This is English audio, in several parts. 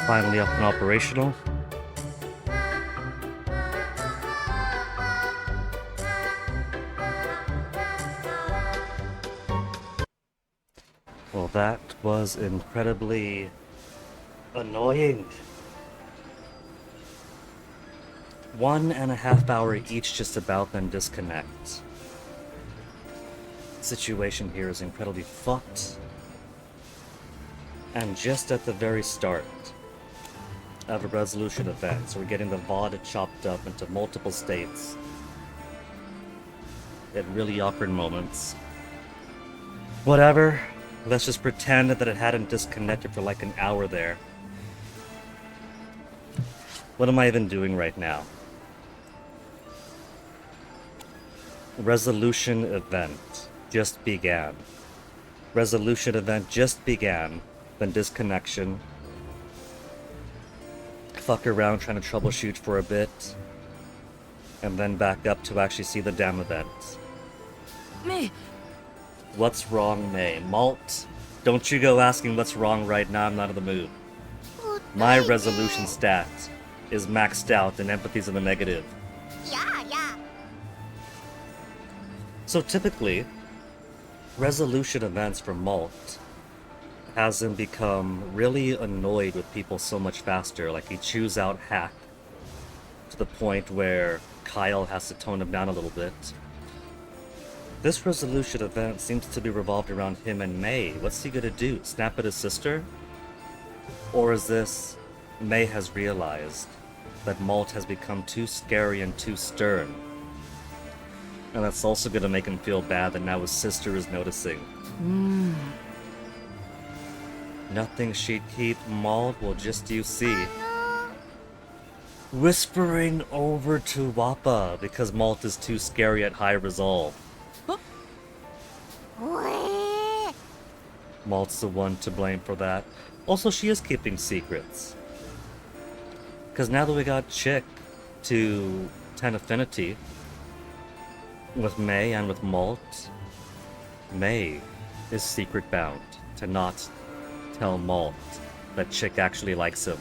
Finally up and operational. Well, that was incredibly annoying. 1.5 hours each just about, then disconnect. Situation here is incredibly fucked. And just at the very start of a resolution event, so we're getting the VOD chopped up into multiple states at really awkward moments. Whatever, let's just pretend that it hadn't disconnected for like an hour there. What am I even doing right now? Resolution event just began. Resolution event just began, then disconnection. Fuck around trying to troubleshoot for a bit, and then back up to actually see the damn event. Me. What's wrong, May? Malt, don't you go asking what's wrong right now, I'm not in the mood. My resolution stat is maxed out and empathy's in the negative. Yeah. So typically, resolution events for Malt has him become really annoyed with people so much faster. Like he chews out Hack to the point where Kyle has to tone him down a little bit. This resolution event seems to be revolved around him and May. What's he gonna do? Snap at his sister? Or is this May has realized that Malt has become too scary and too stern? And that's also gonna make him feel bad that now his sister is noticing. Nothing she'd keep, Malt will just you see. Whispering over to Wappa because Malt is too scary at high resolve. Malt's the one to blame for that. Also, she is keeping secrets. Because now that we got Chick to 10 affinity with May and with Malt, May is secret bound to not tell Malt that Chick actually likes him.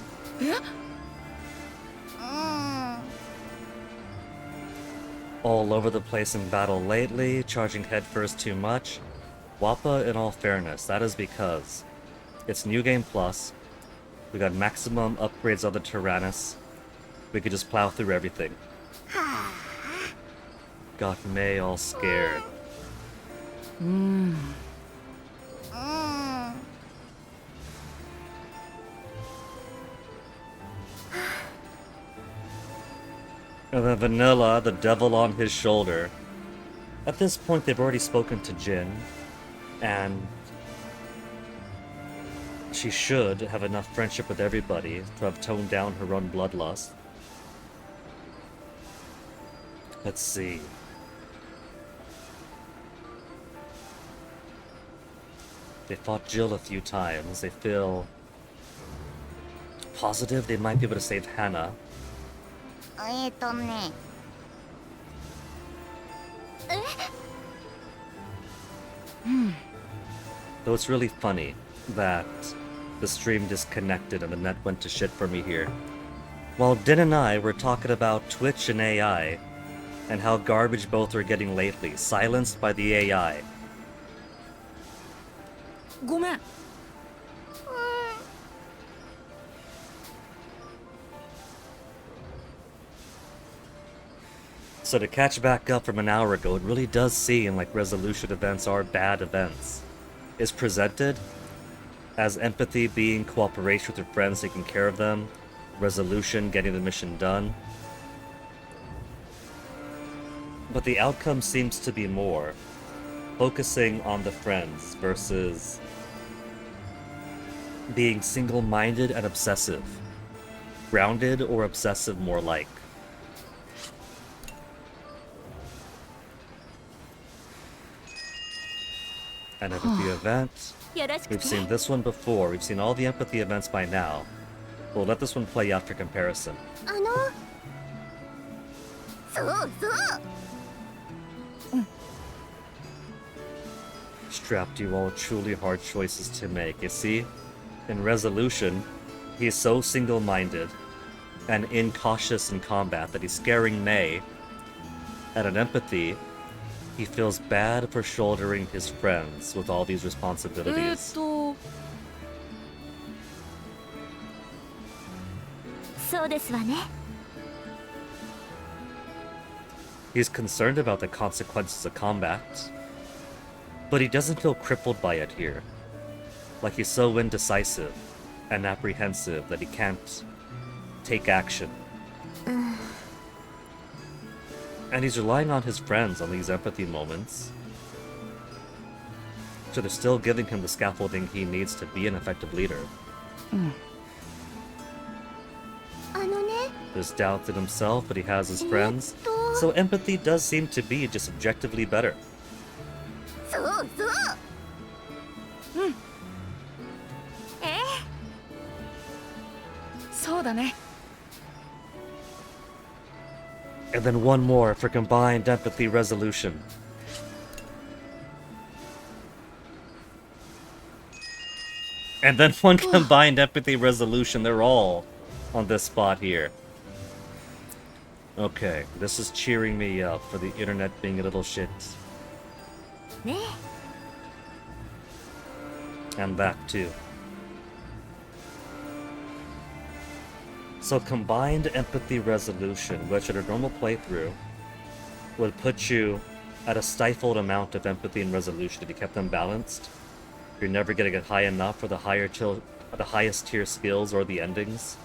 All over the place in battle lately, charging headfirst too much. Wappa, in all fairness, that is because it's New Game Plus, we got maximum upgrades of the Tyrannus, we could just plow through everything. Got May all scared. And then Vanilla, the devil on his shoulder. At this point, they've already spoken to Jin, and she should have enough friendship with everybody to have toned down her own bloodlust. Let's see. They fought Jill a few times. They feel positive they might be able to save Hannah. Though it's really funny that the stream disconnected and the net went to shit for me here. While Din and I were talking about Twitch and AI, and how garbage both are getting lately, silenced by the AI. ごめん。 So to catch back up from an hour ago, it really does seem like resolution events are bad events. It's presented as empathy being cooperation with your friends taking care of them, resolution getting the mission done. But the outcome seems to be more focusing on the friends versus being single-minded and obsessive. Grounded or obsessive more like. An empathy event. We've seen this one before. We've seen all the empathy events by now. We'll let this one play out for comparison. Strapped you all truly hard choices to make. You see, in resolution, He's so single-minded and incautious in combat that he's scaring Mei. And in empathy, he feels bad for shouldering his friends with all these responsibilities. そうですわね。 He's concerned about the consequences of combat, but he doesn't feel crippled by it here. Like he's so indecisive and apprehensive that he can't take action. And he's relying on his friends on these empathy moments. So they're still giving him the scaffolding he needs to be an effective leader. あのね、 There's doubts in himself, but he has his friends. So empathy does seem to be just objectively better. そうそう。そうだね。 And then one more for combined empathy resolution. And then one combined empathy resolution. They're all on this spot here. Okay, this is cheering me up for the internet being a little shit. ね。 And that too. So combined empathy resolution, which at a normal playthrough would put you at a stifled amount of empathy and resolution if you kept them balanced. You're never gonna get high enough for the the highest tier skills or the endings.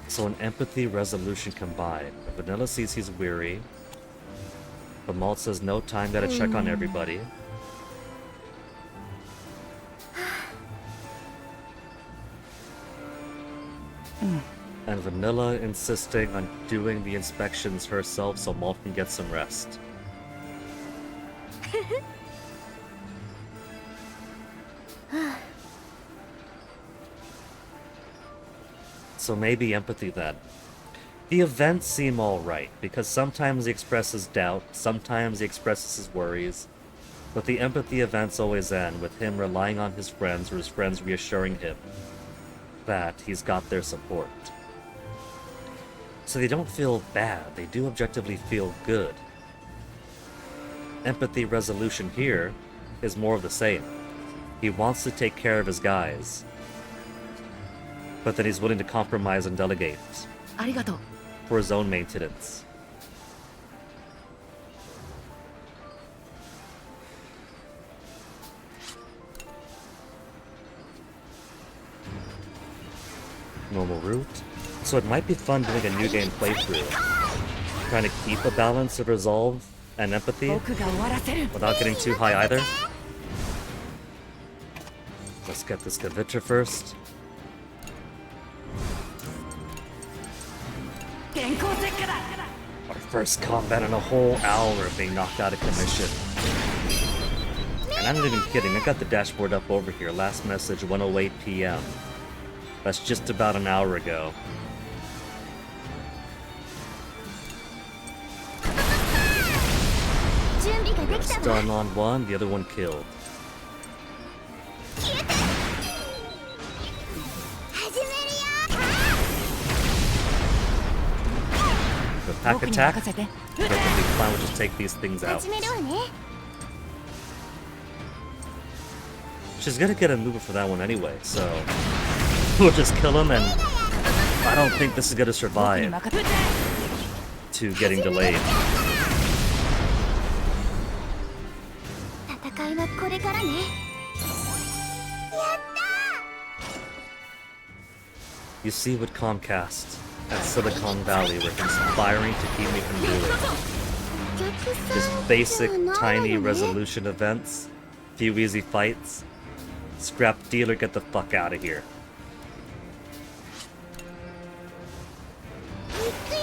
So an empathy resolution combined. Vanilla sees he's weary. But Malt says no time, gotta check on everybody. And Vanilla insisting on doing the inspections herself so Malt can get some rest. So maybe empathy then. The events seem alright, because sometimes he expresses doubt, sometimes he expresses his worries, but the empathy events always end with him relying on his friends or his friends reassuring him that he's got their support. So they don't feel bad, they do objectively feel good. Empathy resolution here is more of the same. He wants to take care of his guys, but then he's willing to compromise and delegate ありがとう。 for his own maintenance. Normal route. So it might be fun doing a new game playthrough, trying to keep a balance of resolve and empathy 僕が終わらせる。 without getting too high either. Let's get this Kavitra first. 電光石火だ。 Our first combat in a whole hour of being knocked out of commission. And I'm not even kidding, I got the dashboard up over here. Last message, 1:08 p.m. That's just about an hour ago. Stun on one, the other one killed. The pack attack, perfectly fine, we'll just take these things out. 始めるわね。 She's gonna get a mover for that one anyway, so we'll just kill him, and I don't think this is gonna 僕に survive 任せて。 to getting delayed. 戦いはこれからね。やった You see with Comcast at Silicon Valley were conspiring to keep me from doing ー。 just basic tiny resolution events, few easy fights. Scrap dealer, get the fuck out of here. 行くよ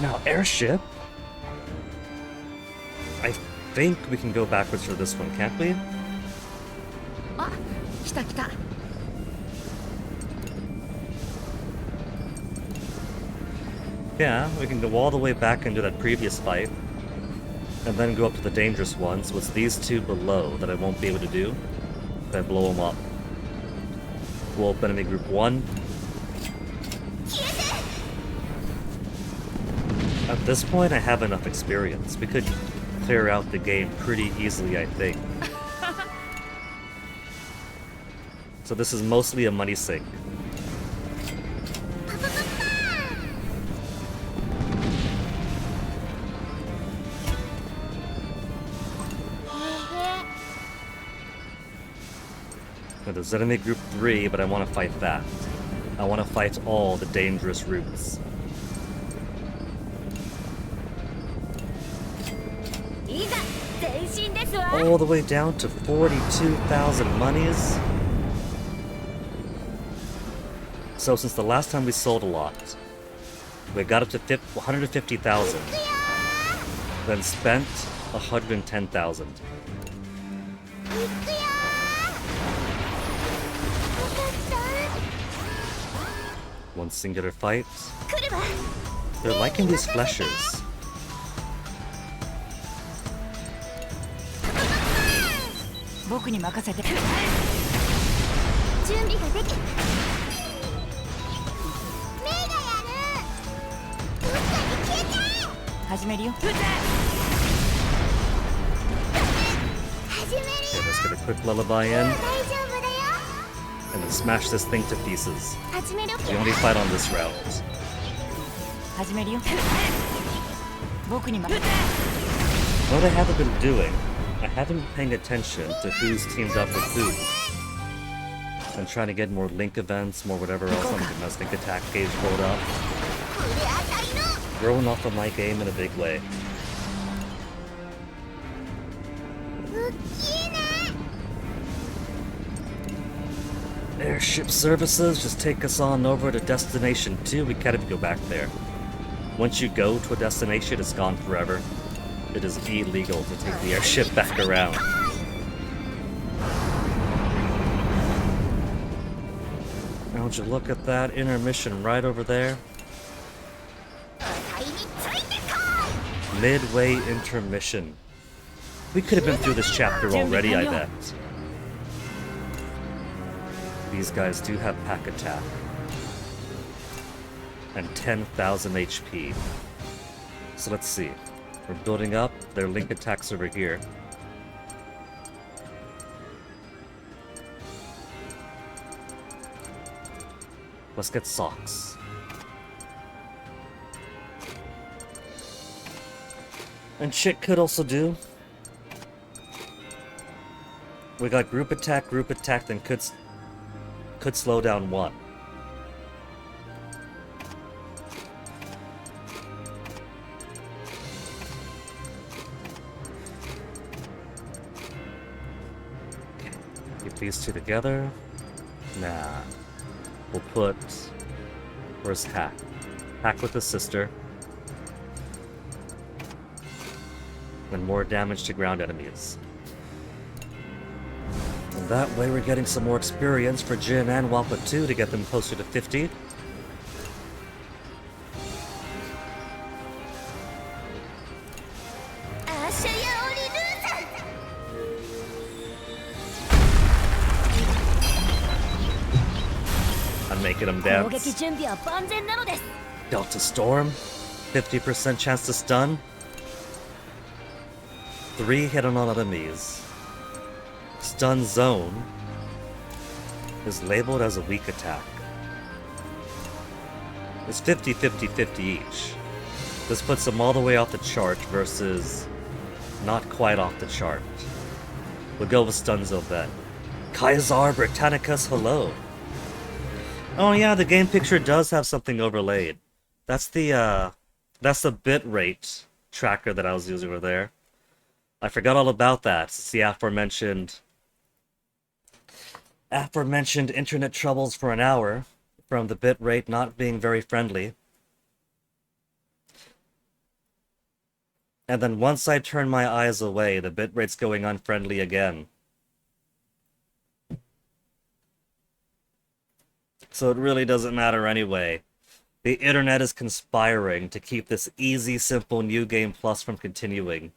Now, airship? I think we can go backwards for this one, can't we? あ、来た来た。 Yeah, we can go all the way back into that previous fight. and then go up to the dangerous ones. So it's these two below that I won't be able to do if I blow them up. Blow up enemy group 1. At this point, I have enough experience. We could clear out the game pretty easily, I think. So this is mostly a money sink. There's enemy group 3, but I want to fight that. I want to fight all the dangerous routes. All the way down to 42,000 monies. So since the last time we sold a lot, we got up to 150,000, then spent 110,000. One singular fight. They're liking these fleshers. Okay, let's get a quick lullaby in. And then smash this thing to pieces. The only fight on this route. What I haven't been doing, I haven't been paying attention to who's teamed up with who. I'm trying to get more link events, more whatever else on the domestic attack page pulled up. Growing off of my game in a big way. Airship services just take us on over to Destination 2. We can't even go back there. Once you go to a destination, it's gone forever. It is illegal to take the airship back around. Now, would you look at that intermission right over there? Midway intermission. We could have been through this chapter already, I bet. These guys do have pack attack. And 10,000 HP. So let's see. We're building up. Their link attacks over here. Let's get socks. And shit could also do. We got group attack, then could slow down 1. Keep these two together. Nah. We'll put... Where's Hack? Hack with his sister. And more damage to ground enemies. And that way we're getting some more experience for Jin and Wappa 2 to get them closer to 50. I'm making them dance. Delta Storm, 50% chance to stun. 3 hit on all enemies. Stun Zone is labeled as a weak attack. It's 50-50-50 each. This puts them all the way off the chart versus not quite off the chart. We'll go with Stun Zone then. Kaisar Britannicus, hello. Oh yeah, the game picture does have something overlaid. That's the bitrate tracker that I was using over there. I forgot all about that. It's the aforementioned internet troubles for an hour from the bitrate not being very friendly. And then once I turn my eyes away, the bitrate's going unfriendly again. So it really doesn't matter anyway. The internet is conspiring to keep this easy, simple New Game Plus from continuing.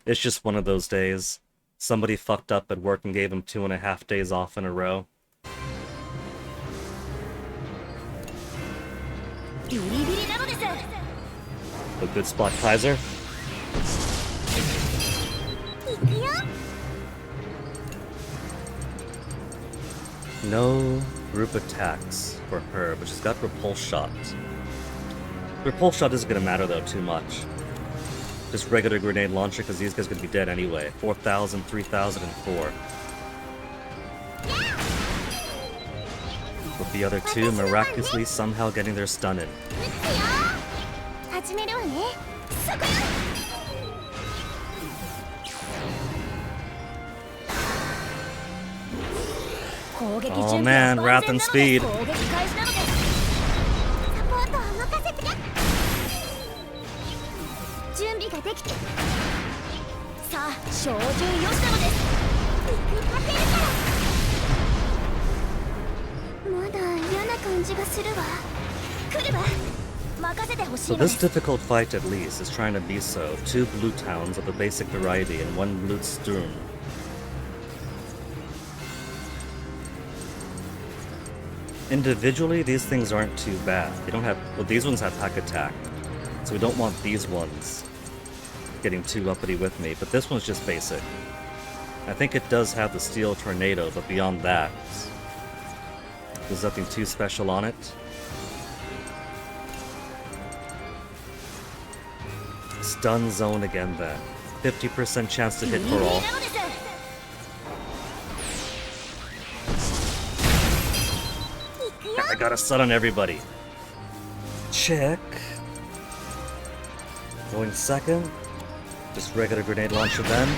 It's just one of those days. Somebody fucked up at work and gave him 2.5 days off in a row. ビリビリなのです。 A good spot, Kaiser. 行くよ。 No group attacks for her, but she's got repulse shot. Repulse shot isn't gonna matter though too much. Just regular grenade launcher because these guys are gonna be dead anyway. 4,000, 3,000, and 4. With the other two miraculously somehow getting their stun in. 撃つよ。始めるわね。そこよ。 攻撃 Oh 準備 man, は wrath 万 and 全 speed. なので攻撃開始なのです。サポートは任せて。準備ができて。さあ、照準よしなのです。行く勝てるから。まだ嫌な感じがするわ。来るわ。任せてほし So いので this す。 difficult fight at least is trying to be so. 2 blue towns of the basic variety and 1 blue sturm. Individually, these things aren't too bad. They don't have, well, these ones have pack attack, so we don't want these ones getting too uppity with me, but this one's just basic. I think it does have the steel tornado, but beyond that, there's nothing too special on it. Stun zone again then. 50% chance to ビ hit リビ for リ all. なのです。 行くよ。 I got a stun on everybody. Check. Going second. Just regular grenade launcher then.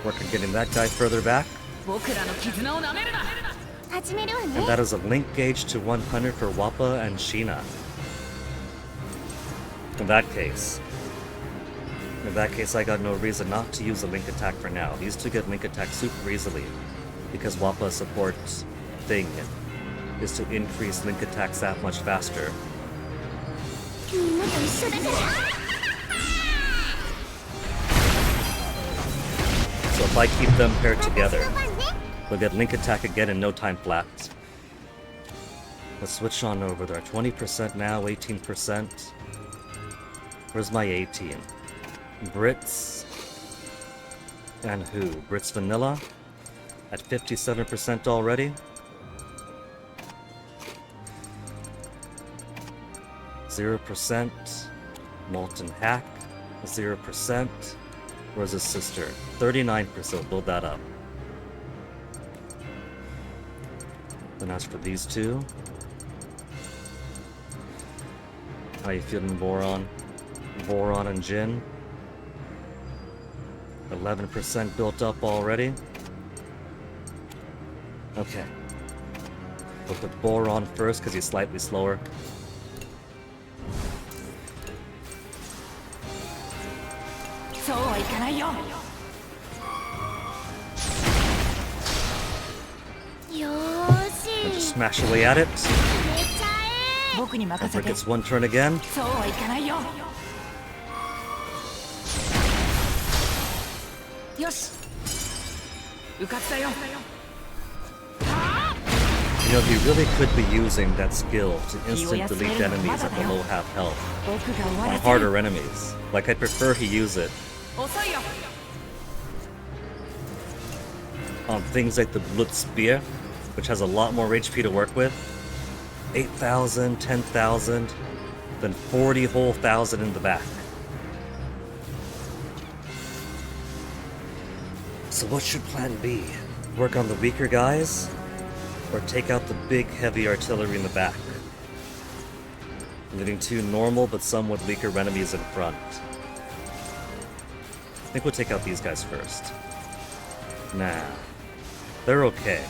Work on getting that guy further back. 僕らの絆をなめるな。始めるわ And ね。 that is a link gauge to 100 for Wappa and Sheena. In that case, I got no reason not to use a link attack for now. These two get link attack super easily, because Wappa supports thing is to increase link attacks that much faster. みんなと一緒だから。 So if I keep them paired together, 私の番ね。 they'll get link attack again in no time flat. Let's switch on over there. 20% now, 18%. Where's my 18? Brits. And who? Brits Vanilla at 57% already. 0%. Molten Hack. 0%. Where's his sister? 39%. Build that up. Then as for these two, how you feeling, Boron? Boron and Jin. 11% built up already. Okay. We'll put Boron first because he's slightly slower. So はいかないよ。よーし。 And just smash away at it. 決めちゃえ。僕に任せ Emperor て。 gets one turn again. そうはいかないよ。よし。受かったよ。 You know, he really could be using that skill to instant delete enemies at below half health 僕が終わ on らせる。 harder enemies. Like, I'd prefer he use it 遅いよ。 on things like the Blitz Spear, which has a lot more HP to work with. 8,000, 10,000, then 40 whole thousand in the back. So what should plan be? Work on the weaker guys? Or take out the big heavy artillery in the back? Leaving 2 normal but somewhat weaker enemies in front. I think we'll take out these guys first. Nah. They're okay.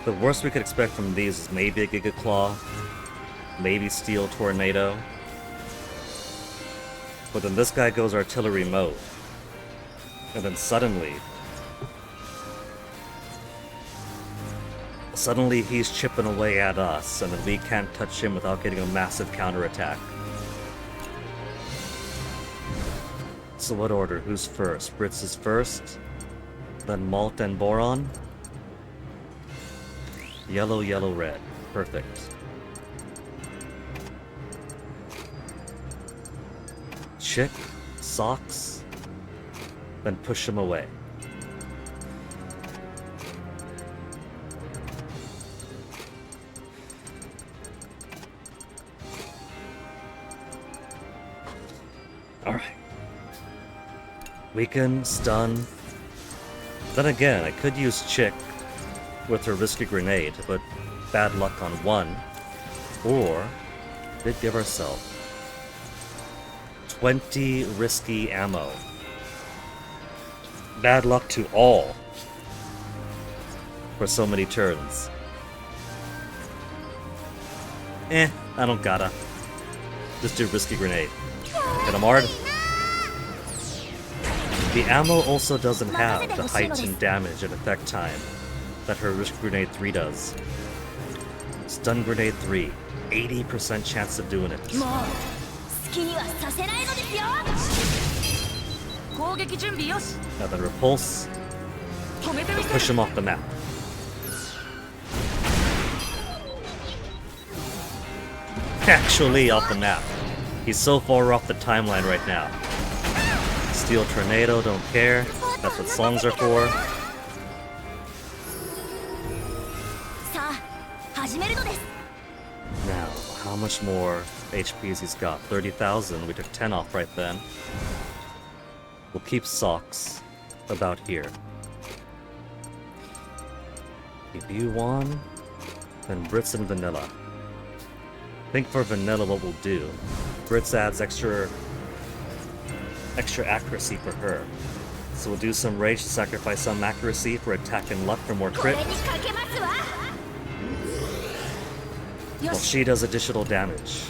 The worst we could expect from these is maybe a Giga Claw, maybe Steel Tornado. But then this guy goes artillery mode. And then suddenly he's chipping away at us, and then we can't touch him without getting a massive counterattack. So what order? Who's first? Brits is first, then Malt and Boron. Yellow, yellow, red. Perfect. Chick, socks, then push him away. Alright. Weaken, stun. Then again, I could use Chick with her risky grenade, but bad luck on one. Or, did give ourselves 20 risky ammo. Bad luck to all for so many turns. I don't gotta. Just do risky grenade. Hit him hard. The ammo also doesn't have the heightened damage and effect time that her risky grenade 3 does. Stun grenade 3, 80% chance of doing it. Now then repulse. Push him off the map. Actually off the map. He's so far off the timeline right now. Steel Tornado, don't care. That's what songs are for. Now, how much more HPs he's got? 30,000. We took 10 off right then. We'll keep socks about here. Debut 1, then Brits and Vanilla. I think for Vanilla what we'll do, Brits adds extra accuracy for her. So we'll do some rage to sacrifice some accuracy for attack and luck for more crit. Well, she does additional damage.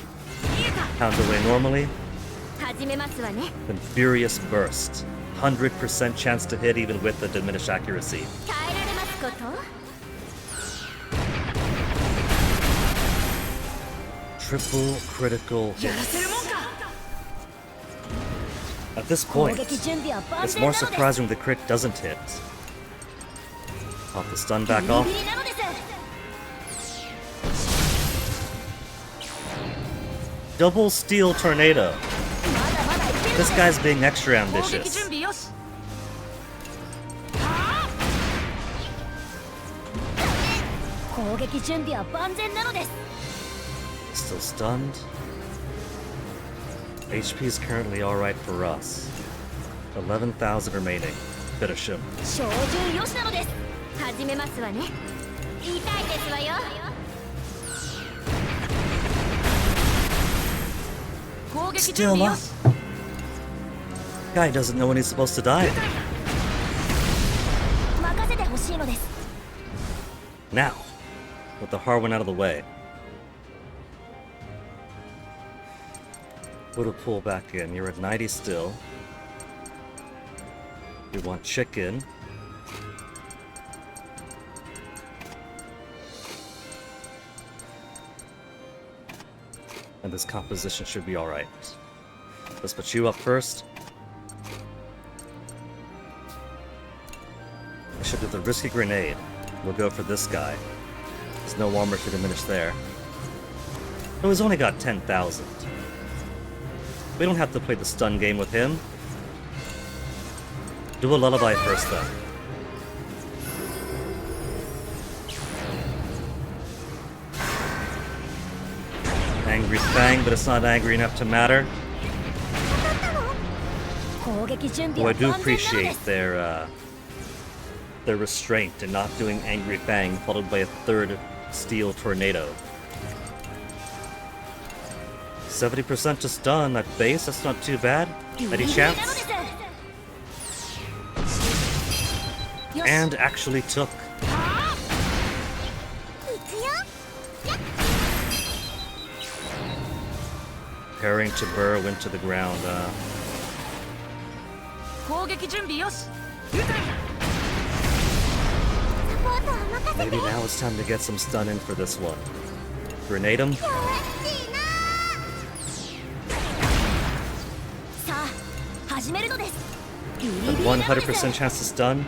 Pound away normally. Then Furious Burst. 100% chance to hit even with the diminished accuracy. Triple critical hits. At this point, it's more surprising the crit doesn't hit. Pop the stun back off. Double Steel Tornado. This guy's being extra ambitious. Still stunned. HP is currently alright for us. 11,000 remaining. Finish him. Still up. Guy doesn't know when he's supposed to die. Now, with the hard one out of the way, put a pull back in. You're at 90 still. We want chicken. And this composition should be alright. Let's put you up first. I should do the risky grenade. We'll go for this guy. There's no armor to diminish there. Oh, he's only got 10,000. We don't have to play the stun game with him. Do a lullaby first, then. Angry Fang, but it's not angry enough to matter. Though I do appreciate their restraint in not doing Angry Fang, followed by a third Steel Tornado. 70% to stun at base, that's not too bad. Any chance? And actually took. Preparing to burrow into the ground. Maybe now it's time to get some stun in for this one. Grenade him. 始めるのです。 With 100% chance to stun,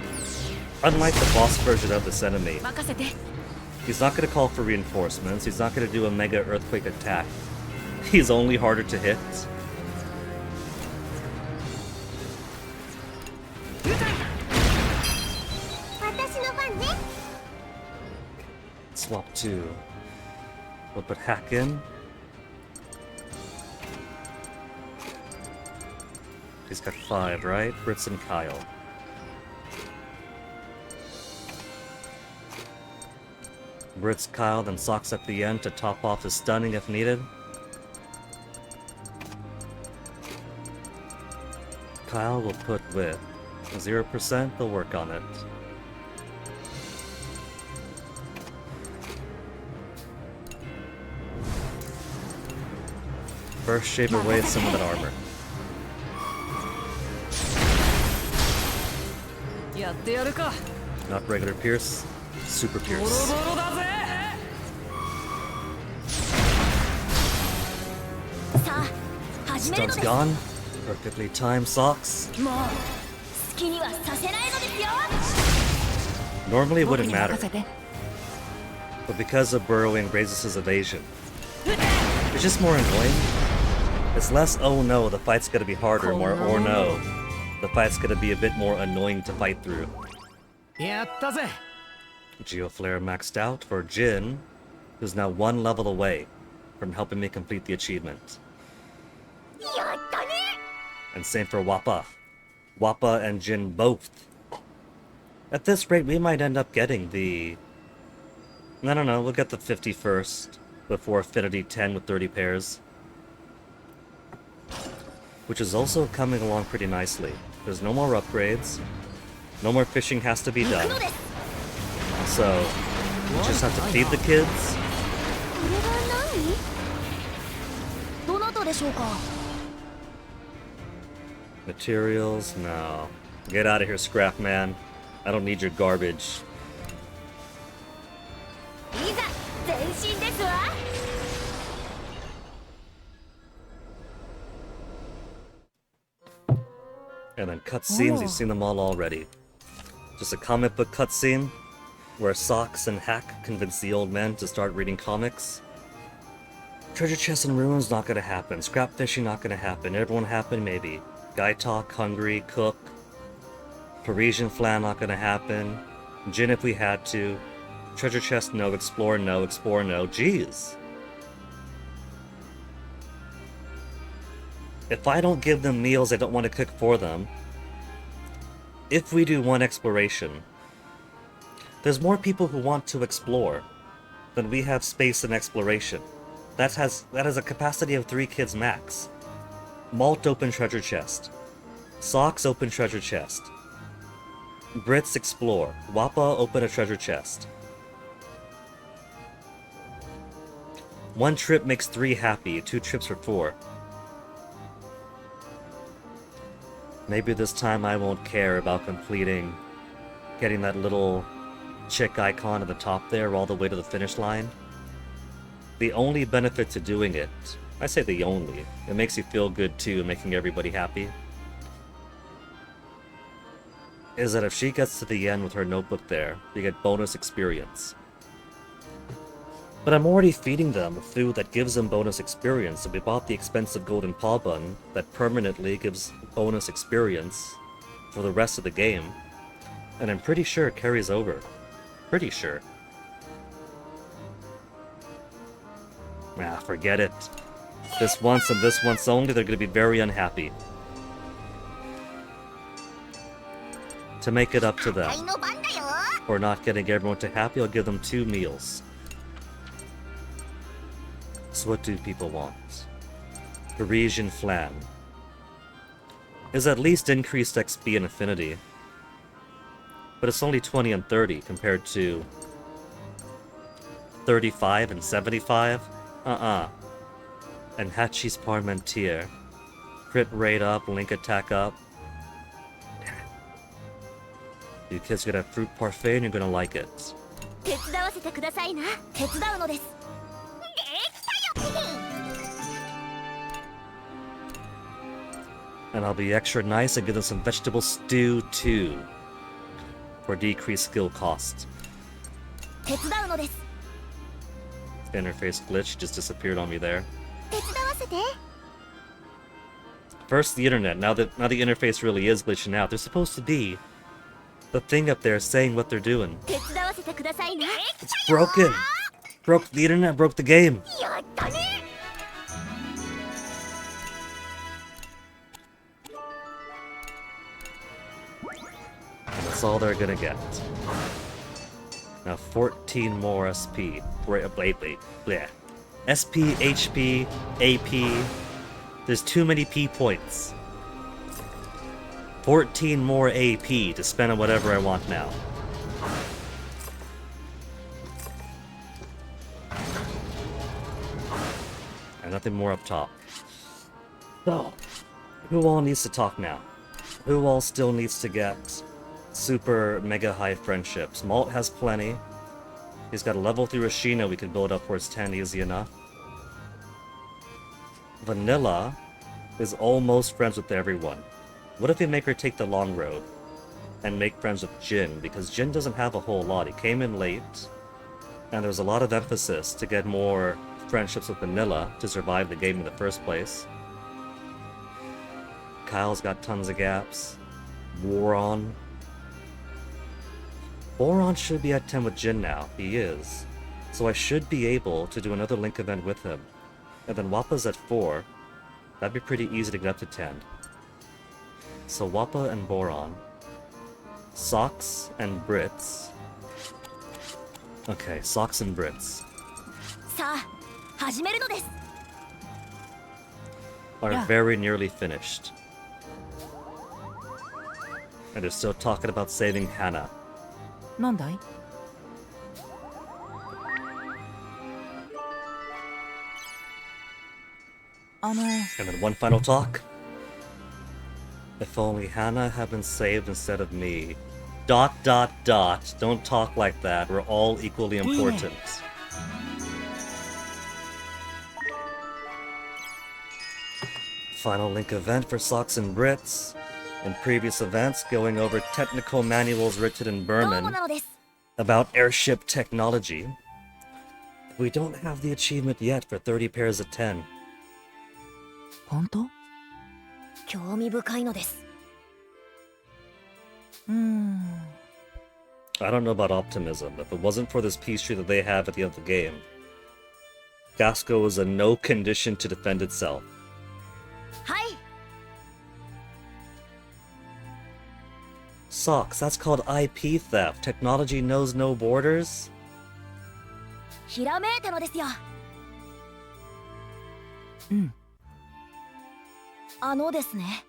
unlike the boss version of this enemy, 任せて。 he's not going to call for reinforcements, he's not going to do a mega earthquake attack. He's only harder to hit. Swap 2. We'll put hack in. He's got 5, right? Brits and Kyle. Brits, Kyle, then Socks at the end to top off his stunning if needed. Kyle will put with 0%, they'll work on it. First, shave away some of that armor. やってやるか。 Not regular Pierce, Super ボ Pierce. ロボロだぜ。さあ、始めるの Stun's です。 gone. Perfectly timed Socks. もう好きにはさせないのですよ。 Normally it 僕 wouldn't に matter, 任せて。 but because of burrowing raises his evasion. It's just more annoying. It's less oh no, the fight's gonna be harder, more oh no, the fight's gonna be a bit more annoying to fight through. やったぜ。 Geoflare maxed out for Jin, who's now 1 level away from helping me complete the achievement. やったね。 And same for Wappa. Wappa and Jin both. At this rate, we might end up getting the... I don't know, we'll get the 50 first, before Affinity 10 with 30 pairs. Which is also coming along pretty nicely. There's no more upgrades. No more fishing has to be 行く done. のです。 So, we just have to feed the kids. これは何？どなたでしょうか。 Materials? No. Get out of here, scrap man. I don't need your garbage. いざ前進ですわ。 And then cutscenes, Oh. you've seen them all already. Just a comic book cutscene where Socks and Hack convince the old men to start reading comics. Treasure chests and ruins not gonna happen. Scrap fishing not gonna happen. Everyone happen maybe. Guy talk, hungry, cook. Parisian flan not gonna happen. Gin if we had to. Treasure chest no, explore no, explore no. Jeez. If I don't give them meals I don't want to cook for them, if we do one exploration, there's more people who want to explore than we have space in exploration. That has a capacity of 3 kids max. Malt open treasure chest. Socks open treasure chest. Brits explore. Wappa open a treasure chest. 1 trip makes 3 happy, 2 trips for 4. Maybe this time I won't care about getting that little chick icon at the top there all the way to the finish line. The only benefit to doing it, I say the only, it makes you feel good too, making everybody happy, is that if she gets to the end with her notebook there, you get bonus experience. But I'm already feeding them food that gives them bonus experience, so we bought the expensive golden paw bun that permanently gives bonus experience for the rest of the game. And I'm pretty sure it carries over. Pretty sure. Ah, forget it. This once and this once only, they're gonna be very unhappy. To make it up to them, 愛の番だよ。 for not getting everyone to happy, I'll give them 2 meals. So what do people want? Parisian flan. Is at least increased XP and affinity. But it's only 20 and 30 compared to 35 and 75? And Hachi's Parmentier. Crit rate up, link attack up. Damn it. You kids gonna have fruit parfait and you're gonna like it. 手伝わせてくださいな。手伝うのです。できたよ。And I'll be extra nice and give them some vegetable stew too. For decreased skill cost. 手伝うのです Interface glitch just disappeared on me there. 手伝わせて First the internet, now the interface really is glitching out. There's supposed to be the thing up there saying what they're doing. 手伝わせてくださいね It's broken! Broke the internet, broke the game! やったね That's all they're gonna get. Now 14 more SP. Wait. Bleh. SP, HP, AP. There's too many P points. 14 more AP to spend on whatever I want now. And nothing more up top. So, who all needs to talk now? Who all still needs to get super mega high friendships? Malt has plenty. He's got a level 3 Rashina we can build up towards 10 easy enough. Vanilla is almost friends with everyone. What if we make her take the long road and make friends with Jin? Because Jin doesn't have a whole lot. He came in late, and there's a lot of emphasis to get more friendships with Vanilla to survive the game in the first place. Kyle's got tons of gaps. Boron. Boron should be at 10 with Jin now. He is. So I should be able to do another Link event with him. And then Wappa's at 4. That'd be pretty easy to get up to 10. So Wappa and Boron. Socks and Brits. Okay, Socks and Brits. さあ始めるのです Are Yeah. very nearly finished. And they're still talking about saving Hannah. なんだい And then one final talk. If only Hannah had been saved instead of me. ... Don't talk like that. We're all equally important. Final Link event for Socks and Brits. In previous events, going over technical manuals written in どうも Burman なのです about airship technology. We don't have the achievement yet for 30 pairs of 10. 本当興味深いのです I don't know about optimism. If it wasn't for this P.3 that they have at the end of the game, Gasco was in no condition to defend itself. はい Socks, that's called IP theft. Technology knows no borders? ひらめいたのですようんですね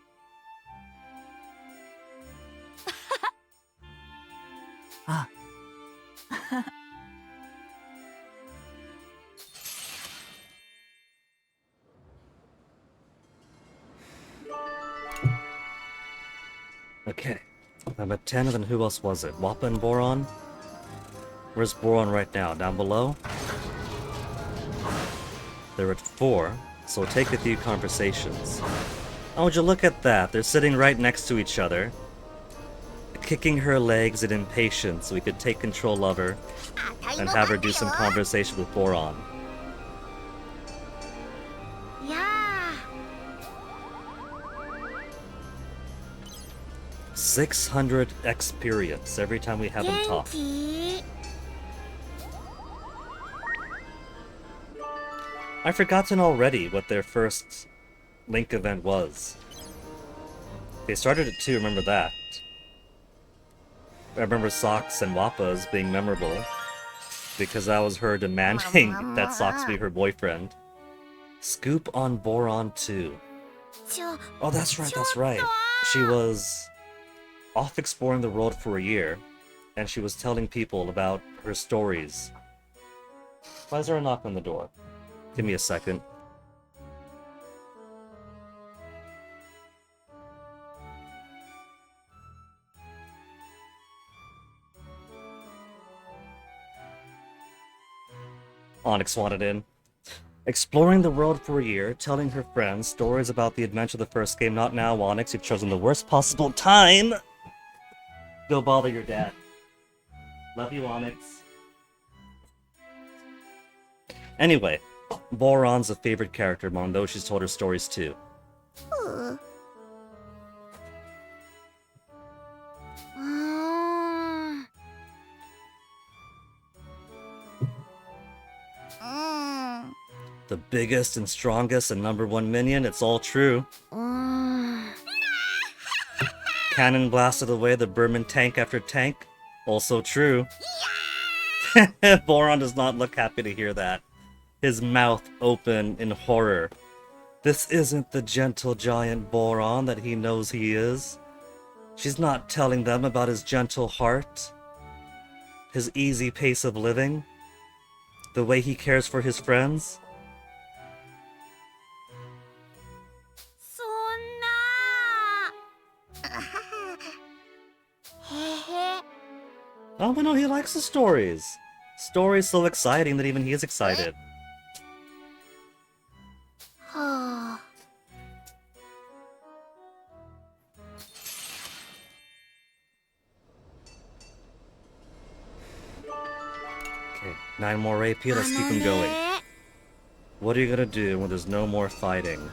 あ Okay. I'm at 10, and then who else was it? Wappa and Boron? Where's Boron right now? Down below? They're at 4, so take a few conversations. Oh, would you look at that? They're sitting right next to each other, kicking her legs in impatience so we could take control of her and have her do some conversation with Boron. いや 600 experience every time we have them 元 talk. 気 I've forgotten already what their first Link event was. They started at 2, remember that. I remember Socks and Wappa's being memorable because that was her demanding that Socks be her boyfriend. Scoop on Boron 2. ちょ Oh, that's right. She was off exploring the world for a year, and she was telling people about her stories. Why is there a knock on the door? Give me a second. Onyx wanted in. Exploring the world for a year, telling her friends stories about the adventure of the first game. Not now, Onyx. You've chosen the worst possible time. Go bother your dad. Love you, Onyx. Anyway, Boron's a favorite character among those she's told her stories to. The biggest and strongest and #1 minion, it's all true. Cannon blasted away the Burman tank after tank, also true. Boron does not look happy to hear that. His mouth open in horror. This isn't the gentle giant Boron that he knows he is. She's not telling them about his gentle heart, his easy pace of living, the way he cares for his friends. Oh, but no, he likes the stories. Stories so exciting that even he is excited. Okay, 9 more AP, let's keep him going. What are you gonna do when there's no more fighting?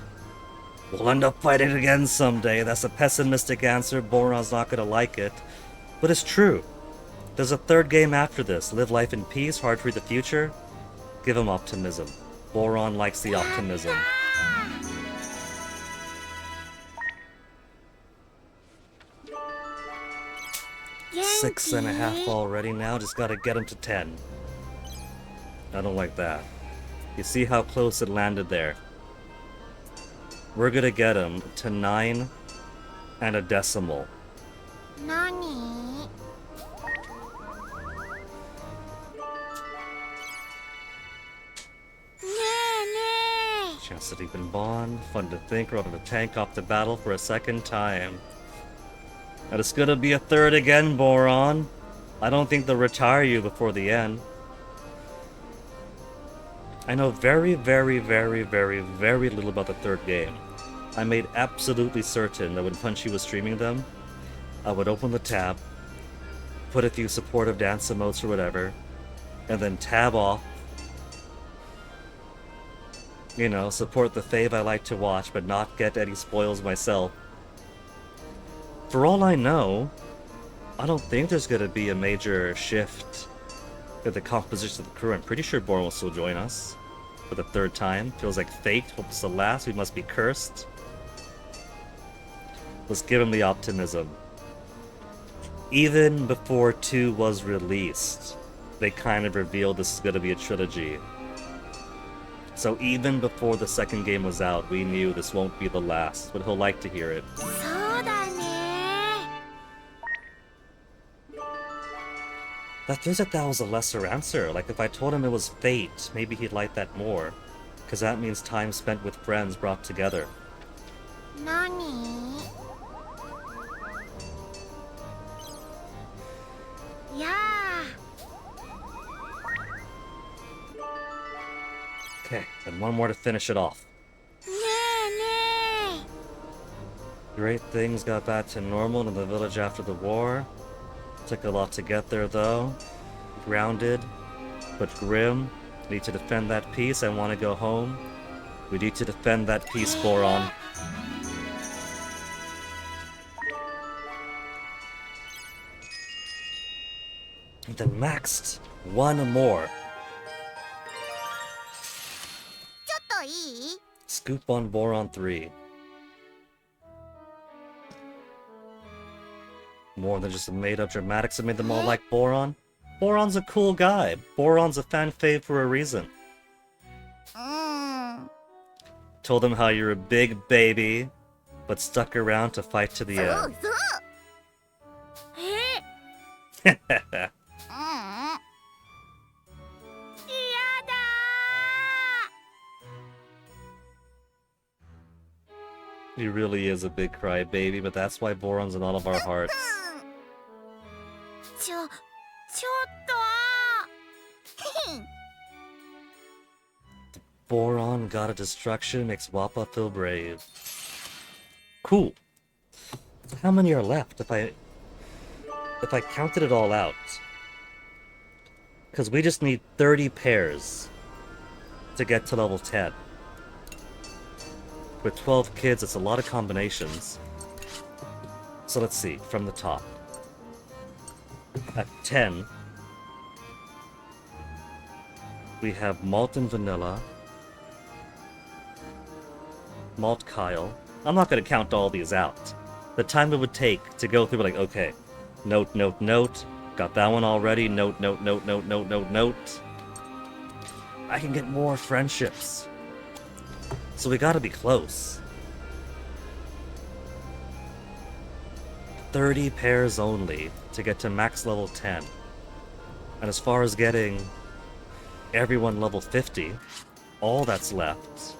We'll end up fighting again someday. That's a pessimistic answer. Boron's not gonna like it. But it's true. There's a third game after this. Live life in peace, hard for the future. Give him optimism. Boron likes the optimism. Six and a half already now, just gotta get him to 10. I don't like that. You see how close it landed there? We're gonna get him to 9 and a decimal. Chance to deepen bond. Fun to think we're out of the tank off the battle for a second time. And it's gonna be a third again, Boron. I don't think they'll retire you before the end. I know very, very, very, very, very little about the third game. I made absolutely certain that when Punchy was streaming them, I would open the tab, put a few supportive dance emotes or whatever, and then tab off. You know, support the fave I like to watch, but not get any spoils myself. For all I know, I don't think there's gonna be a major shift in the composition of the crew. I'm pretty sure Boron will still join us for the third time. Feels like fate. Hope it's the last. We must be cursed. Let's give him the optimism. Even before 2 was released, they kind of revealed this is gonna be a trilogy. So even before the second game was out, we knew this won't be the last, but he'll like to hear it. That feels like that was a lesser answer. Like if I told him it was fate, maybe he'd like that more. Because that means time spent with friends brought together. Okay, and one more to finish it off. Great things got back to normal in the village after the war. Took a lot to get there though. Grounded, but grim. Need to defend that peace. I want to go home. We need to defend that peace, Boron. And then maxed one more. Scoop on Boron 3. More than just a made-up dramatics that made them all like Boron. Boron's a cool guy. Boron's a fan fave for a reason. Told them how you're a big baby, but stuck around to fight to the end. He really is a big crybaby, but that's why Boron's in all of our hearts. Boron, God of Destruction, makes Wappa feel brave. Cool. How many are left if I counted it all out? Because we just need 30 pairs to get to level 10. With 12 kids, it's a lot of combinations. So let's see, from the top. At 10, we have Malt and Vanilla, Malt Kyle. I'm not going to count all these out. The time it would take to go through, like, okay, note, note, note, got that one already, note, note, note, note, note, note, note. I can get more friendships. So we gotta be close. 30 pairs only to get to max level 10. And as far as getting everyone level 50, all that's left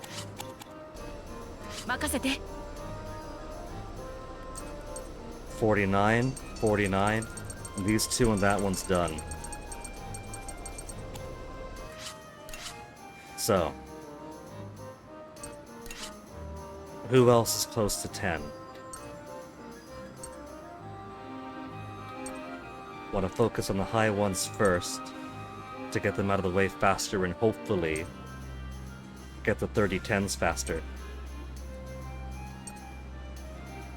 任せて 49, 49, these two and that one's done. So, who else is close to 10? Want to focus on the high ones first to get them out of the way faster and hopefully get the 30-10s faster.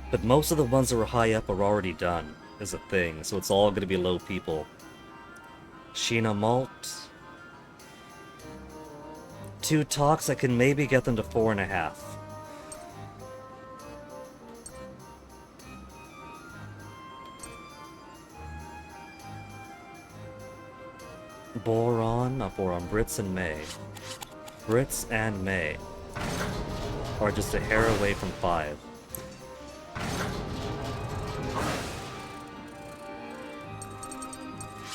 But most of the ones that were high up are already done, is a thing, so it's all going to be low people. Sheena Malt. 2 talks, I can maybe get them to 4.5. Boron, not Boron, Brits and May. Brits and May are just a hair away from 5.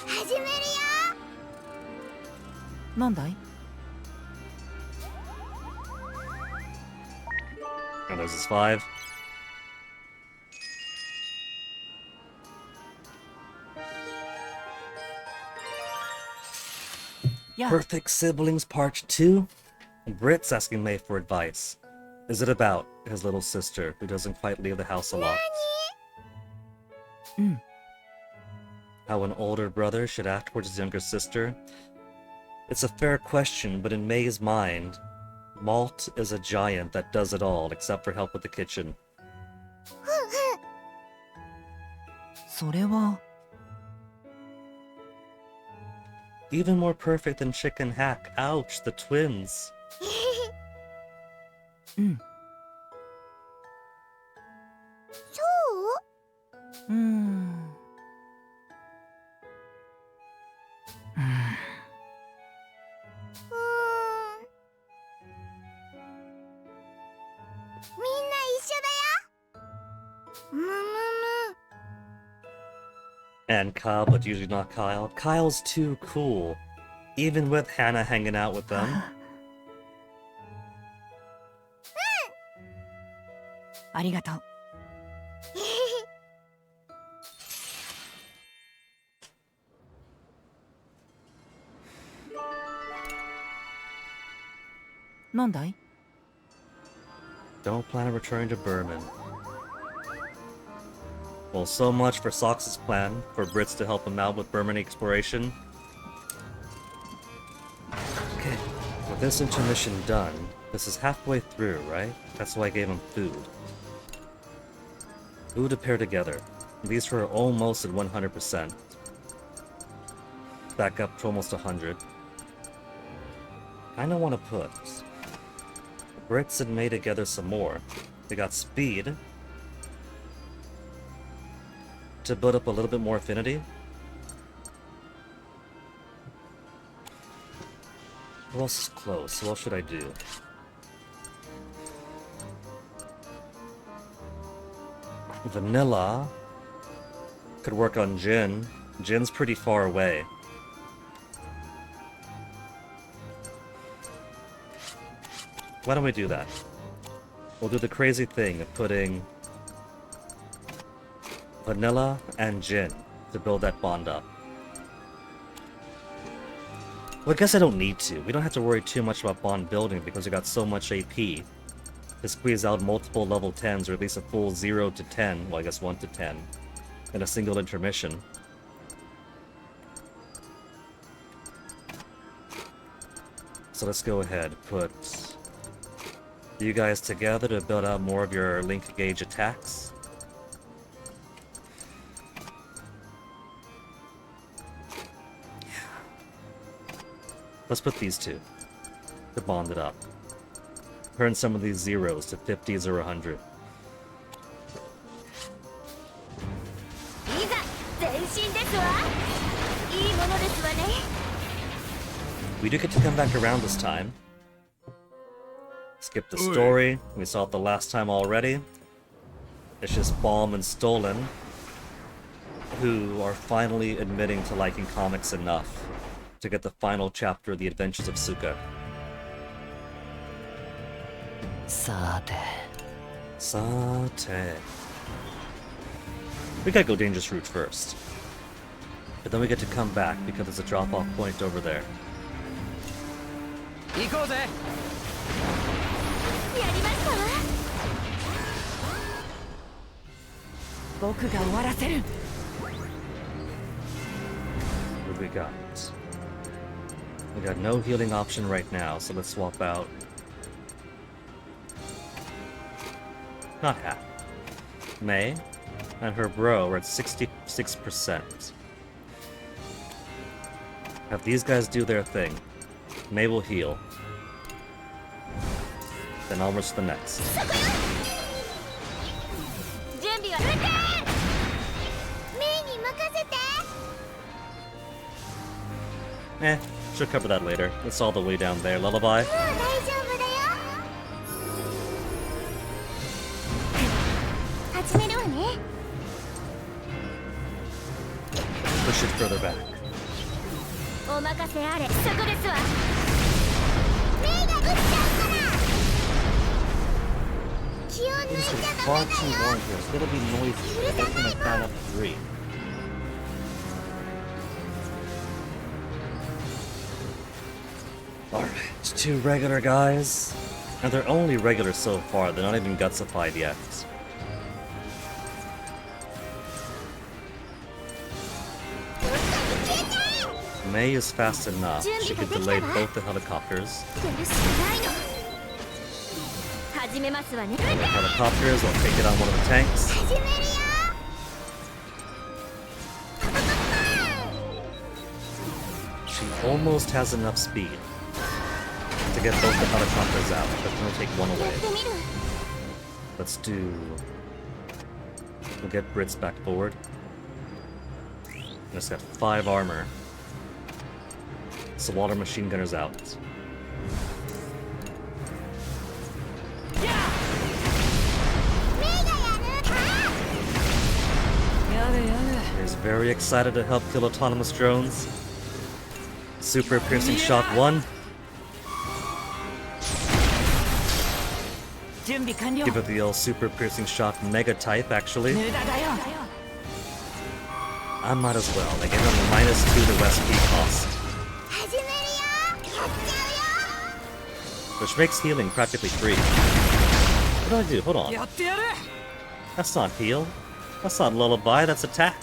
始めるよ。なんだい And there's his 5. Yeah. Perfect Siblings Part 2? Brit's asking May for advice. Is it about his little sister who doesn't quite leave the house a lot? How an older brother should act towards his younger sister? It's a fair question, but in May's mind, Malt is a giant that does it all except for help with the kitchen. それは Even more perfect than Chicken Hack. Ouch, the twins. そう？みんな一緒だよ。むむむ。 And Kyle, but usually not Kyle. Kyle's too cool. Even with Hannah hanging out with them. ありがとう なんだい Don't plan on returning to Berman. Well, so much for Sox's plan for Brits to help him out with Berman exploration. Okay, with this intermission done, this is halfway through, right? That's why I gave him food. Food to pair together. These were almost at 100%. Back up to almost 100. Kinda want to put Brits and May together some more. They got speed to build up a little bit more affinity. Who else is close? What should I do? Vanilla could work on Jin. Jin's pretty far away. Why don't we do that? We'll do the crazy thing of putting Vanilla and Jin to build that bond up. Well, I guess I don't need to. We don't have to worry too much about bond building because we got so much AP to squeeze out multiple level 10s, or at least a full 0 to 10, well I guess 1 to 10, in a single intermission. So let's go ahead, put you guys together to build out more of your link gauge attacks. Let's put these two to bond it up. Turn some of these zeros to 50s or 100. いざ前進ですわ。いいものですわね。 We do get to come back around this time. Skip the story. We saw it the last time already. It's just Balm and Stolen who are finally admitting to liking comics enough to get the final chapter of the Adventures of Suka. さて Sate. We gotta go Dangerous Route first. But then we get to come back because there's a drop-off point over there. 行こうぜ。やりましたわ。僕が終わらせる。 What do we got? We got no healing option right now, so let's swap out. Not half. May and her bro are at 66%. Have these guys do their thing. May will heal. Then onwards to the next. 準備は。メイに任せて。 Eh, she'll cover that later. It's all the way down there. Lullaby. もう大丈夫だよ。始めるわね。 Push it further back. お任せあれ。そこですわ。メイが撃っちゃうから。気を抜い This ち is ゃダ far メ too だよ。 long here. It's gonna be noisy. We're gonna fan up to 3. Alright, 2 regular guys. And they're only regular so far, they're not even gutsified yet. May is fast enough. She could delay both the helicopters. 出るしかないの。始めますわね。 The helicopters will take it on one of the tanks. 始めるよ。 She almost has enough speed to get both the helicopters out, but it'll take one やっ away. てみる。 Let's do... We'll get Brits back forward. And it's got 5 armor. So water machine gunners out. メイがやる。やれやれ。 Is very excited to help kill autonomous drones. Super piercing shot 1. 準備完了。 Give it the old super piercing shot mega type, actually. 無駄だよ。 I might as well. They give them a -2 to SP cost. 始めるよ。やっちゃうよ。 Which makes healing practically free. What do I do? Hold on. やってやる。 That's not heal. That's not lullaby, that's attack.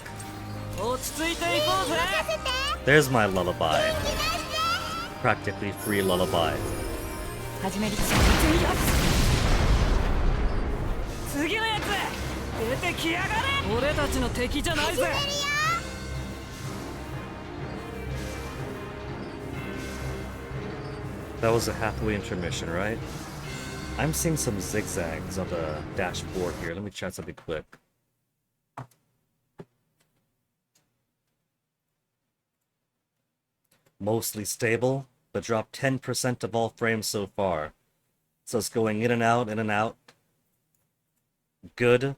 落ち着いていこうぜ。 任せて。 There's my lullaby. 元気出して。 Practically free lullaby. 始める。次のやつ出てきやがれ。俺たちの敵じゃないぜ。 That was a halfway intermission, right? I'm seeing some zigzags on the dashboard here. Let me try something quick. Mostly stable, but dropped 10% of all frames so far. So it's going in and out, in and out. Good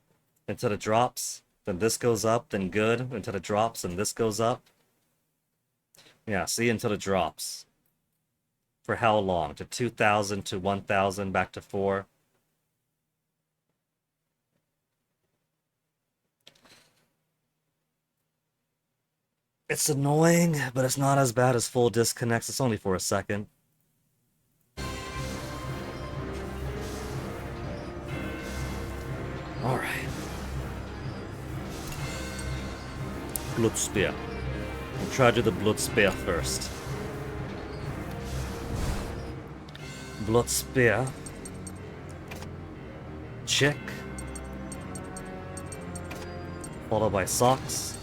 until it drops. Then this goes up, then good until it drops, and this goes up. Yeah, see, until it drops. For how long? To 2,000, to 1,000, back to 4. It's annoying, but it's not as bad as full disconnects. It's only for a second. Alright. Blood Spear. We'll try to do the Blood Spear first. Blood Spear. Check. Followed by Socks.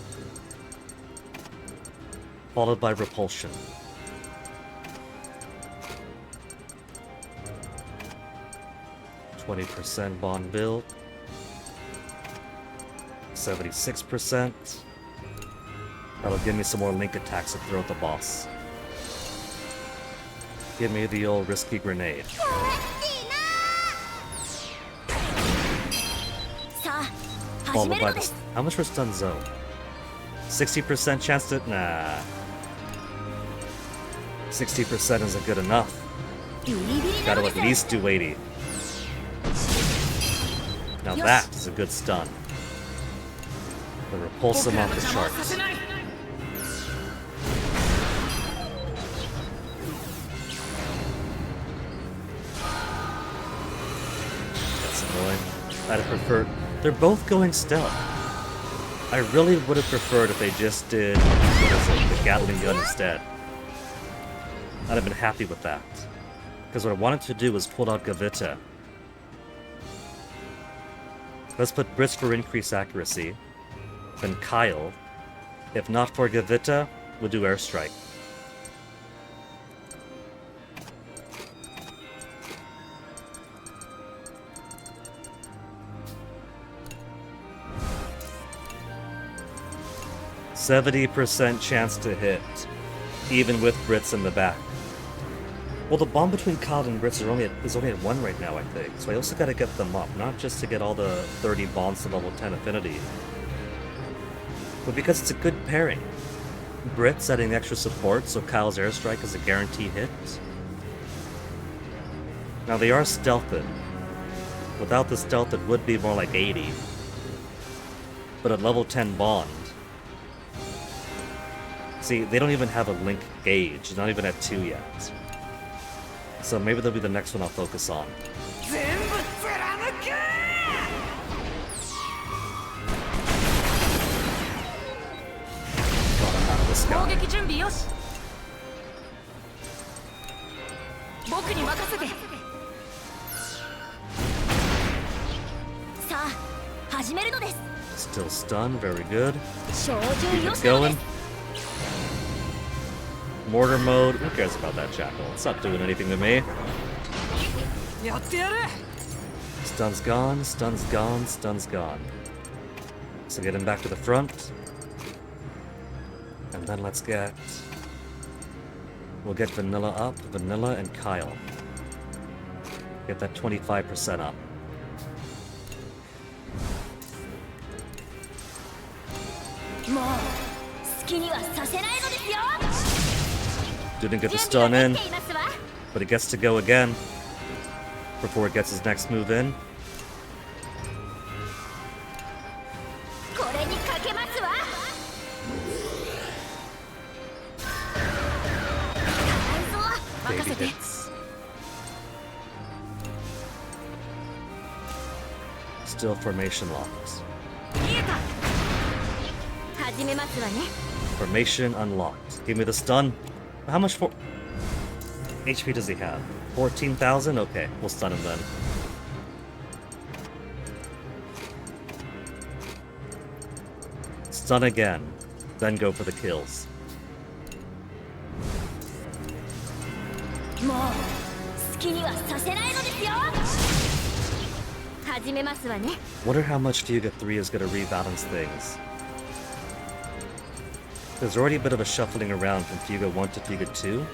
Followed by Repulsion. %, bond build. 76%. That'll give me some more link attacks to throw at the boss. Give me the old risky grenade. Followed by this. How much for stun zone? 60% chance to. Nah. 60% isn't good enough. Gotta at least do 80. Now that is a good stun. The repulsive off the charts. That's annoying. I'd have preferred. They're both going stealth. I really would have preferred if they just did, what is it, the Gatling gun instead. I'd have been happy with that. Because what I wanted to do was pull out Gavita. Let's put Brits for increased accuracy. Then Kyle. If not for Gavita, we'll do Airstrike. %70 chance to hit, even with Brits in the back. Well, the bomb between Kyle and Brits is only at 1 right now, I think. So I also gotta get them up, not just to get all the 30 bonds to level 10 affinity, but because it's a good pairing. Brits adding extra support, so Kyle's Airstrike is a guaranteed hit. Now they are stealthed. Without the stealth, it would be more like 80. But at level 10 bond, see, they don't even have a link gauge, not even at 2 yet. So maybe they'll be the next one I'll focus on. God, I'm out of this guy. Still stunned, very good. Keep it going. Mortar mode, who cares about that jackal? It's not doing anything to me. Stun's gone, stun's gone, stun's gone. So get him back to the front. And then let's get... We'll get Vanilla up, Vanilla and Kyle. Get that 25% up. Didn't get the stun in, but it gets to go again before it gets his next move in. Baby hits. Still formation locked. Formation unlocked. Give me the stun. How much for HP does he have? 14,000? Okay, we'll stun him then. Stun again, then go for the kills. Wonder how much Fuga 3 is going to rebalance things. There's already a bit of a shuffling around from Fuga 1 to Fuga 2.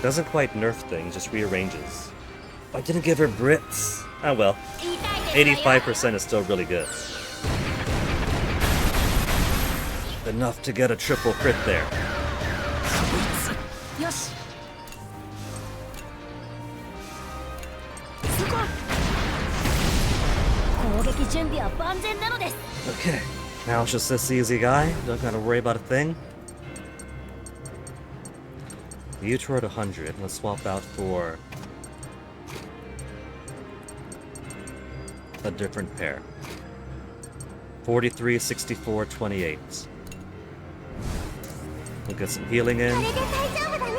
Doesn't quite nerf things, just rearranges. I didn't give her Brits. Oh well. 85% is still really good. Enough to get a triple crit there. Okay. Now it's just this easy guy. Don't gotta worry about a thing. You at 100. Let's swap out for a different pair. 43, 64, 28. We'll get some healing in. これで大丈夫だね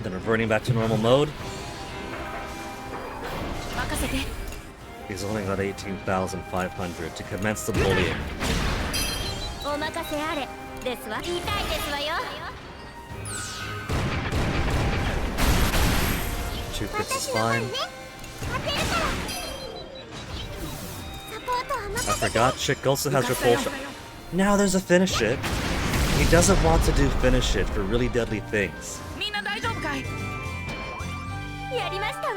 Then reverting back to normal mode. 任せて He's only got 18,500 to commence the bullying. お任せあれですわ言いたいですわよ 2 crits is 私の番 fine. ね当てるからサポートは I 任せて forgot Chick also has her full shot. Now there's a finish it. He doesn't want to do finish it for really deadly things. みんな大丈夫かいやりましたわ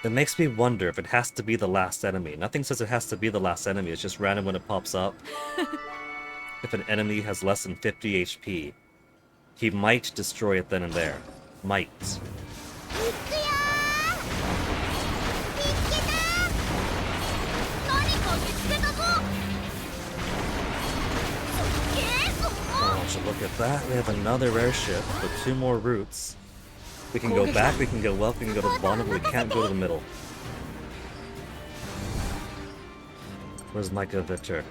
It makes me wonder if it has to be the last enemy. Nothing says it has to be the last enemy, it's just random when it pops up. If an enemy has less than 50 HP, he might destroy it then and there. Might. いくよー見つけた何か見つけたぞすっげえぞ Oh, should look at that. We have another airship with 2 more routes. We can go back, we can go up, we can go to the bottom, but we can't go to the middle. Where's Micah Victor?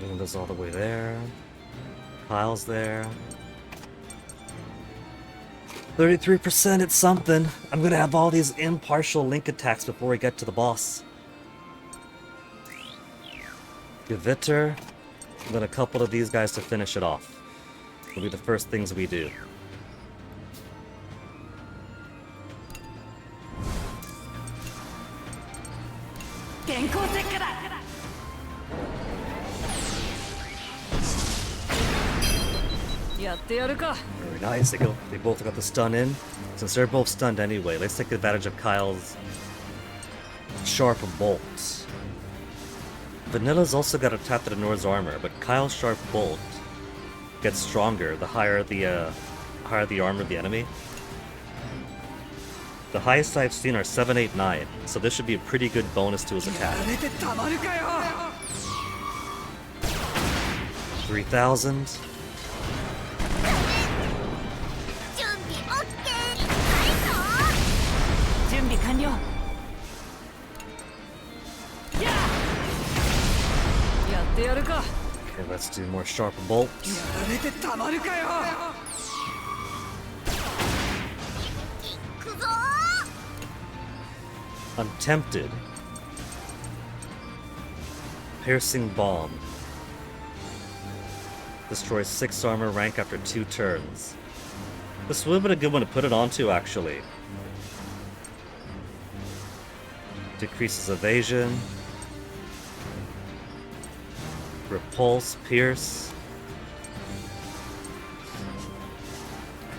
Doing this all the way there. Kyle's there. 33%, it's something. I'm gonna have all these impartial link attacks before we get to the boss. Geviter, then a couple of these guys to finish it off. Will be the first things we do. Very nice. They both got the stun in. Since they're both stunned anyway, let's take advantage of Kyle's sharp bolt. Vanilla's also got a tap to the Nord's armor, but Kyle's sharp bolt gets stronger the higher the armor of the enemy. The highest I've seen are 7, 8, 9, so this should be a pretty good bonus to his attack. 3,000. 準備 OK はいぞ準備完了やってやるか Okay, let's do more sharp bolts. やられてたまるかよ 行くぞ I'm tempted. Piercing Bomb. Destroys 6 armor rank after 2 turns. This would have been a good one to put it onto, actually. Decreases evasion. Repulse, pierce.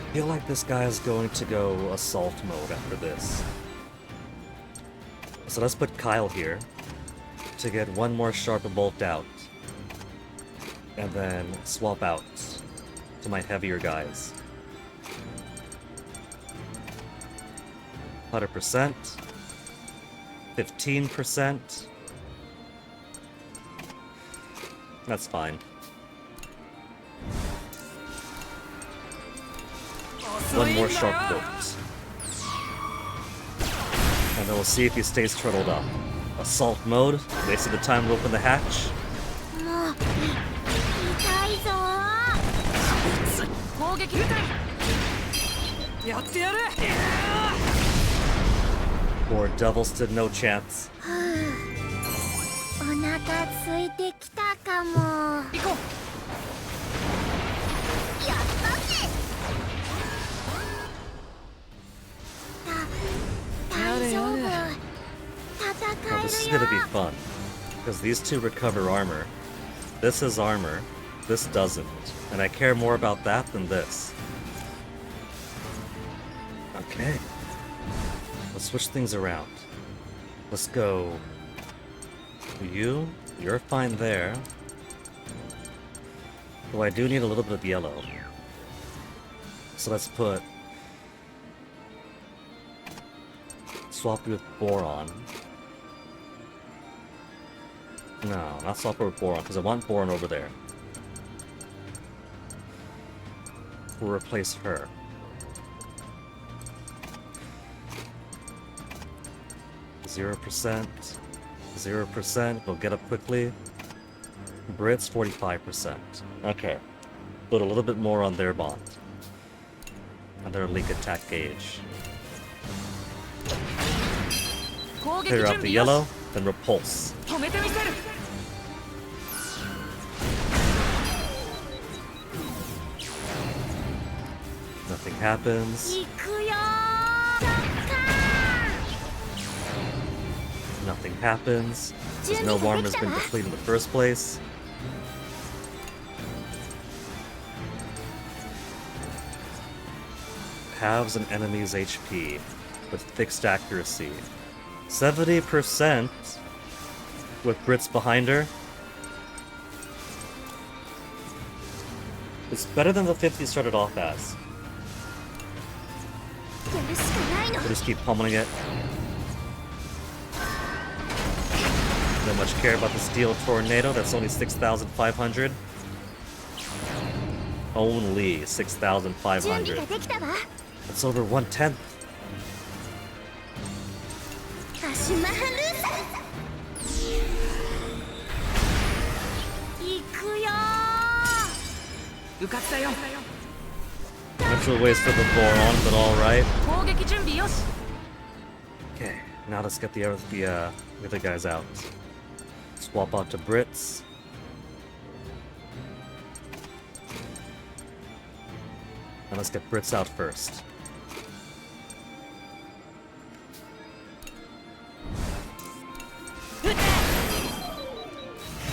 I feel like this guy is going to go assault mode after this. So let's put Kyle here to get one more sharp bolt out. And then swap out to my heavier guys. 100%. 15%. That's fine. One more sharp bolt. And then we'll see if he stays turtled up. Assault mode. Wasted the time to open the hatch. もう痛いぞ攻撃やってやる Poor Devils stood no chance. お腹空いてきたかも行こやったぜ大丈夫 Oh, this is 戦える gonna be よ fun. Because these two recover armor. This is armor. This doesn't. And I care more about that than this. Okay. Let's switch things around. Let's go. You're fine there. Though I do need a little bit of yellow. So let's put... swap it with boron. No, not swap it with boron, because I want boron over there. We'll replace her. 0%. 0%. We'll get up quickly. Brits, 45%. Okay. Put a little bit more on their bond. And their leak attack gauge. Clear out the yellow, then repulse. 止めてみせる Nothing happens. 行くよー Nothing happens. Because no armor's been depleted in the first place. Halves an enemy's HP with fixed accuracy. 70% with Brits behind her. It's better than the 50 started off as. やるしかないの We'll just keep pummeling it. Don't much care about the steel tornado. That's only 6,500. Only 準備 6,500. ができたわ That's over 1/10. 足マハルーサ行くよー受かったよ That's a waste of the boron, but alright. 攻撃準備よし Okay, now let's get the other guys out. Swap out to Brits. And let's get Brits out first.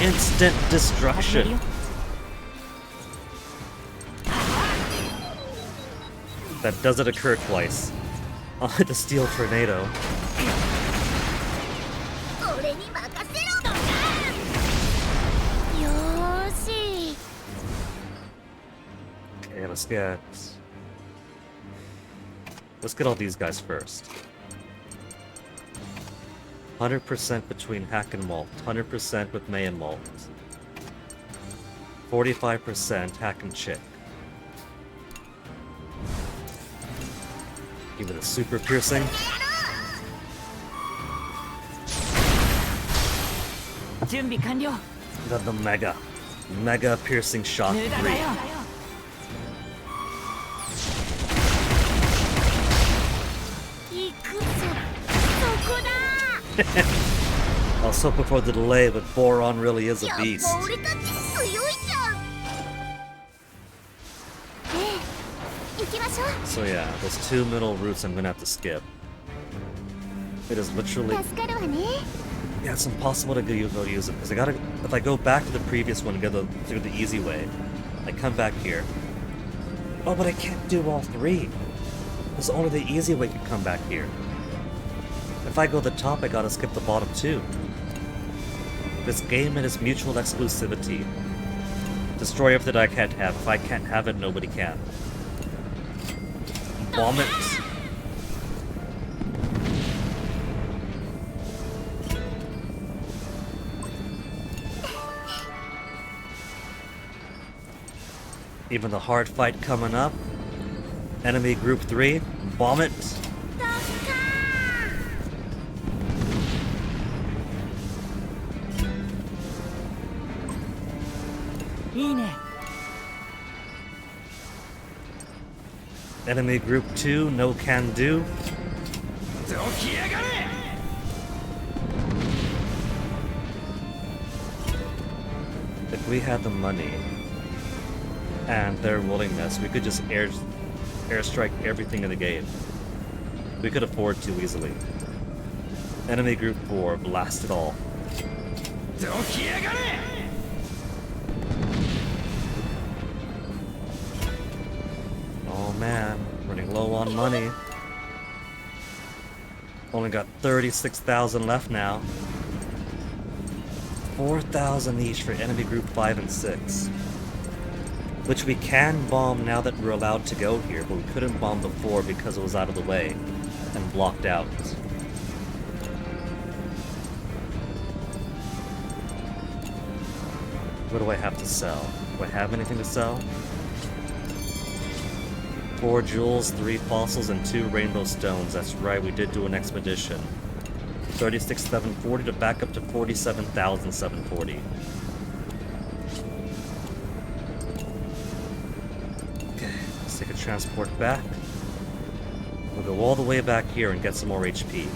Instant destruction. That doesn't occur twice. The steel tornado. 俺に任せろよーし Okay, let's get all these guys first. 100% between hack and malt. 100% with May and malt. 45% hack and chick. Give it a super piercing. Then the mega piercing shot 無駄だ 3. よ 行くぞそこだ I was hoping for the delay, but Boron really is a やっぱ beast. 俺たち強いじゃんねえ行きましょう So yeah, those two middle routes I'm gonna have to skip. It is literally... 助かるわね Yeah, it's impossible to go use it, because I gotta... If I go back to the previous one and go through the easy way, I come back here. Oh, but I can't do all three. Because only the easy way can come back here. If I go the top, I gotta skip the bottom too. This game and its mutual exclusivity. Destroy everything I can't have. If I can't have it, nobody can. Bomb it. Even the hard fight coming up. Enemy group 3. Bomb it. いいね Enemy group 2. No can do. どきやがれ If we had the money and their willingness, we could just airstrike everything in the game. We could afford to easily. Enemy group 4. Blast it all. どきやがれ Oh man, running low on money. Only got 36,000 left now. 4,000 each for enemy group 5 and 6. Which we can bomb now that we're allowed to go here, but we couldn't bomb before because it was out of the way and blocked out. What do I have to sell? Do I have anything to sell? 4 jewels, 3 fossils, and 2 rainbow stones. That's right, we did do an expedition. 36,740 to back up to 47,740. Okay, let's take a transport back. We'll go all the way back here and get some more HP.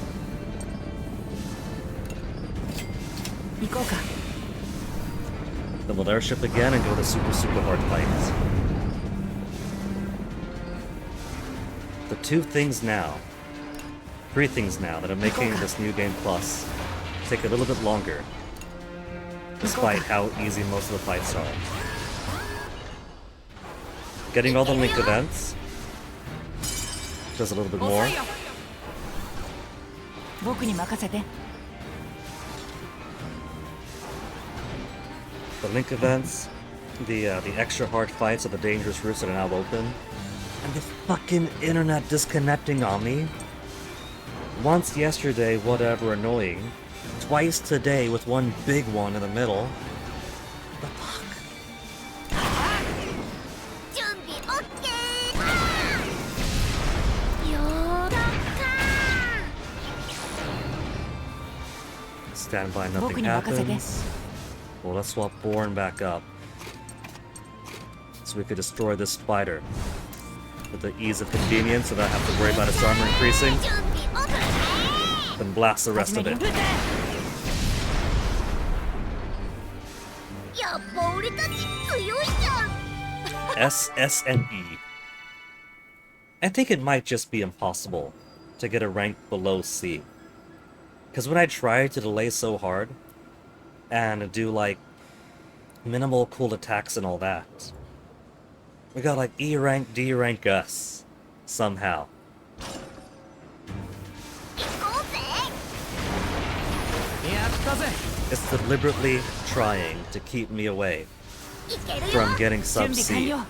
Then we'll airship again and go to super hard fights. The 3 things now that are making this new game plus take a little bit longer, despite how easy most of the fights are. Getting all the link events does a little bit more. The link events, the extra hard fights of the dangerous routes that are now open, and the fucking internet disconnecting on me. Once yesterday, whatever, annoying. Twice today with one big one in the middle. The fuck? Stand by, nothing happens. Well, let's swap Born back up, so we could destroy this spider with the ease of convenience without having to worry about its armor increasing. Then blast the rest of it. SSNE. I think it might just be impossible to get a rank below C. Because when I tried to delay so hard and do like minimal cool attacks and all that, we got like E rank, D rank us somehow. It's deliberately trying to keep me away from getting sub C. Oh,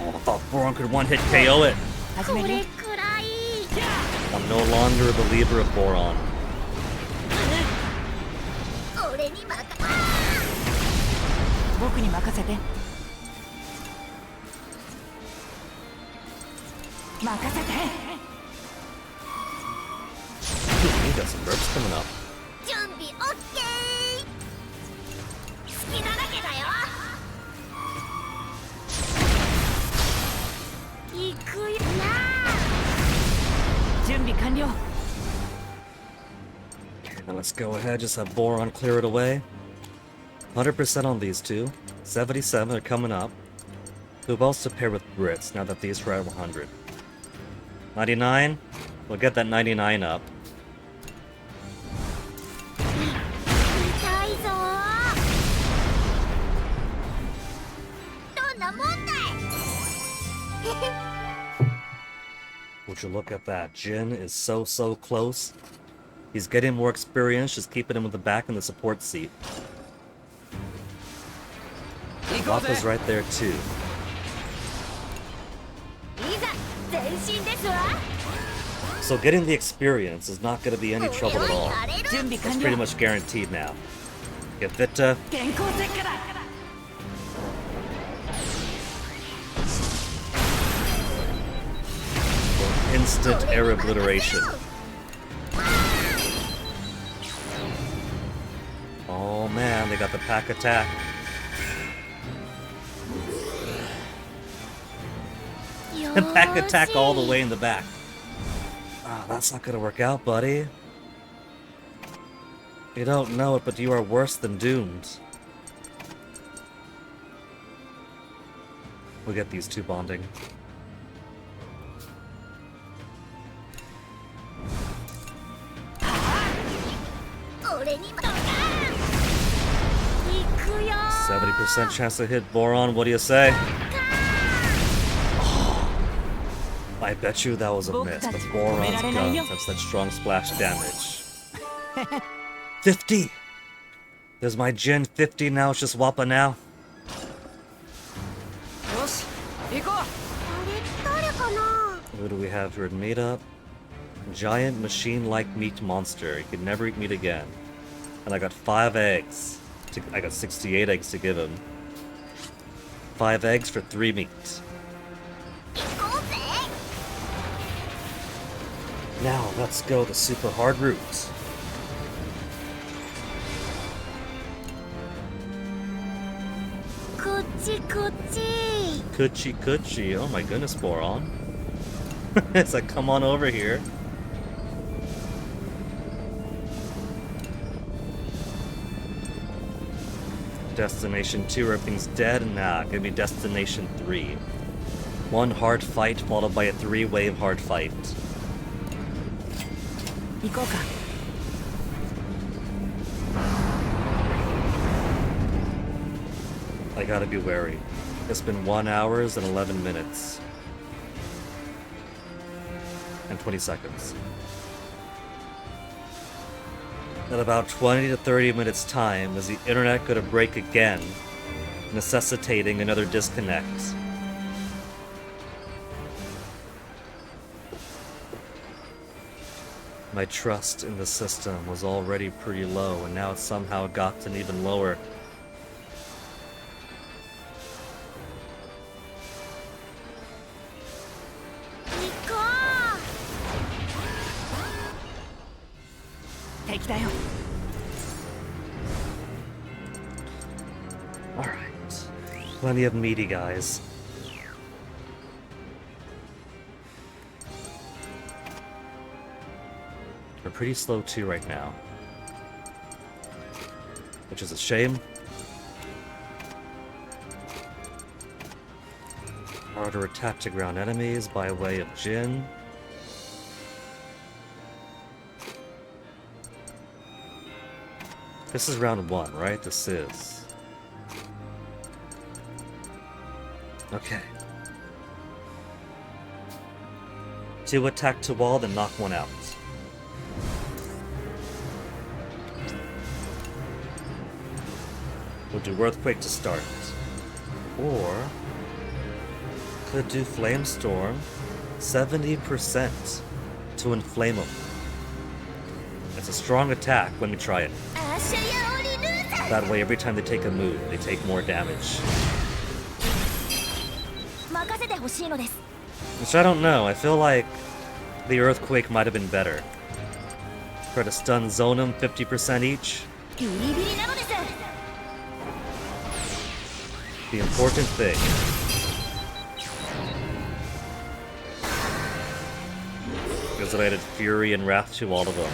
I thought Boron could one-hit KO it. I'm no longer a believer of Boron. He got some burps coming up. Okay, now let's go ahead, just have Boron clear it away. 100% on these two. 77 are coming up. Who else to pair with Brits now that these are at 100? 99? We'll get that 99 up. Would you look at that? Jin is so close. He's getting more experience, just keeping him in the back in the support seat. Wapa's right there too. So getting the experience is not going to be any trouble at all. It's pretty much guaranteed now. Get Vita. Instant air obliteration. Oh man, they got the pack attack. And pack attack all the way in the back. Ah, that's not gonna work out, buddy. You don't know it, but you are worse than doomed. We'll get these two bonding. %70 chance to hit Boron, what do you say? Oh, I bet you that was a miss. The Boron's guns have such strong splash damage. 50! There's my Jin 50 now, it's just Wappa now. よし行こう。あれ誰かな。 Who do we have here in meetup? Giant machine-like meat monster. You can never eat meat again. And I got 5 eggs. I got 68 eggs to give him. 5 eggs for 3 meat. 行こうぜ。 Now, let's go the super hard route. Kuchi Kuchi. Oh my goodness, Boron. It's like, come on over here. Destination 2, everything's dead? Nah, gonna be Destination 3. 1 hard fight followed by a 3-wave hard fight. 行こうか。 I gotta be wary. It's been 1 hour and 11 minutes. And 20 seconds. In about 20 to 30 minutes time, is the internet gonna break again, necessitating another disconnect? My trust in the system was already pretty low, and now it's somehow gotten even lower. Alright. Plenty of meaty guys. We're pretty slow too right now. Which is a shame. Harder attack to ground enemies by way of Jin. This is round 1, right? This is. Okay. 2 attack to wall, then knock 1 out. We'll do Earthquake to start. Or could do Flame Storm 70% to inflame them. It's a strong attack, let me try it. That way every time they take a move, they take more damage. Which I don't know, I feel like the Earthquake might have been better. Try to stun zone them 50% each. The important thing is that I added Fury and Wrath to all of them.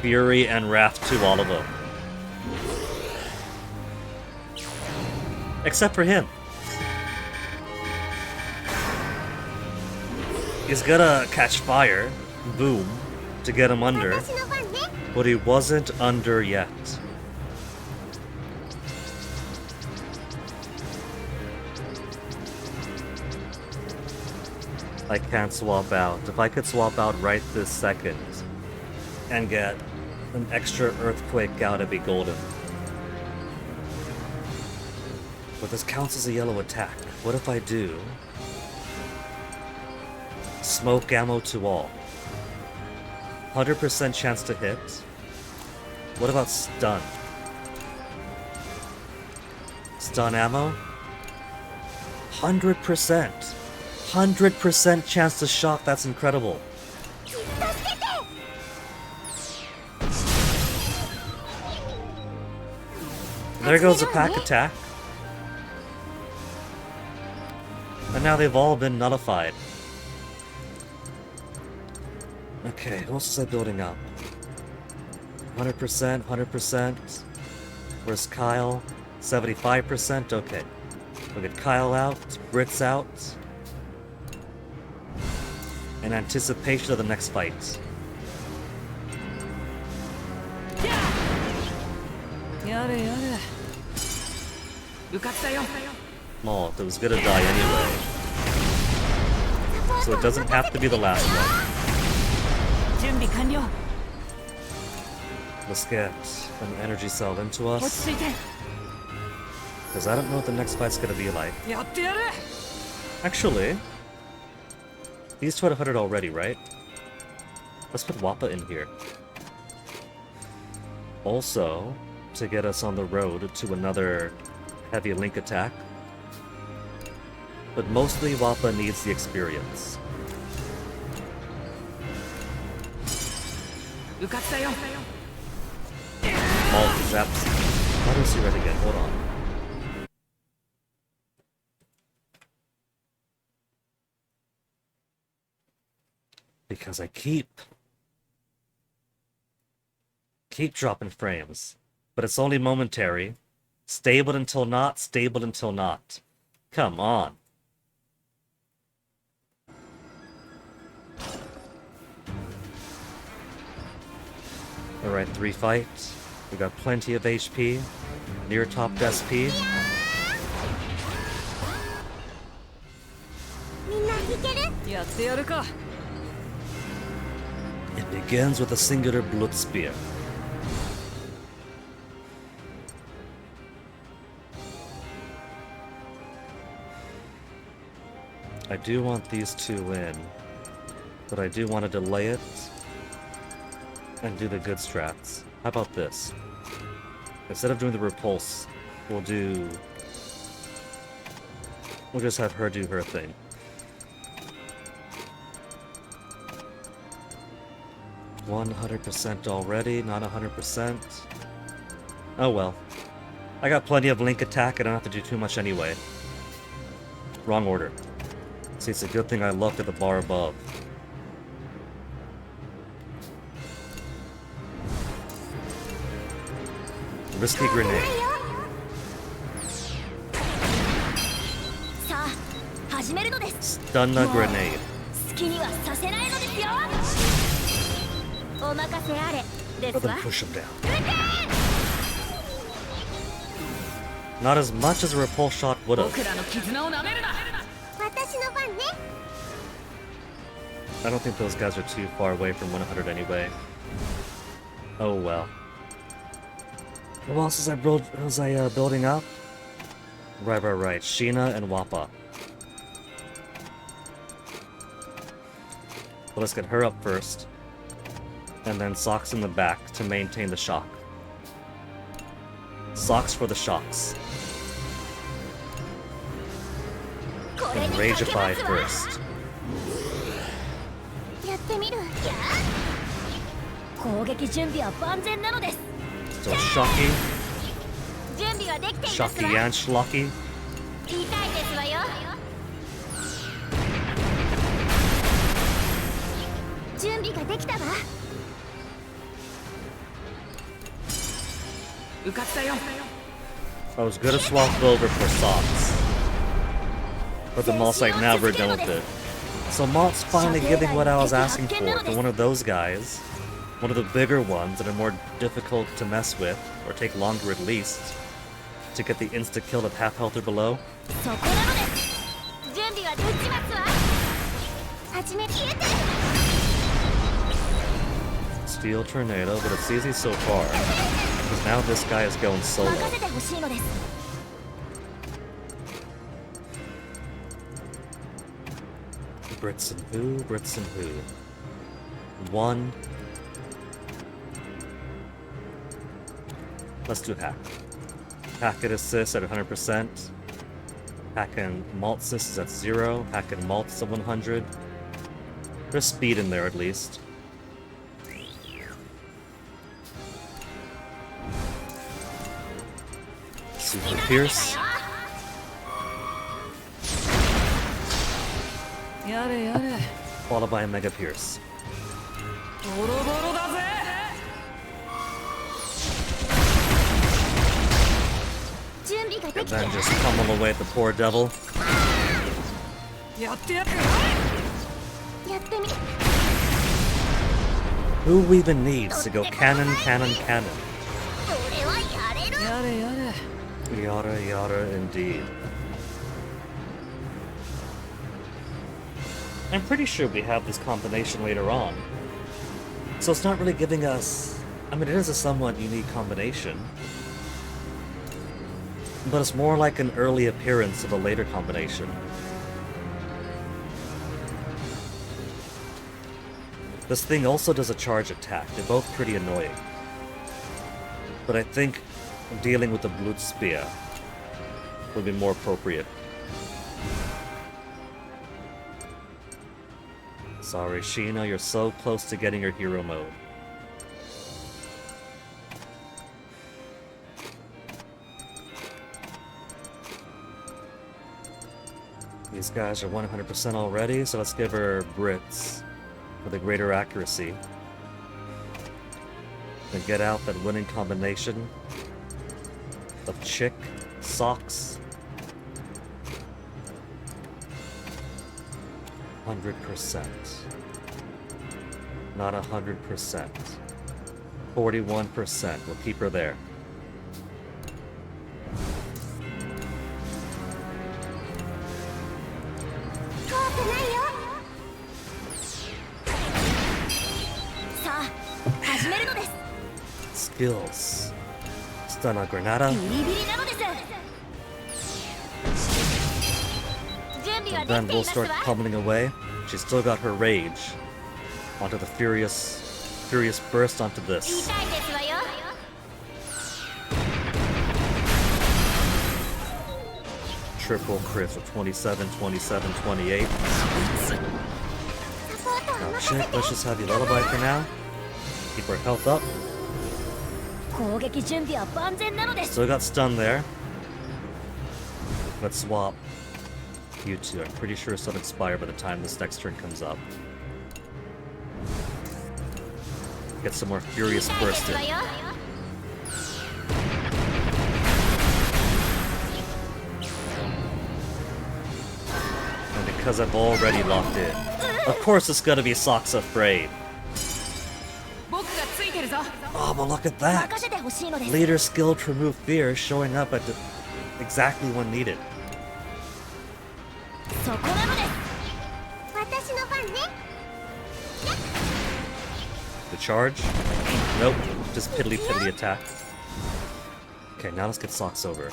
Fury and Wrath to all of them. Except for him. He's gonna catch fire, boom, to get him under, but he wasn't under yet. I can't swap out. If I could swap out right this second and get an extra Earthquake out, it'd be golden. But this counts as a yellow attack. What if I do smoke ammo to all? 100% chance to hit. What about stun? Stun ammo? 100%. 100% chance to shock, that's incredible. There goes the pack attack. And now they've all been nullified. Okay, who else is I building up? 100%, 100%. Where's Kyle? 75%? Okay. We'll get Kyle out, Brits out. In anticipation of the next fight. Malt, it was gonna die anyway. so it doesn't have to be the last one. 準備完了 Let's get an energy cell into 落 us, ち着いて because I don't know what the next fight's gonna be like. やってやる Actually, he's 1200 already, right? Let's put Wappa in here. Also, to get us on the road to another heavy link attack. But mostly Wappa needs the experience. 受かったよ Malt zaps. How do you see red again? Hold on. Because I keep dropping frames. But it's only momentary. Stable until not, stable until not. Come on. Alright, 3 fights. We got plenty of HP. Near topped SP. みんないける やってやるか It begins with a singular Blutspear. I do want these two in, but I do want to delay it and do the good strats. How about this? Instead of doing the repulse, we'll just have her do her thing. %100% already, not 100%. Oh well. I got plenty of link attack, I don't have to do too much anyway. Wrong order. See, it's a good thing I looked at the bar above. Risky grenade. さあ始めるのです Stun a grenade. 好きにはさせないのですよお任せあれで Let す them わ push him down. Not as much as a repulse shot would have. 僕らの絆をなめるな私の番ね I don't think those guys are too far away from 100 anyway. Oh well. Who else was I building up? Right. Sheena and Wappa. Well, let's get her up first. And then Socks in the back to maintain the shock. Socks for the shocks. And Rageify first. やってみる攻撃準備は万全なのです So Shocky, 準備はできていますわ Shocky and Schlocky. 痛いですわよ準備ができたわ 受かったよ I was gonna swap it over for Socks. But the Malt's like, now we're done with it. So Malt's finally giving what I was asking for one of those guys. One of the bigger ones that are more difficult to mess with, or take longer at least, to get the insta-kill of half health or below. そこなのです準備はできますわ始め消えて Steel Tornado, but it's easy so far. Because now this guy is going solo. 任せてほしいのです Brits and who? One. Let's do Hack. Hack and assist at 100%. Hack and Malt assist is at 0. Hack and Malt is at 100. There's speed in there at least. Super Pierce. やれやれ Followed by a Mega Pierce. ボロボロだぜ 準備がで And きて then just pummel away at the poor devil. やってやるやってみ Who even needs to go cannon, cannon, cannon? 俺はやれる やれやれ Yada yada indeed. I'm pretty sure we have this combination later on. So it's not really giving us... I mean, it is a somewhat unique combination. But it's more like an early appearance of a later combination. This thing also does a charge attack. They're both pretty annoying. But I think dealing with the Blutspear would be more appropriate. Sorry, Sheena, you're so close to getting your hero mode. These guys are 100% already, so let's give her Brits for the greater accuracy. And get out that winning combination of Chick, Socks. 100%. Not 100%. 41%. We'll keep her there. Skills. Stun on Granada. And then we'll start pummeling away. She's still got her rage. Onto the Furious Burst onto this. Triple crits with 27, 27, 28. Now Chick, let's just have you lullaby for now. Keep her health up. Still got stun there. Let's swap you two. I'm pretty sure it'll expire by the time this next turn comes up. Get some more Furious Burst in. And because I've already locked in, of course it's gonna be Socks Afraid. Oh, but look at that! Leader skill to remove fear showing up at exactly when needed. The charge? Nope, just piddly attack. Okay, now let's get Socks over.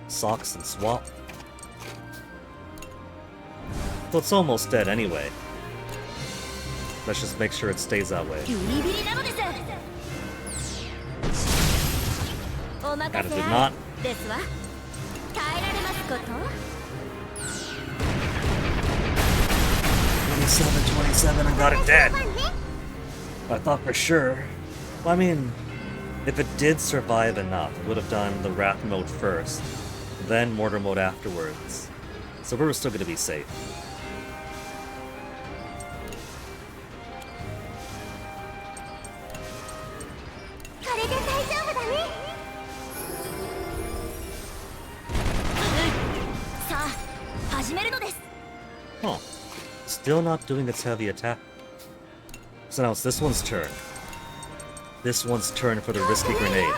Socks and swap. Well, it's almost dead anyway. Let's just make sure it stays that way. And it did not. 27, I got it dead. I thought for sure. Well, I mean, if it did survive enough, it would have done the Wrath mode first, then Mortar mode afterwards. So we were still going to be safe. Huh. Still not doing its heavy attack. So now it's this one's turn. This one's turn for the risky grenade.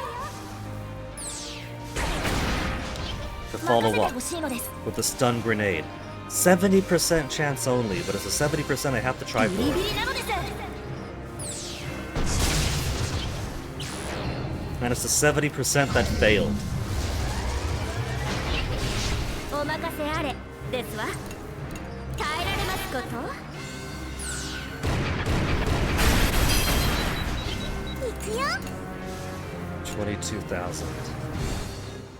To follow up with the stun grenade. 70% chance only, but it's a 70% I have to try for. And it's a 70% that failed. 22,000.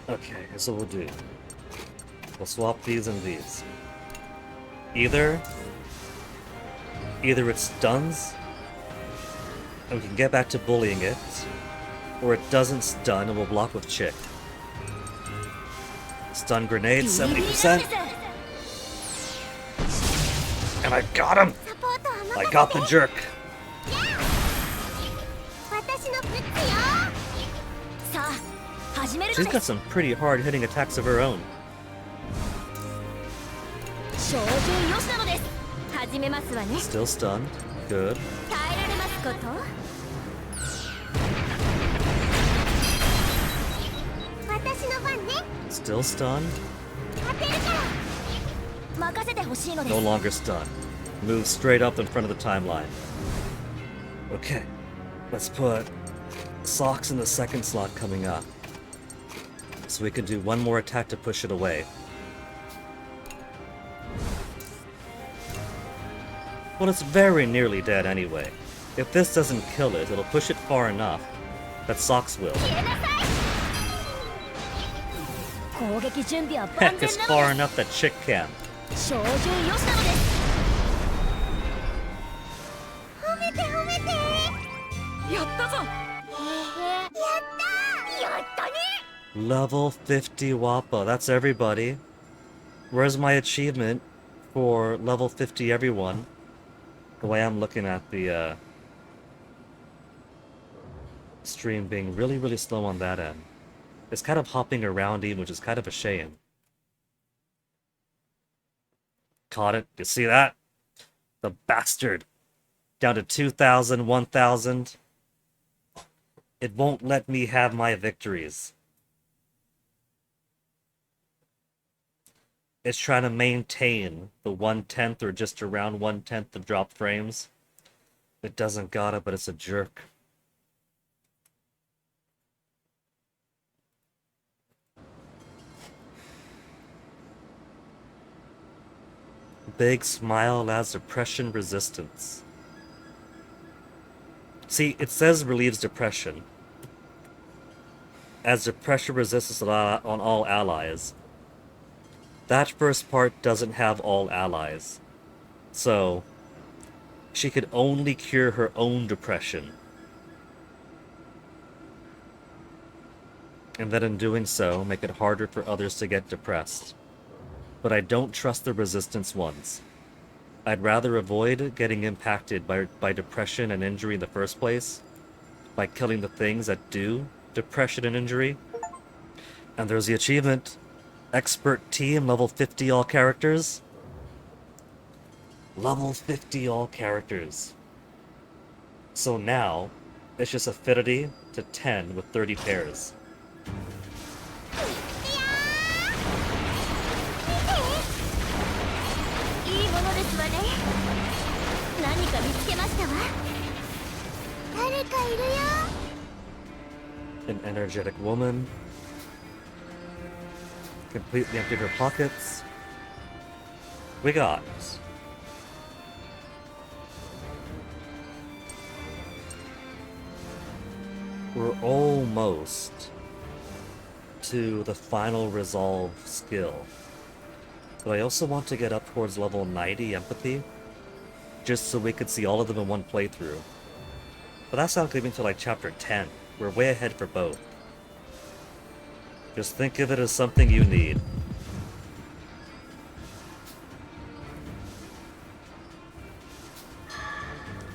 Okay, here's what we'll do. We'll swap these and these. Either it stuns, and we can get back to bullying it, or it doesn't stun and we'll block with Chick. Stun grenade, 70%. And I got him! I got the jerk! She's got some pretty hard-hitting attacks of her own. Still stunned. Good. Still stunned. 欲しいので No す longer stunned. Move straight up in front of the timeline. Okay, let's put socks in the second slot coming up. So we can do one more attack to push it away. Well, it's very nearly dead anyway. If this doesn't kill it, it'll push it far enough that socks will. 消えなさい攻撃準備は万 Heck, 全 it's な far の enough that chick can. です照準よしなのです褒めて褒めてやったぞ。やったね Level 50 Wappa. That's everybody. Where's my achievement for level 50 everyone? The way I'm looking at the stream being really slow on that end. It's kind of hopping around even, which is kind of a shame. Caught it. You see that? The bastard. Down to 2,000, 1,000. It won't let me have my victories. It's trying to maintain the 1/10 or just around 1/10 of drop frames. It doesn't got it, but it's a jerk. Big smile adds depression resistance. See, it says relieves depression. Adds depression resistance on all allies. That first part doesn't have all allies. So, she could only cure her own depression. And then in doing so, make it harder for others to get depressed. But I don't trust the resistance ones. I'd rather avoid getting impacted by depression and injury in the first place, by killing the things that do depression and injury. And there's the achievement. Expert team, level 50 all characters. Level 50 all characters. So now, it's just affinity to 10 with 30 pairs. いいものですわね何か見つけましたわ誰かいるよ An energetic woman. Completely emptied her pockets. We got we're almost to the final resolve skill. But I also want to get up towards level 90 empathy, just so we could see all of them in one playthrough. But that's not leaving until like chapter 10. We're way ahead for both. Just think of it as something you need.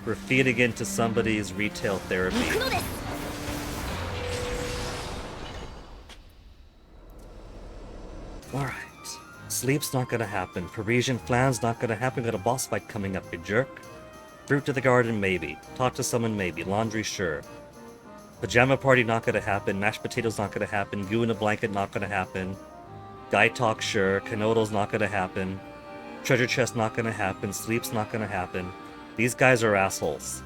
We're feeding into somebody's retail therapy. 行くのです Alright. Sleep's not gonna happen. Parisian flan's not gonna happen. Got a boss fight coming up, you jerk. Fruit to the garden, maybe. Talk to someone, maybe. Laundry, sure. Pajama party, not gonna happen. Mashed potatoes, not gonna happen. Goo in a blanket, not gonna happen. Guy talk, sure. Canoodle's not gonna happen. Treasure chest, not gonna happen. Sleep's not gonna happen. These guys are assholes.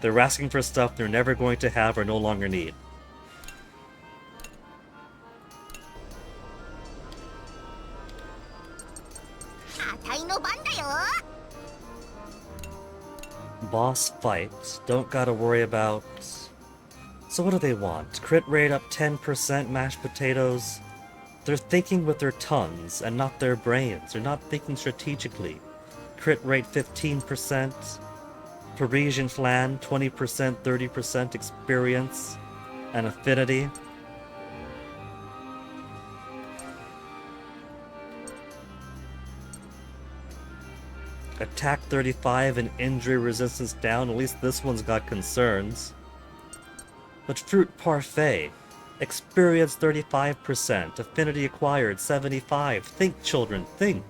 They're asking for stuff they're never going to have or no longer need. Boss fight. Don't gotta worry about... So what do they want? Crit rate up 10%, mashed potatoes? They're thinking with their tongues and not their brains. They're not thinking strategically. Crit rate 15%. Parisian flan 20%, 30% experience and affinity. Attack 35 and injury resistance down. At least this one's got concerns. But Fruit Parfait. Experience 35%. Affinity acquired 75. Think, children, think.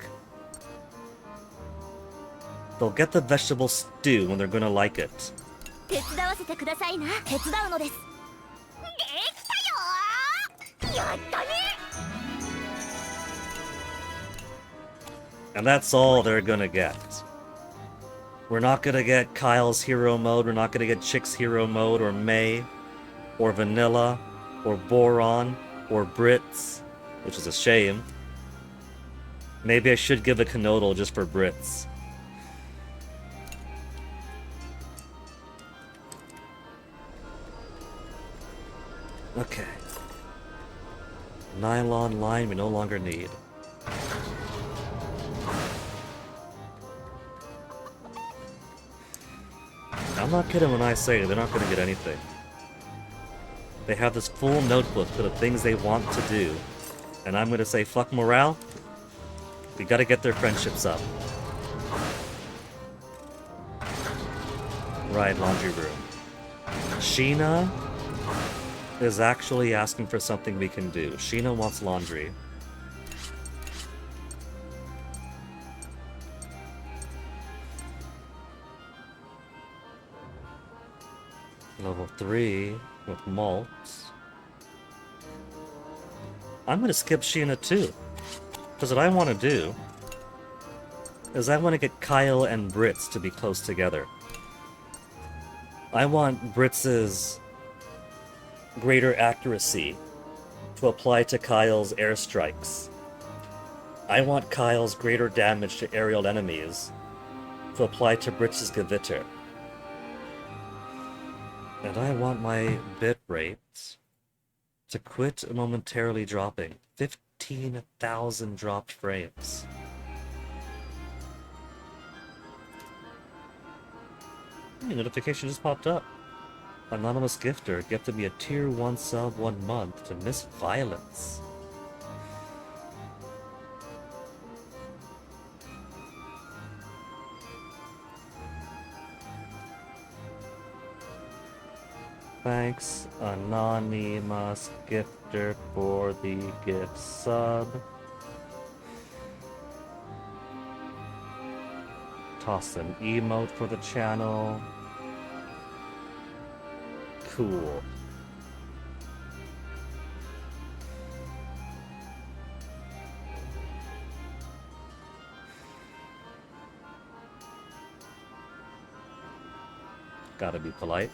They'll get the vegetable stew when they're gonna like it. 手伝わせてくださいな手伝うのですできたよやったね And that's all they're gonna get. We're not gonna get Kyle's hero mode, we're not gonna get Chick's hero mode, or May, or Vanilla, or Boron, or Brits, which is a shame. Maybe I should give a Canodal just for Brits. Okay. Nylon line we no longer need. I'm not kidding when I say they're not going to get anything. They have this full notebook for the things they want to do. And I'm going to say, fuck morale. We got to get their friendships up. Right, laundry room. Sheena is actually asking for something we can do. Sheena wants laundry. Level 3 with malt. I'm gonna skip Sheena too. Because what I want to do is I want to get Kyle and Brits to be close together. I want Brits's greater accuracy to apply to Kyle's airstrikes. I want Kyle's greater damage to aerial enemies to apply to Brits's Gewitter. And I want my bit rate to quit momentarily dropping. 15,000 dropped frames. Hey, notification just popped up. Anonymous gifter gifted me a tier 1 sub 1 month to Miss Violence. Thanks, Anonymous gifter, for the gift sub. Toss an emote for the channel. Cool. Gotta be polite.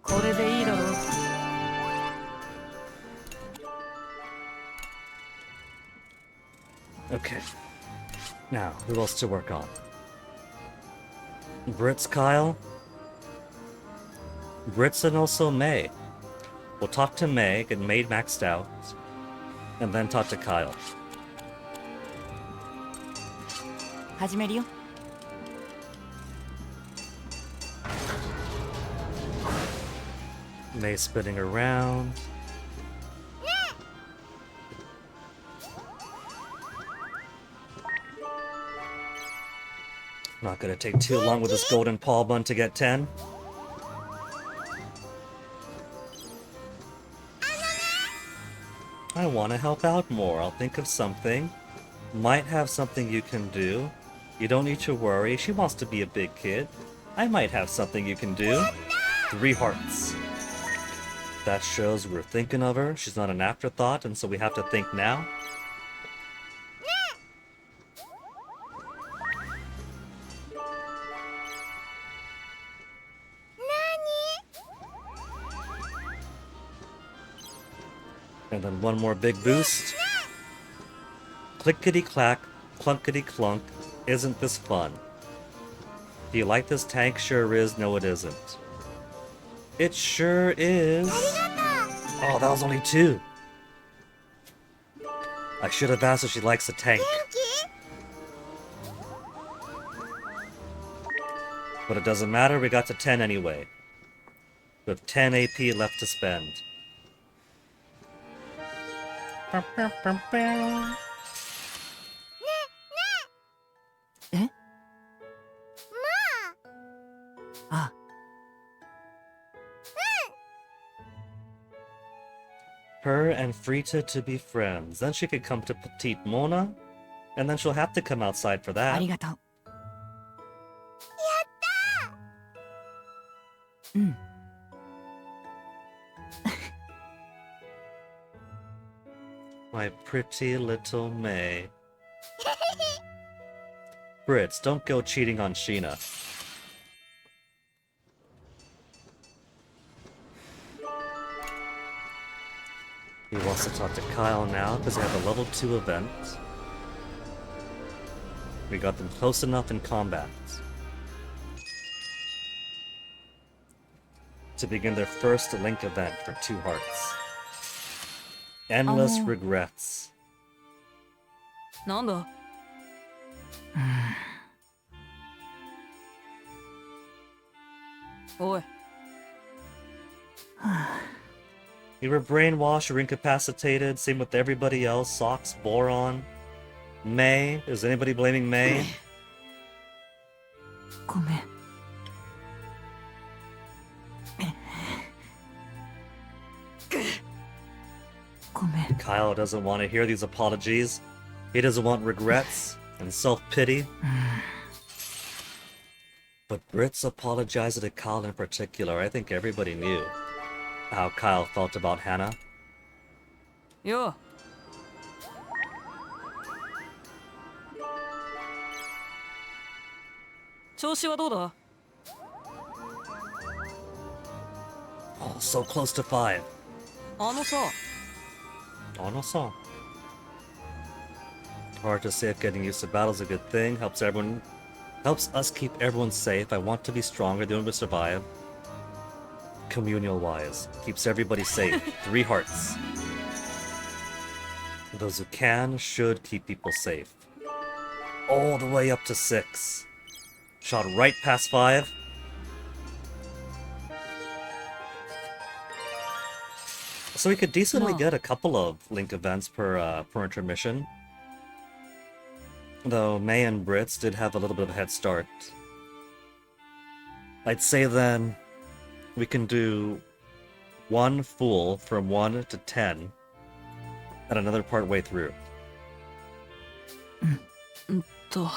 これでいいだろう。 Okay. Now, who else to work on? Brits Kyle? Brits and also May. We'll talk to May, get May maxed out, and then talk to Kyle. 始めるよ。 May spinning around. Not gonna take too long with this golden paw bun to get 10. I want to help out more. I'll think of something. Might have something you can do. You don't need to worry. She wants to be a big kid. I might have something you can do. 3 hearts. That shows we're thinking of her. She's not an afterthought, and so we have to think now. And then one more big boost. Clickety-clack, clunkety-clunk. Isn't this fun? Do you like this tank? Sure is. No, it isn't. It sure is. Oh, that was only 2. I should have asked if she likes the tank. But it doesn't matter, we got to 10 anyway. We have 10 AP left to spend. Eh? Ah. Her and Frita to be friends. Then she could come to Petite Mona, and then she'll have to come outside for that. ありがとう。うん。My pretty little May. Brits, don't go cheating on Sheena. He wants to talk to Kyle now because they have a level 2 event. We got them close enough in combat to begin their first Link event for 2 hearts. Endless regrets. なんだ おい You were brainwashed or incapacitated, same with everybody else. Socks, Boron, May. Is anybody blaming May? ごめん ごめん Kyle doesn't want to hear these apologies. He doesn't want regrets and self-pity. But Brits apologized to Kyle in particular. I think everybody knew how Kyle felt about Hannah. よう 調子はどうだ Oh, so close to 5. あのさ On a song. Hard to say if getting used to battle is a good thing. Helps us keep everyone safe. I want to be stronger, the only way to survive. Communal wise. Keeps everybody safe. 3 hearts. Those who can, should keep people safe. All the way up to 6. Shot right past 5. So we could decently get a couple of Link events per intermission. Though May and Brits did have a little bit of a head start. I'd say then we can do 1 full from 1 to 10 and another part way through. と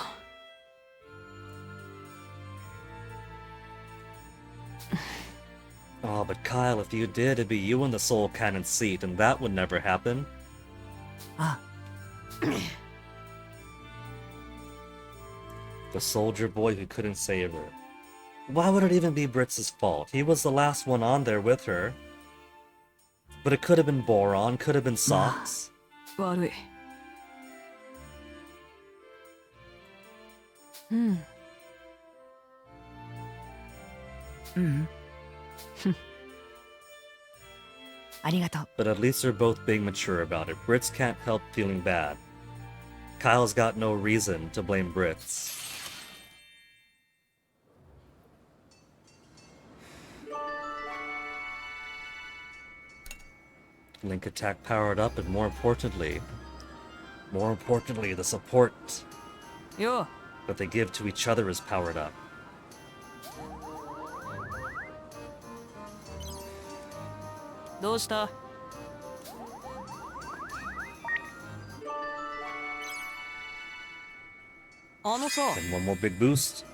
Oh, but Kyle, if you did, it'd be you in the Soul Cannon seat, and that would never happen. The soldier boy who couldn't save her. Why would it even be Brits' fault? He was the last one on there with her. But it could have been Boron, could have been Socks. 悪いうんありがとう But at least they're both being mature about it. Brits can't help feeling bad. Kyle's got no reason to blame Brits. Link attack powered up, and more importantly, the support よう that they give to each other is powered up. どうした あのさ And one more big boost.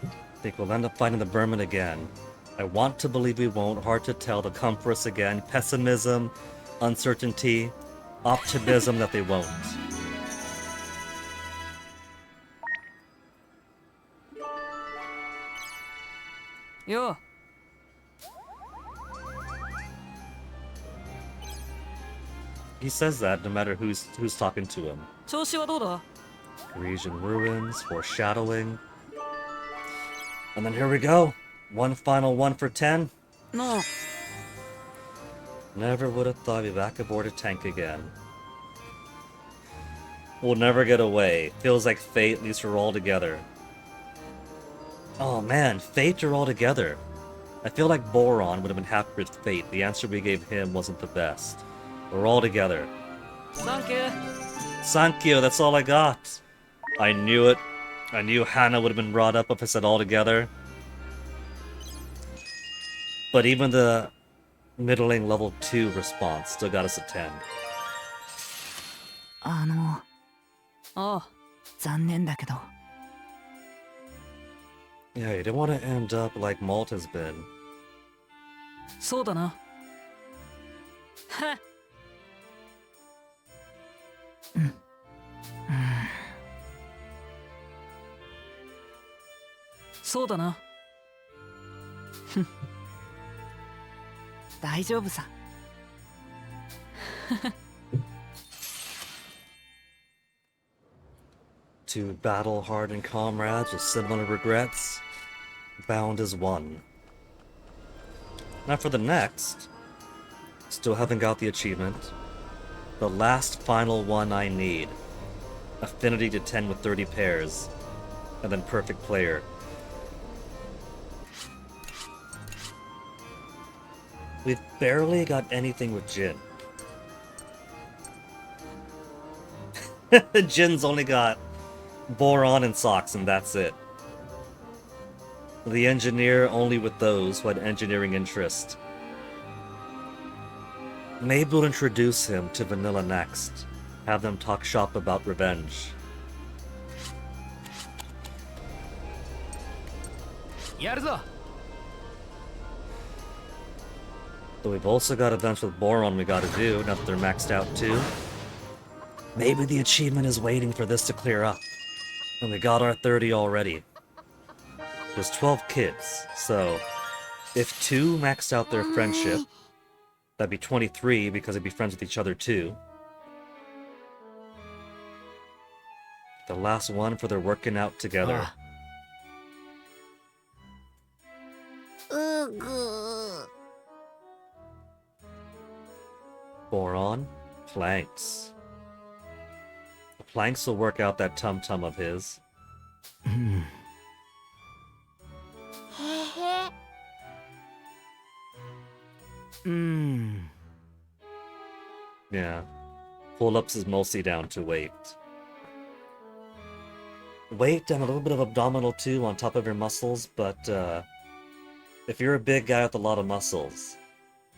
Think we'll end up fighting the Berman again. I want to believe we won't. Hard to tell. They'll come for us again. Pessimism, uncertainty, optimism that they won't. Yo. He says that no matter who's talking to him. 調子はどうだ Parisian ruins, foreshadowing. And then here we go. One final one for 10. No. Never would have thought we'd be back aboard a tank again. We'll never get away. Feels like fate, at least we're all together. Oh man, fate are all together. I feel like Boron would have been happy with fate. The answer we gave him wasn't the best. We're all together. Thank you. Thank you, that's all I got. I knew it. I knew Hannah would have been brought up if I said all together. But even the middling level 2 response still got us a 10. ああ残念だけど Yeah, you don't want to end up like Malt has been. そうだなはっそうだな。大丈夫さ。Two battle-hardened comrades with similar regrets, bound as one. Now for the next, still haven't got the achievement. The last final one I need. Affinity to 10 with 30 pairs, and then perfect player. We've barely got anything with Jin. Jin's only got boron and socks, and that's it. The engineer only with those who had engineering interest. Maybe we'll introduce him to Vanilla next. Have them talk shop about revenge. Yaruzo. But we've also got events with boron we gotta do, now that they're maxed out too. Maybe the achievement is waiting for this to clear up. And we got our 30 already. There's 12 kids, so if 2 maxed out their friendship, that'd be 23 because they'd be friends with each other too. The last one for their working out together. Boron, planks. The planks will work out that tum-tum of his. Yeah. Pull-ups is mostly down to weight. Weight and a little bit of abdominal too on top of your muscles, but if you're a big guy with a lot of muscles,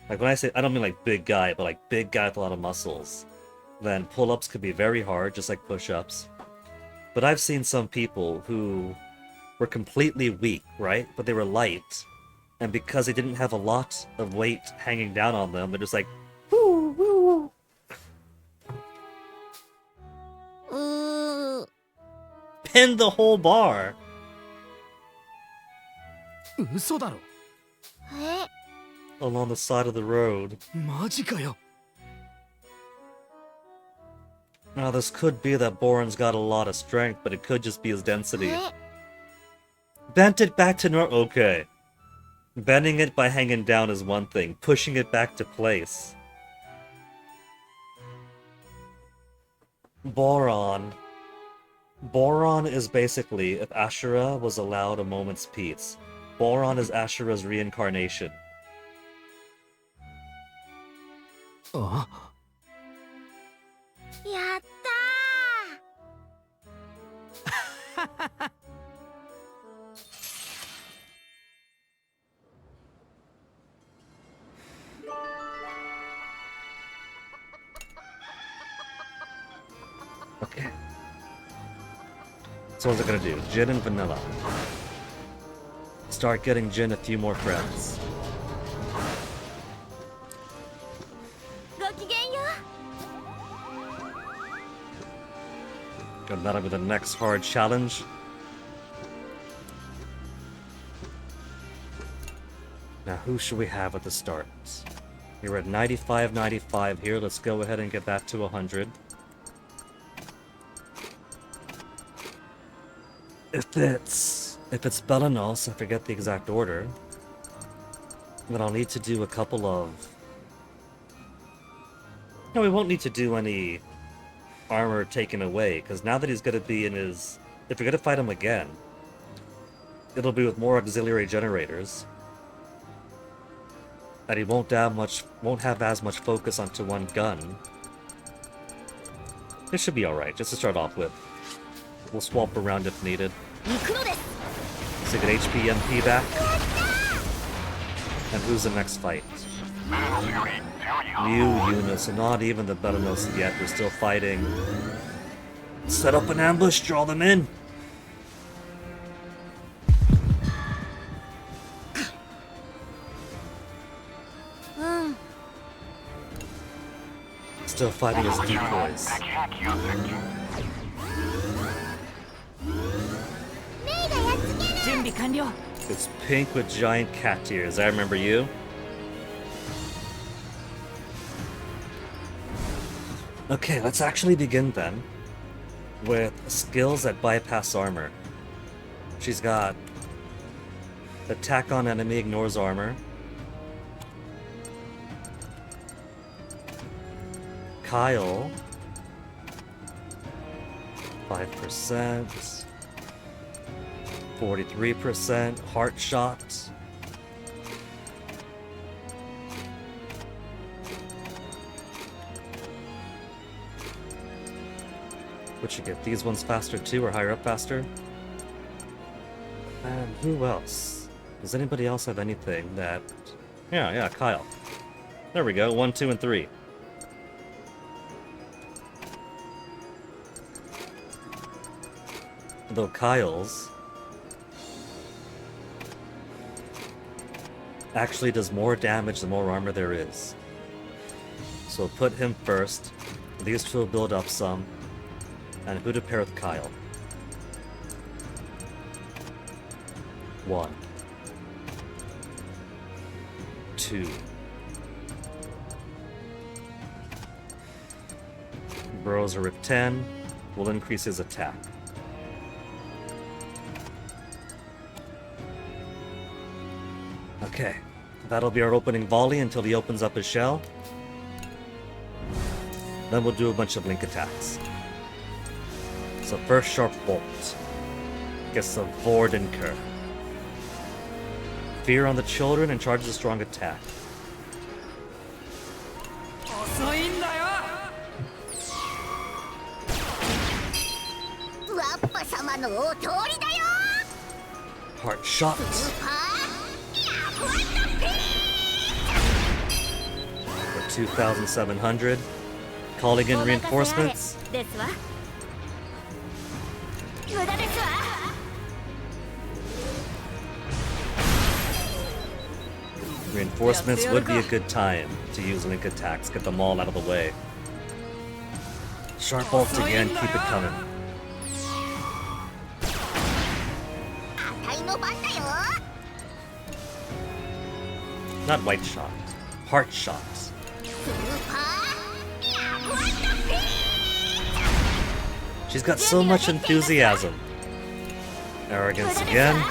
like when I say, I don't mean like big guy, but like big guy with a lot of muscles, then pull-ups could be very hard, just like push-ups. But I've seen some people who were completely weak, right? But they were light, and because they didn't have a lot of weight hanging down on them, they're just like, woo, woo, woo. Pinned the whole bar. 嘘だろ。 Along the side of the road. マジかよ。 Now this could be that Boron's got a lot of strength, but it could just be his density. Bent it back to okay. Bending it by hanging down is one thing. Pushing it back to place. Boron. Boron is basically if Ashura was allowed a moment's peace. Boron is Ashura's reincarnation. あ。 やったー Okay. So what's it gonna do? Jin and Vanilla. Start getting Jin a few more friends. ごきげんよ And that'll be the next hard challenge. Now who should we have at the start? You're at 95 here. Let's go ahead and get that to 100. If it's Belenos, I forget the exact order, then I'll need to do a couple of... No, we won't need to do any armor taken away, because now that he's going to be in his... If we're going to fight him again, it'll be with more auxiliary generators. And he won't have as much focus onto one gun. This should be alright, just to start off with. We'll swap around if needed. 行くのです So get HP MP back. And who's the next fight? New Eunice, not even the Belenos yet, we're still fighting. Set up an ambush, draw them in! Still fighting his decoys. It's pink with giant cat ears. I remember you. Okay, let's actually begin then with skills that bypass armor. She's got attack on enemy ignores armor. Kyle, 5%, 43%, heart shot. Would you get these ones faster too, or higher up faster? And who else? Does anybody else have anything that... Yeah, Kyle. There we go, 1, 2, and 3. Though Kyle's actually does more damage the more armor there is. So put him first. These two will build up some. And who to pair with Kyle? 1, 2. Burrows a rip 10 will increase his attack. Okay, that'll be our opening volley until he opens up his shell. Then we'll do a bunch of link attacks. So first Sharp Bolt. Gets the Vordenker. Fear on the children and charges a strong attack. Heart shot. For 2,700. Calling in reinforcements. Reinforcements would be a good time to use link attacks, get them all out of the way. Sharp Bolt again, keep it coming. Not white shot, heart shots. She's got so much enthusiasm. Arrogance again.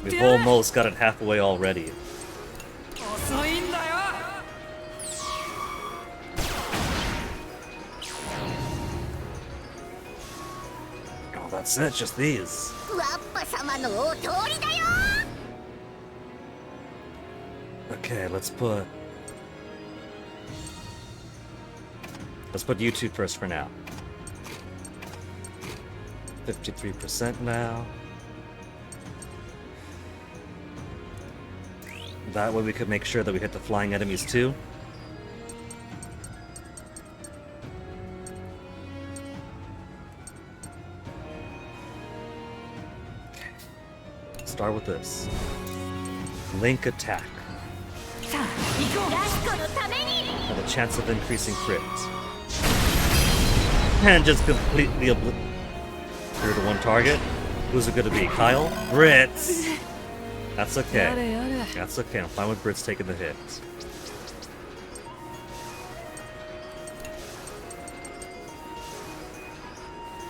We've almost got it halfway already. Oh, that's it, just these. Okay, let's put you two first for now. 53% now. That way we could make sure that we hit the flying enemies too. Okay. Start with this. Link attack. And a chance of increasing crit. And just completely through to one target. Who's it gonna be? Kyle? Brits! That's okay. That's okay. I'm fine with Brits taking the hit.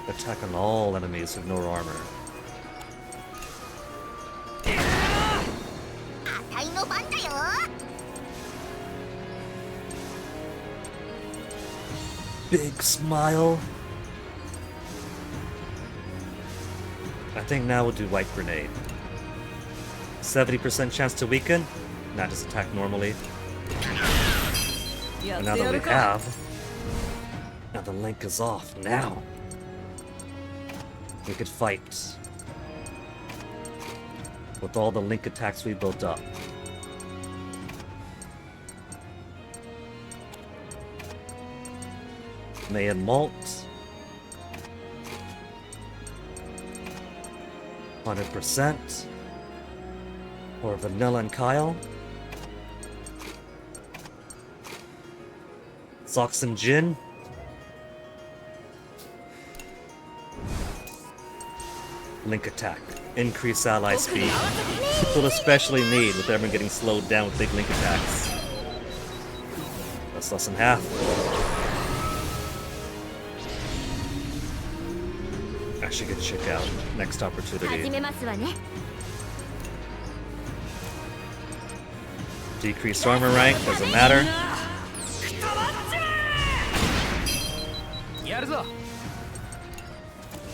Attack on all enemies with no armor. Big smile. I think now we'll do White Grenade. 70% chance to weaken, not just attack normally. And now that we have, now the link is off. Now we could fight with all the link attacks we built up. May and Malt. 100%. Or Vanilla and Kyle. Sox and Jin. Link attack. Increase ally speed. This will especially need with everyone getting slowed down with big link attacks. That's less than half. I should get check out. Next opportunity. Decreased armor rank, doesn't matter.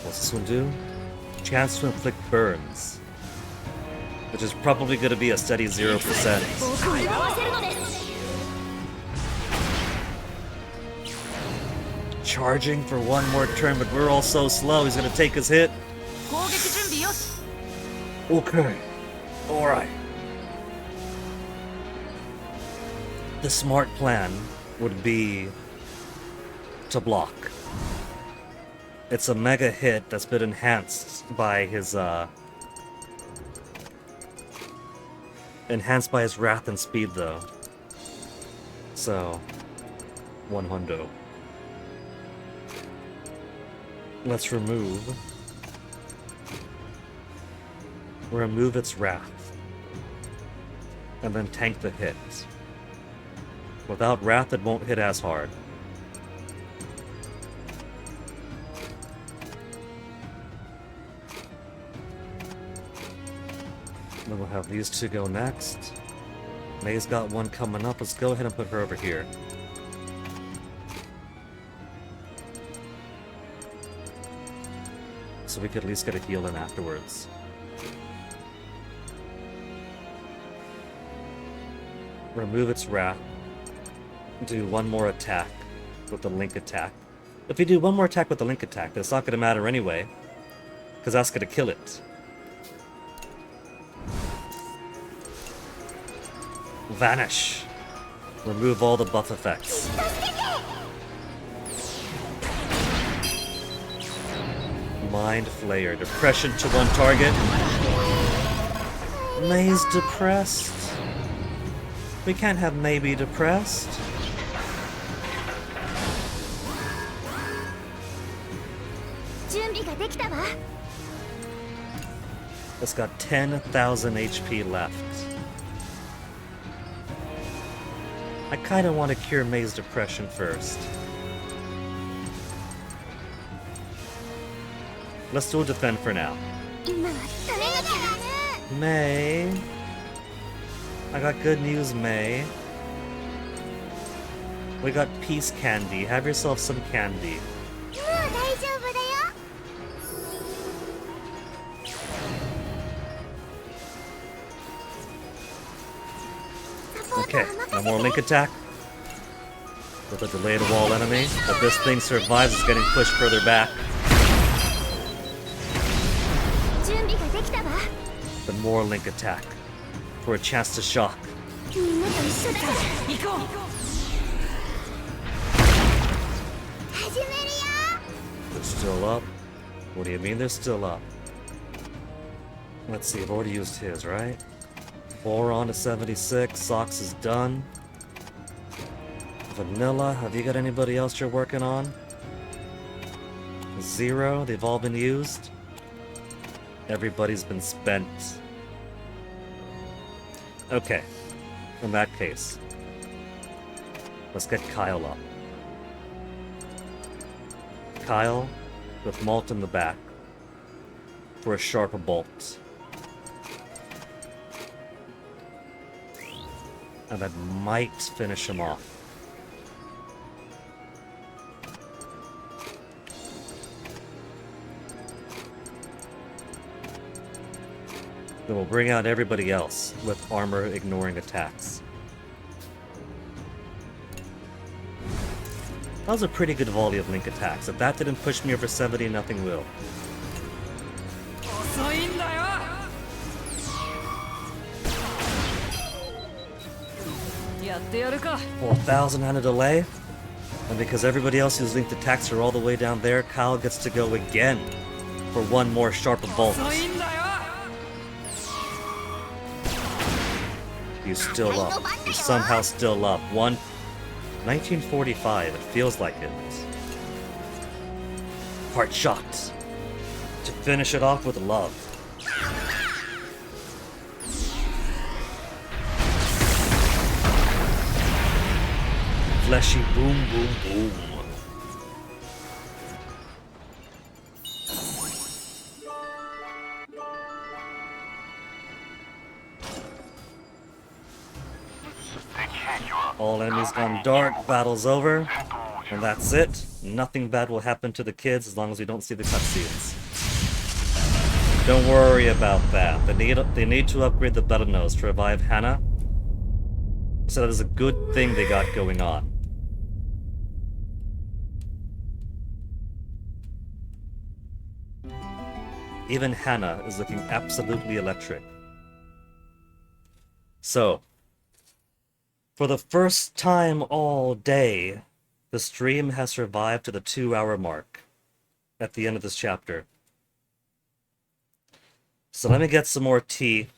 What's this one do? Chance to inflict burns. Which is probably going to be a steady 0%. Charging for one more turn, but we're all so slow, he's going to take his hit. Okay. Alright. The smart plan would be to block. It's a mega hit that's been enhanced by his wrath and speed though. So 100. Let's remove its wrath. And then tank the hit. Without wrath it won't hit as hard. Then we'll have these two go next. May's got one coming up. Let's go ahead and put her over here. So we could at least get a heal in afterwards. Remove its wrath. Do one more attack with the link attack. If we do one more attack with the link attack, then it's not going to matter anyway. Because that's going to kill it. Vanish. Remove all the buff effects. Mind Flayer. Depression to one target. May's depressed. We can't have May be depressed. It's got 10,000 HP left. I kinda want to cure May's depression first. Let's do a defend for now. May. I got good news, May. We got peace candy. Have yourself some candy. Okay, no more link attack. With a delayed wall enemy. If this thing survives, it's getting pushed further back. Then more link attack. For a chance to shock. They're still up? What do you mean they're still up? Let's see, I've already used his, right? Boron to 76, Sox is done. Vanilla, have you got anybody else you're working on? Zero, they've all been used. Everybody's been spent. Okay, in that case, let's get Kyle up. Kyle with Malt in the back for a sharper bolt. And that might finish him off. Then we'll bring out everybody else with armor ignoring attacks. That was a pretty good volley of link attacks. If that didn't push me over 70, nothing will. 4,000 on a delay. And because everybody else who's linked attacks are all the way down there, Kyle gets to go again for one more sharper bolt. He's still up. He's somehow still up. One 1945, it feels like it. Heart shocked. To finish it off with love. Fleshy boom boom boom. All enemies gone dark, battle's over, and that's it. Nothing bad will happen to the kids as long as we don't see the cutscenes. Don't worry about that. They need to upgrade the Bellows to revive Hannah, so that is a good thing they got going on. Even Hannah is looking absolutely electric. So, for the first time all day, the stream has survived to the 2-hour mark at the end of this chapter. So let me get some more tea.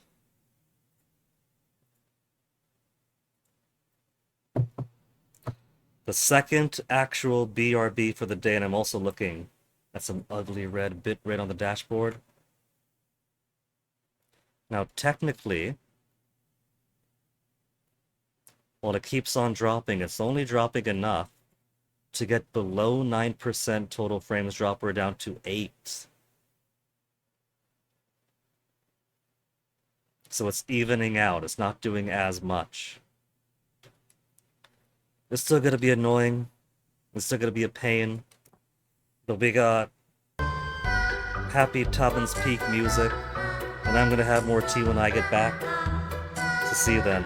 The second actual BRB for the day, and I'm also looking at some ugly red bitrate on the dashboard. Now, technically, while it keeps on dropping, it's only dropping enough to get below 9% total frames drop. We're down to 8. So it's evening out. It's not doing as much. It's still gonna be annoying. It's still gonna be a pain. But we got happy Tubbins Peak music. And I'm gonna have more tea when I get back. So see you then.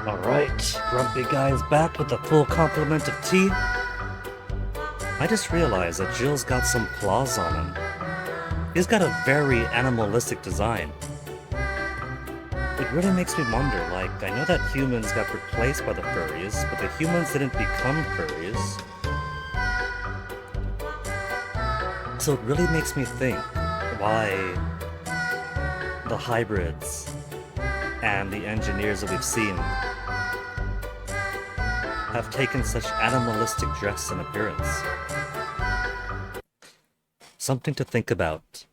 Alright, Grumpy Guy's back with a full complement of tea. I just realized that Jill's got some claws on him. He's got a very animalistic design. It really makes me wonder, like, I know that humans got replaced by the furries, but the humans didn't become furries. So it really makes me think why the hybrids and the engineers that we've seen have taken such animalistic dress and appearance. Something to think about.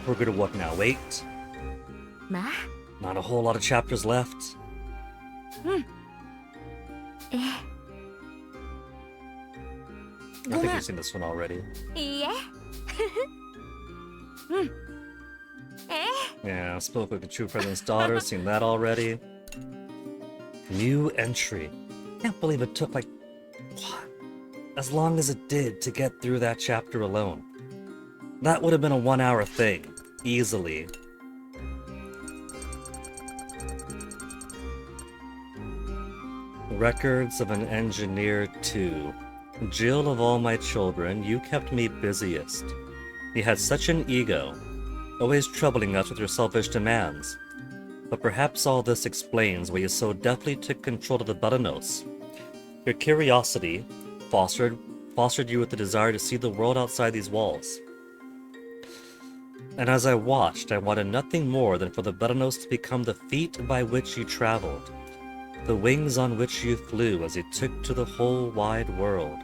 We're good at what now? 8? まあ Not a whole lot of chapters left. え I think we've seen this one already. いいえYeah, spoke with the true president's daughter, seen that already. New entry. Can't believe it took like, what? As long as it did to get through that chapter alone. That would have been a 1-hour thing, easily. Records of an Engineer 2. Jill of all my children, you kept me busiest. You had such an ego, always troubling us with your selfish demands. But perhaps all this explains why you so deftly took control of the Buttonos. Your curiosity fostered you with the desire to see the world outside these walls. And as I watched, I wanted nothing more than for the Buttonos to become the feet by which you traveled, the wings on which you flew as you took to the whole wide world.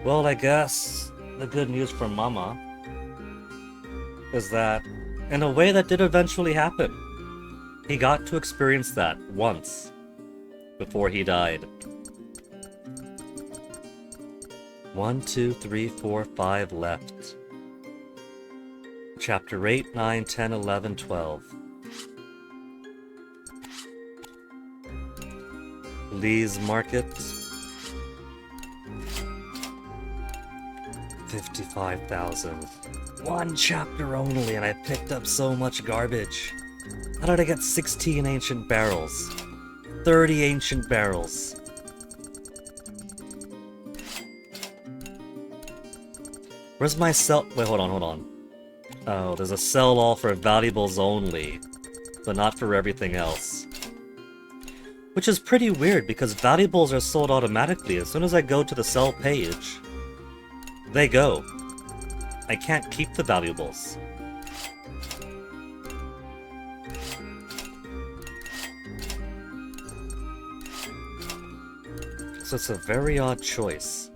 Well, I guess the good news for Mama is that, in a way, that did eventually happen. He got to experience that once before he died. 1, 2, 3, 4, 5 left. Chapter 8, 9, 10, 11, 12. Lee's Market. 55,000. One chapter only, and I picked up so much garbage. How did I get 16 ancient barrels? 30 ancient barrels. Where's my sell? Wait, hold on. Oh, there's a sell-all for valuables only, but not for everything else. Which is pretty weird, because valuables are sold automatically. As soon as I go to the sell page, they go. I can't keep the valuables. So it's a very odd choice.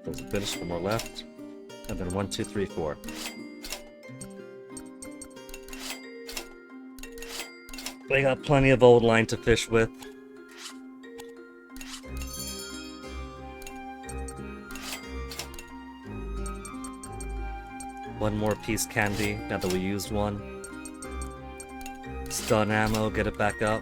There's a finish, one more left. And then 1, 2, 3, 4. They got plenty of old line to fish with. One more piece candy, now that we used one. Stun ammo, get it back up.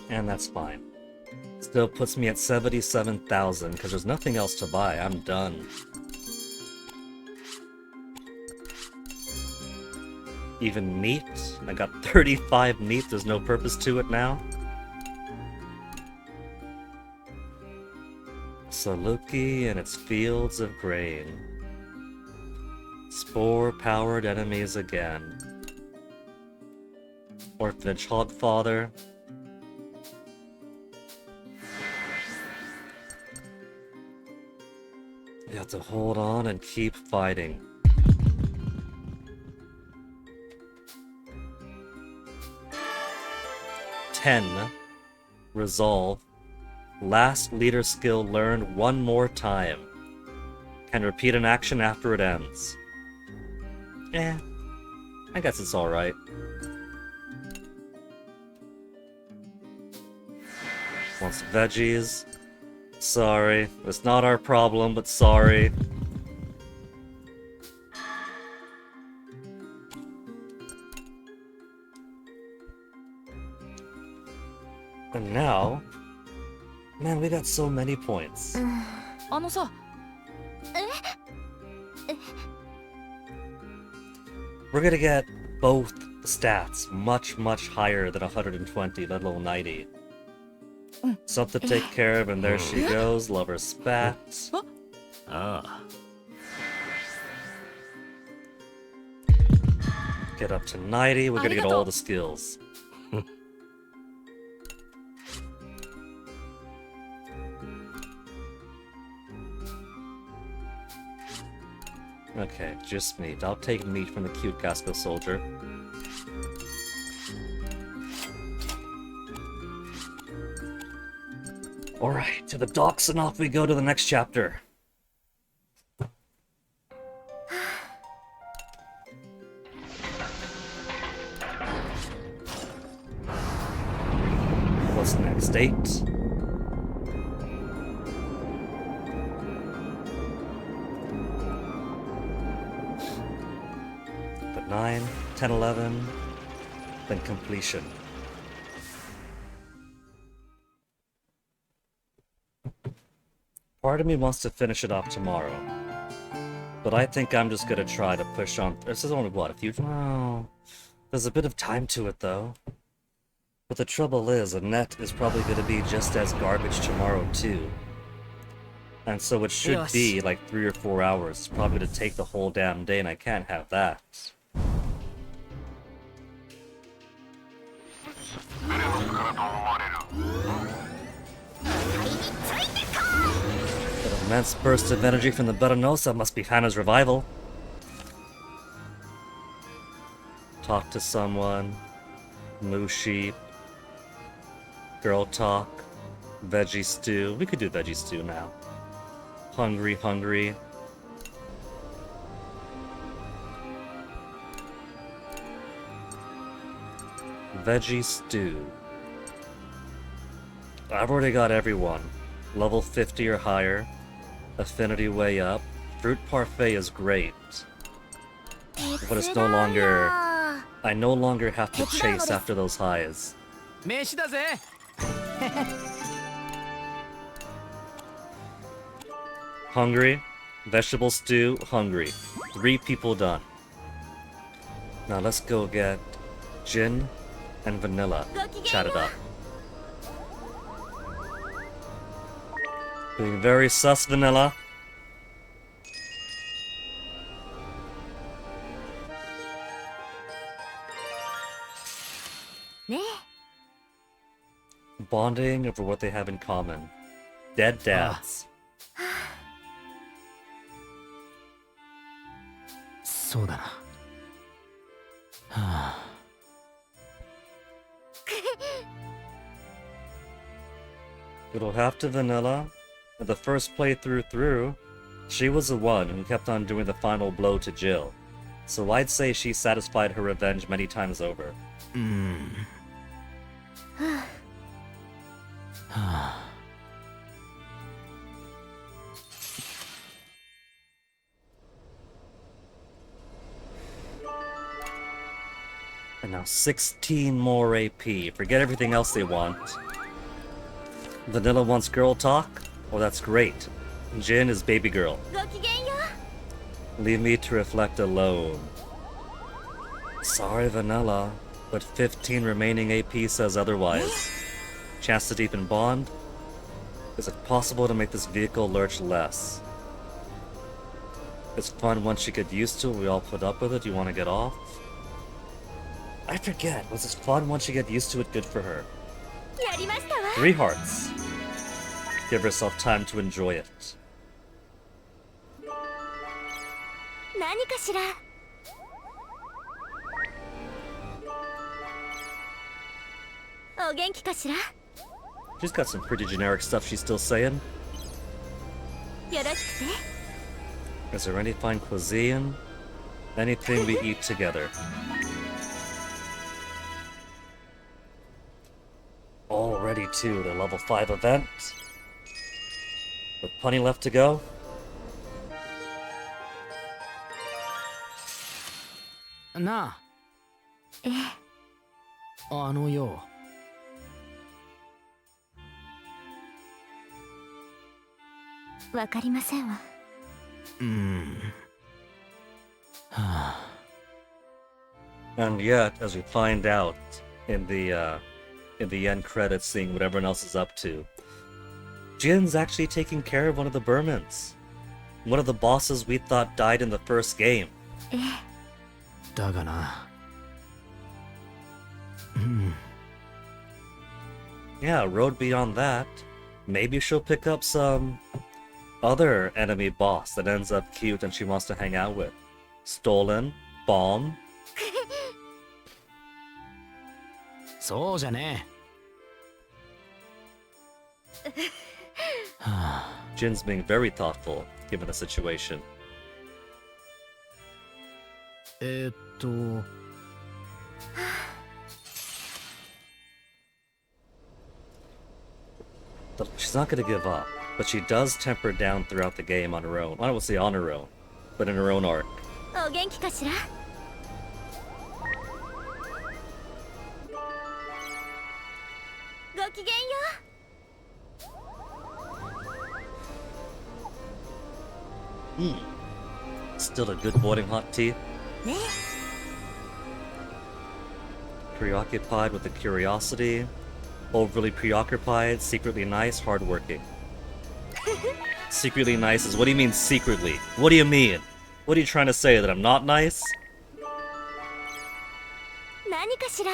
And that's fine. Still puts me at 77,000 because there's nothing else to buy. I'm done. Even meat? I got 35 meat. There's no purpose to it now. Saluki and its fields of grain. Spore-powered enemies again. Orphanage Hogfather. You have to hold on and keep fighting. Ten. Resolve. Last leader skill learned one more time. Can repeat an action after it ends. I guess it's alright. Wants veggies. Sorry. It's not our problem, but sorry. And now... Man, we got so many points. あのさ We're gonna get both stats much, much higher than 120, let alone 90. Something to take care of, and there she goes. Love her spat. Get up to 90, we're gonna get all the skills. Okay, just meat. I'll take meat from the cute Casco soldier. Alright, to the docks and off we go to the next chapter. What's next? 8? But 9, 10, 11, then completion. Part of me wants to finish it off tomorrow. But I think I'm just gonna try to push on. This is only what, a few. Well, there's a bit of time to it though. But the trouble is, Annette is probably gonna be just as garbage tomorrow too. And so it should be like 3 or 4 hours. It's probably gonna take the whole damn day, and I can't have that. An immense burst of energy from the Berenosa must be Hannah's revival. Talk to someone. Moo sheep. Girl talk. Veggie stew. We could do veggie stew now. Hungry, hungry. Veggie stew. I've already got everyone. Level 50 or higher. Affinity way up. Fruit parfait is great. But it's no longer... I no longer have to chase after those highs. 飯だぜ Hungry. Vegetable stew. Hungry. 3 people done. Now let's go get gin and vanilla. Chat it up. Being very sus, vanilla. Bonding over what they have in common. Dead dads. そうだなはあ It'll have to vanilla. The first playthrough through, she was the one who kept on doing the final blow to Jill. So I'd say she satisfied her revenge many times over. And now 16 more AP. Forget everything else they want. Vanilla wants girl talk? Oh, that's great. Jin is baby girl. Leave me to reflect alone. Sorry, Vanilla, but 15 remaining AP says otherwise. Chance to deepen bond? Is it possible to make this vehicle lurch less? It's fun once you get used to it, we all put up with it, you want to get off? I forget, was it fun once you get used to it good for her? 3 hearts. Give herself time to enjoy it. 何かしら。お元気かしら。 She's got some pretty generic stuff she's still saying. よろしくて。 Is there any fine cuisine? Anything we eat together? Already to the level 5 event. With plenty left to go. なええ、あ、あのよ。わかりませんわ。はあ。And yet, as we find out in the end credits, seeing what everyone else is up to, Jin's actually taking care of one of the Burmans, one of the bosses we thought died in the first game. ええ、だがな。Yeah, road beyond that. Maybe she'll pick up some other enemy boss that ends up cute and she wants to hang out with. Stolen, bomb. そうじゃねえ。はあ。Jin's being very thoughtful, given the situation. と。But she's not going to give up, but she does temper down throughout the game on her own. I don't want to say on her own, but in her own arc. お元気かしら。ごきげんよ Still a good boiling hot tea. う。ね Preoccupied with the curiosity. Overly preoccupied, secretly nice, hardworking. Secretly nice is, what do you mean secretly? What do you mean? What are you trying to say, that I'm not nice? え、何かしら。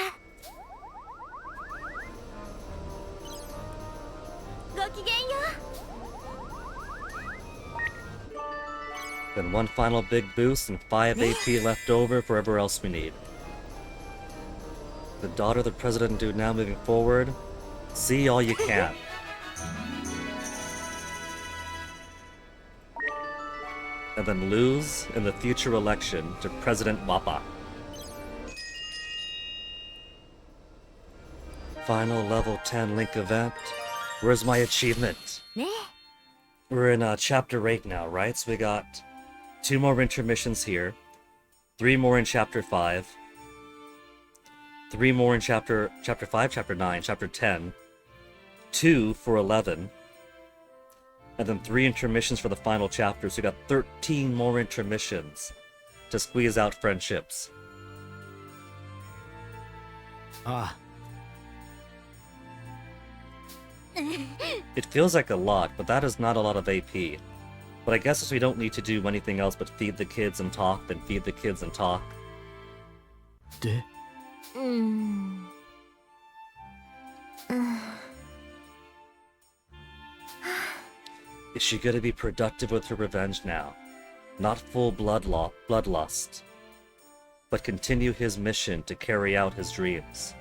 ごきげんよ Then one final big boost and 5 AP left over for whatever else we need. The daughter of the president dude now moving forward. See all you can. And then lose in the future election to President Wappa. Final level 10 Link event. Where's my achievement? ね We're in chapter 8 now, right? So we got 2 more intermissions here, 3 more in chapter 5, 3 more in chapter 5, chapter 9, chapter 10, 2 for 11, and then 3 intermissions for the final chapter. So we got 13 more intermissions to squeeze out friendships. ああ。 It feels like a lot, but that is not a lot of AP. But I guess if we don't need to do anything else but feed the kids and talk, then feed the kids and talk. で。 Is she gonna be productive with her revenge now? Not full bloodlust, but continue his mission to carry out his dreams.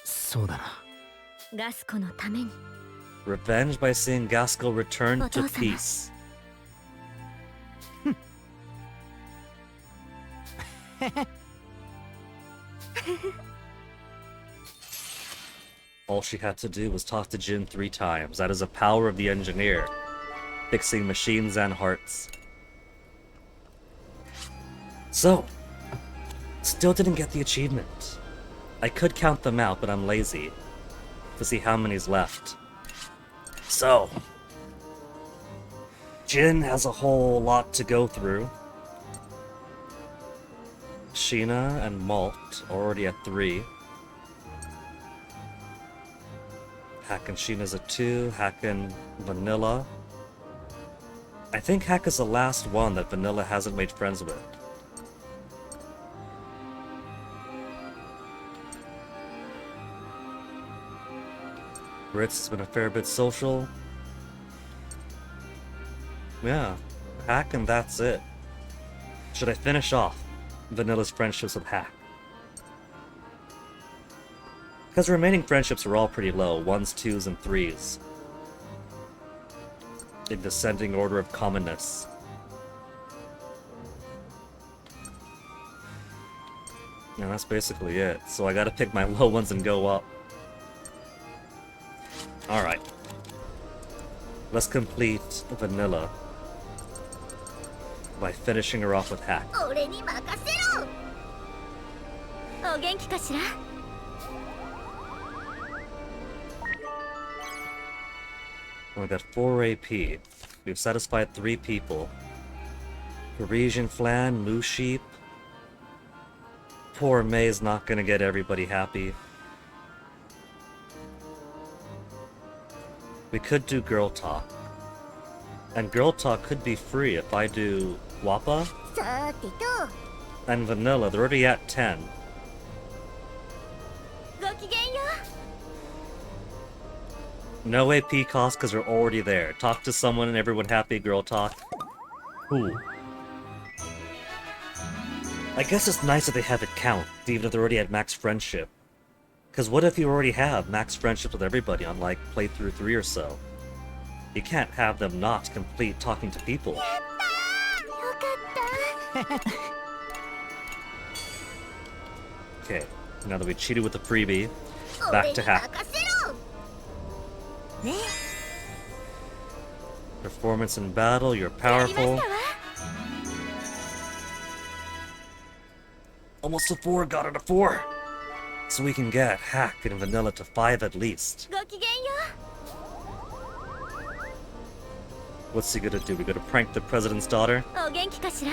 そうだな。ガスコのために。 Revenge by seeing Gaskell return to Otosama. peace. All she had to do was talk to Jin 3 times. That is the power of the engineer. Fixing machines and hearts. So, still didn't get the achievement. I could count them out, but I'm lazy to see how many's left. So, Jin has a whole lot to go through. Sheena and Malt are already at 3. Hack and Sheena's at 2. Hack and Vanilla. I think Hack is the last one that Vanilla hasn't made friends with. Ritz has been a fair bit social. Yeah, Hack and that's it. Should I finish off Vanilla's friendships with Hack? Because remaining friendships are all pretty low, 1s, 2s, and 3s. In descending order of commonness. And that's basically it. So I gotta pick my low ones and go up. Alright. Let's complete Vanilla by finishing her off with Hack. 俺に任せろ。お元気かしら。We got 4 AP. We've satisfied 3 people. Parisian Flan, Moo Sheep. Poor May's not gonna get everybody happy. We could do Girl Talk. And Girl Talk could be free if I do Wappa さてと、 and Vanilla. They're already at 10. ごきげんよ No AP cost because they're already there. Talk to someone and everyone happy, Girl Talk. Ooh. I guess it's nice that they have it count, even if they're already at max friendship. Because what if you already have max friendship with everybody on, like, playthrough 3 or so? You can't have them not complete talking to people. よかった。 Okay, now that we cheated with the freebie, back to Hack. 任せろ。ね。 Performance in battle, you're やりま powerful. したわ。 Almost a 4, got it a 4! So we can get Hack and Vanilla to 5 at least. ごきげんよ What's he gonna do? We gonna prank the president's daughter? お元気かしら。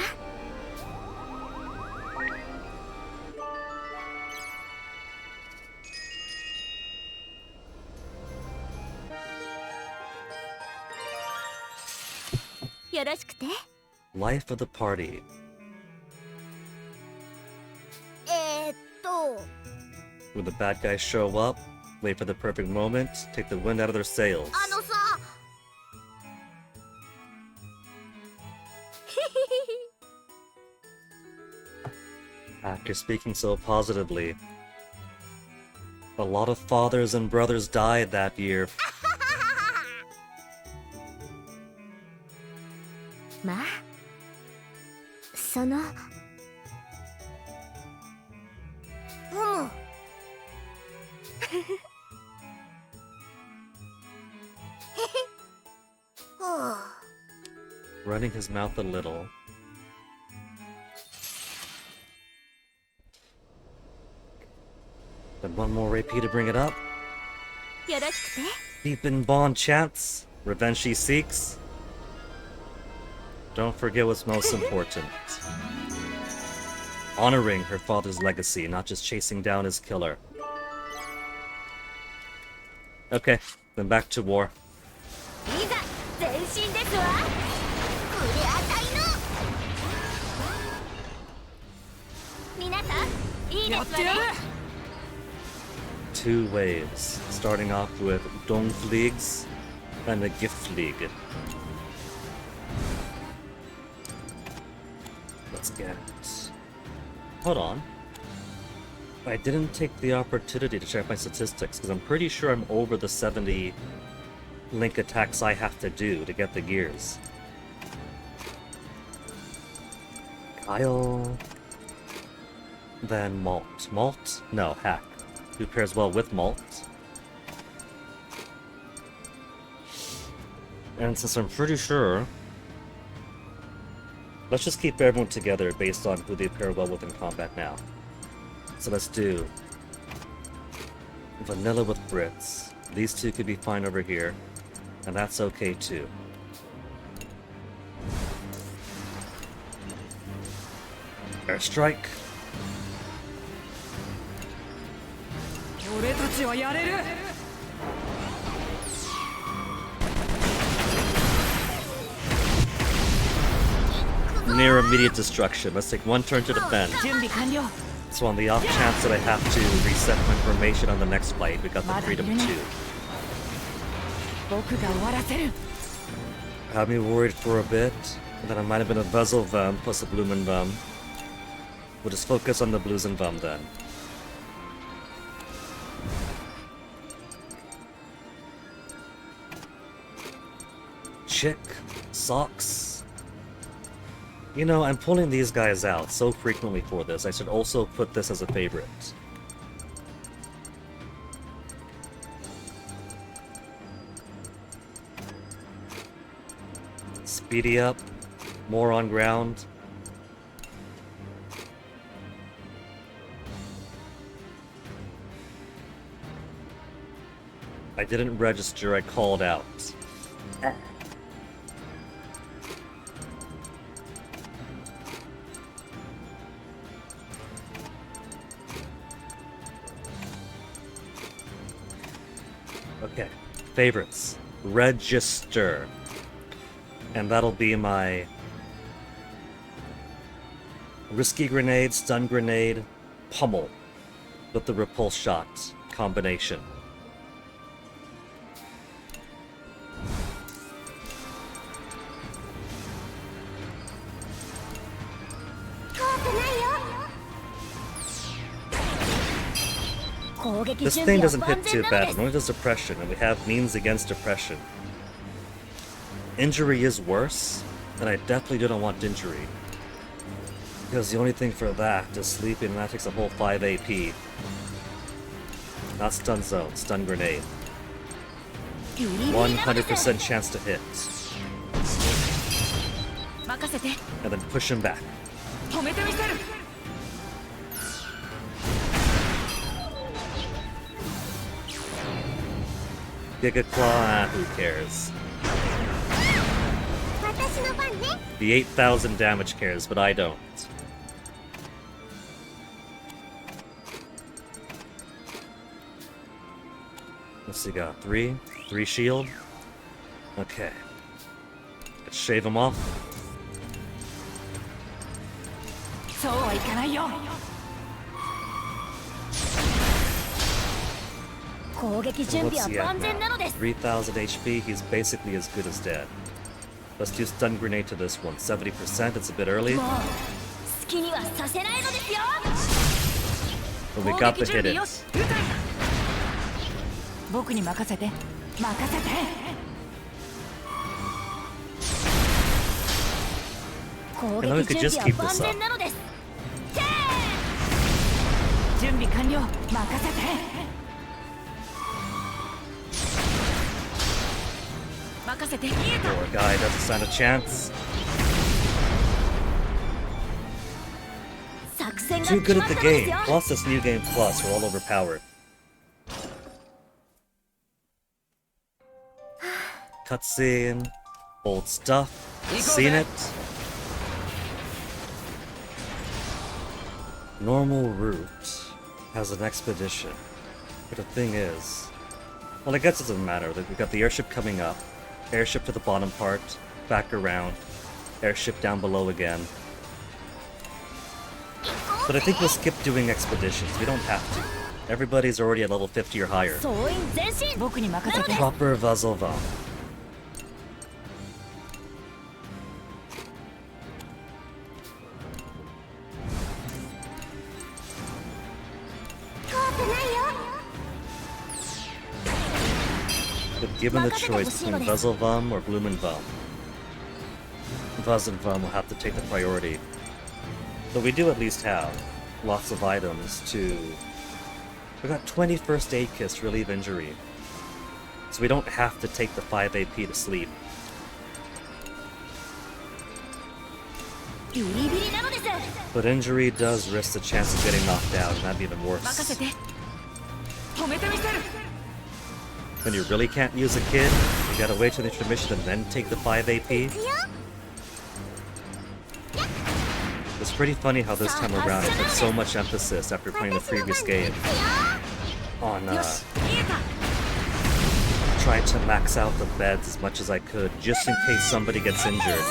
よろしくて。 Life of the party. When the bad guys show up, wait for the perfect moment, take the wind out of their sails. あのさ。After speaking so positively, a lot of fathers and brothers died that year. まあ、その。ふむ。Running his mouth a little. Then one more AP to bring it up. よろしくて。 Deepen bond chants. Revenge she seeks. Don't forget what's most important. Honoring her father's legacy, not just chasing down his killer. Okay, then back to war. いざ前進ですわ。これあたいの。皆さん、いいですわね。 2 waves, starting off with Dongfleegs and the Giftfleeg. Let's get... Hold on. I didn't take the opportunity to check my statistics, because I'm pretty sure I'm over the 70 link attacks I have to do to get the gears. Kyle... Then Malt. Malt? No, Hack. Who pairs well with Malt. And since I'm pretty sure... Let's just keep everyone together based on who they pair well with in combat now. So let's do... Vanilla with Brits. These two could be fine over here. And that's okay too. Airstrike. 俺たちはやれる。 Near immediate destruction. Let's take 1 turn to defend. 準備完了。 So on the off chance that I have to reset my formation on the next fight, we got the freedom to. 僕が終わらせる。 Had me worried for a bit. And then I might have been a Vezel Vum plus a Bloomin' Vum. We'll just focus on the Blues and Vum then. Chick, socks. You know, I'm pulling these guys out so frequently for this. I should also put this as a favorite. Speedy up, more on ground. I didn't register, I called out. Okay, favorites. Register. And that'll be my risky grenade, stun grenade, pummel with the repulse shot combination. This thing doesn't hit too bad, it only does depression, and we have means against depression. Injury is worse, and I definitely don't want injury. Because the only thing for that is sleeping, and that takes a whole 5 AP. Not stun zone, stun grenade. 100% chance to hit. And then push him back. Giga Claw, who cares? The 8,000 damage cares, but I don't. Let's see, got 3 shield. Okay. Let's shave him off. What's he at now? 3,000 HP, he's basically as good as dead. Let's do stun grenade to this one. 70%, it's a bit early. But we got the hit in. And then we could just keep this up. Poor guy doesn't stand a chance. Too good at the game. Plus this new game plus, we're all overpowered. Cutscene. Old stuff. Seen it. Normal route has an expedition. But the thing is... Well, I guess it doesn't matter. We've got the airship coming up. Airship to the bottom part, back around, airship down below again. But I think we'll skip doing expeditions, we don't have to. Everybody's already at level 50 or higher. Proper Vezel Vum. But given the choice between Vezel Vum or Bloomin' Vum, Vezel Vum will have to take the priority. But we do at least have lots of items to... We got 20 first aid kits to relieve injury. So we don't have to take the 5 AP to sleep. But injury does risk the chance of getting knocked out, and that'd be even worse. When you really can't use a kid, you gotta wait till the intermission and then take the 5 AP. It's pretty funny how this time around I put so much emphasis after playing the previous game on trying to max out the beds as much as I could, just in case somebody gets injured.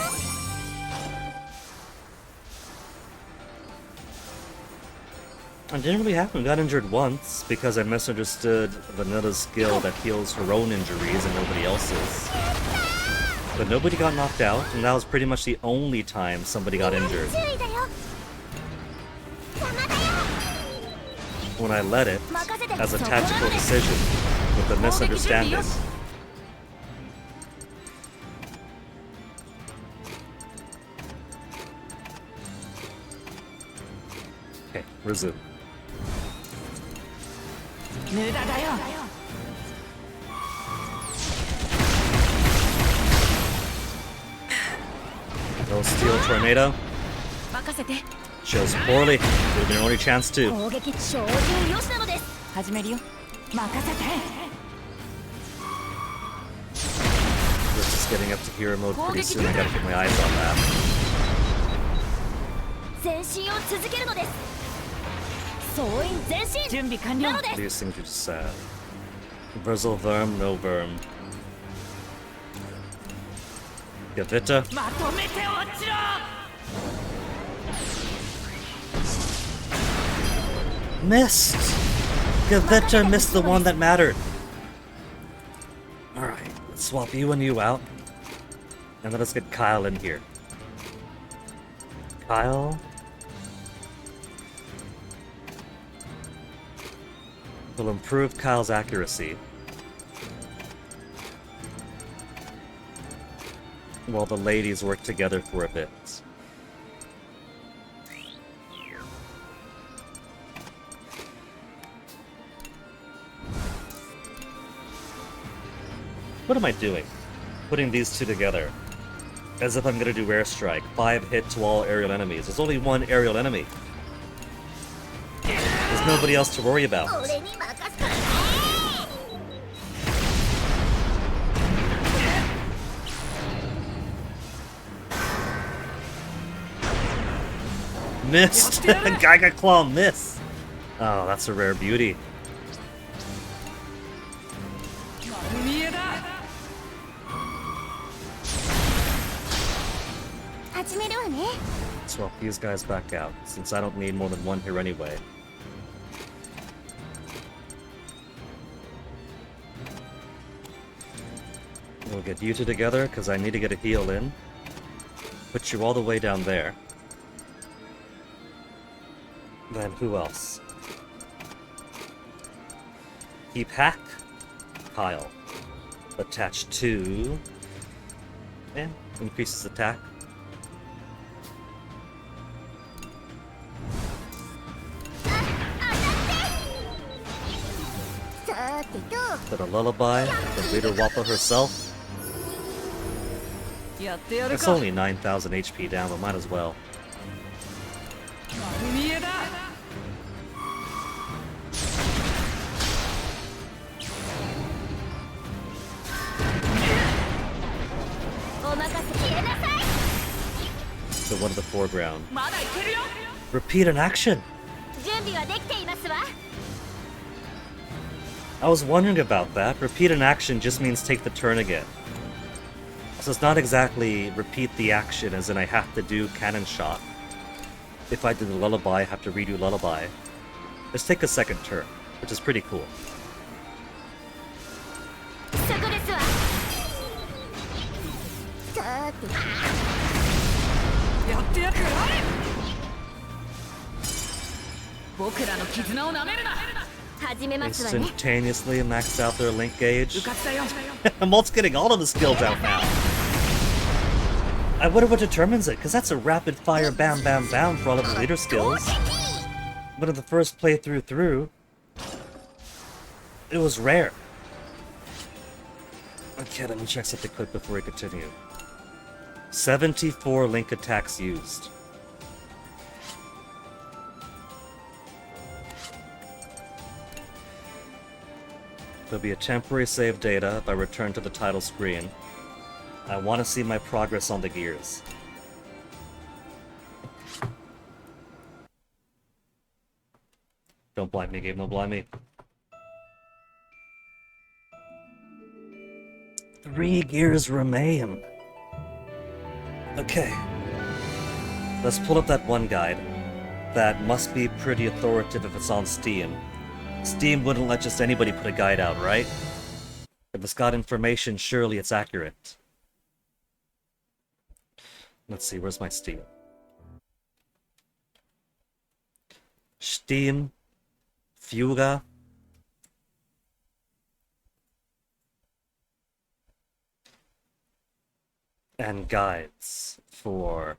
I didn't really happen. Got injured once because I misunderstood Vanilla's skill that heals her own injuries and nobody else's. But But nobody got knocked out, and that was pretty much the only time somebody got injured. 注意だよ。邪魔だよ。 When I led it as a tactical decision with a misunderstanding. Okay, resume. 無駄だよ。 No steel tornado. 任せて。 Chose poorly. Would have been your only chance too. 攻撃照準よしなのです。始めるよ。任せて。 We're just getting up to hero mode pretty soon. I gotta keep my eyes on that. 前進を続けるのです。総員前進。準備完了。なのです。 These things are just sad. Brazil verm, no verm. Gavita. まとめて落ちろ。 Missed! Gavita missed the one that mattered. Alright, let's swap you and you out. And let us get Kyle in here. Kyle? Will improve Kyle's accuracy. While the ladies work together for a bit. What am I doing? Putting these two together. As if I'm gonna do airstrike. 5 hit to all aerial enemies. There's only one aerial enemy. There's nobody else to worry about. 俺に任すからね。 Missed! Gaiga Claw miss! Oh, that's a rare beauty. 見えだ。 始めるわね。 Swap these guys back out, since I don't need more than one here anyway. We'll get you two together, because I need to get a heal in. Put you all the way down there. Then who else? Keep Hack. Kyle. Attach to... And increases attack. But a lullaby, the leader Wappa herself. やってやる It's か。 only 9,000 HP down, but might as well. 見えだ。 お任せ消えなさい。 So one of the foreground. まだいけるよ。 Repeat an action! 準備はできていますわ。 I was wondering about that. Repeat an action just means take the turn again. So it's not exactly repeat the action as in I have to do cannon shot. If I did the lullaby, I have to redo lullaby. Just take a second turn, which is pretty cool. そこですわ。さて。やってやる。僕らの絆をなめるな。始めますわね。 Instantaneously maxed out their link gauge. うかつだよ。 Malt's getting all of the skills out now. I wonder what determines it, because that's a rapid fire bam bam bam for all of the leader skills. But in the first playthrough through, it was rare. Okay, let me check something quick before we continue. 74 link attacks used. There'll be a temporary save data if I return to the title screen. I want to see my progress on the gears. Don't blind me, game, don't blind me. 3 gears remain. Okay. Let's pull up that one guide. That must be pretty authoritative if it's on Steam. Steam wouldn't let just anybody put a guide out, right? If it's got information, surely it's accurate. Let's see, where's my Steam? Steam, Fuga, and guides for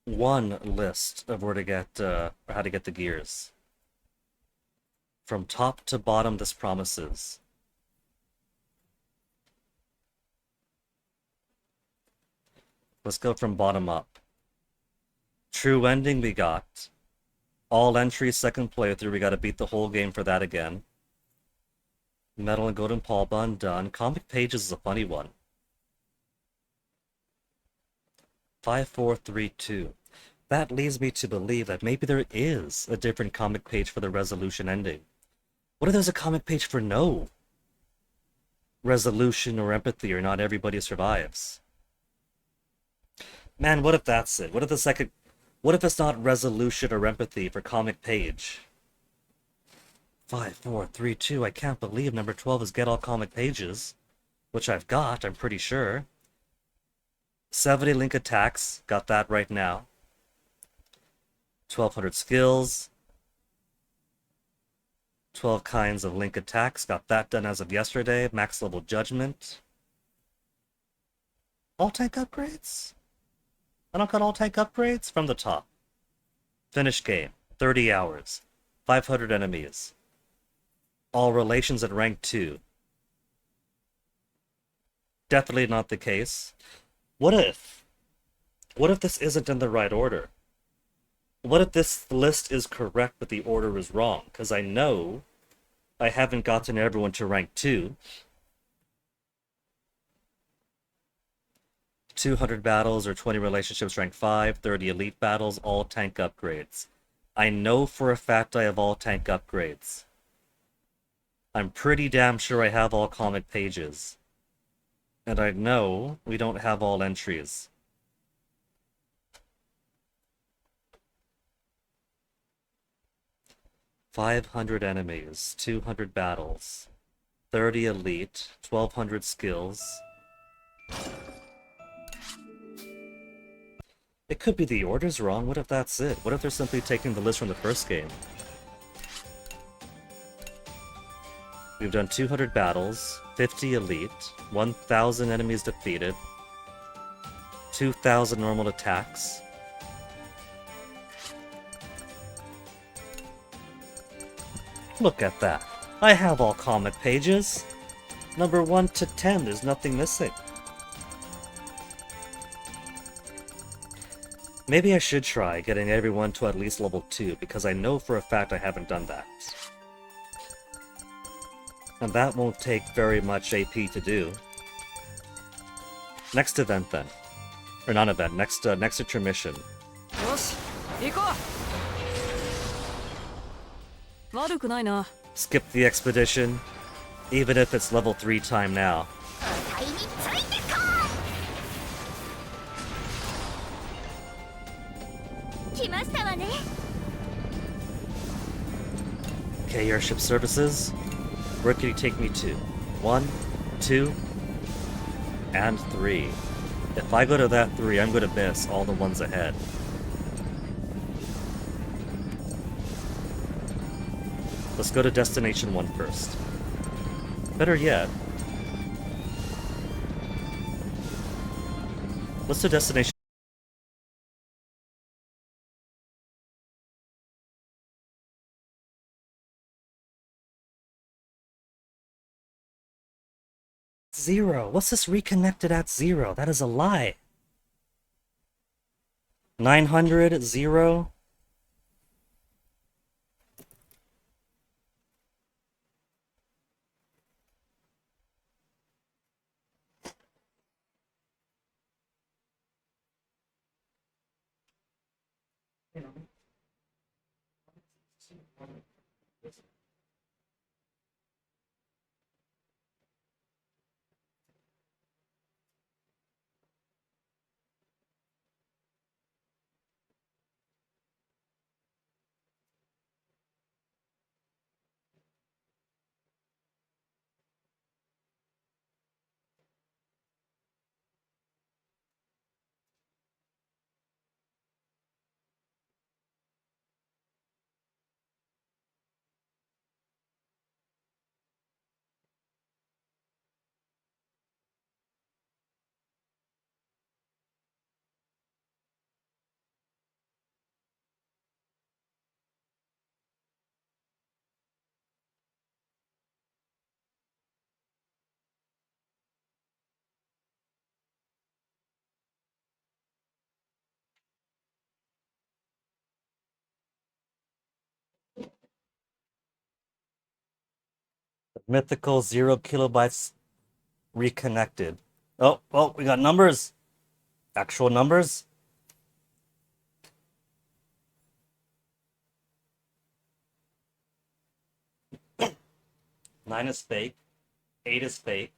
one list of where to get, or how to get the gears. From top to bottom, this promises. Let's go from bottom up. True ending we got. All entries, second playthrough, we gotta beat the whole game for that again. Metal and Golden Pawbun done. Comic Pages is a funny one. 5432. That leads me to believe that maybe there is a different comic page for the resolution ending. What if there's a comic page for no resolution or empathy, or not everybody survives? Man, what if that's it? What if it's not resolution or empathy for comic page? 5432, I can't believe number 12 is get all comic pages, which I've got, I'm pretty sure. 70 link attacks, got that right now. 1200 skills. 12 kinds of link attacks, got that done as of yesterday. Max level judgment. All tank upgrades? I don't got all tank upgrades? From the top. Finish game, 30 hours, 500 enemies. All relations at rank 2. Definitely not the case. What if this isn't in the right order? What if this list is correct but the order is wrong? Because I know I haven't gotten everyone to rank 2. 200 battles or 20 relationships rank 5, 30 elite battles, all tank upgrades. I know for a fact I have all tank upgrades. I'm pretty damn sure I have all comic pages. And I know we don't have all entries. $500 enemies, 200 battles, 30 elite, 1200 skills. It could be the order's wrong. What if that's it? What if they're simply taking the list from the first game? We've done 200 battles, 50 elite, 1,000 enemies defeated, 2,000 normal attacks. Look at that. I have all comic pages. Number 1 to 10, there's nothing missing. Maybe I should try getting everyone to at least level 2, because I know for a fact I haven't done that. And that won't take very much AP to do. Next event then. Or not event, next intermission. よし行こう。悪くないな。 Skip the expedition, even if it's level 3 time now. 買いについてこい。来ましたわね。 Okay, airship services. Where can you take me to? 1, 2, and 3. If I go to that 3, I'm gonna miss all the ones ahead. Let's go to Destination 1 first. Better yet, let's do Destination 0. What's this reconnected at 0? That is a lie. 900, 0. Mythical 0 kilobytes reconnected. Oh, we got numbers. Actual numbers. 9 is fake. 8 is fake.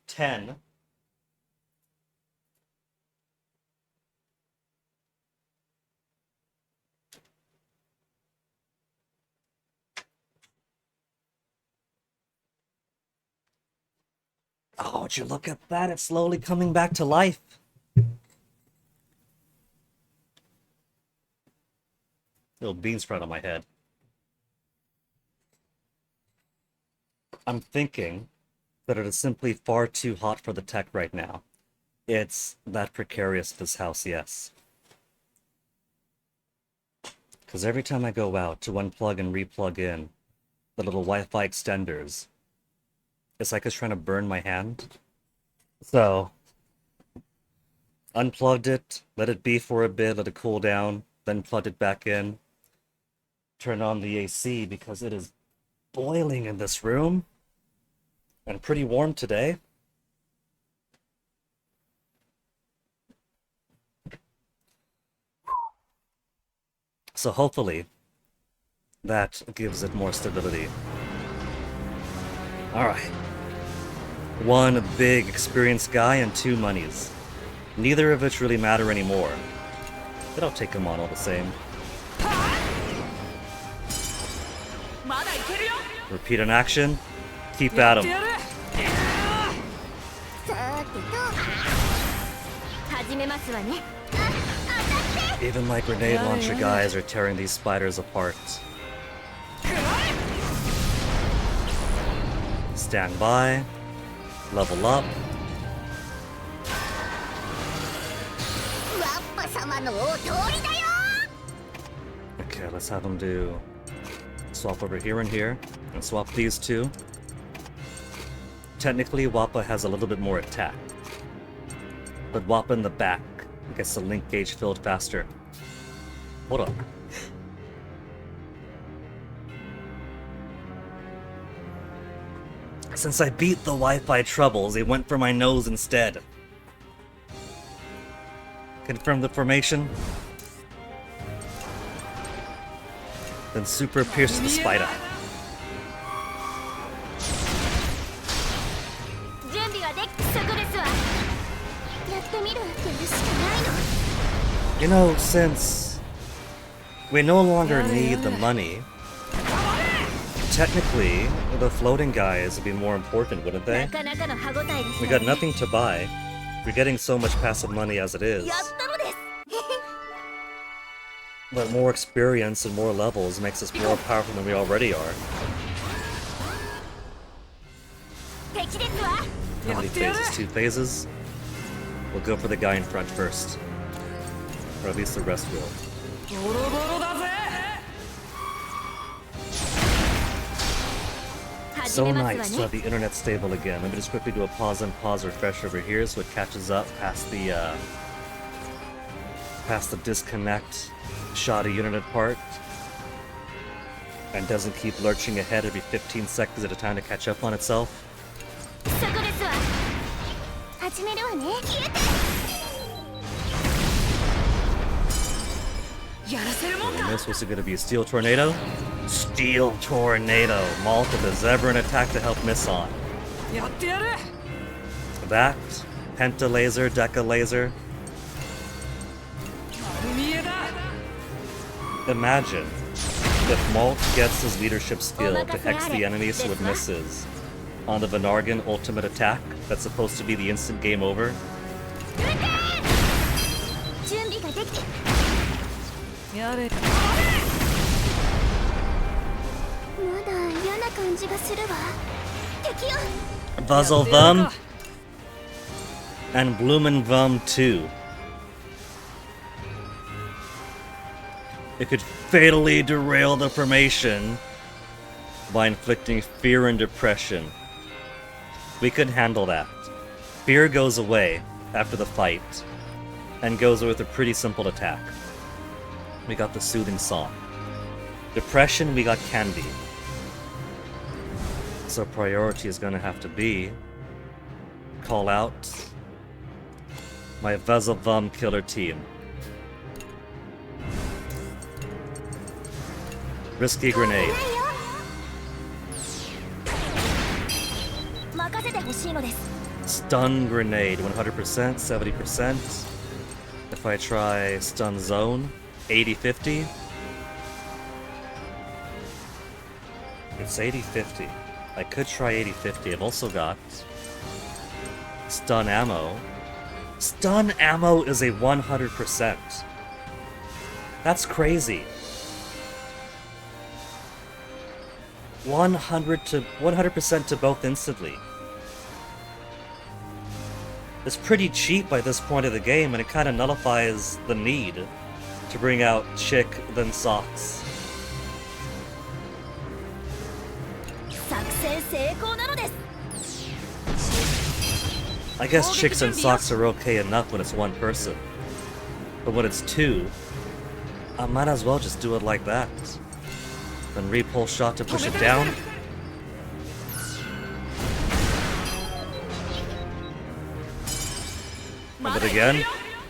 10. Oh, would you look at that? It's slowly coming back to life. Little bean sprout on my head. I'm thinking that it is simply far too hot for the tech right now. It's that precarious, this house, yes. Because every time I go out to unplug and replug in the little Wi-Fi extenders, it's like it's trying to burn my hand. So, unplugged it, let it be for a bit, let it cool down, then plugged it back in. Turn on the AC because it is boiling in this room. And pretty warm today. So hopefully, that gives it more stability. Alright. 1 big experienced guy and 2 monies. Neither of which really matter anymore. But I'll take them on all the same. Repeat an action. Keep at him. Even my grenade launcher guys are tearing these spiders apart. Stand by. Level up. Okay, let's have him do... swap over here and here. And swap these two. Technically, Wappa has a little bit more attack. But Wappa in the back gets the link gauge filled faster. Hold on. Since I beat the Wi-Fi troubles, it went for my nose instead. Confirm the formation. Then super pierce the spider. You know, since we no longer need the money, technically, the floating guys would be more important, wouldn't they? We got nothing to buy. We're getting so much passive money as it is. But more experience and more levels makes us more powerful than we already are. How many phases? 2 phases? We'll go for the guy in front first. Or at least the rest will. So nice to have the internet stable again. Let me just quickly do a pause and pause refresh over here so it catches up past the disconnect shoddy internet part. And doesn't keep lurching ahead every 15 seconds at a time to catch up on itself. And this was going to be a Steel Tornado. Steel Tornado. Malt, if there's ever an attack to help miss on. That, Penta Laser, Deca Laser. Imagine if Malt gets his leadership skill to hex the enemy so it misses on the Vanargan ultimate attack that's supposed to be the instant game over. Buzzle Vum and Bloomin' Vum 2. It could fatally derail the formation by inflicting fear and depression. We could handle that. Fear goes away after the fight and goes with a pretty simple attack. We got the soothing song. Depression, we got Candy. So priority is gonna have to be call out my Vezelvam killer team. Risky grenade. 任せてほしいのです。 Stun grenade, 100%, 70%. If I try stun zone, 80-50. It's 80-50. I could try 80-50. I've also got stun ammo. Stun ammo is a 100%. That's crazy. 100% to both instantly. It's pretty cheap by this point of the game, and it kind of nullifies the need to bring out Chick then Socks. 作戦成功なのです。 I guess Chicks and Socks are okay enough when it's one person. But when it's two, I might as well just do it like that. Then repulse shot to push it down. And then again,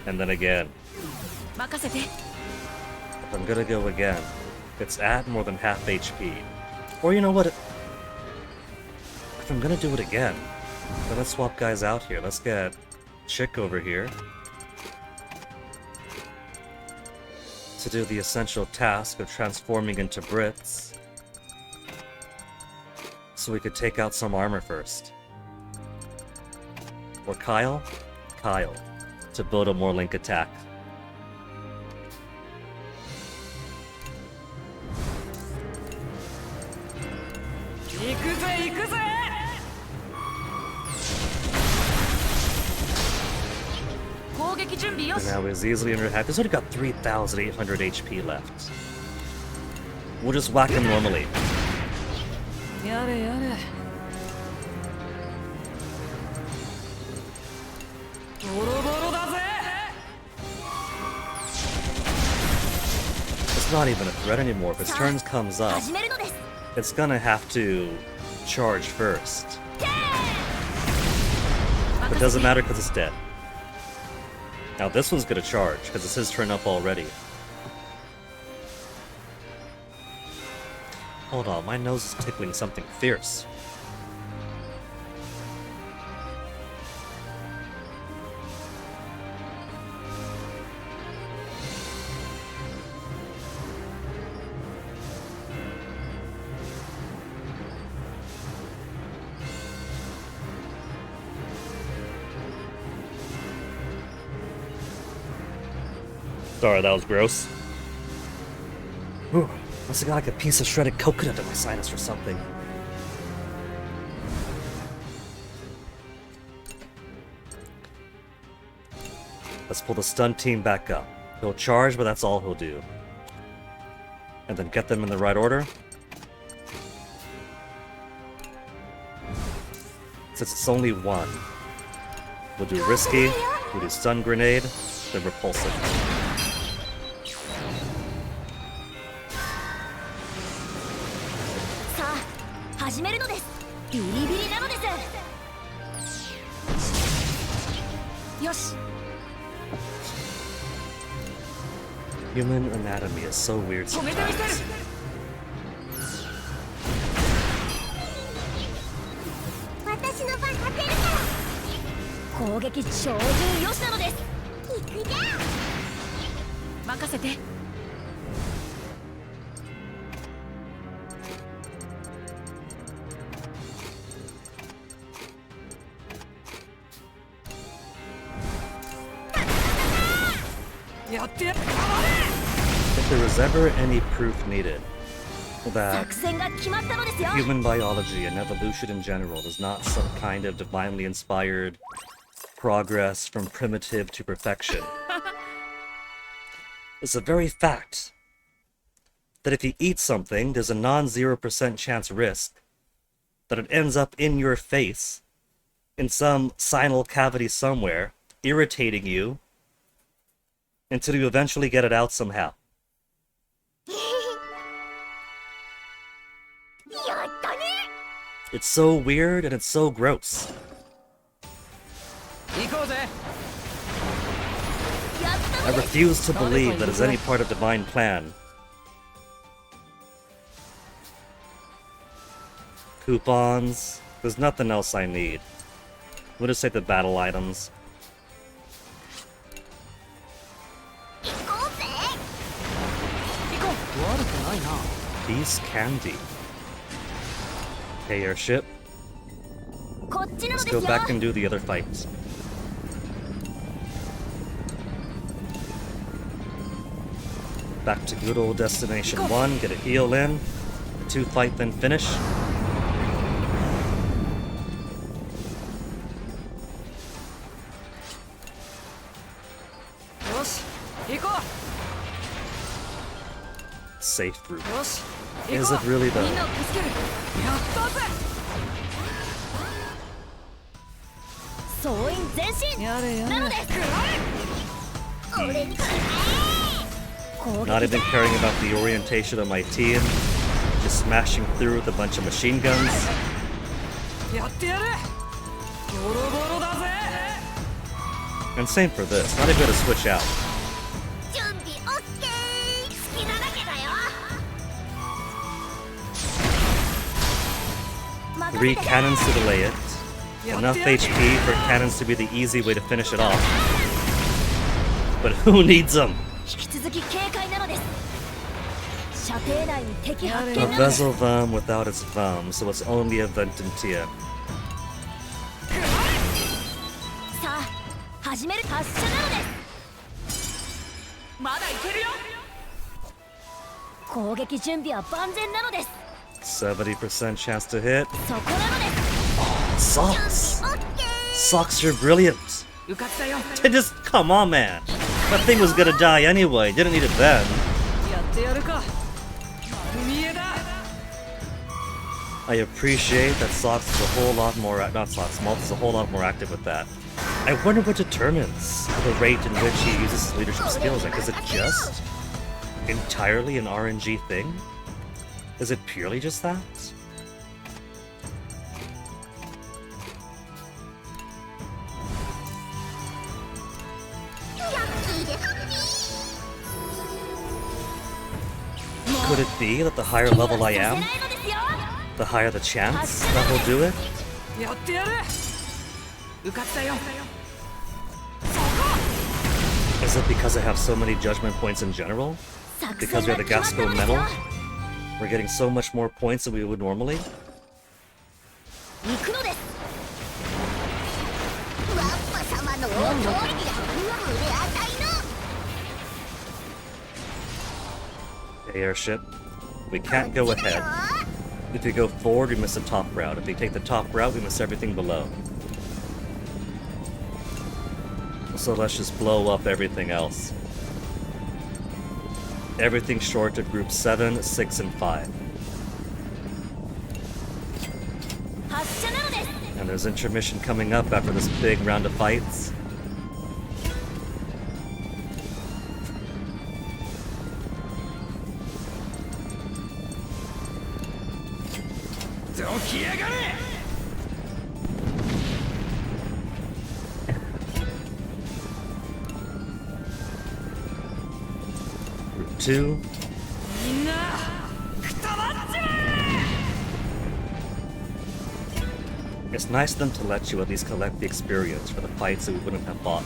and then again. 任せて。 If I'm gonna go again, it's at more than half HP. Or you know what? If I'm gonna do it again, then let's swap guys out here. Let's get Chick over here to do the essential task of transforming into Brits, so we could take out some armor first. Or Kyle, to build a more link attack. And now he's easily under half. He's already got 3,800 HP left. We'll just whack him normally. やれやれ。ボロボロだぜ。 It's not even a threat anymore. If his turn comes up, 始めるのです。 it's gonna have to charge first. But it doesn't matter because it's dead. Now this one's gonna charge because it's his turn up already. Hold on, my nose is tickling something fierce. Sorry, that was gross. Whew, must have got like a piece of shredded coconut in my sinus or something. Let's pull the stun team back up. He'll charge, but that's all he'll do. And then get them in the right order. Since it's only one, we'll do Risky, we'll do Stun Grenade, then Repulsive. Human anatomy is so weird sometimes. 私の番当てるから攻撃照準よしなのです。行くじゃ任せて。やってやっ If there was ever any proof needed that 作戦が決まったのですよ。 human biology and evolution in general is not some kind of divinely inspired progress from primitive to perfection, it's the very fact that if you eat something, there's a non-0% chance risk that it ends up in your face in some sinal cavity somewhere, irritating you until you eventually get it out somehow. やったね。It's so weird and it's so gross. 行こうぜ。 I refuse to believe that is any part of divine plan. Coupons. There's nothing else I need. We'll just take the battle items. 行こうぜ。行こう。悪くないな。 Peace candy. Okay, airship. こっちなの Let's です go よ。 back and do the other fights. Back to good old Destination 1, get a heal in. 2 fight, then finish. よし、行こ Safe route. う。よし、行 Is こ it う。 really みんな though? を助ける。やったぜ。総員前進。やれやれ。なのです。俺にくらえ。攻 Not 撃 even caring about the orientation of my team. Just smashing through with a bunch of machine guns. やってやる。ボロボロだぜ。 And same for this. Not even gonna switch out. 準備オッケー。好きなだけだよ。任せ 3 て。 cannons to delay it. Enough HP for cannons to be the easy way to finish it off. But who needs them? 引き続き警戒なのです。射程内に敵発 A 見なのです vessel Vam without its Vam, so it's only a Vententia. さあ始める発射なのですまだいけるよ攻撃準備は万全なのです 70% chance to hit. そこなのです Socks! オッケー Socks, you're brilliant! 受かったよ。 Just, come on, man! That thing was gonna die anyway, didn't need it then. やってやるか。丸見えだ。 I appreciate that Socks is a whole lot more, not Socks, Malt is a whole lot more active with that. I wonder what determines the rate in which he uses his leadership skills. Like, is it just entirely an RNG thing? Is it purely just that? Could it be that the higher level I am, させないのですよ the higher the chance that he'll do it? やってやる。受かったよ。 Is it because I have so many judgment points in general? 作 Because 戦 we が have the 決まった Gasco のですよ medal? We're getting so much more points than we would normally? 行くのですワッパ様のお通りが胸値 Airship. We can't go ahead. If we go forward, we miss the top route. If we take the top route, we miss everything below. So let's just blow up everything else. Everything short of group 7, 6, and 5. 発射なのです And there's intermission coming up after this big round of fights. Group 2. みんなくたばっちまえ。 It's nice of them to let you at least collect the experience for the fights that we wouldn't have fought.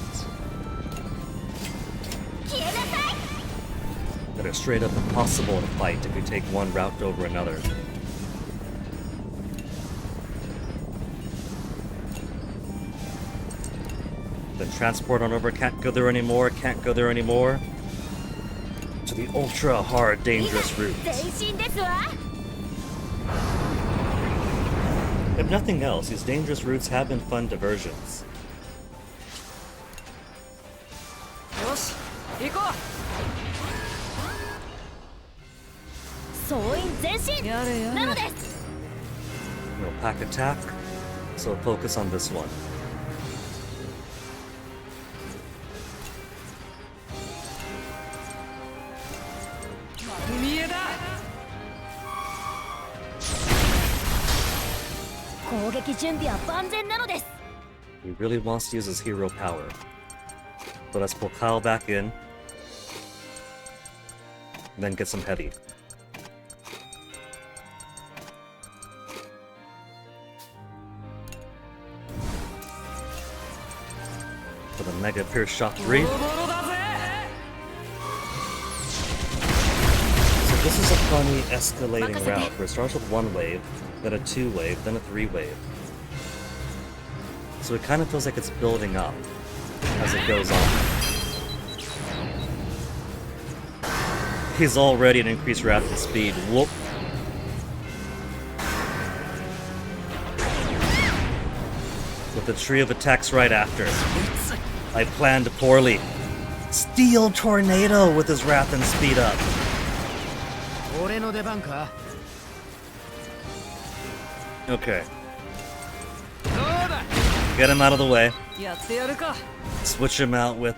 消えなさい That are straight up impossible to fight if you take one route over another. Then transport on over, can't go there anymore, can't go there anymore. To the ultra hard, dangerous route. 前進ですわ If nothing else, these dangerous routes have been fun diversions. よし、行こ総員前進う。やれやれ。なのです No pack attack, so focus on this one. 丸見えだ。攻撃準備は万全なのです。 He really wants to use his hero power. So let's pull Kyle back in. And then get some heavy. For the Mega Pierce Shot 3. So this is a funny escalating route where it starts with one wave, then a 2 wave, then a 3 wave. So it kind of feels like it's building up as it goes on. He's already an increased rapid speed. Whoop. With the tree of attacks right after. I planned poorly. Steel Tornado with his wrath and speed up. Okay. Get him out of the way. Switch him out with,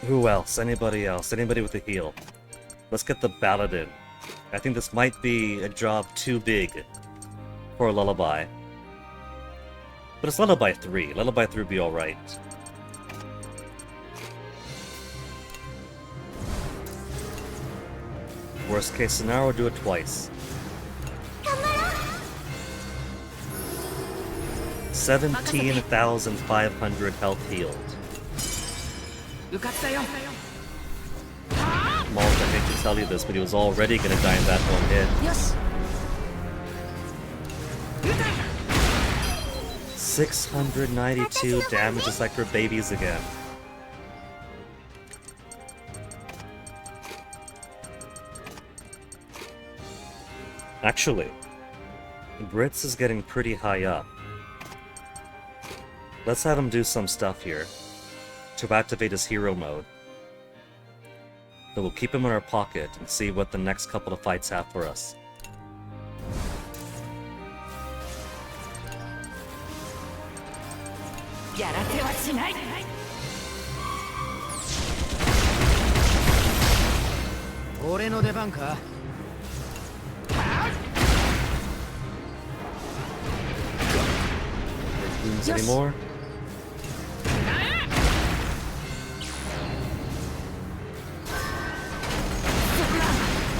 who else? Anybody else? Anybody with a heal? Let's get the Paladin. I think this might be a job too big for a Lullaby. But it's Lullaby 3. Lullaby 3 would be alright. Worst case scenario, we'll do it twice. 17,500 health healed. Malt, I hate to tell you this, but he was already gonna die in that one hit. 692 damage just like for babies again. Actually, Brits is getting pretty high up. Let's have him do some stuff here to activate his hero mode. But we'll keep him in our pocket and see what the next couple of fights have for us. Anymore?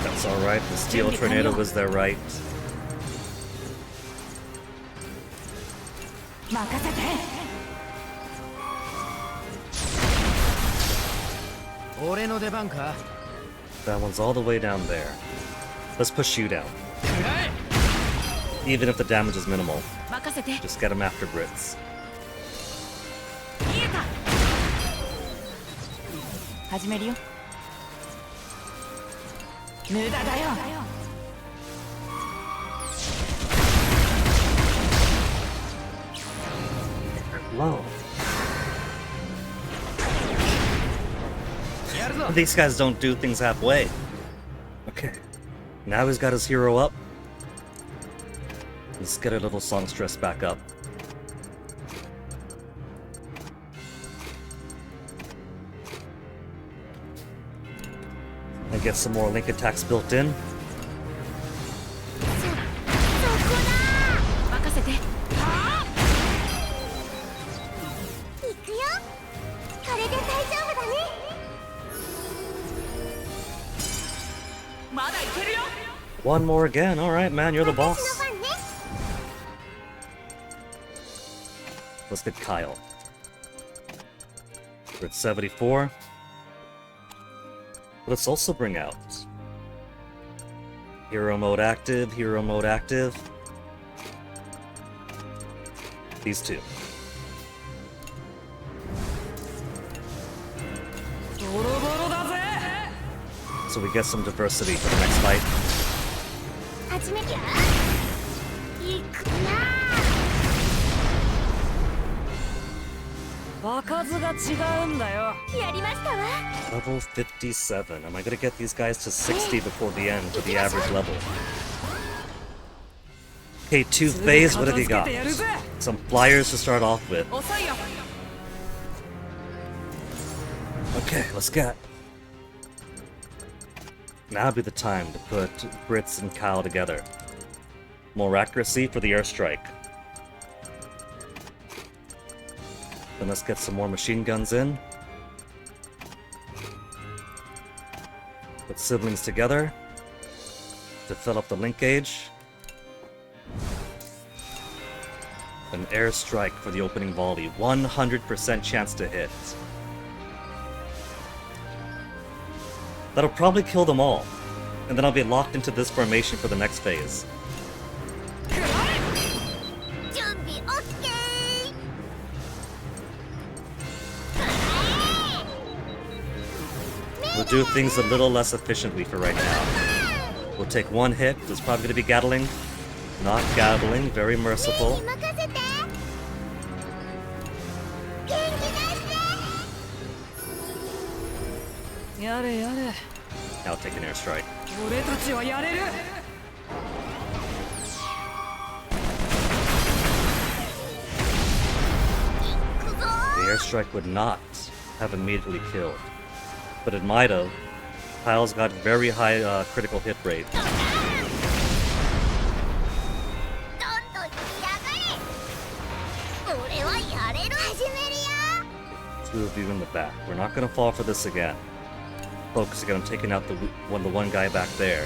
That's alright, the Steel Tornado was there, right? That one's all the way down there. Let's push you down. Even if the damage is minimal. Just get him after Brits. Low. These guys don't do things halfway. Okay. Now he's got his hero up. Let's get a little songstress back up. And get some more link attacks built in. One more again. Alright, man, you're the boss. Let's get Kyle. We're at 74. Let's also bring out Hero Mode active, Hero Mode active. These two. So we get some diversity for the next fight. Level 57. Am I gonna get these guys to 60 before the end for the average level? Okay, 2 phase, what have you got? Some flyers to start off with. Okay, let's get. Now would be the time to put Brits and Kyle together. More accuracy for the airstrike. Then let's get some more machine guns in. Put siblings together to fill up the link gauge. An airstrike for the opening volley. 100% chance to hit. That'll probably kill them all. And then I'll be locked into this formation for the next phase. We'll do things a little less efficiently for right now. We'll take one hit. It's probably going to be Gatling. Not Gatling. Very merciful. Now take an airstrike. The airstrike would not have immediately killed, but it might have. Kyle's got very high critical hit rate. Two of you in the back. We're not gonna fall for this again. Focusing on taking out the one guy back there,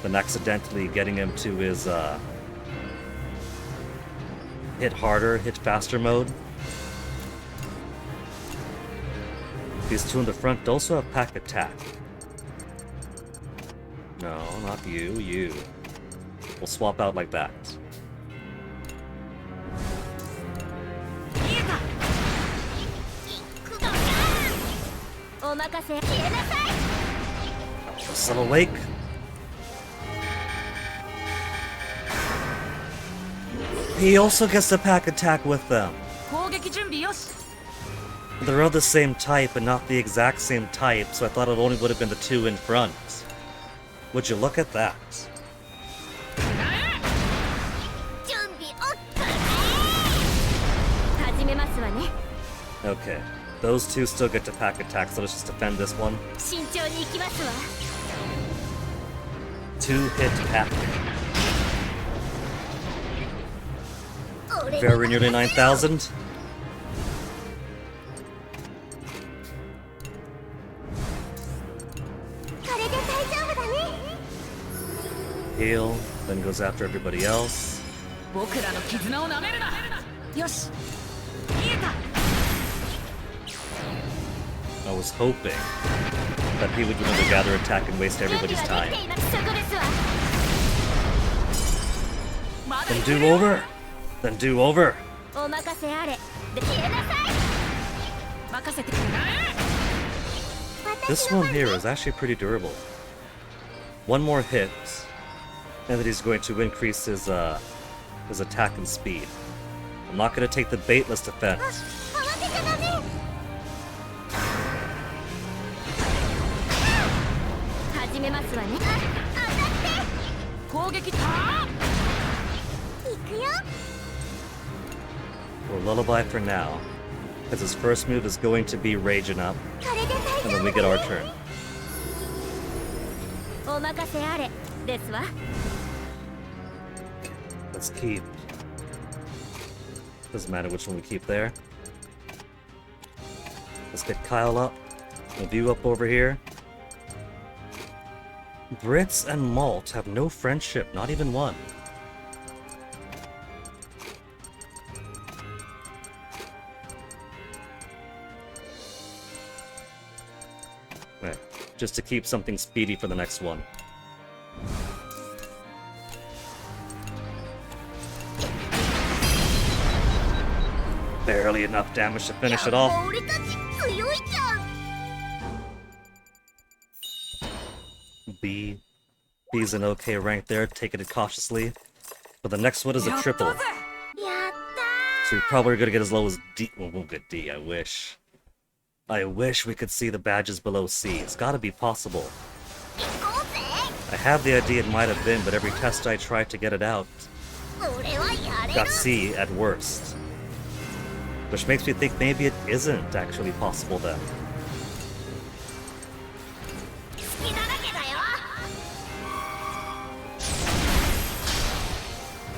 then accidentally getting him to his hit harder, hit faster mode. These two in the front also have pack attack. No, not you, you. We'll swap out like that. Still awake? He also gets the pack attack with them. They're of the same type, but not the exact same type, so I thought it only would have been the two in front. Would you look at that? Okay, those two still get to pack attack, so let's just defend this one. 2-hit pack. Very nearly 9,000. Heal, then goes after everybody else. I was hoping that he would do another gather attack and waste everybody's time. Then do over! Then do over! This one here is actually pretty durable. One more hit, and then he's going to increase his attack and speed. I'm not going to take the baitless defense. We'll lullaby for now, because his first move is going to be raging up, and then we get our turn. Let's keep. Doesn't matter which one we keep there. Let's get Kyle up. Move you up over here. Brits and Malt have no friendship, not even one. Right, just to keep something speedy for the next one. Barely enough damage to finish it off. B. B's an okay rank there, taking it cautiously. But the next one is a triple. So you're probably gonna get as low as D. Well, we'll get D, I wish. I wish we could see the badges below C. It's gotta be possible. I had the idea it might have been, but every test I tried to get it out got C at worst. Which makes me think maybe it isn't actually possible then.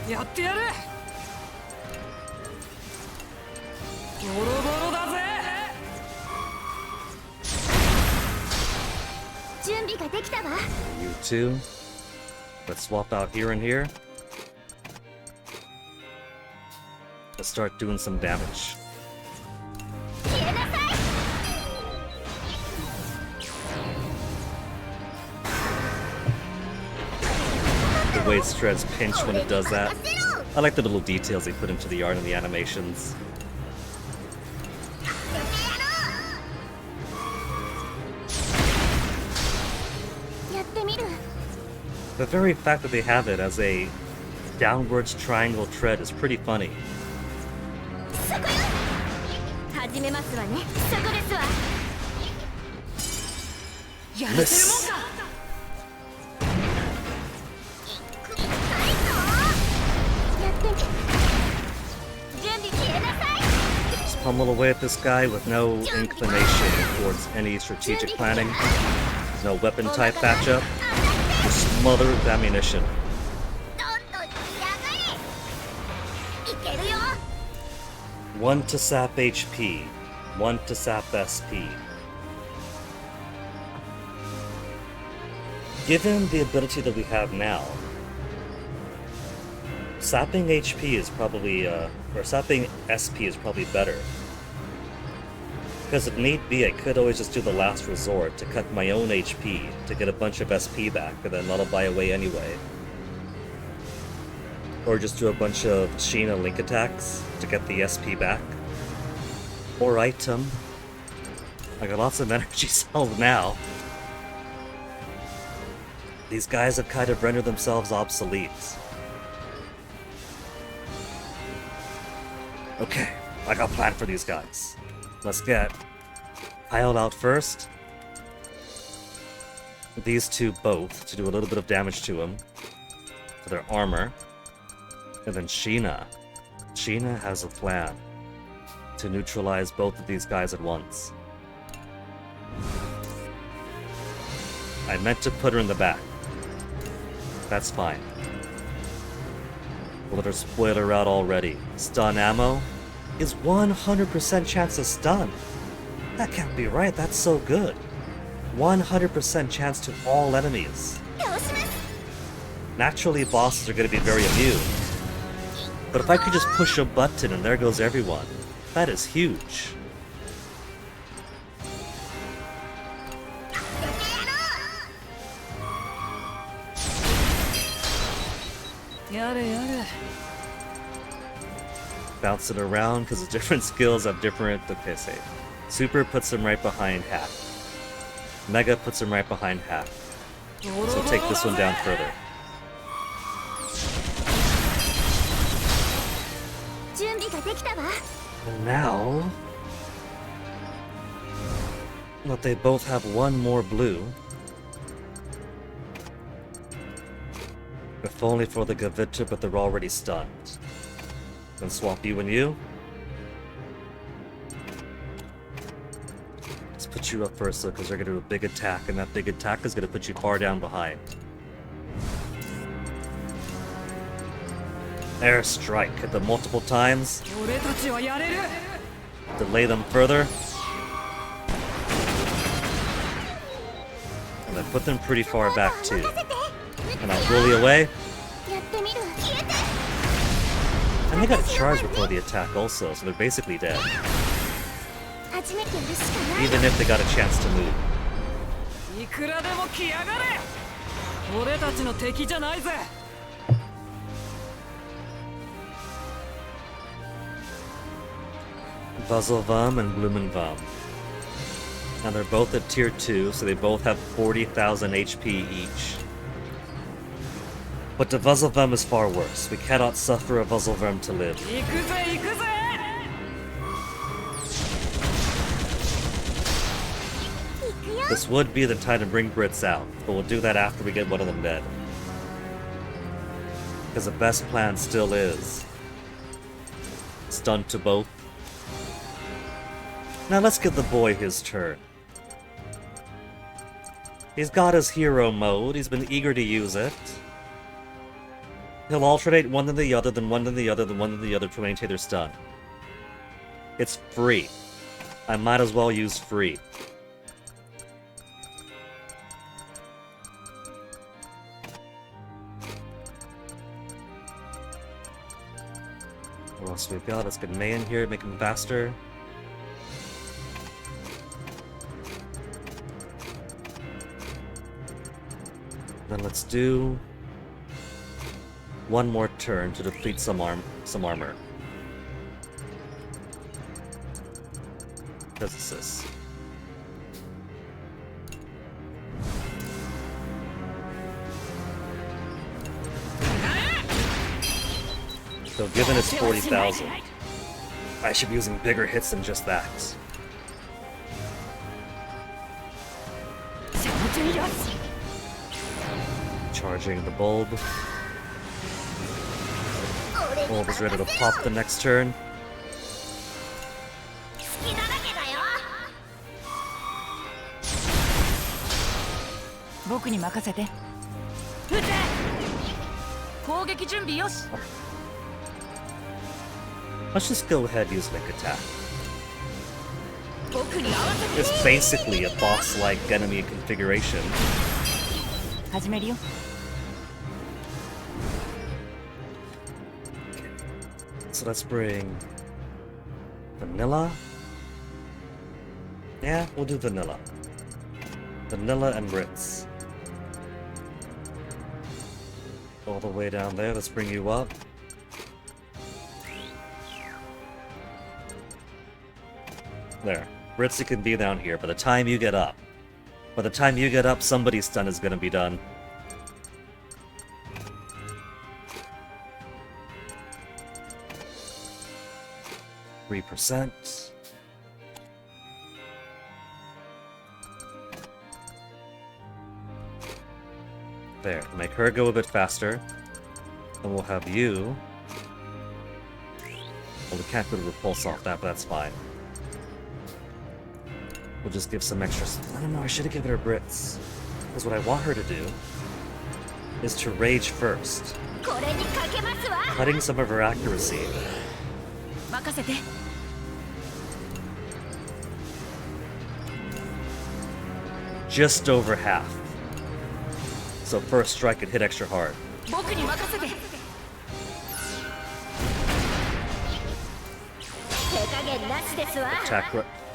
やってやる。ボロボロだぜ。準備ができたわ。 You two. Let's swap out here and here. Let's start doing some damage. 消えなさい。 The way its shreds pinch when it does that. I like the little details they put into the art and the animations. やってみる。 The very fact that they have it as a downwards triangle tread is pretty funny. そこよ。始めますわね。そこですわ。やらせるもんか。やってみ。準備消えなさい。 Just pummel away at this guy with no inclination towards any strategic planning. No weapon type matchup. Just smother with ammunition. どんどん来やがれ。いけるよ。 One to sap HP, one to sap SP. Given the ability that we have now, sapping HP is probably, or sapping SP is probably better. Because if need be, I could always just do the last resort to cut my own HP to get a bunch of SP back, and then nullify away anyway. Or just do a bunch of Sheena link attacks to get the SP back. Or item. I got lots of energy cells now. These guys have kind of rendered themselves obsolete. Okay, I got a plan for these guys. Let's get piled out first. These two both to do a little bit of damage to them for their armor. And then Sheena. Sheena has a plan to neutralize both of these guys at once. I meant to put her in the back. That's fine. We'll let her spoil her out already. Stun ammo is 100% chance of stun. That can't be right, that's so good. 100% chance to all enemies. 倒します。 Naturally, bosses are going to be very immune. But if I could just push a button and there goes everyone, that is huge. やれやれ。 Bouncing around because the different skills have different. Okay, say. Super puts him right behind half. Mega puts him right behind half. So take this one down further. 準備ができたわ。 And now that they both have one more blue, if only for the Gavita, but they're already stunned. Then swap you and you. Let's put you up first, though, because they're going to do a big attack, and that big attack is going to put you far down behind. Airstrike at them multiple times. 俺たちはやれる。 Delay them further. And then put them pretty far back, too. And I'll roll you away. やってみる。消えて。 And they got a charge before the attack also, so they're basically dead. 初めてやるしかない。 Even if they got a chance to move. いくらでも来やがれ。俺たちの敵じゃないぜ。 Vuzelvam and Blumenvam. Now they're both at tier 2, so they both have 40,000 HP each. But the Vuzelvam is far worse. We cannot suffer a Vuzelvam to live. 行くぜ行くぜ。 行くよ。 This would be the time to bring Brits out, but we'll do that after we get one of them dead. Because the best plan still is stun to both. Now let's give the boy his turn. He's got his hero mode, he's been eager to use it. He'll alternate one then the other, then one then the other, then one then the other to maintain their stun. It's free. I might as well use free. What else do we got? Let's get May in here, make him faster. Then let's do one more turn to deplete some armor. Physicist. So given it's 40,000, I should be using bigger hits than just that. Charging the bulb. Bulb is ready to pop the next turn. 好きなだけだよ。僕に任せて。撃て。攻撃準備よし。 Let's just go ahead and use Link Attack. 僕に合わせて。 It's basically a boss-like enemy configuration. 始めるよ。 So let's bring Vanilla. Yeah, we'll do Vanilla. Vanilla and Ritz. All the way down there, let's bring you up. There. Ritzy can be down here by the time you get up. By the time you get up, somebody's stun is gonna be done. %. There, make her go a bit faster. And we'll have you. Well, we can't go to repulse off that, but that's fine. We'll just give some extra. I don't know, I should have given her Brits. Because what I want her to do is to rage first, これにかけますわ。 cutting some of her accuracy. 任せて。 Just over half. So first strike could hit extra hard. 僕に任せて。手加減なしですわ。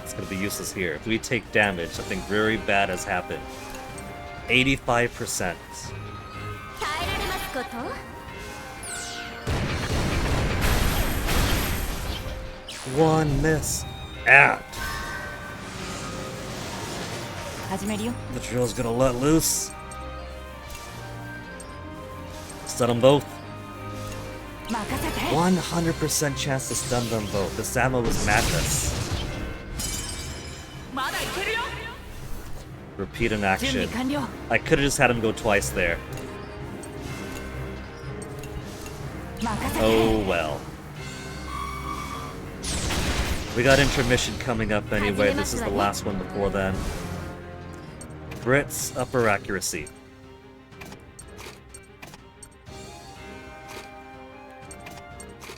It's gonna be useless here. If we take damage, something very bad has happened. 85%. 耐えられますこと。 One miss. And 始めるよ。 the drill's gonna let loose. Stun them both. 任せて。 100% chance to stun them both. This ammo was madness. まだいけるよ。 Repeat in 準備 action. 完了。 I could have just had him go twice there. 任せて。 Oh well. We got intermission coming up anyway. This is the last one before then. Brits, upper accuracy.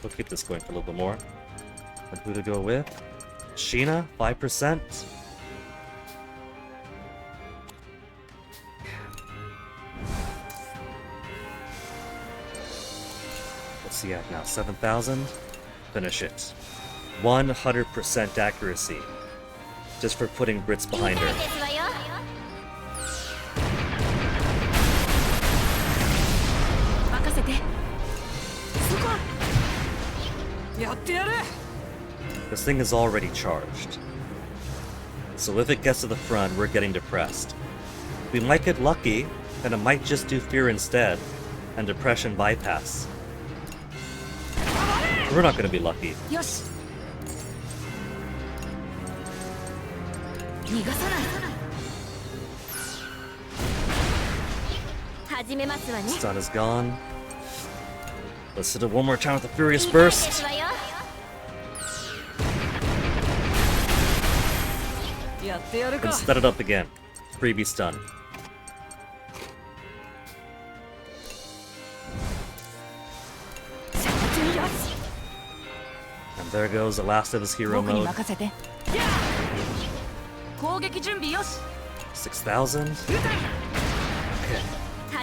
We'll keep this going for a little bit more. And who to go with? Sheena, 5%. What's he at now? 7,000? Finish it. 100% accuracy. Just for putting Brits behind いい her. ですわよ。 任せて。そこ。やってやる。 This thing is already charged. So if it gets to the front, we're getting depressed. We might get lucky, and it might just do fear instead, and depression bypass. We're not gonna be lucky. よし。逃がさない。始めますわね。 Stun is gone. Let's hit it one more time with a furious いいです burst. わよ。やってやるか。 And stun it up again. Freebie stun. And there goes the last of his hero 僕に mode. 任せて。攻撃準備よし。 6,000? 撃て。 Okay.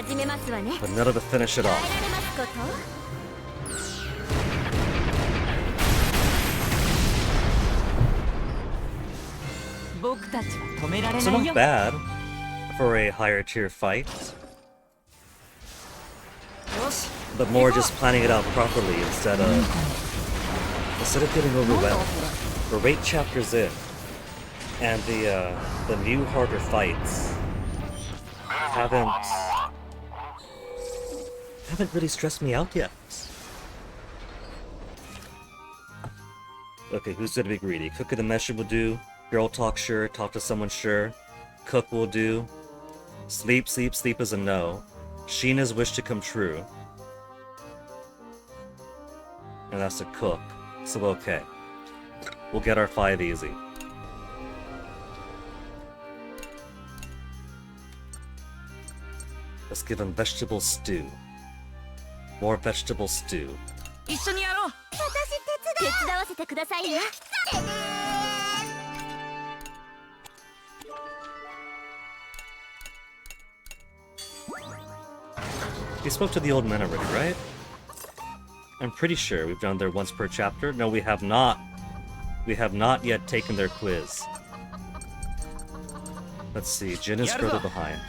始めますわね。 But none of to finish it 耐え off. られますこと。僕たちは止められ So ない not よ。 bad for a higher tier fight, よし。 but more just planning it out properly instead of getting overwhelmed. We're 8 chapters in, and the new harder fights haven't really stressed me out yet. Okay, who's gonna be greedy? Cook in the mesher will do. Girl talk sure. Talk to someone sure. Cook will do. Sleep is a no. Sheena's wish to come true. And that's a cook. So okay. We'll get our 5 easy. Let's give him vegetable stew. More vegetable stew. 一緒にやろう。手伝わせてくださいね。 We spoke to the old men already, right? I'm pretty sure we've done there once per chapter. No, we have not. We have not yet taken their quiz. Let's see, Jin is further behind.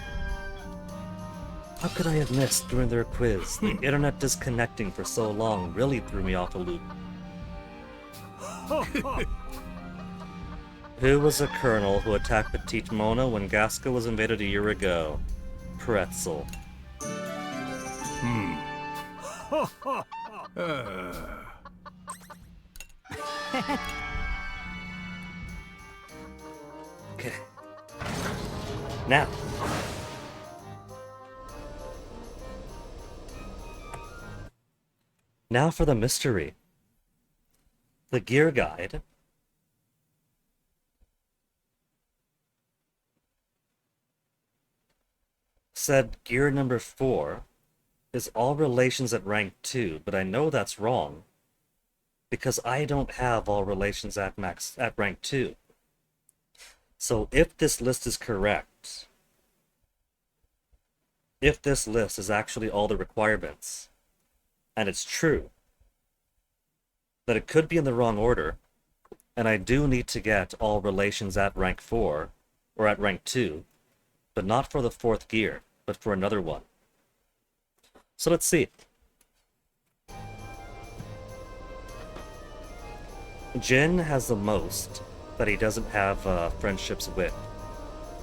How could I have missed during their quiz? The internet disconnecting for so long really threw me off a loop. Who was the colonel who attacked Petite Mona when Gasca was invaded a year ago? Pretzel. Okay. Now. Now for the mystery. The gear guide said gear number 4 is all relations at rank 2, but I know that's wrong because I don't have all relations at rank 2. So if this list is correct, if this list is actually all the requirements, and it's true, that it could be in the wrong order, and I do need to get all relations at rank 4, or at rank 2, but not for the 4th gear, but for another one. So let's see. Jin has the most that he doesn't have friendships with.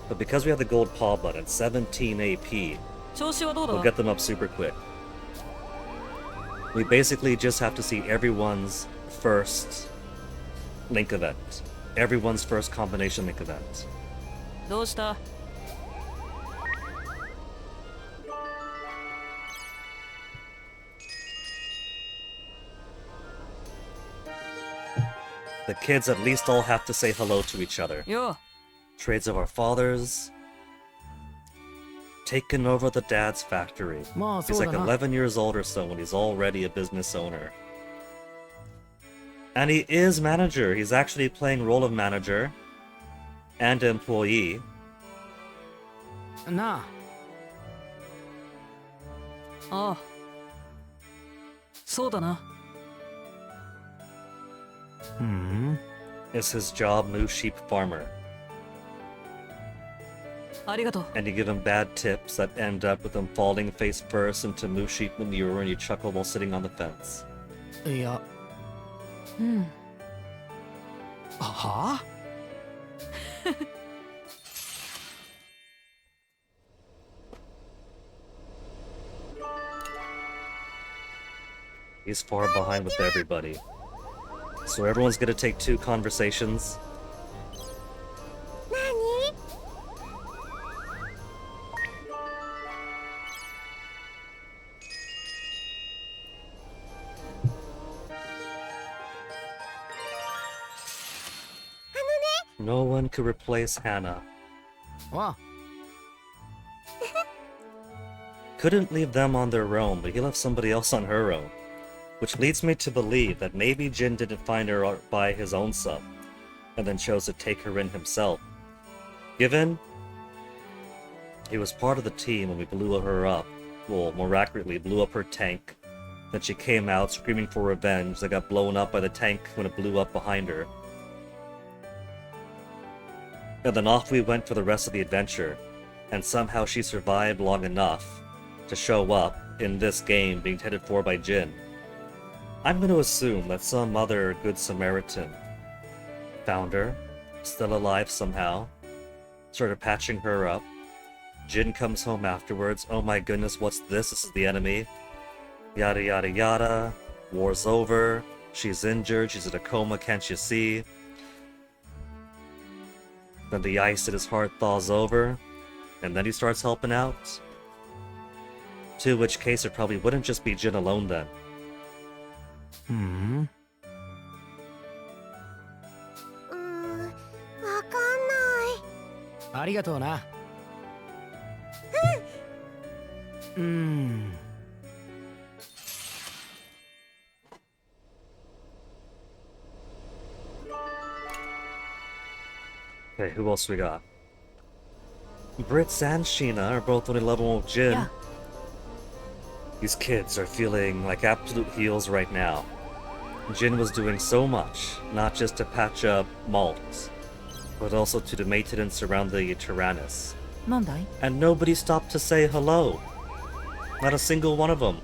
But because we have the gold paw button, 17 AP, 調子はどうだ。 we'll get them up super quick. We basically just have to see everyone's first link event. Everyone's first combination link event. どうした。 The kids at least all have to say hello to each other. よう。 Trades of our fathers. Taken over the dad's factory. まあ He's そう like だな。 11 years old or so when he's already a business owner. And he is manager. He's actually playing role of manager and employee. なあ。ああ。そうだな。 Is his job Moo Sheep Farmer. ありがとう。 And you give him bad tips that end up with him falling face first into Moo Sheep manure and you chuckle while sitting on the fence. いや。うん。はあ He's far behind with everybody. So everyone's gonna take 2 conversations. 何 No one could replace Hannah. わ Couldn't leave them on their own, but he left somebody else on her own. Which leads me to believe that maybe Jin didn't find her by his own self, and then chose to take her in himself. Given he was part of the team when we blew her up, well, more accurately, blew up her tank, then she came out screaming for revenge that got blown up by the tank when it blew up behind her. And then off we went for the rest of the adventure, and somehow she survived long enough to show up in this game being headed for by Jin. I'm going to assume that some other Good Samaritan found her, still alive somehow, started patching her up. Jin comes home afterwards. Oh my goodness, what's this? This is the enemy. Yada yada yada. War's over. She's injured. She's in a coma. Can't you see? Then the ice in his heart thaws over, and then he starts helping out. To which case it probably wouldn't just be Jin alone then. わかんない。ありがとうな。Okay, who else we got? Brits and Sheena are both only level 1 with Jin. Yeah. These kids are feeling like absolute heels right now. Jin was doing so much, not just to patch up Malt, but also to the maintenance around the Tyrannus. なんだい? And nobody stopped to say hello. Not a single one of them.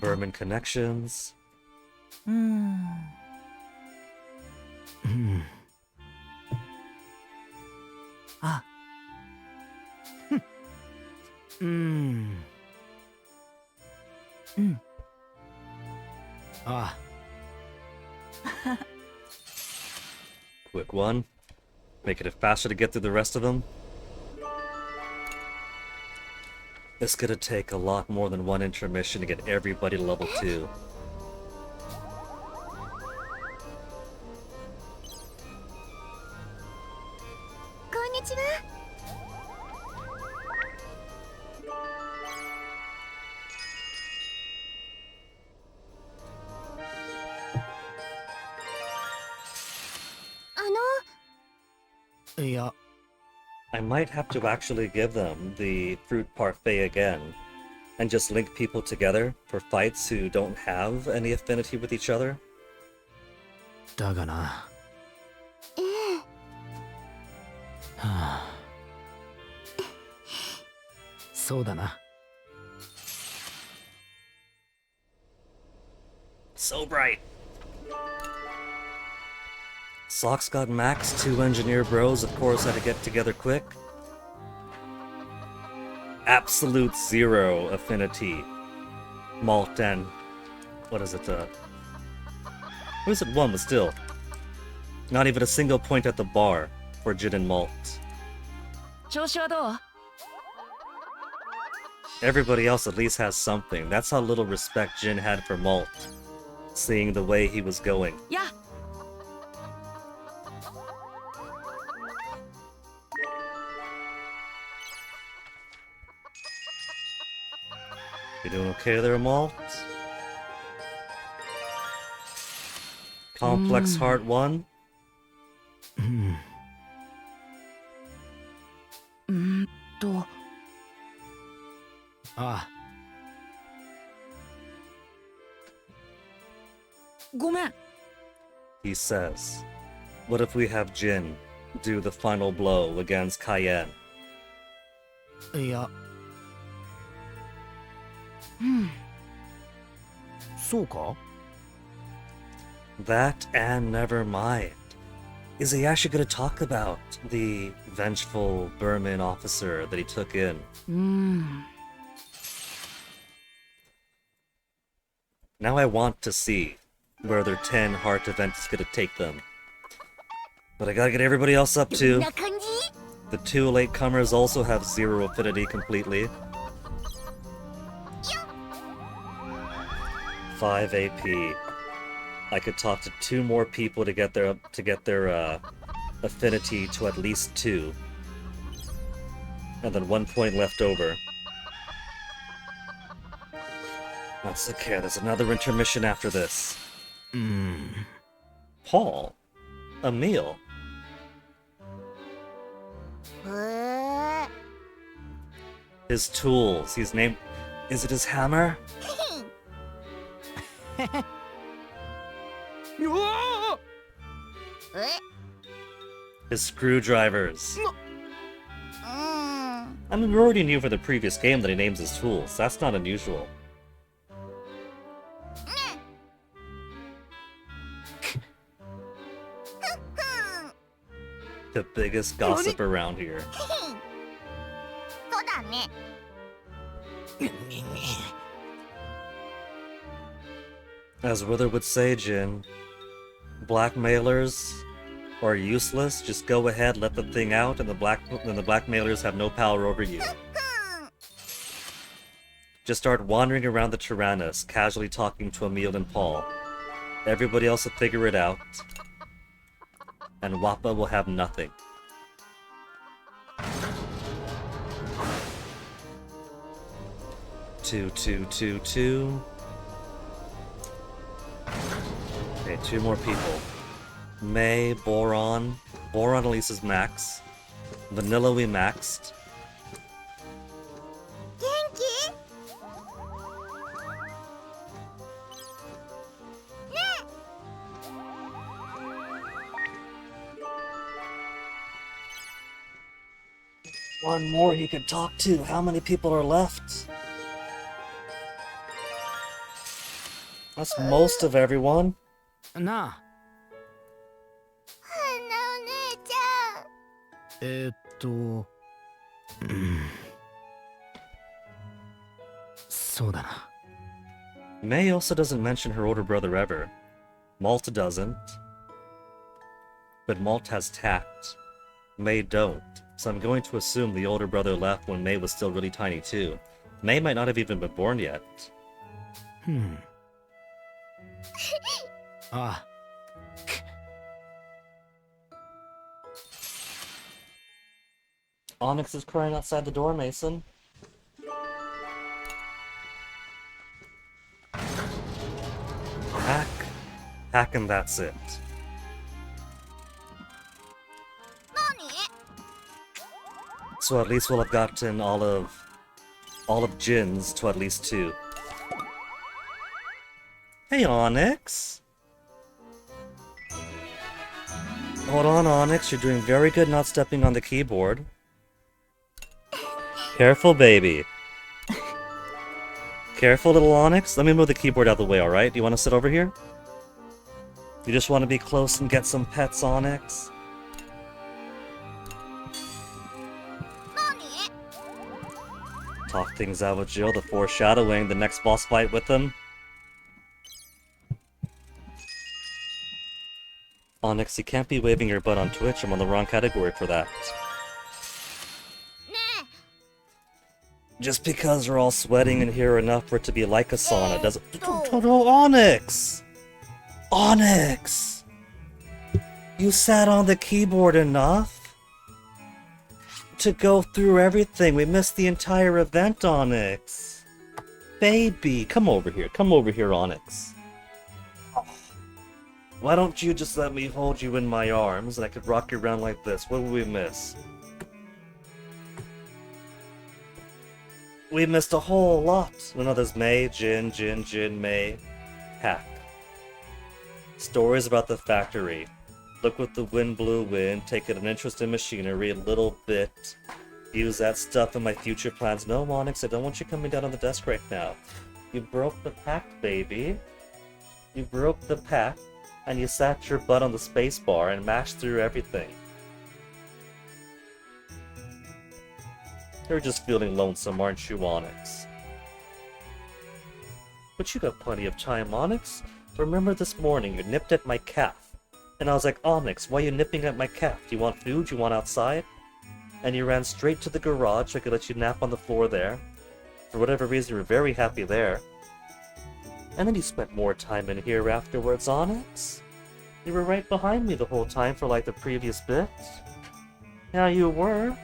Berman connections. Ah. Quick one. Making it faster to get through the rest of them. It's gonna take a lot more than one intermission to get everybody to level 2. Konnichiwa. I might have to actually give them the fruit parfait again, and just link people together for fights who don't have any affinity with each other. だがな。そうだな。So bright. Socks got Max, 2 engineer bros, of course, had to get together quick. Absolute 0 affinity. Malt and... what is it, what is it, 1, but still. Not even a single point at the bar for Jin and Malt. 調子はどう? Everybody else at least has something. That's how little respect Jin had for Malt, seeing the way he was going. Yeah. You doing okay there, Malt? Complex Heart 1? Ah. ごめん. He says, what if we have Jin do the final blow against Cayenne? いや。そうか? That and never mind. Is he actually going to talk about the vengeful Burman officer that he took in? Now I want to see where their 10 heart event is going to take them. But I gotta get everybody else up too. どんな感じ? The 2 latecomers also have 0 affinity completely. 5 AP. I could talk to 2 more people to get their affinity to at least 2. And then 1 point left over. That's okay, there's another intermission after this. Paul? A meal? His tools, he's named... Is it his hammer? His screwdrivers. I mean, we already knew for the previous game that he names his tools. That's not unusual. The biggest gossip around here. As Wither would say, Jin, blackmailers are useless. Just go ahead, let the thing out, and the blackmailers have no power over you. Just start wandering around the Tyrannus, casually talking to Emil and Paul. Everybody else will figure it out, and Wappa will have nothing. Two. Okay, 2 more people. May, Boron. Boron at least is max. Vanilla we maxed. One more he could talk to. How many people are left? That's most of everyone. なあ。そうだな。May also doesn't mention her older brother ever. Malt doesn't. But Malt has tact. May don't. So I'm going to assume the older brother left when May was still really tiny too. May might not have even been born yet. Ah. Onyx is crying outside the door, Mason. Hack and that's it. So at least we'll have gotten all of Jin's to at least 2. Hey, Onyx! Hold on, Onyx. You're doing very good not stepping on the keyboard. Careful, baby. Careful, little Onyx. Let me move the keyboard out of the way, alright? Do you want to sit over here? You just want to be close and get some pets, Onyx? Talk things out with Jill, the foreshadowing the next boss fight with them. Onyx, you can't be waving your butt on Twitch. I'm on the wrong category for that. Just because we're all sweating in here enough for it to be like a sauna doesn't... Onyx! Onyx! You sat on the keyboard enough to go through everything. We missed the entire event, Onyx. Baby, come over here. Come over here, Onyx. Why don't you just let me hold you in my arms and I could rock you around like this? What would we miss? We missed a whole lot. No, there's May, Jin, May, Hack. Stories about the factory. Look what the wind blew in, taking an interest in machinery a little bit. Use that stuff in my future plans. No, Onyx, I don't want you coming down on the desk right now. You broke the pact, baby. You broke the pact, and you sat your butt on the space bar and mashed through everything. You're just feeling lonesome, aren't you, Onyx? But you got plenty of time, Onyx. Remember this morning, you nipped at my calf. And I was like, Onyx, why are you nipping at my calf? Do you want food? Do you want outside? And you ran straight to the garage so I could let you nap on the floor there. For whatever reason, you were very happy there. And then you spent more time in here afterwards, Onyx. You were right behind me the whole time for like the previous bit. Yeah, you were.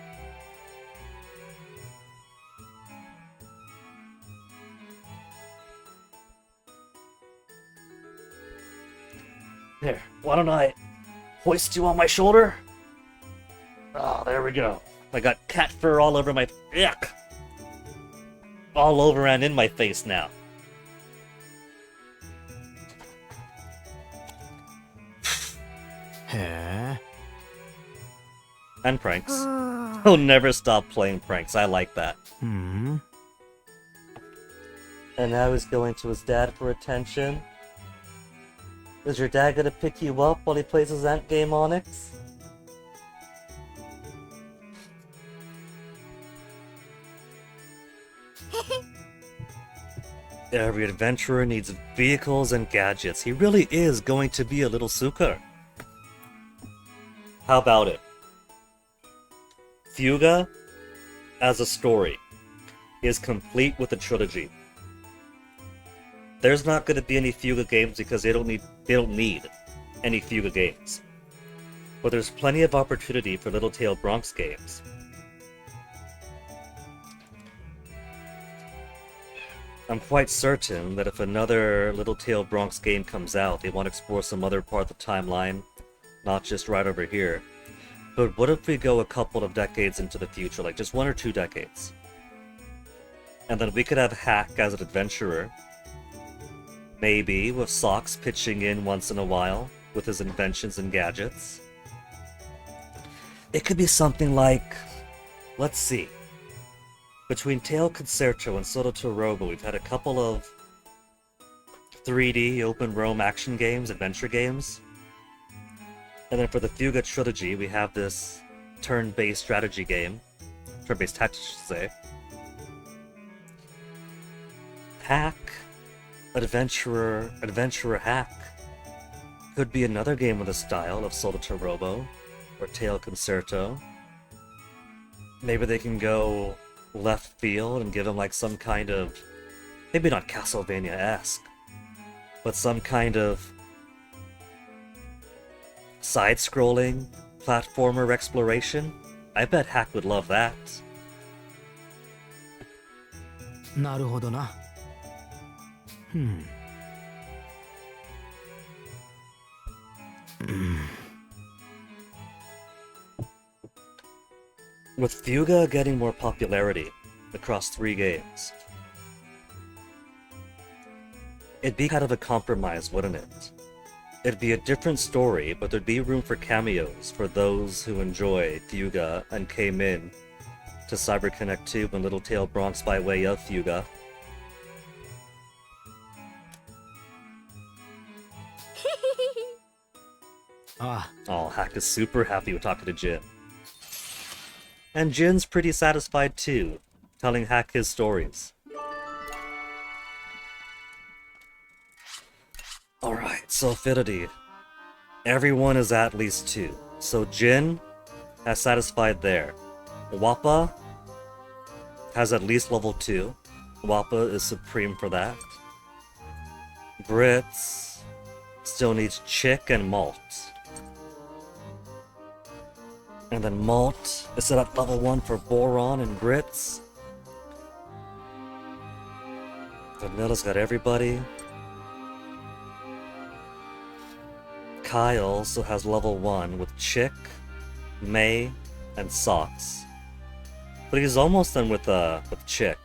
Here, why don't I hoist you on my shoulder? Oh, there we go. I got cat fur all over my... Yuck! All over and in my face now. He. And pranks. He'll never stop playing pranks. I like that. Hmm. And now he's going to his dad for attention. Is your dad gonna pick you up while he plays his ant game, Onyx? Every adventurer needs vehicles and gadgets. He really is going to be a little sucker. How about it? Fuga, as a story, is complete with a trilogy. There's not going to be any Fuga games because they don't need any Fuga games. But there's plenty of opportunity for Little Tail Bronx games. I'm quite certain that if another Little Tail Bronx game comes out, they want to explore some other part of the timeline, not just right over here. But what if we go a couple of decades into the future, like just 1 or 2 decades? And then we could have Hack as an adventurer, maybe with Socks pitching in once in a while with his inventions and gadgets. It could be something like, let's see, between Tail Concerto and Soto Robo, we've had a couple of 3D open roam action games, adventure games. And then for the Fuga trilogy, we have this turn-based strategy game. Turn-based tactics, I should say. Hack, Adventurer Hack. Could be another game with the style of Soto Robo or Tail Concerto. Maybe they can go left field and give him like some kind of, maybe not Castlevania-esque, but some kind of side-scrolling platformer exploration. I bet Hack would love that. なるほどな。With Fuga getting more popularity across 3 games, it'd be kind of a compromise, wouldn't it? It'd be a different story, but there'd be room for cameos for those who enjoy Fuga and came in to CyberConnect 2 and Little Tail Bronx by way of Fuga. Oh, Hack is super happy with talking to Jin. And Jin's pretty satisfied too, telling Hack his stories. Alright, so Affinity. Everyone is at least 2. So Jin has satisfied there. Wappa has at least level 2. Wappa is supreme for that. Brits still needs Chick and Malt. And then Malt is set at level 1 for Boron and Grits. Vanilla's got everybody. Kyle also has level 1 with Chick, May, and Socks. But he's almost done with Chick.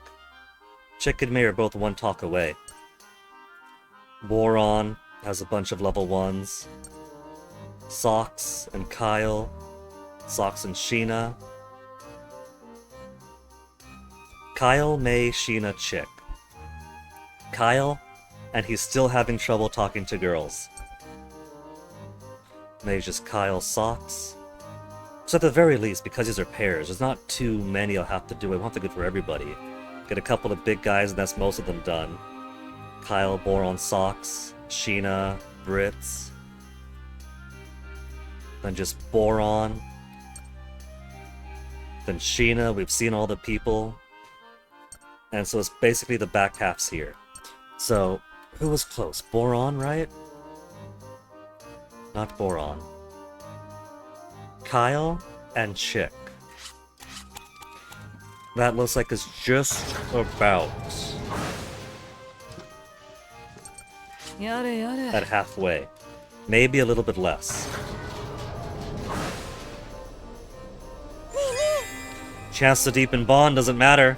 Chick and May are both 1 talk away. Boron has a bunch of level 1s. Socks and Kyle. Socks and Sheena. Kyle, May, Sheena, Chick. Kyle, and he's still having trouble talking to girls. May's just Kyle, Socks. So at the very least, because these are pairs, there's not too many I'll have to do. I want to go for everybody. Get a couple of big guys and that's most of them done. Kyle, Boron, Socks, Sheena, Brits. Then just Boron. Then Sheena, we've seen all the people. And so it's basically the back half's here. So, who was close? Boron, right? Not Boron. Kyle and Chick. That looks like it's just about やれやれ at halfway. Maybe a little bit less. Chance to deepen bond doesn't matter.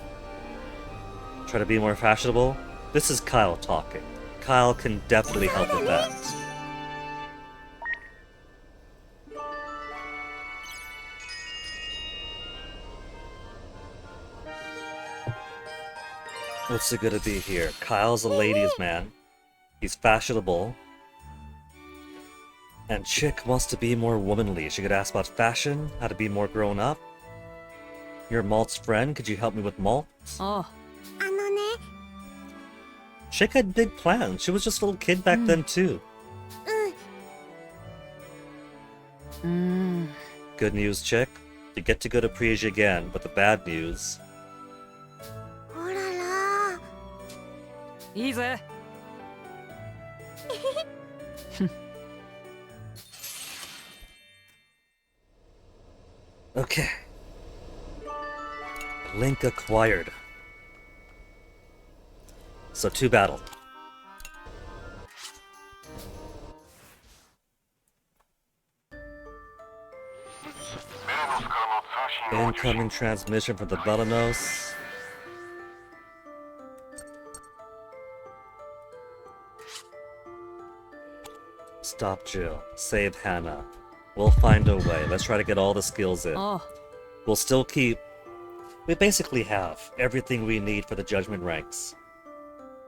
Try to be more fashionable. This is Kyle talking. Kyle can definitely help with that. What's it gonna be here? Kyle's a ladies' man. He's fashionable. And Chick wants to be more womanly. She could ask about fashion, how to be more grown up. You're Malt's friend, could you help me with Malt? あ Chick had big plans. She was just a little kid back then too. あ Good news, Chick. You get to go to Prija again, but the bad news... ほららいいぜ Okay. Link acquired. So 2 battle. Incoming transmission from the Belanos. Stop Jill. Save Hannah. We'll find a way. Let's try to get all the skills in. あ We'll still keep... We basically have everything we need for the judgment ranks.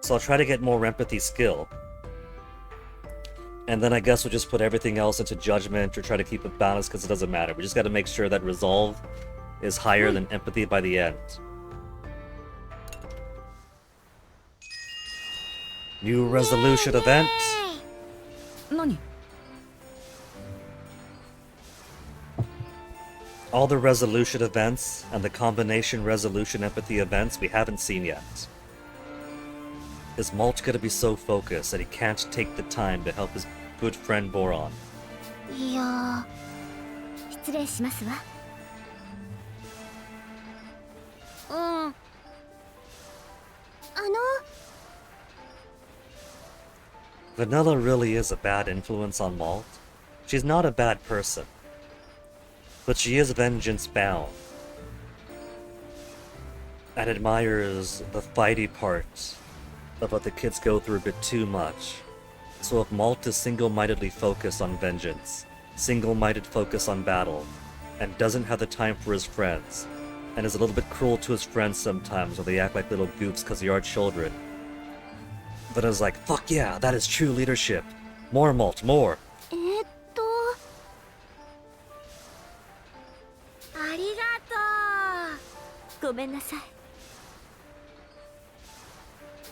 So I'll try to get more empathy skill. And then I guess we'll just put everything else into judgment or try to keep it balanced because it doesn't matter. We just gotta make sure that resolve is higher than empathy by the end. New resolution event. 何 All the resolution events and the combination resolution empathy events we haven't seen yet. Is Malt gonna be so focused that he can't take the time to help his good friend Boron? いや失礼しますわVanilla really is a bad influence on Malt. She's not a bad person. But she is vengeance bound. And admires the fighty part of what the kids go through a bit too much. So if Malt is single-mindedly focused on vengeance, single-minded focus on battle, and doesn't have the time for his friends, and is a little bit cruel to his friends sometimes when they act like little goofs because they are children, Vanna's like, fuck yeah, that is true leadership. More Malt, more. ありがとうごめんなさい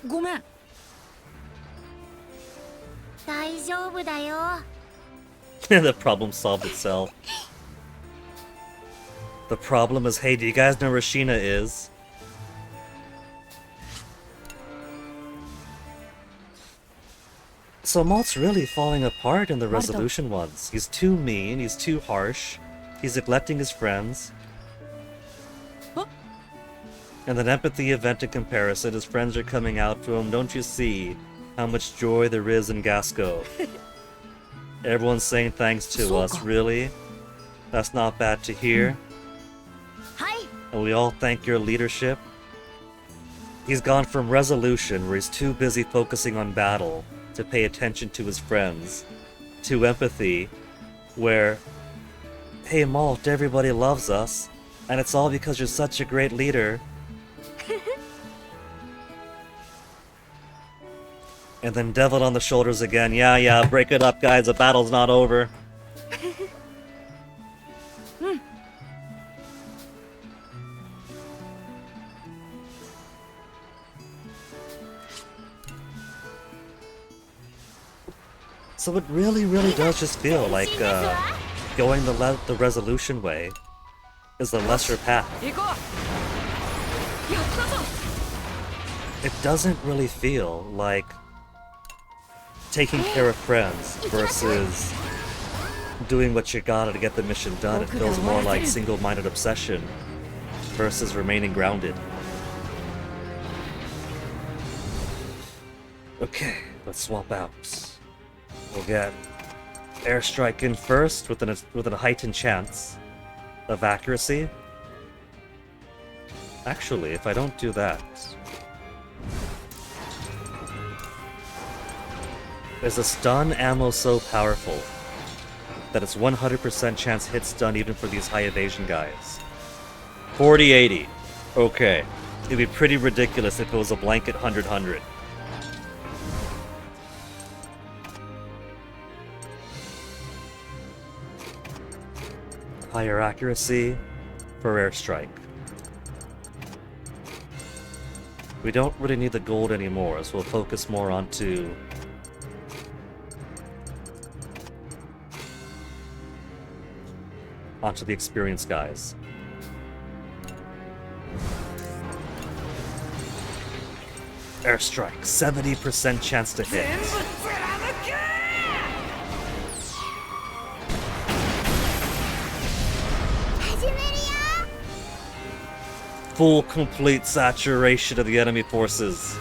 ごめん大丈夫だよ The problem solved itself. The problem is, hey, do you guys know where Sheena is? So Malt's really falling apart in the resolution ones. He's too mean, he's too harsh, he's neglecting his friends. Huh? And then empathy event in comparison, his friends are coming out to him. Don't you see how much joy there is in Gasco? Everyone's saying thanks to us, really? That's not bad to hear. Hi. And we all thank your leadership. He's gone from resolution, where he's too busy focusing on battle to pay attention to his friends, to empathy, where, hey Malt, everybody loves us, and it's all because you're such a great leader. And then devil on the shoulders again. Yeah, break it up, guys. The battle's not over. So it really does just feel like going the resolution way is the lesser path. 行こうやったぞ It doesn't really feel like taking care of friends versus doing what you gotta to get the mission done. It feels more like single-minded obsession versus remaining grounded. Okay, let's swap out. We'll get airstrike in first with a heightened chance of accuracy. Actually, if I don't do that, is the stun ammo so powerful that it's 100% chance hit stun even for these high evasion guys? 40-80. Okay. It'd be pretty ridiculous if it was a blanket 100-100. Higher accuracy for airstrike. We don't really need the gold anymore, so we'll focus more onto the experienced guys. Airstrike, 70% chance to hit. Full complete saturation of the enemy forces.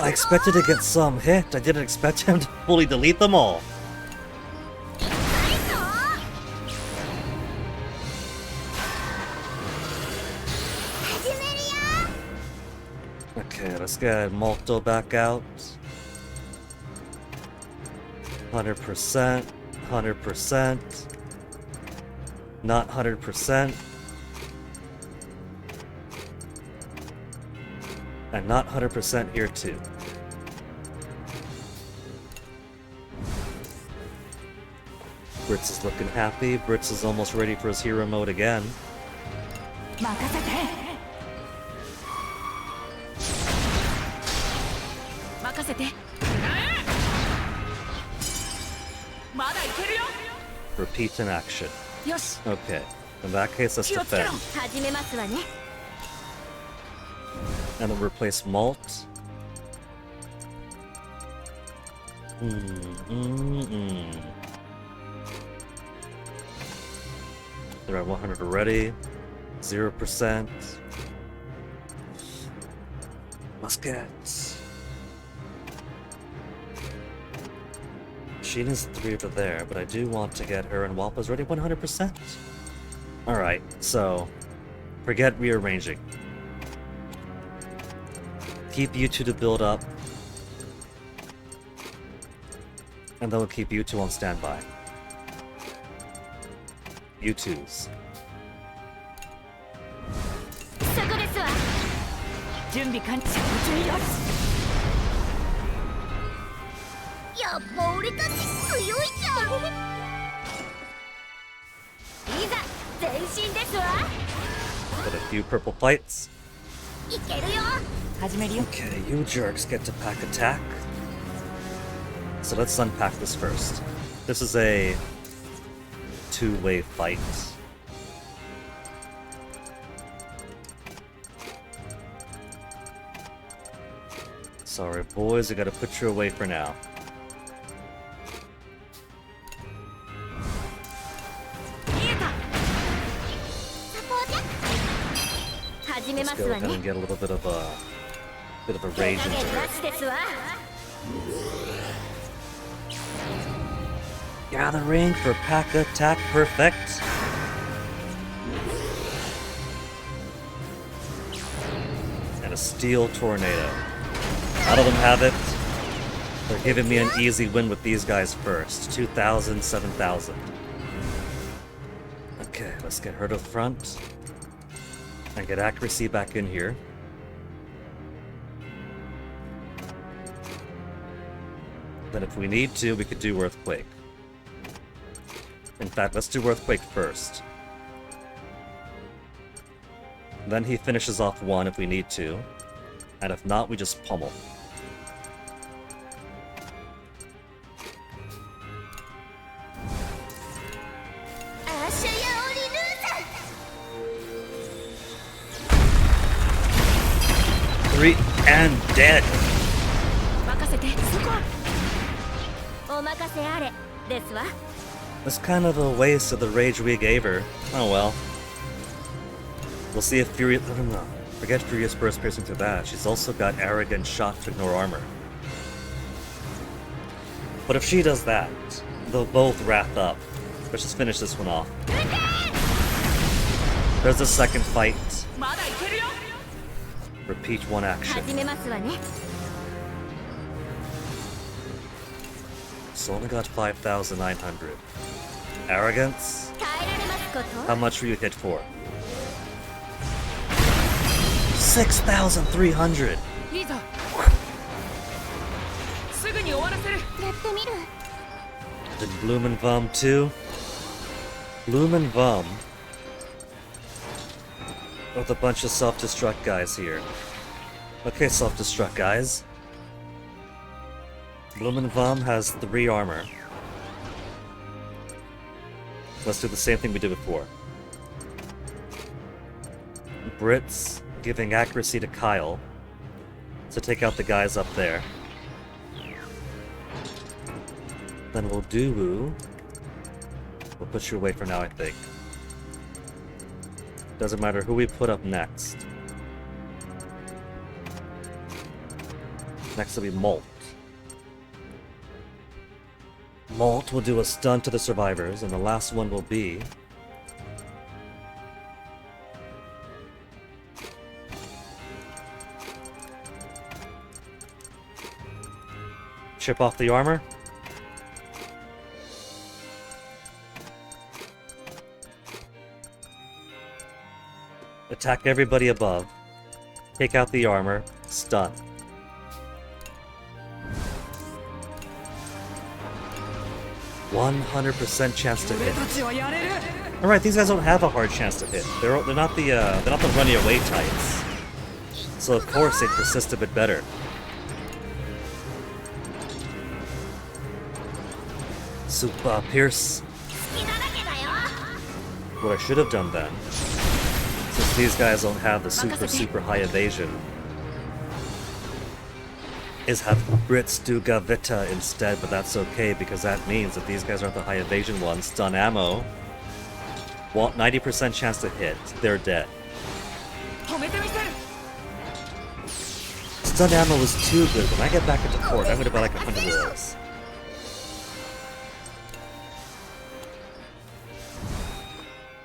I expected to get some hit. I didn't expect him to fully delete them all. Okay, let's get Malto back out. 100%, 100%, not 100%, and not 100% here too. Brits is looking happy. Brits is almost ready for his hero mode again. Repeat in action. Okay, in that case, let's defend. And then replace Malt. They're at 100 already. 0%. Muskets. Sheena's 3 over there, but I do want to get her, and Wappa's ready 100%. Alright, so forget rearranging. Keep you two to build up, and then we'll keep you two on standby. You twos. Got a few purple fights. Okay, you jerks get to pack attack. So let's unpack this first. This is a two-way fight. Sorry, boys, I gotta put you away for now. Let's go ahead and get a little bit of a rage into her. Gathering for pack attack, perfect. And a steel tornado. None of them have it. They're giving me an easy win with these guys first. 2,000, 7,000. Okay, let's get her to the front. And get accuracy back in here. Then if we need to, we could do Earthquake. In fact, let's do Earthquake first. Then he finishes off one if we need to. And if not, we just pummel. P.3 and dead. 任せてそこお任せあれですわ That's kind of a waste of the rage we gave her. Oh well. We'll see if Furious... I don't know. Forget Furious Burst piercing through that. She's also got Arrogant Shot to ignore armor. But if she does that, they'll both wrath up. Let's just finish this one off. There's the second fight. まだいけるよ Repeat one action. 始めますわね So only got 5,900. Arrogance? 耐えられますこ How と much were you hit for? 6,300! いいぞすぐに終わらせるやってみる Did Bloom and Vum too? Bloom and Vum with a bunch of self-destruct guys here. Okay, self-destruct guys. Bloom and Vum has 3 armor. Let's do the same thing we did before. Brits giving accuracy to Kyle to take out the guys up there. Then we'll do... We'll put you away for now, I think. Doesn't matter who we put up next. Next will be Molt. Molt will do a stun to the survivors, and the last one will be... Chip off the armor. Attack everybody above. Take out the armor. Stun. %100% chance to 俺 hit. たちはやれる All right, these guys don't have a hard chance to hit. They're not the running away types. So of course they persist a bit better. Super Pierce. 好きだらけだよ What I should have done then, since these guys don't have the super high evasion, is have Brits do Gavita instead, but that's okay because that means that these guys aren't the high evasion ones. Stun ammo. Want 90% chance to hit. They're dead. 止めてみせる Stun ammo was too good. When I get back into port, I'm gonna buy like 100 of those.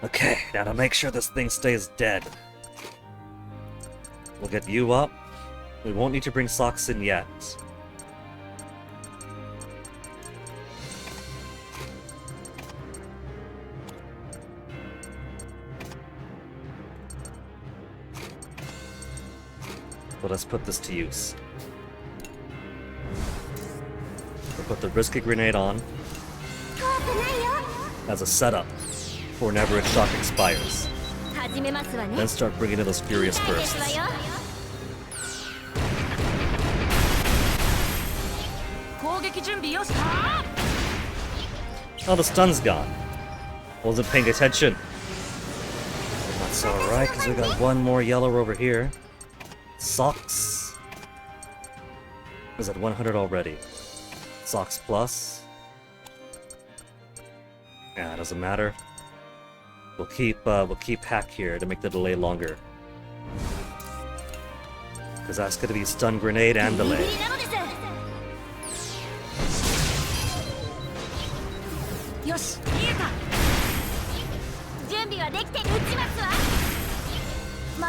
Okay, now to make sure this thing stays dead, we'll get you up. We won't need to bring socks in yet. But let's put this to use. We'll put the risky grenade on 怖くないよ as a setup for whenever its shock expires. 始めますわね Then start bringing in those furious 痛いです bursts. わよ 攻撃準備よし Oh, the stun's gone. Wasn't paying attention. That's alright, because we got one more yellow over here. Socks is at 100 already. Socks plus. Yeah, it doesn't matter. We'll keep hack here to make the delay longer. Because that's gonna be stun grenade and ビリ delay. ビリなのですよし見えた準備はできて撃ちますわ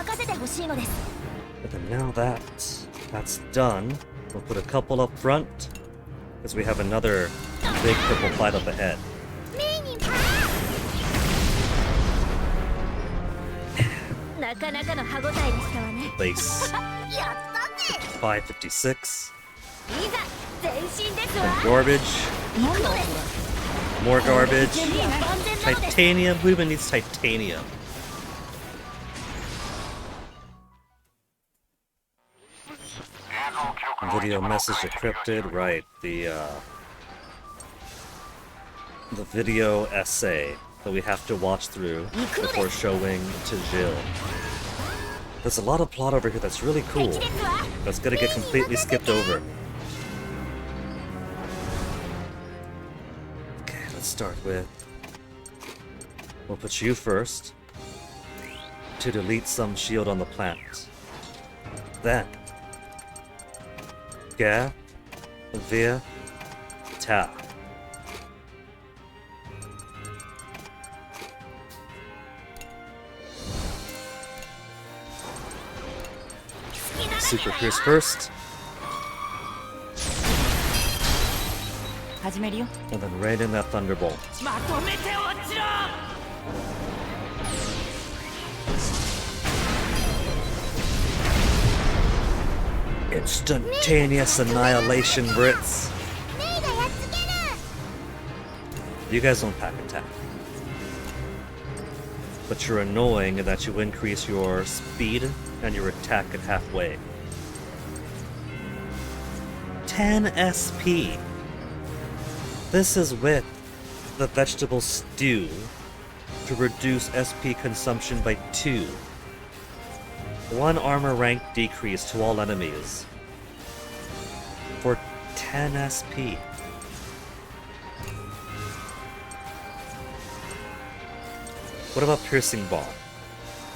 任せてほしいのです But then now that that's done, we'll put a couple up front, because we have another big purple fight up ahead. メイになかなかの歯応えでしたわね Base やったね556. いざ前進ですわ And garbage. 行くのです More garbage. 準備は万全なのです Titanium. Who even needs titanium? Video message decrypted. Right. The video essay that we have to watch through before showing to Jill. There's a lot of plot over here that's really cool. That's gonna get completely skipped over. Okay, let's start with... We'll put you first. To delete some shield on the plant. Then... Ga... Via... Ta. Super Pierce first. 始めるよ And then rain in that Thunderbolt. まとめて落ちろ Instantaneous annihilation, Brits. メイがやっつける You guys don't pack attack. But you're annoying in that you increase your speed and your attack at halfway. 10 SP. This is with the vegetable stew to reduce SP consumption by 2. 1 armor rank decrease to all enemies. For 10 SP. What about Piercing Bomb?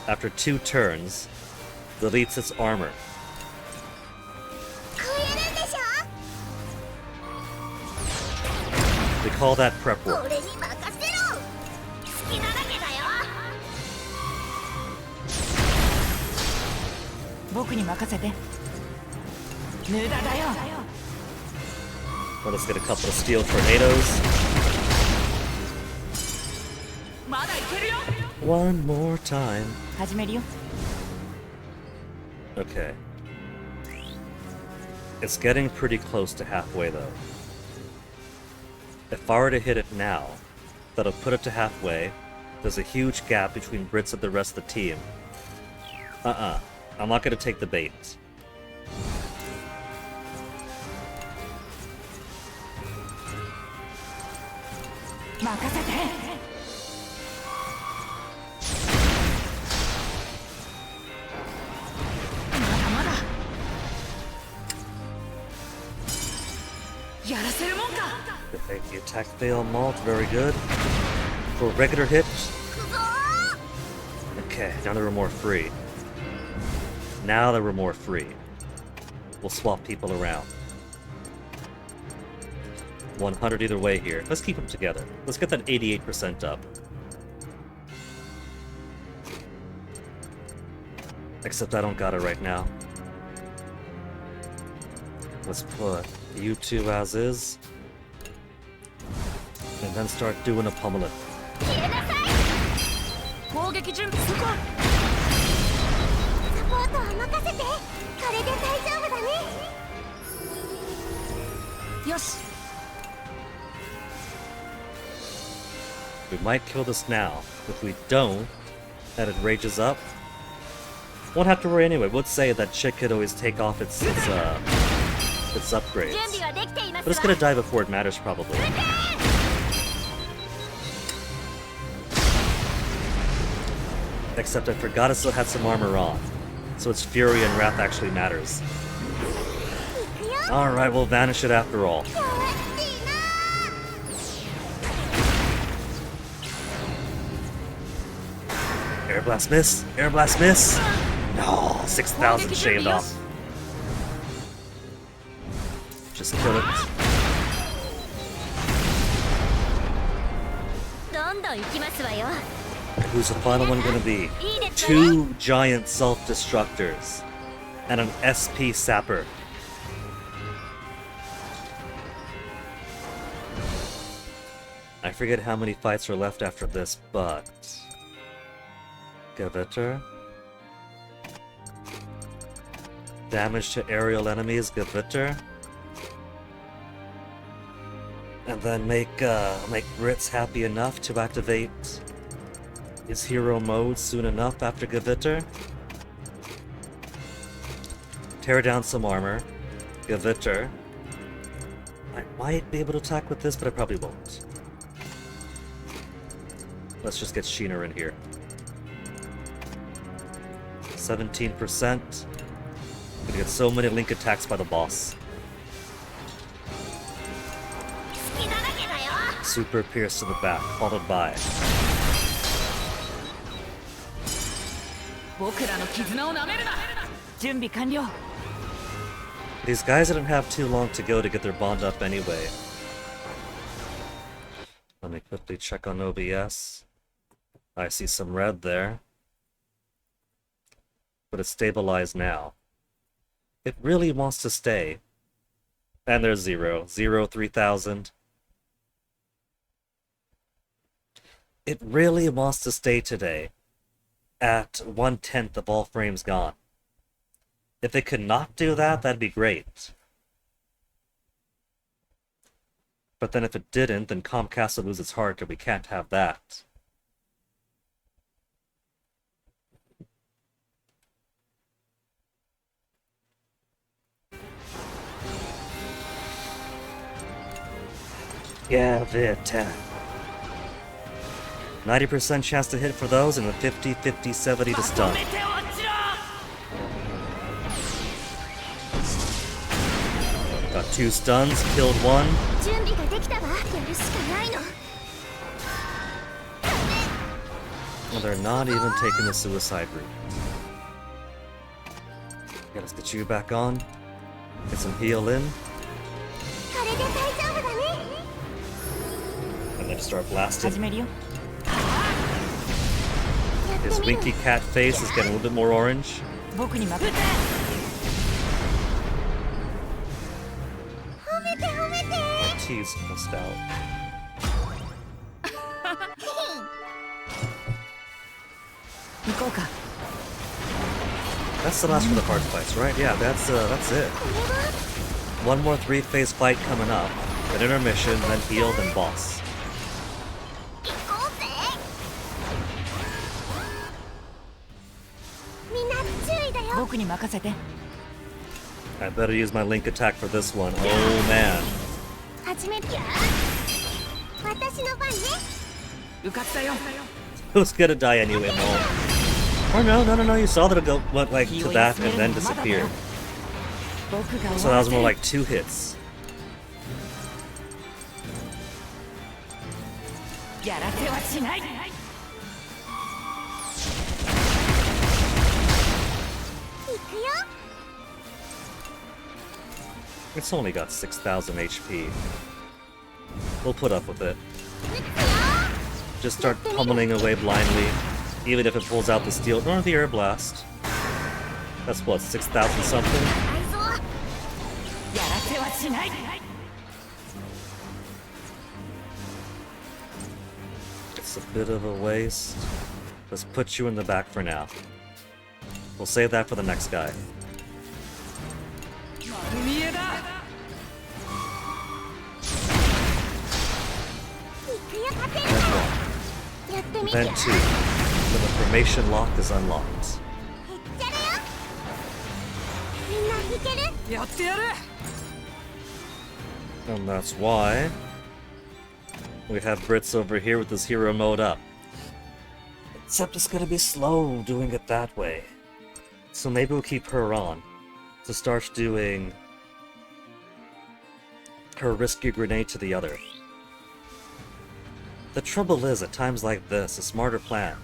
After 2 turns, deletes its armor. 超えるんでし We call that prep ょ work. 俺に任せろ好きなだけだよ僕に任せて無駄だよ Let us get a couple of steel tornadoes. まだいけるよ One more time. 始めるよ Okay. It's getting pretty close to halfway though. If I were to hit it now, that'll put it to halfway. There's a huge gap between Brits and the rest of the team. I'm not gonna take the bait. Okay, the attack fail malt, very good. For a regular hit. Okay, now that we're more free. Now that we're more free. We'll swap people around. 100 either way here. Let's keep them together. Let's get that 88% up. Except I don't got it right now. Let's put you two as is. And then start doing a pummeling. 攻撃準備そこサポートは任せてこれで大丈夫だねよし We might kill this now. If we don't, and it rages up, won't have to worry anyway. We'll say that Chick could always take off its upgrades. 準備はできていま But す it's わ gonna die before it matters, probably. Except I forgot it still had some armor on. So its Fury and Wrath actually matters. いくよ Alright, we'll vanish it after all. かわいいな Air Blast miss! Air Blast miss! No, 6,000 shaved off. Just kill it. どんどん行きますわよ Who's the final one gonna be? いいですね 2 giant self-destructors and an SP sapper. I forget how many fights are left after this, but... Gewitter. Damage to aerial enemies, Gewitter. And then make Ritz happy enough to activate his hero mode soon enough after Gewitter. Tear down some armor. Gewitter. I might be able to attack with this, but I probably won't. Let's just get Sheena in here. 17%. Gonna get so many link attacks by the boss. Super pierce to the back, followed by 僕らの絆をなめるな。準備完了。 these guys didn't have too long to go to get their bond up anyway. Let me quickly check on OBS. I see some red there. But it's stabilized now. It really wants to stay. And there's 0. 0, 3,000. It really wants to stay today at 1/10 of all frames gone. If it could not do that, that'd be great. But then if it didn't, then Comcast would lose its heart, and we can't have that. Yeah, the attack. 90% chance to hit for those, and a 50, 50, 70 to stun. Got 2 stuns, killed 1. Well, they're not even taking the suicide route. Yeah, let's get you back on. Get some heal in. And then start blasting. His winky cat face is getting a little bit more orange. Tease missed out. That's the last for the hard fights, right? Yeah, that's it. One more 3-phase fight coming up. An intermission, then heal, then boss. I better use my link attack for this one. Oh man. Who's gonna die anyway, Mo? Or no, you saw that it went like to that and then disappeared. So that was more like 2 hits. It's only got 6,000 HP. We'll put up with it. Just start pummeling away blindly, even if it pulls out the steel or the air blast. That's what, 6,000 something? It's a bit of a waste. Let's put you in the back for now. We'll save that for the next guy. Then 2. When the formation lock is unlocked. And that's why we have Brits over here with this hero mode up. Except it's gonna be slow doing it that way. So maybe we'll keep her on to start doing her risky grenade to the other. The trouble is, at times like this, a smarter plan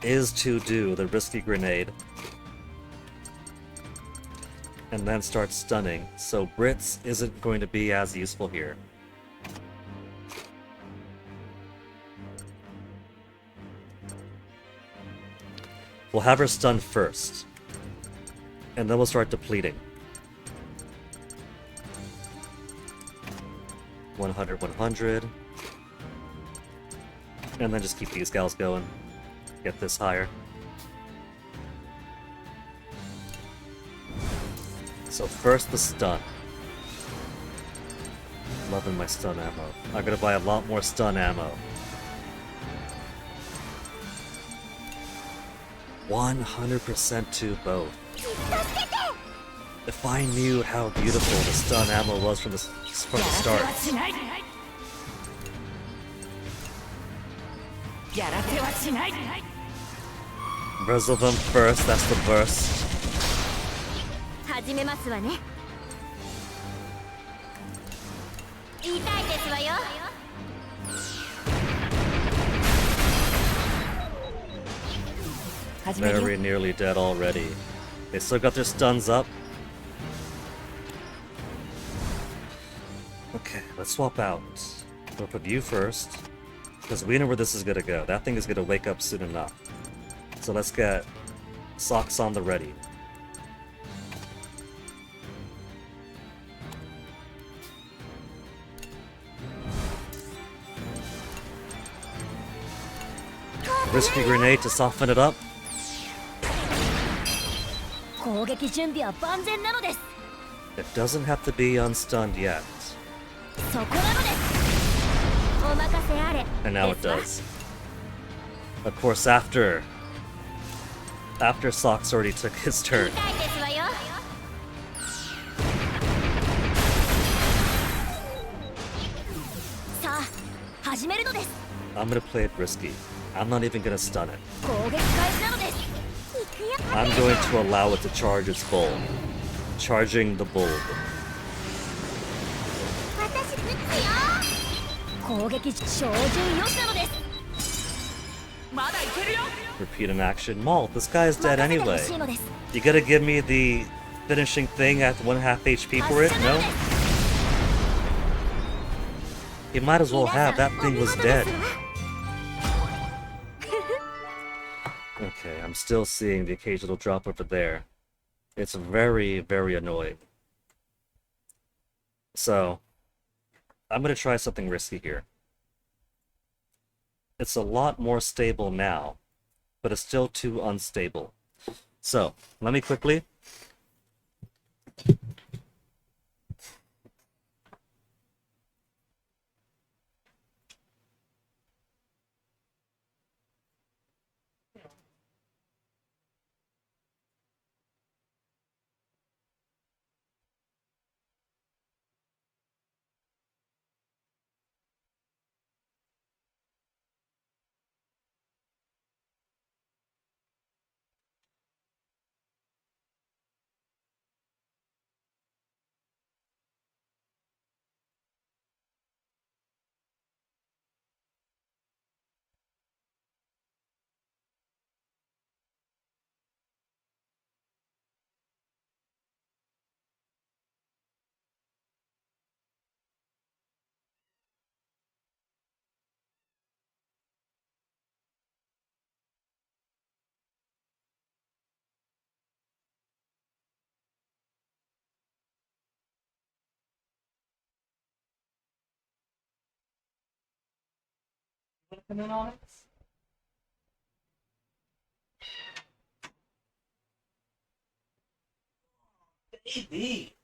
is to do the risky grenade and then start stunning, so Brits isn't going to be as useful here. We'll have her stun first, and then we'll start depleting. 100, 100. And then just keep these gals going. Get this higher. So first the stun. Loving my stun ammo. I'm gonna buy a lot more stun ammo. 100% to both. If I knew how beautiful the stun ammo was from the start. Wrestle them first, that's the verse. 始めますわね。痛いですわよ。始めるよ。 Very nearly dead already. They still got their stuns up. Okay, let's swap out. We'll put you first, because we know where this is gonna go. That thing is gonna wake up soon enough. So let's get Socks on the ready. Risky grenade to soften it up. 攻撃準備は万全なのです。 It doesn't have to be unstunned yet. そこなのです。お任せあれ。 And now it ですわ。 does. Of course, after Socks already took his turn. 痛いですわよ。さあ、始めるのです。 I'm gonna play it risky. I'm not even gonna stun it. 攻撃開始なのです。行くよ。 I'm going to allow it to charge its bulb. Charging the bulb. 私撃つよ。攻撃照準よしなのです。まだいけるよ。 Repeat in action. Malt, this guy is dead 任せて anyway. ほしいのです。 You gotta give me the finishing thing at 1/2 HP for it? 発射なの No? です。 He might as well have. That thing was dead. Okay, I'm still seeing the occasional drop over there. It's very, very annoying. So, I'm gonna try something risky here. It's a lot more stable now, but it's still too unstable. So, let me quickly... Come in on it? Baby!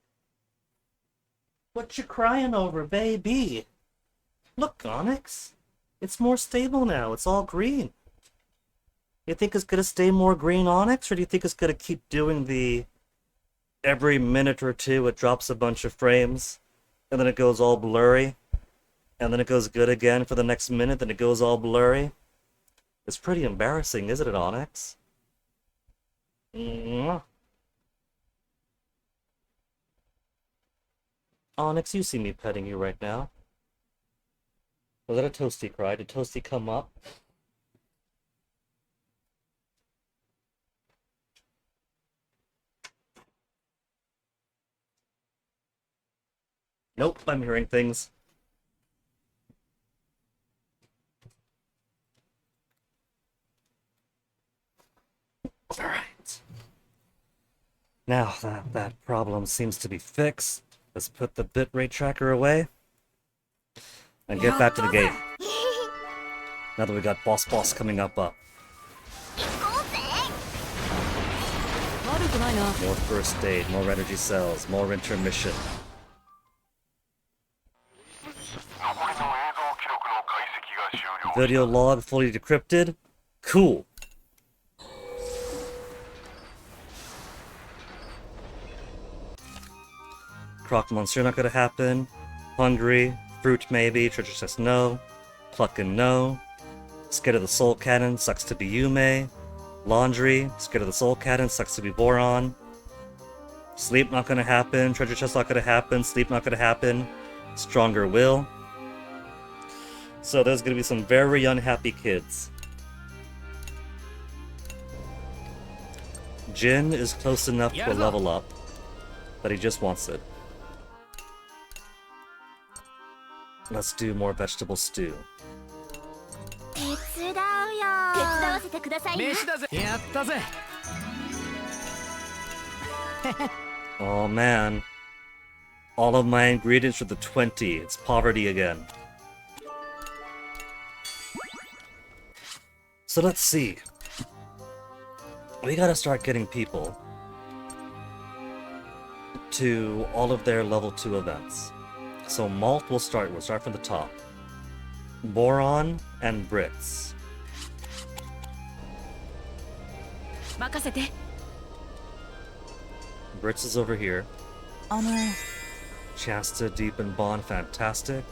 What you crying over, baby? Look, Onyx. It's more stable now. It's all green. You think it's gonna stay more green, Onyx? Or do you think it's gonna keep doing the... Every minute or two it drops a bunch of frames, and then it goes all blurry, and then it goes good again for the next minute, then it goes all blurry? It's pretty embarrassing, isn't it, Onyx? Mwah. Onyx, you see me petting you right now. Was that a Toasty cry? Did Toasty come up? Nope, I'm hearing things. Alright. Now that problem seems to be fixed, let's put the bitrate tracker away and get back to the game. Now that we got Boss coming up. 行こうぜ。悪くないな。 More first aid, more energy cells, more intermission. Video log fully decrypted? Cool. Croc monster not gonna happen. Hungry. Fruit maybe. Treasure chest no. Pluckin' no. Scared of the soul cannon. Sucks to be Yume. Laundry, scared of the Soul Cannon, sucks to be Boron. Sleep not gonna happen, treasure chest not gonna happen, sleep not gonna happen. Stronger will. So there's gonna be some very unhappy kids. Jin is close enough to a level up, but he just wants it. Let's do more vegetable stew. 手伝うよ。手伝わせてくださいな。飯だぜ。やったぜ。 Oh man. All of my ingredients are the 20. It's poverty again. So let's see. We gotta start getting people to all of their level 2 events. So Malt we'll start from the top. Boron and Brits. 任せて。 Brits is over here. Chance to deepen bond, fantastic.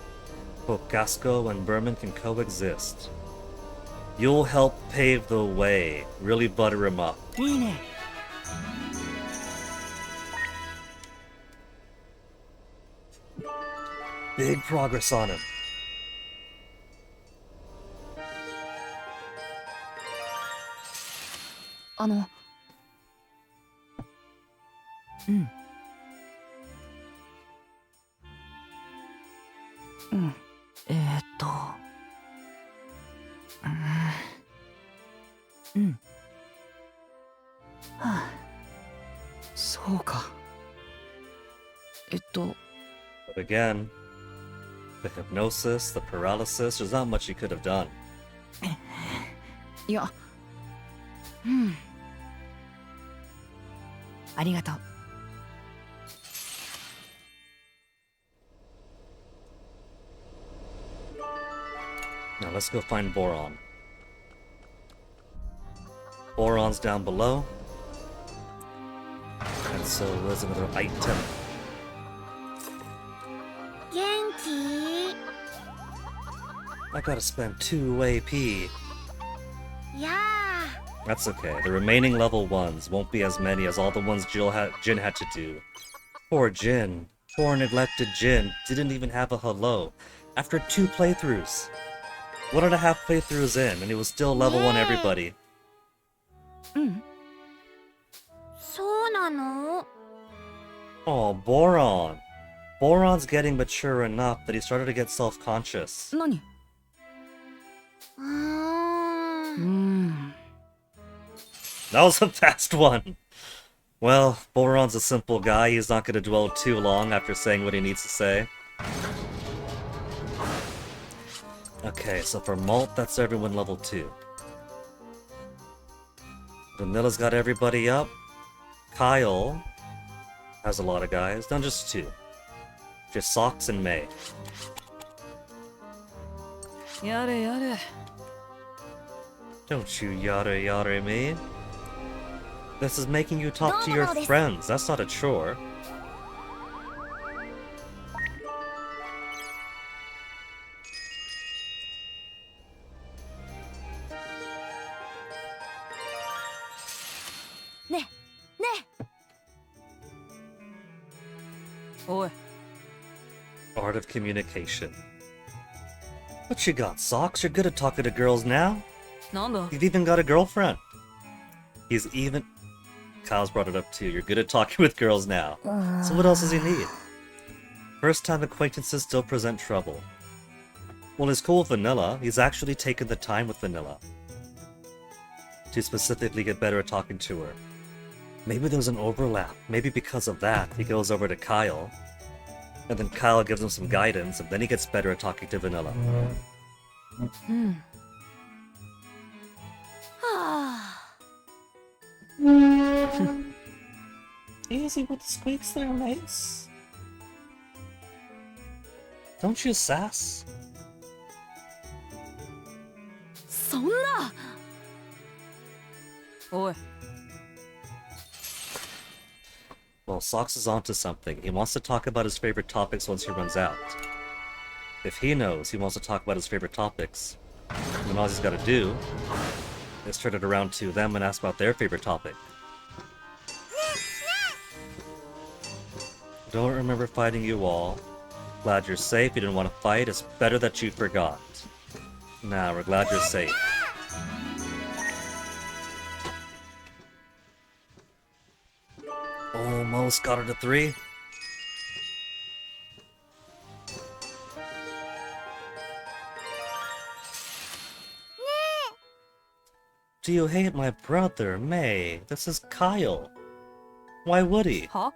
Both Gasco and Berman can coexist. You'll help pave the way. Really butter him up. いいね。 Big progress on him. But again, the hypnosis, the paralysis, there's not much you could have done. いや。ありがとう。 Now let's go find Boron. Boron's down below. And so there's another item. 元気。 I gotta spend 2 AP. いや That's okay. The remaining level 1s won't be as many as all the ones Jin had to do. Poor Jin. Poor neglected Jin. Didn't even have a hello. After 2 playthroughs. 1.5 playthroughs in, and he was still level 1 everybody. そうなの。 Oh, Boron. Boron's getting mature enough that he started to get self-conscious. 何。That was a fast one. Well, Boron's a simple guy. He's not gonna dwell too long after saying what he needs to say. Okay, so for Malt, that's everyone level 2. Vanilla's got everybody up. Kyle has a lot of guys. Done just 2. Just Socks and May. やれやれ。 Don't you yada yada me. This is making you talk to your friends. That's not a chore. Ne. Oi. Art of communication. What you got, Socks? You're good at talking to girls now. なんだ。 You've even got a girlfriend. He's even... Kyle's brought it up too. You're good at talking with girls now. So what else does he need? First time acquaintances still present trouble. Well, he's cool with Vanilla. He's actually taken the time with Vanilla to specifically get better at talking to her. Maybe there's an overlap. Maybe because of that, he goes over to Kyle. And then Kyle gives him some guidance, and then he gets better at talking to Vanilla. Easy with the squeaks there, mates. Don't you sass? そんな。おい。 Well, Socks is onto something. He wants to talk about his favorite topics once he runs out. If he knows he wants to talk about his favorite topics, then all he's gotta do Let's turn it around to them and ask about their favorite topic. Don't remember fighting you all. Glad you're safe. You didn't want to fight. It's better that you forgot. Nah, we're glad you're safe. Almost got her to 3. Do you hate my brother, May? This is Kyle. Why would he? Huh?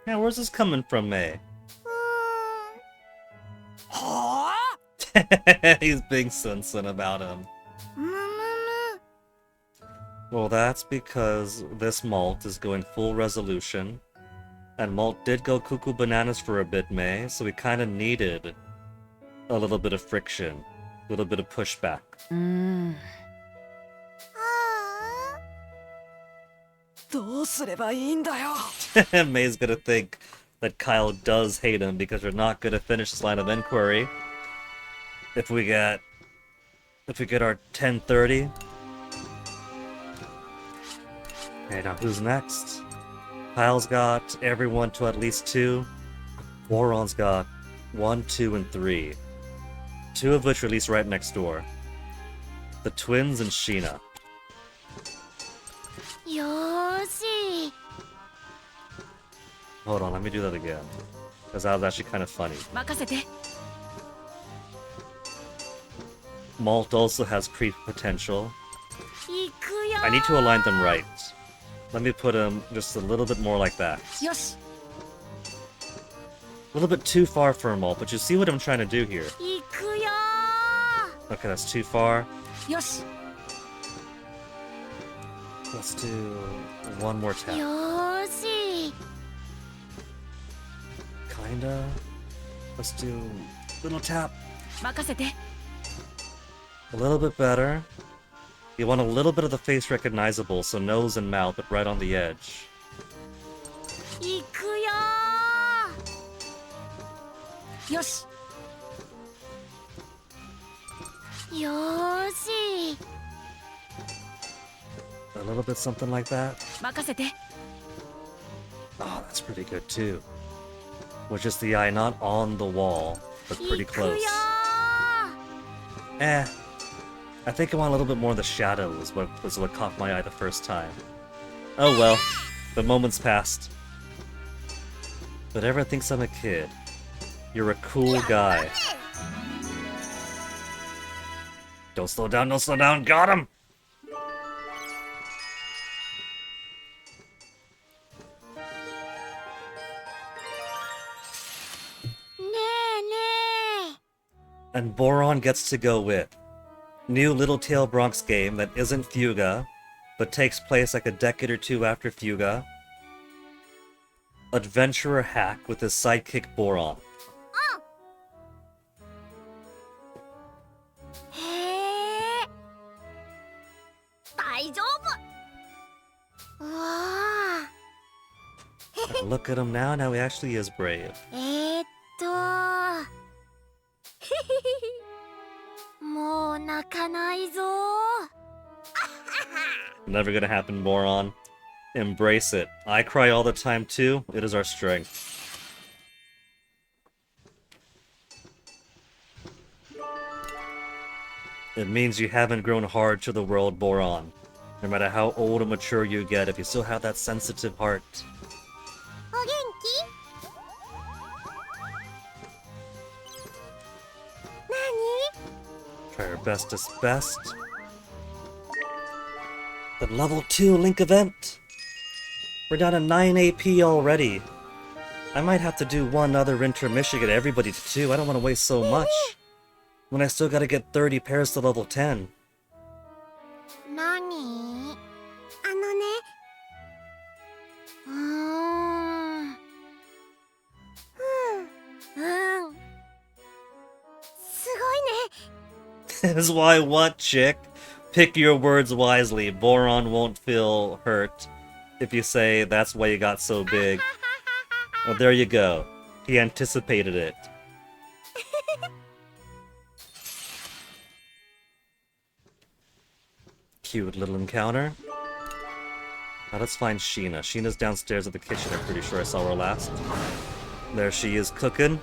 Yeah, where's this coming from, May? Huh? He's being Sun about him. Well, that's because this Malt is going full resolution. And Malt did go cuckoo bananas for a bit, May, so we kind of needed a little bit of friction, a little bit of pushback. May's gonna think that Kyle does hate him because we're not gonna finish this line of inquiry. If we get our 10:30. Okay, now who's next? Kyle's got everyone to at least 2. Boron's got 1, 2, and 3. 2 of which are at least right next door. The twins and Sheena. Yoshi. Hold on, let me do that again. Because that was actually kind of funny. 任せて Malt also has creep potential. 行くよ I need to align them right. Let me put him just a little bit more like that. よし A little bit too far for Malt, but you see what I'm trying to do here. 行くよ Okay, that's too far. よし Let's do one more tap. よし Kinda. Let's do little tap. 任せて A little bit better. You want a little bit of the face recognizable, so nose and mouth, but right on the edge. 行くよよしよし A little bit something like that. 任せて Oh, that's pretty good too. With just the eye not on the wall, but pretty 行くよ close. Eh. I think I want a little bit more of the shadows, was what caught my eye the first time. Oh well, the moment's passed. But everyone thinks I'm a kid. You're a cool guy. Don't slow down, got him! ねえね And Boron gets to go with new Little Tail Bronx game that isn't Fuga, but takes place like a decade or 2 after Fuga. Adventurer hack with his sidekick Boron. えへえ大丈夫うわ And look at him now he actually is brave. もう泣かないぞ Never gonna happen, Boron. Embrace it. I cry all the time too. It is our strength. It means you haven't grown hard to the world, Boron. No matter how old and mature you get, if you still have that sensitive heart. お元気 Try our bestest best. The level 2 Link event! We're down to 9 AP already. I might have to do one other intermission to get everybody to 2. I don't want to waste so much. When I still gotta get 30 pairs to level 10. 何ねうんすごいね Is why what, chick? Pick your words wisely. Boron won't feel hurt if you say that's why you got so big. Well, there you go. He anticipated it. Cute little encounter. Now let's find Sheena. Sheena's downstairs at the kitchen, I'm pretty sure I saw her last. There she is, cooking.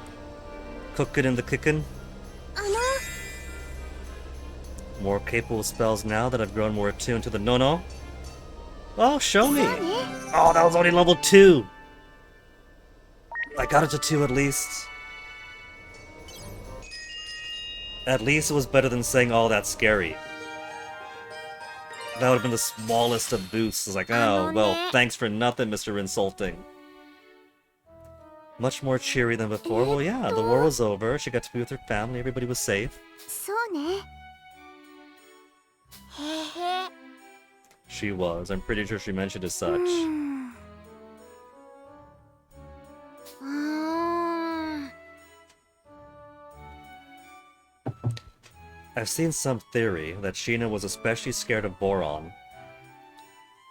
Cooking in the kitchen. More capable spells now that I've grown more attuned to the no-no. Oh, show me! Oh, that was only level 2! I got it to 2 at least. At least it was better than saying, oh, that's scary. That would have been the smallest of boosts. It's like, oh, well, thanks for nothing, Mr. Insulting. Much more cheery than before. Well, yeah, the war was over. She got to be with her family. Everybody was safe. She was. I'm pretty sure she mentioned as such. I've seen some theory that Sheena was especially scared of Boron.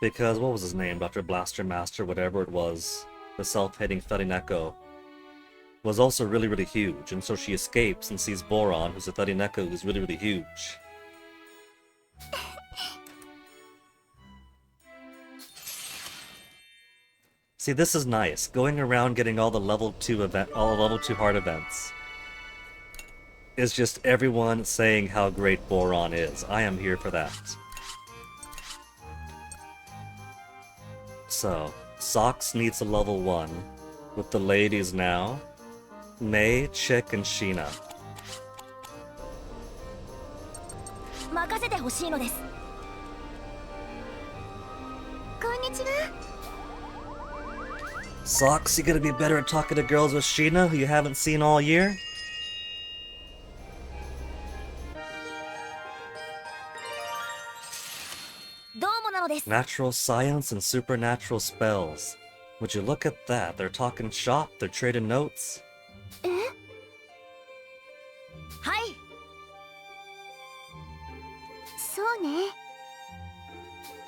Because, what was his name? Dr. Blaster Master, whatever it was. The self-hating Thudineko. Was also really, really huge. And so she escapes and sees Boron, who's a Thudineko who's really, really huge. See, this is nice. Going around getting all the level 2 hard events. Is just everyone saying how great Boron is. I am here for that. So, Socks needs a level 1. With the ladies now. May, Chick, and Sheena. Socks, you gonna be better at talking to girls with Sheena, who you haven't seen all year? Natural science and supernatural spells. Would you look at that? They're talking shop, they're trading notes.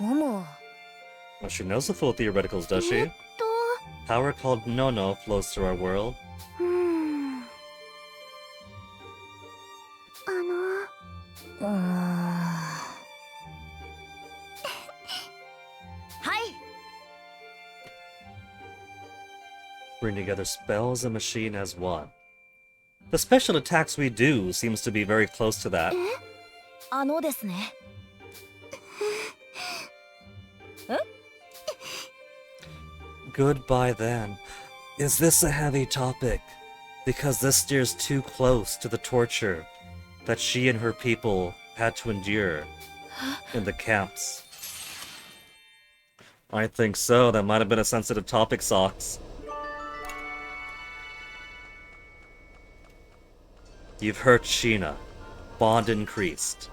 Well, she knows the full theoreticals, does she? Power called No-No flows through our world. Bring together spells and machine as one. The special attacks we do seems to be very close to that. Goodbye then. Is this a heavy topic? Because this steers too close to the torture that she and her people had to endure in the camps. I think so. That might have been a sensitive topic, Socks. You've hurt Sheena. Bond increased.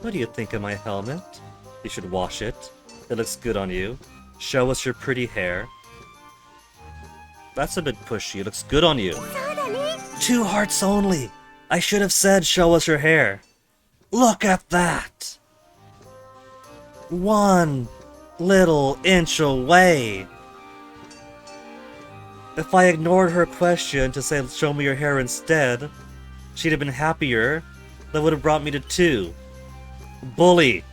What do you think of my helmet? You should wash it. It looks good on you. Show us your pretty hair. That's a bit pushy. It looks good on you. 2 hearts only! I should have said show us your hair. Look at that! 1 little inch away. If I ignored her question to say show me your hair instead, she'd have been happier. That would have brought me to 2. Bully!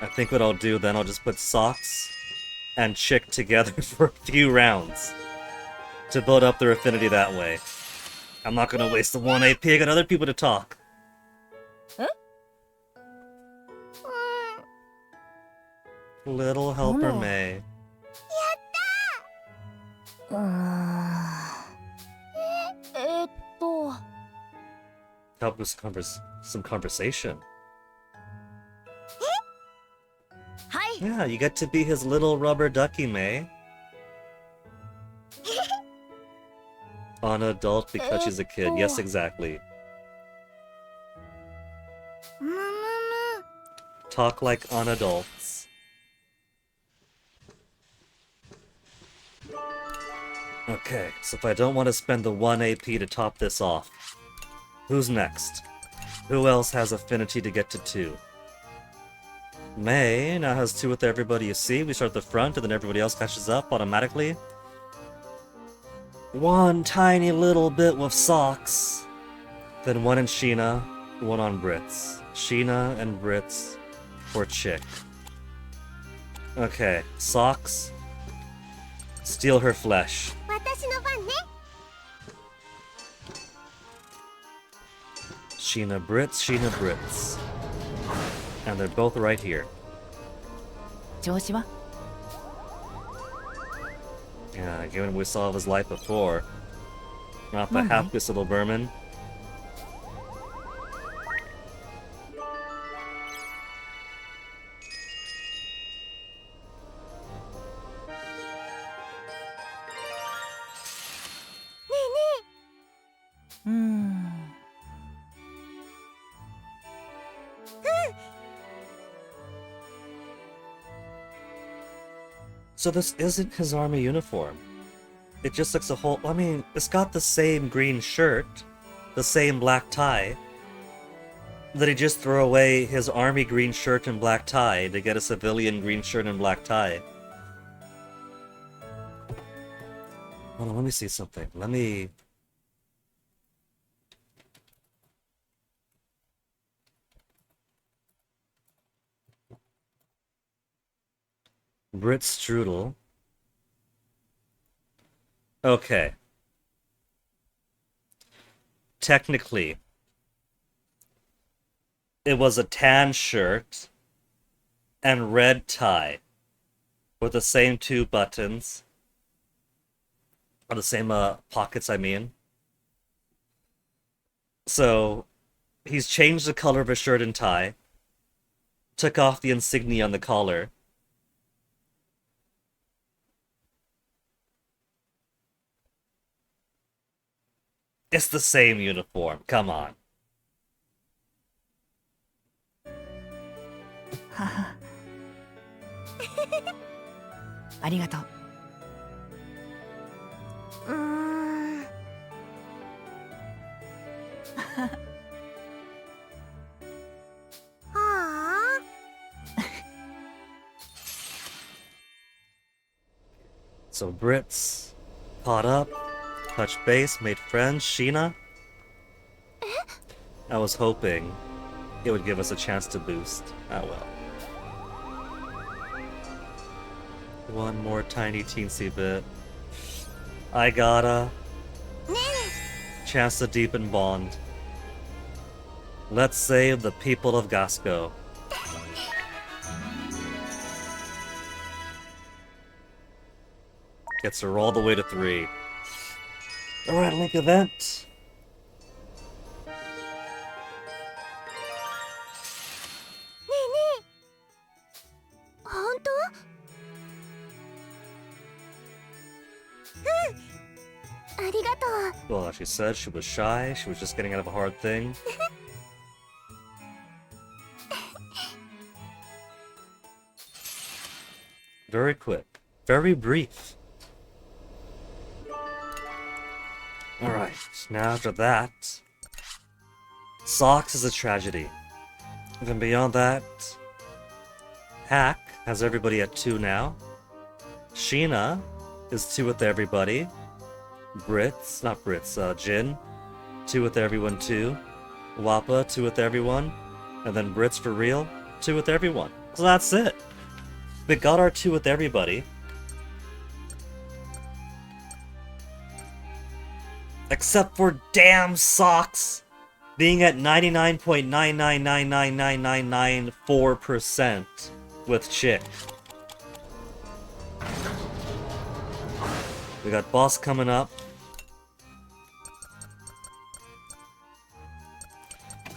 I think what I'll do then, I'll just put Socks and Chick together for a few rounds to build up their affinity that way. I'm not gonna waste the 1 AP, I got other people to talk. Little helper May. Help with some conversation. Yeah, you get to be his little rubber ducky, May. On adult because she's a kid. Yes, exactly. Talk like on adults. Okay, so if I don't want to spend the 1 AP to top this off, who's next? Who else has affinity to get to 2? May now has 2 with everybody you see. We start at the front and then everybody else catches up automatically. One tiny little bit with Socks. Then 1 in Sheena, 1 on Brits. Sheena and Brits for Chick. Okay, Socks. Steal her flesh. 私の番ね。 Sheena Brits, Sheena Brits. And they're both right here. 調子は Yeah, given we saw of his life before. Not the Monday. happiest little vermin. So this isn't his army uniform. It just looks a whole... I mean, it's got the same green shirt, the same black tie. Did he just throw away his army green shirt and black tie to get a civilian green shirt and black tie? Hold on, let me see something. Let me... Brit Strudel. Okay. Technically, it was a tan shirt and red tie with the same 2 buttons. Or the same pockets, I mean. So, he's changed the color of his shirt and tie, took off the insignia on the collar. It's the same uniform, come on. ありがとう。うーん。はあ。So Brits caught up, touched base, made friends. Sheena? I was hoping it would give us a chance to boost. Ah well. One more tiny teensy bit. I gotta. Chance to deepen bond. Let's save the people of Gasco. Gets her all the way to 3. Alright, link event. Well, she said she was shy, she was just getting out of a hard thing. Very quick. Very brief. Alright, now after that... Socks is a tragedy. Then beyond that... Hack has everybody at 2 now. Sheena is 2 with everybody. Brits, not Brits, Jin, 2 with everyone too. Wappa, 2 with everyone. And then Brits for real, 2 with everyone. So that's it. We got our 2 with everybody. Except for damn Socks being at 99.9999994% with Chick. We got boss coming up.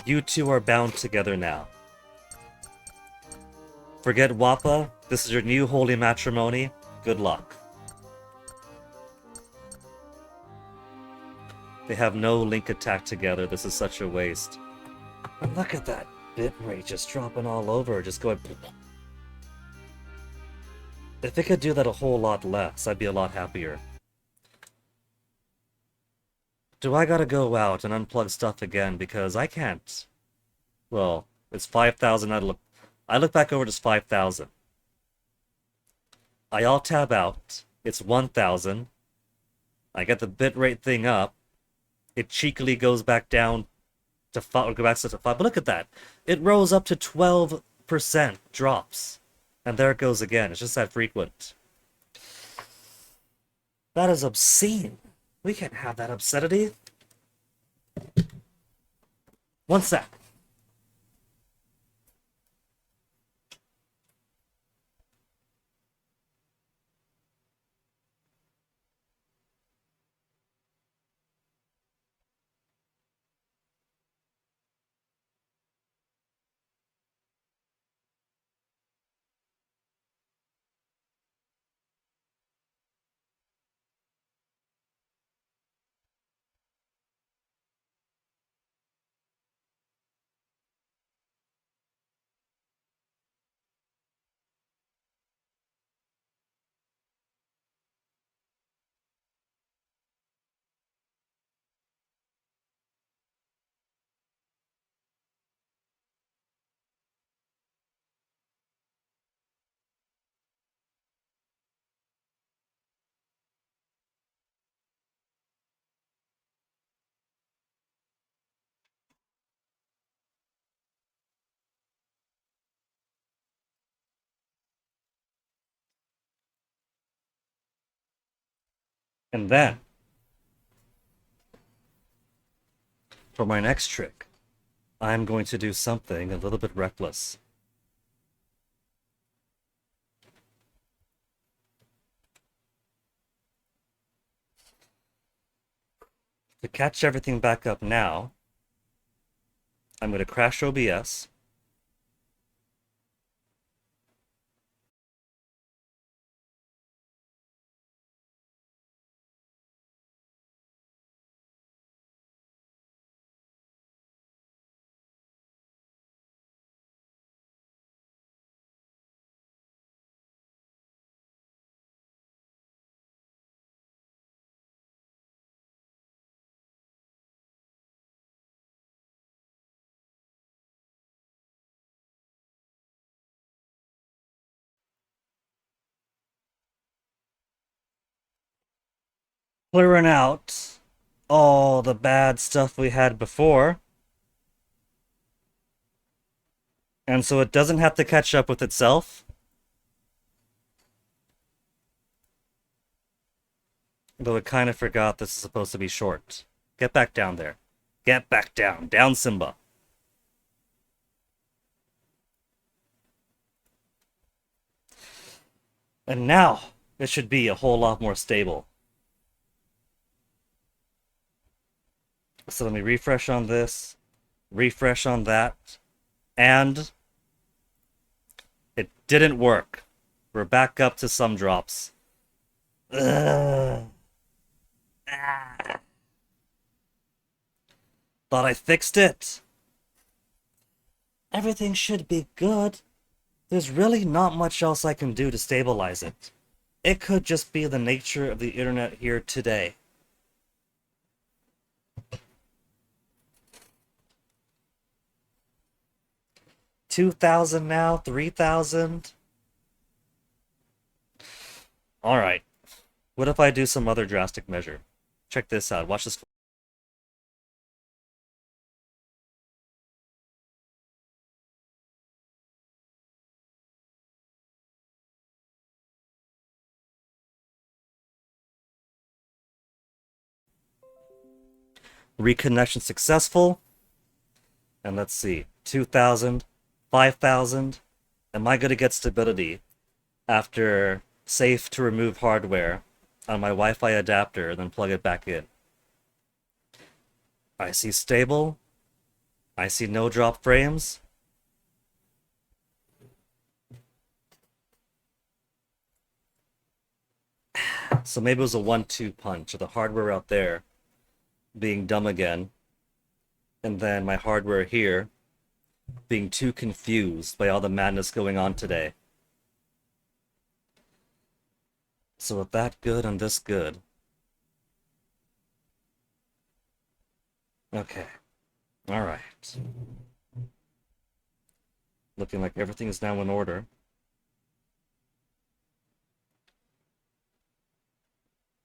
You 2 are bound together now. Forget Wappa, this is your new holy matrimony. Good luck. They have no link attack together, this is such a waste. And look at that bitrate just dropping all over, just going... If it could do that a whole lot less, I'd be a lot happier. Do I gotta go out and unplug stuff again? Because I can't Well, it's 5,000. I look back over it as 5,000. I alt tab out. It's 1,000. I get the bitrate thing up. It cheekily goes back down to 5, or go back to 5. But look at that. It rose up to 12% drops. And there it goes again. It's just that frequent. That is obscene. We can't have that obscenity. One sec. And then, for my next trick, I'm going to do something a little bit reckless. To catch everything back up now, I'm going to crash OBS. Clearing out all the bad stuff we had before. And so it doesn't have to catch up with itself. Though it kind of forgot this is supposed to be short. Get back down there. Get back down. Down, Simba. And now, it should be a whole lot more stable. So let me refresh on this. Refresh on that. And it didn't work. We're back up to some drops. Ugh. Ah. Thought I fixed it. Everything should be good. There's really not much else I can do to stabilize it. It could just be the nature of the internet here today. $2,000 now, 3,000. Alright. What if I do some other drastic measure? Check this out. Watch this. Reconnection successful. And let's see. 2,000. 5,000. Am I going to get stability after safe to remove hardware on my Wi-Fi adapter and then plug it back in? I see stable. I see no drop frames. So maybe it was a 1-2 punch of the hardware out there being dumb again, and then my hardware here being too confused by all the madness going on today. So with that good and this good. Okay. Alright. Looking like everything is now in order.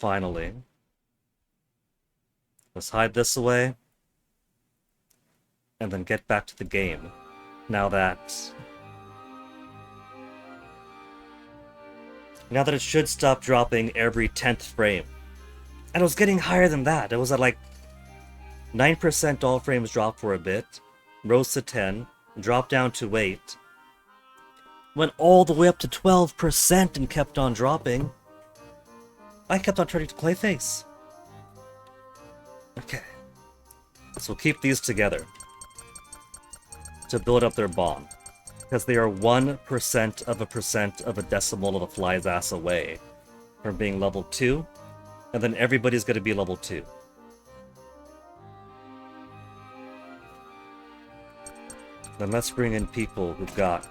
Finally. Let's hide this away. And then get back to the game. Now that it should stop dropping every 10th frame. And it was getting higher than that. It was at like 9% all frames dropped for a bit. Rose to 10. Dropped down to 8. Went all the way up to 12% and kept on dropping. I kept on turning to Clayface. Okay. So we'll keep these together to build up their bond. Because they are 1% of a decimal of a fly's ass away from being level 2. And then everybody's going to be level 2. Then let's bring in people who've got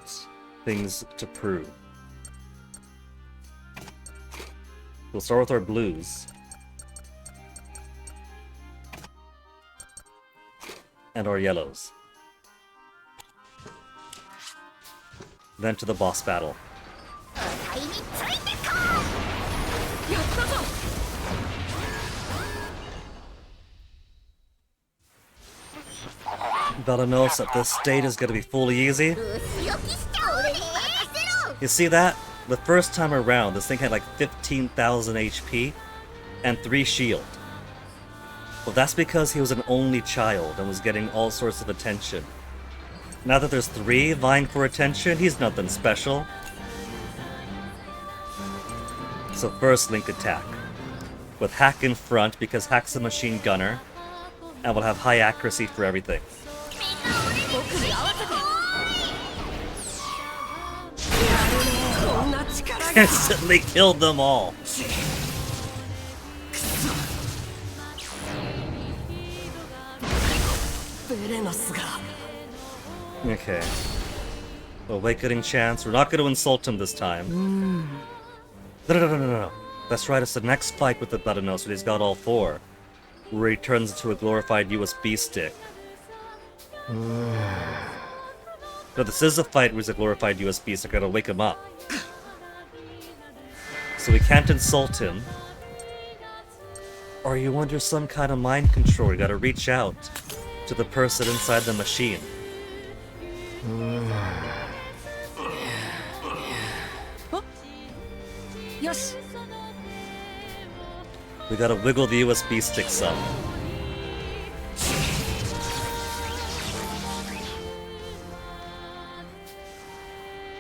things to prove. We'll start with our blues. And our yellows. Then to the boss battle. Belanos at this stage is going to be fully easy. You see that? The first time around, this thing had like 15,000 HP and 3 shield. Well, that's because he was an only child and was getting all sorts of attention. Now that there's 3 vying for attention, he's nothing special. So first Link attack. With Hack in front because Hack's a machine gunner. And will have high accuracy for everything. Instantly killed them all. Okay. Awakening chance. We're not going to insult him this time. No. That's right, it's the next fight with the Belanos when he's got all 4. Where he turns into a glorified USB stick. No, this is a fight where he's a glorified USB stick. I gotta wake him up. So we can't insult him. Or you under some kind of mind control. You gotta reach out to the person inside the machine. Yosh. We gotta wiggle the USB stick some.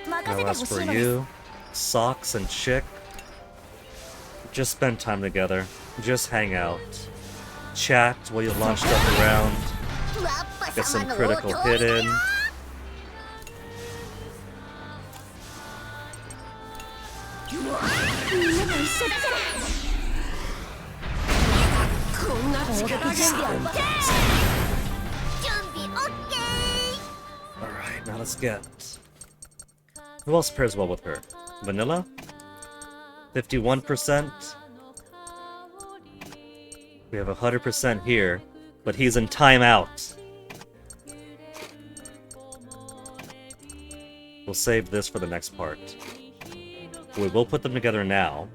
Now as for you, Socks and Chick, just spend time together. Just hang out. Chat while you launch stuff around. Get some critical hit in. Alright, now let's get... Who else pairs well with her? Vanilla? 51%? We have 100% here, but he's in timeout. We'll save this for the next part. We will put them together now.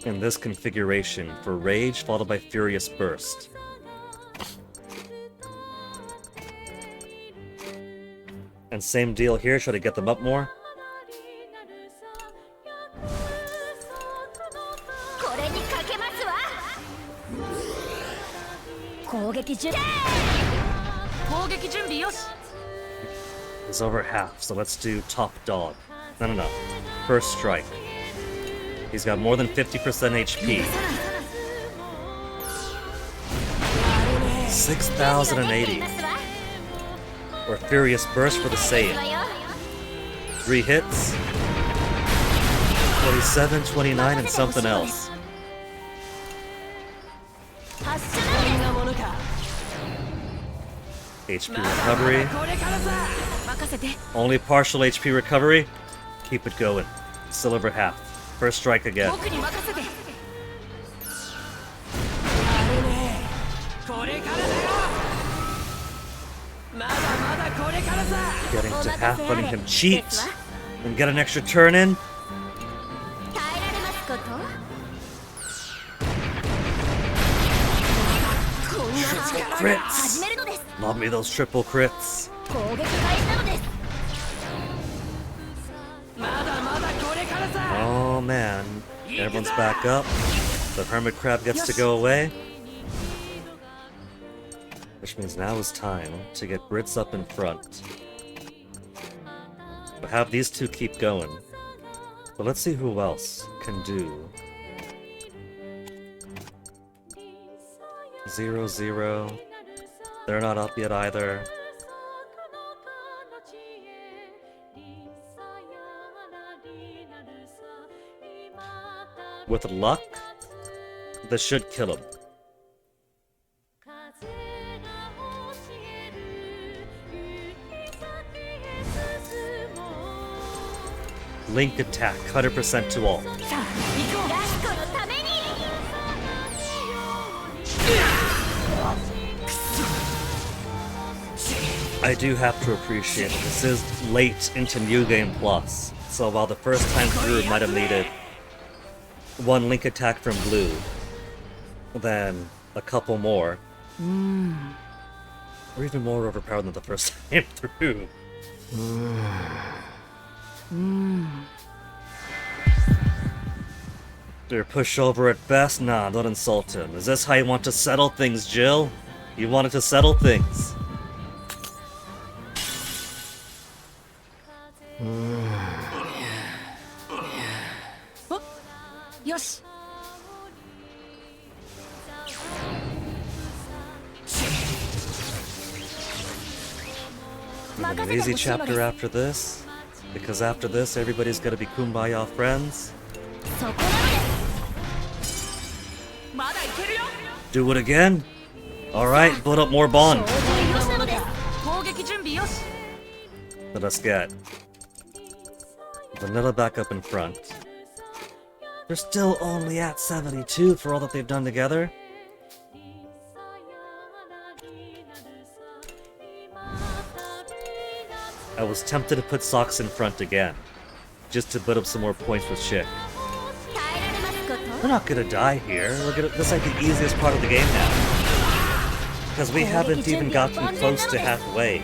In this configuration for Rage followed by Furious Burst. And same deal here, try to get them up more. It's over half, so let's do top dog. No. First strike. He's got more than 50% HP. 6,080. Or Furious Burst for the save. 3 hits. 47, 29, and something else. HP recovery. Only partial HP recovery. Keep it going. Still over half. First strike again. Getting to half letting him cheat and get an extra turn in. 耐えられますことこんな Crits. 始めるのです Love me those triple crits. 攻撃開始なのです Oh man, everyone's back up. The hermit crab gets to go away. Which means now is time to get Brits up in front. But have these two keep going. But let's see who else can do. 0-0. They're not up yet either. With luck, this should kill him. Link attack, 100% to all. さあ行こうラスコのために I do have to appreciate that this is late into New Game Plus, so while the first time through might have needed one link attack from blue, then a couple more, or even more overpowered than the first time through. They're pushover at best? Nah, don't insult him. Is this how you want to settle things, Jill? You wanted to settle things. Yosh. And an easy chapter after this, because after this everybody's gonna be kumbaya friends. そこなのです まだいけるよ Do it again? Alright, build up more bond. よしなのです 攻撃準備よし Let us get Vanilla back up in front. They're still only at 72 for all that they've done together. I was tempted to put Socks in front again, just to build up some more points with Chick. 耐えられますこと We're not gonna die here. Look at it. This is like the easiest part of the game now. Because we haven't even gotten close to halfway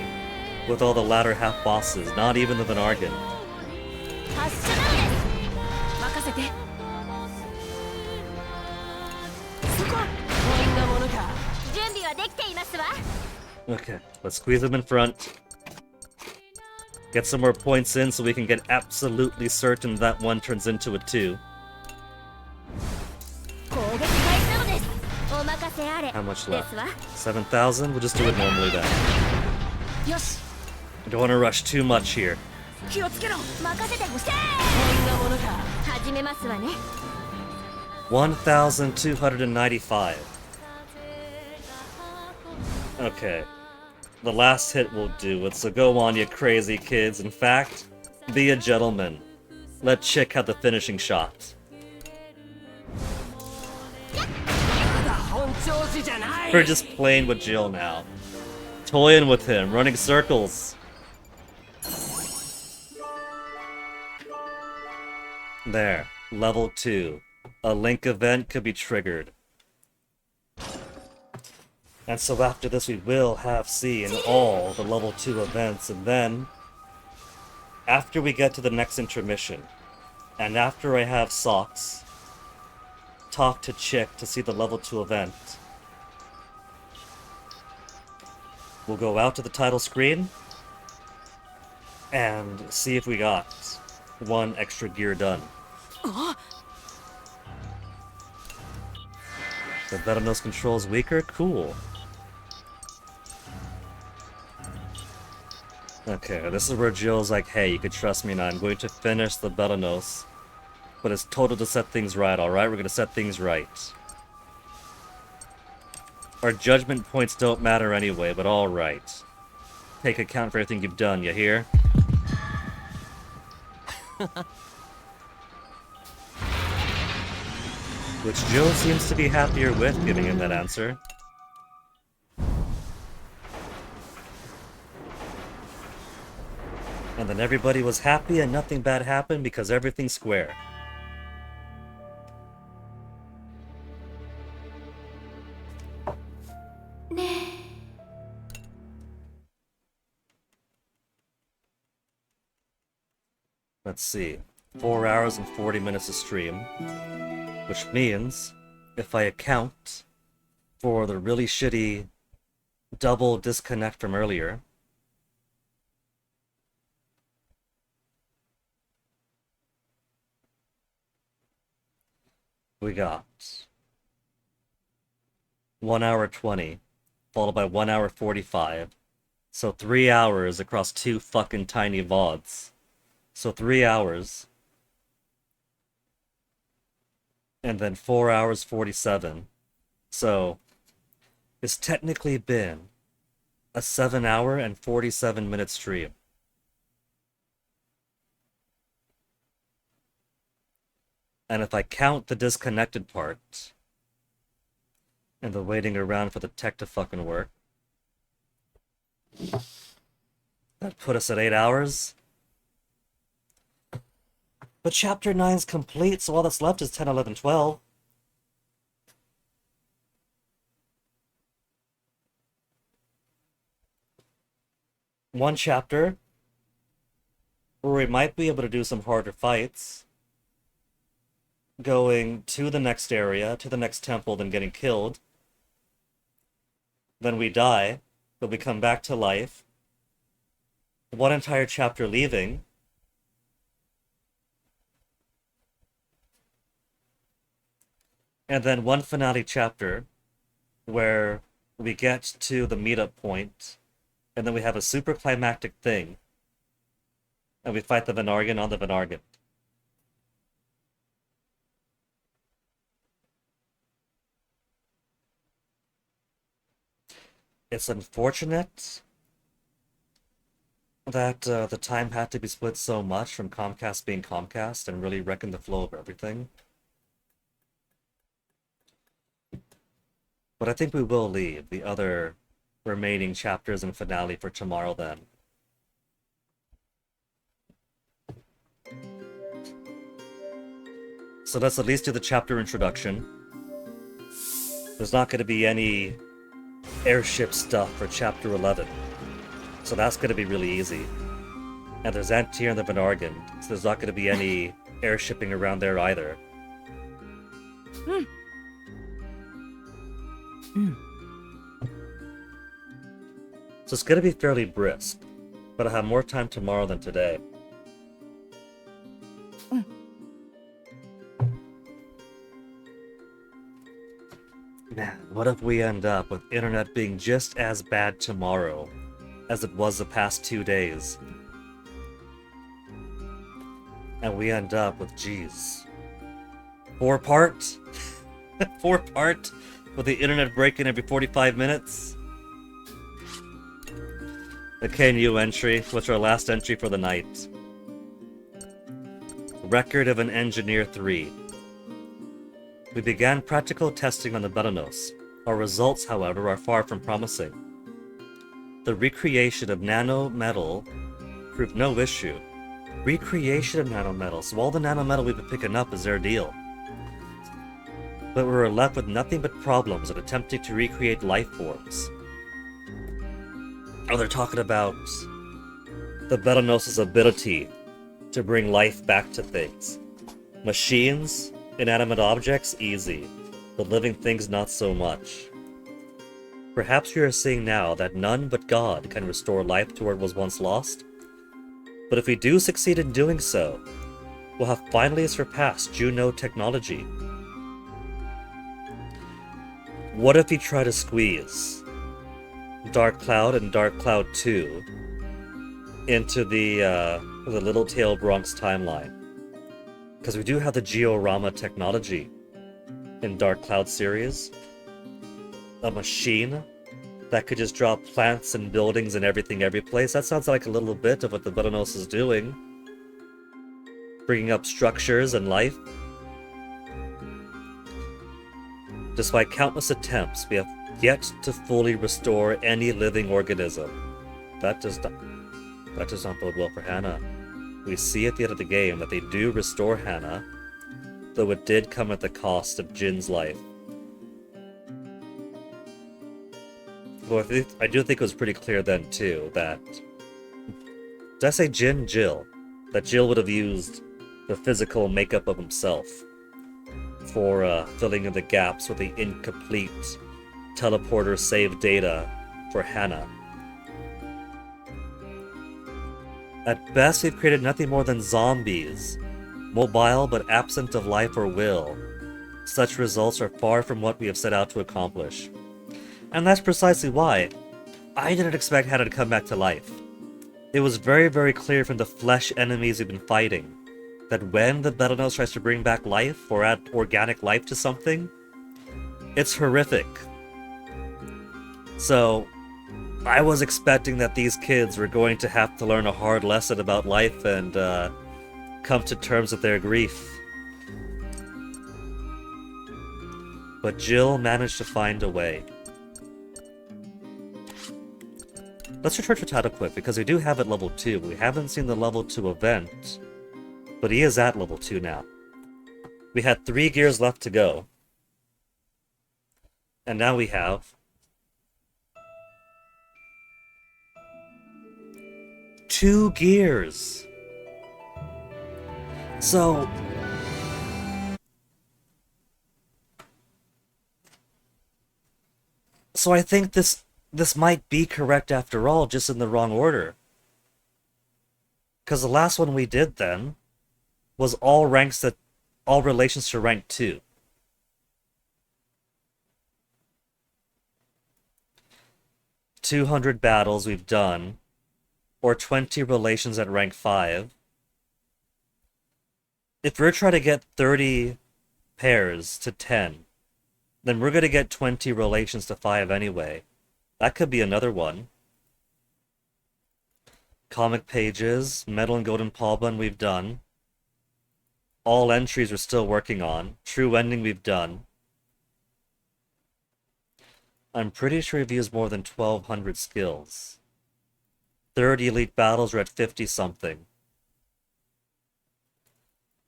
with all the latter half bosses, not even the Vanargan. 発射なのです任せてそここんなものか準備はできていますわ Okay, let's squeeze them in front. Get some more points in so we can get absolutely certain that one turns into a 2. 攻撃開始なのですお任せあれ How much で left? すわ 7,000? We'll just do it normally then. よし Don't want to rush too much here. 気をつけろ任せてほしいこんなものか始めますわね 1,295. Okay. The last hit will do it, so go on, you crazy kids. In fact, be a gentleman. Let Chick have the finishing shot. まだ本調子じゃない We're just playing with Jill now. Toying with him, running circles. There, level 2. A link event could be triggered. And so after this we will have seen all the level 2 events, and then after we get to the next intermission, and after I have Socks talk to Chick to see the level 2 event, we'll go out to the title screen and see if we got one extra gear done. The Venonos controls weaker? Cool. Okay, this is where Jill's like, hey, you can trust me now, I'm going to finish the Venonos. But it's total to set things right, alright? We're gonna set things right. Our judgment points don't matter anyway, but alright. Take account for everything you've done, you hear? Which Jill seems to be happier with, giving him that answer. And then everybody was happy and nothing bad happened because everything's square. Let's see. 4 hours and 40 minutes of stream. Which means, if I account for the really shitty double disconnect from earlier, we got 1 hour 20, followed by 1 hour 45. So 3 hours across 2 fucking tiny VODs. So 3 hours. And then 4 hours 47. So it's technically been a 7 hour and 47 minute stream. And if I count the disconnected part and the waiting around for the tech to fucking work, that put us at 8 hours. But chapter 9's complete, so all that's left is 10, 11, 12. One chapter where we might be able to do some harder fights. Going to the next area, to the next temple, then getting killed. Then we die, but we come back to life. One entire chapter leaving. And then one finale chapter where we get to the meetup point, and then we have a super climactic thing, and we fight the Venargan on the Venargan. It's unfortunate that the time had to be split so much from Comcast being Comcast and really wrecking the flow of everything. But I think we will leave the other remaining chapters and finale for tomorrow then. So let's at least do the chapter introduction. There's not going to be any airship stuff for chapter 11. So that's going to be really easy. And there's Antir and the Venargan, so there's not going to be any airshipping around there either. So it's going to be fairly brisk, but I have more time tomorrow than today. Man, what if we end up with internet being just as bad tomorrow as it was the past 2 days? And we end up with, geez, 4-part? 4-part? With the internet breaking every 45 minutes? Okay, new entry. What's our last entry for the night? Record of an Engineer 3. We began practical testing on the Belanos. Our results, however, are far from promising. The recreation of nanometal proved no issue. Recreation of nanometal, so all the nanometal we've been picking up is their deal. But we were left with nothing but problems in attempting to recreate life forms. Oh, they're talking about the Belanos' ability to bring life back to things. Machines, inanimate objects, easy, but living things not so much. Perhaps we are seeing now that none but God can restore life to where it was once lost. But if we do succeed in doing so, we'll have finally surpassed Juno technology. What if we try to squeeze Dark Cloud and Dark Cloud 2 into the Little Tail Bronx timeline? Because we do have the Georama technology in Dark Cloud series. A machine that could just draw plants and buildings and everything every place. That sounds like a little bit of what the Belanos is doing. Bringing up structures and life. Despite countless attempts, we have yet to fully restore any living organism. That does not... That does not bode well for Hannah. We see at the end of the game that they do restore Hannah, though it did come at the cost of Jin's life. Well, I do think it was pretty clear then, too, that... Did I say Jin? Jill. That Jill would have used the physical makeup of himself for filling in the gaps with the incomplete teleporter saved data for Hannah. At best, we've created nothing more than zombies, mobile but absent of life or will. Such results are far from what we have set out to accomplish. And that's precisely why I didn't expect Hannah to come back to life. It was very, very clear from the flesh enemies we've been fighting that when the Betelgeuse tries to bring back life or add organic life to something, it's horrific. So, I was expecting that these kids were going to have to learn a hard lesson about life and come to terms with their grief. But Jill managed to find a way. Let's return to Tadaqua, because we do have it level 2. We haven't seen the level 2 event, but he is at level 2 now. We had 3 gears left to go. And now we have 2 gears. So I think this might be correct after all, just in the wrong order. Because the last one we did then was all relations to rank 2. "200 battles we've done, or 20 relations at rank 5. If we're trying to get 30 pairs to 10, then we're going to get 20 relations to 5 anyway. That could be another one. Comic pages, metal and golden pallbun we've done. All entries we're still working on. True ending we've done. I'm pretty sure we've used more than 1,200 skills. 30 elite battles, we're at 50 something.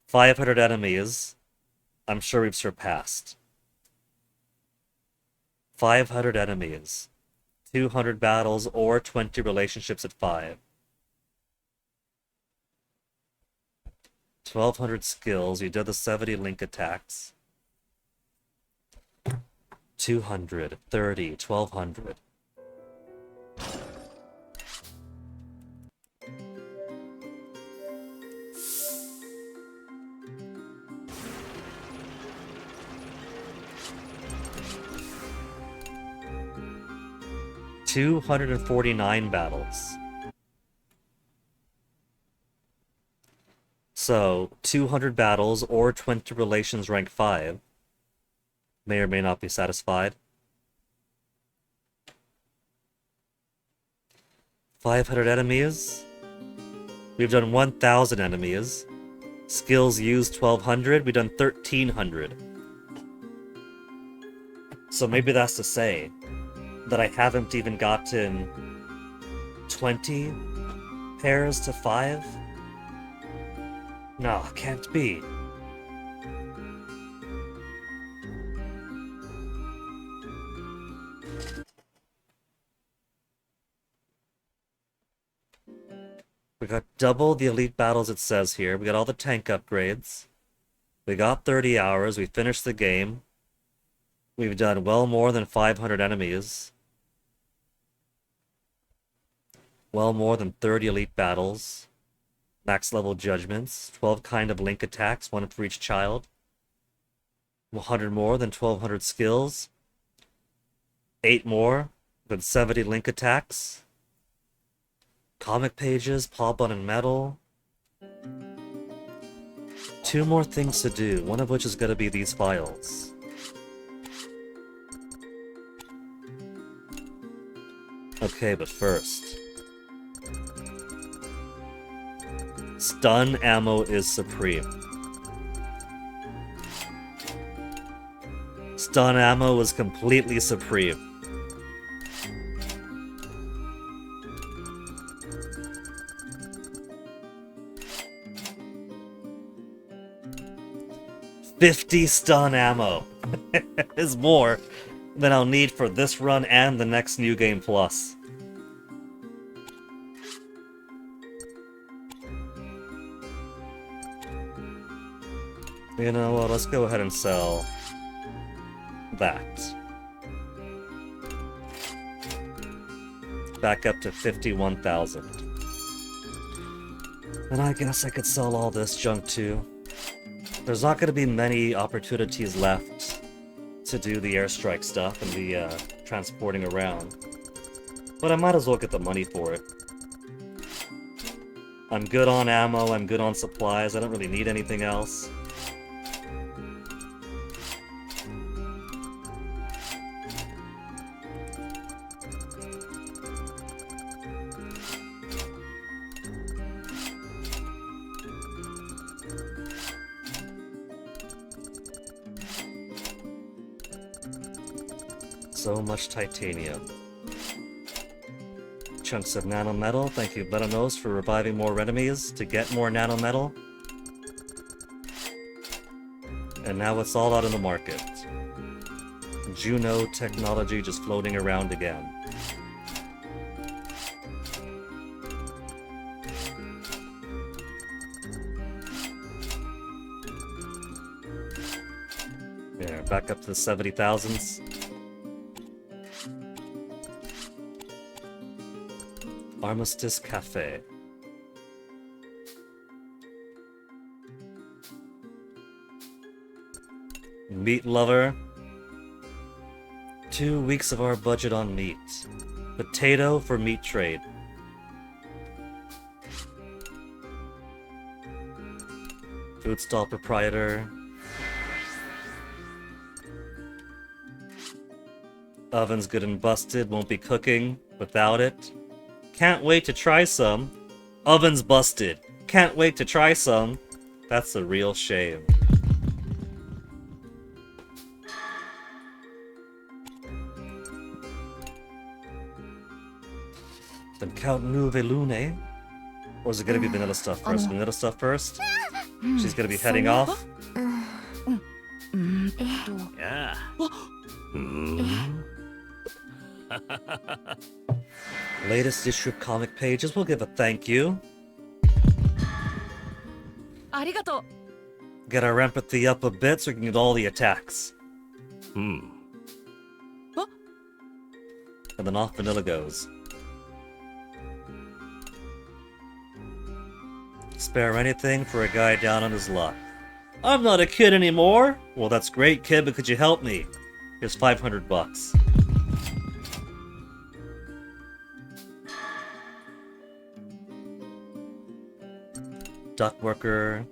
500 enemies, I'm sure we've surpassed. 500 enemies. 200 battles or 20 relationships at 5. 1,200 skills. We did the 70 link attacks. 200, 30, 1,200. $249 battles. So, 200 battles or 20 relations rank 5 may or may not be satisfied. 500 enemies. We've done 1,000 enemies. Skills used 1,200. We've done 1,300. So maybe that's to say that I haven't even gotten 20 pairs to 5? No, can't be. We got double the elite battles it says here. We got all the tank upgrades. We got 30 hours. We finished the game. We've done well more than 500 enemies. Well more than 30 elite battles. Max level judgments. 12 kind of link attacks, 1 for each child. 100 more than 1,200 skills. 8 more than 70 link attacks. Comic pages, pallbun and metal. 2 more things to do, one of which is going to be these files. Okay, but first, stun ammo is supreme. Stun ammo is completely supreme. 50 stun ammo is more than I'll need for this run and the next New Game Plus. You know what, let's go ahead and sell that. Back up to 51,000. And I guess I could sell all this junk too. There's not going to be many opportunities left to do the airstrike stuff and the transporting around. But I might as well get the money for it. I'm good on ammo, I'm good on supplies, I don't really need anything else. So much titanium. Chunks of nanometal. Thank you, Venomose, for reviving more enemies to get more nanometal. And now it's all out in the market. Juno technology just floating around again. Yeah, back up to the 70,000s. Armistice Cafe. Meat lover. 2 weeks of our budget on meat. Potato for meat trade. Food stall proprietor. Oven's good and busted, won't be cooking without it. Can't wait to try some. Oven's busted. Can't wait to try some. That's a real shame. Then Count Nuve Lune? Or is it gonna be vanilla stuff first? Vanilla stuff first? She's gonna be heading off? Yeah. Latest issue of comic pages, we'll give a thank you. ありがとう。 Get our empathy up a bit so we can get all the attacks. What? And then off vanilla goes. Spare anything for a guy down on his luck. I'm not a kid anymore! Well, that's great, kid, but could you help me? Here's 500 bucks. Duck worker.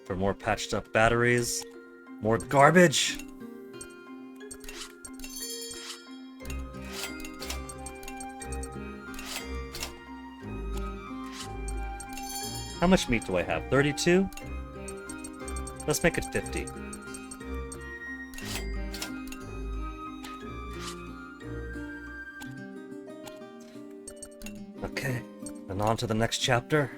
For more patched up batteries. More garbage! How much meat do I have? 32? Let's make it 50. Okay, and on to the next chapter.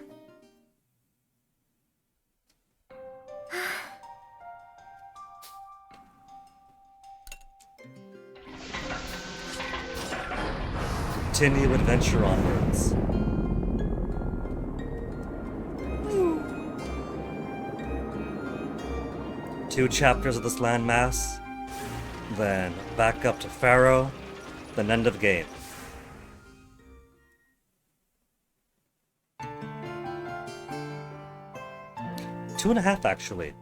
Continue adventure onwards. Two chapters of this landmass, then back up to Pharaoh, then end of game. Two and a half, actually.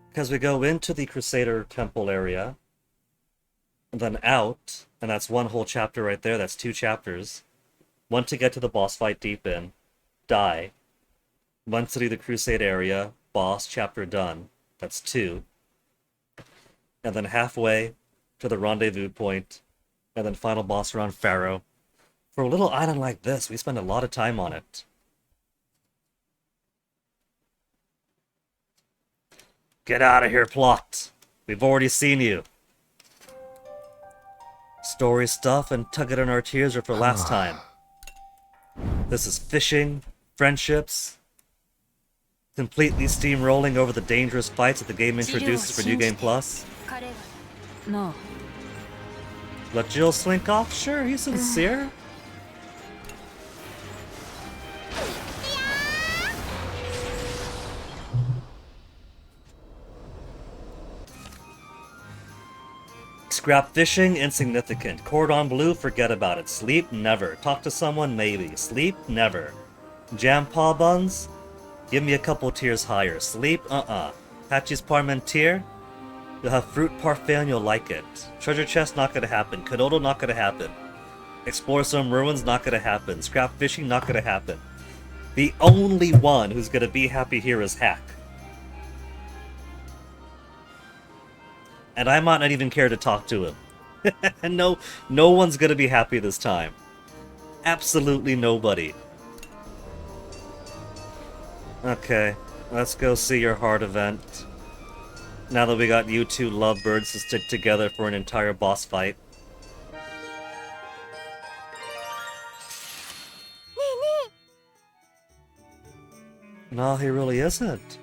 Because we go into the Crusader Temple area, and then out, and that's one whole chapter right there, that's 2 chapters. One to get to the boss fight deep in, die. One to do the Crusade area, boss, chapter done, that's 2. And then halfway to the rendezvous point, and then final boss around Pharaoh. For a little island like this, we spend a lot of time on it. Get out of here, plot. We've already seen you. Story stuff and tug it in our tears are for last time. This is fishing, friendships, Completely steamrolling over the dangerous fights that the game introduces for New Game Plus. 彼がなあ Let Jill slink off? Sure, he's sincere. Scrap fishing, insignificant. Cordon bleu, forget about it. Sleep, never. Talk to someone, maybe. Sleep, never. Jam paw buns? Give me a couple tiers higher. Sleep, Patchy's Parmentier? You'll have fruit parfait and you'll like it. Treasure chest, not gonna happen. Konodo, not gonna happen. Explore some ruins, not gonna happen. Scrap fishing, not gonna happen. The only one who's gonna be happy here is Hack. And I might not even care to talk to him. And no one's gonna be happy this time. Absolutely nobody. Okay, let's go see your heart event. Now that we got you two lovebirds to stick together for an entire boss fight. No, he really isn't.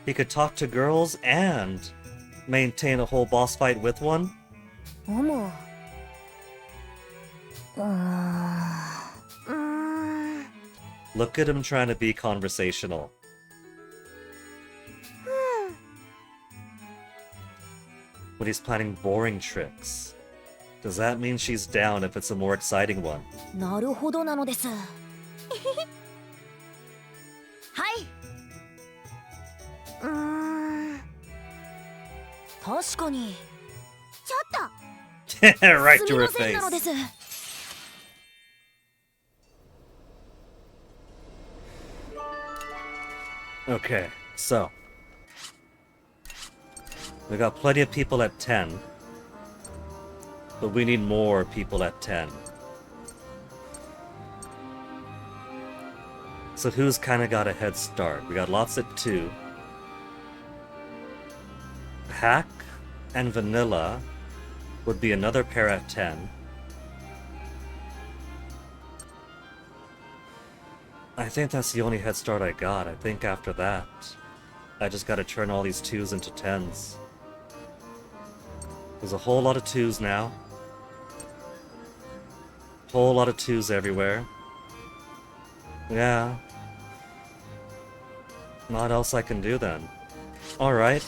He could talk to girls and maintain a whole boss fight with one. おもLook at him trying to be conversational. But he's planning boring tricks. Does that mean she's down if it's a more exciting one? なるほどなのですはい確かにちょっと Right す to み her ませんなので face. す Okay, so. We got plenty of people at 10. But we need more people at 10. So who's kind of got a head start? We got lots at 2. Hack and Vanilla would be another pair at 10. I think that's the only head start I got. I think after that, I just gotta turn all these 2s into 10s. There's a whole lot of 2s now. Whole lot of 2s everywhere. Yeah. Not else I can do then. Alright.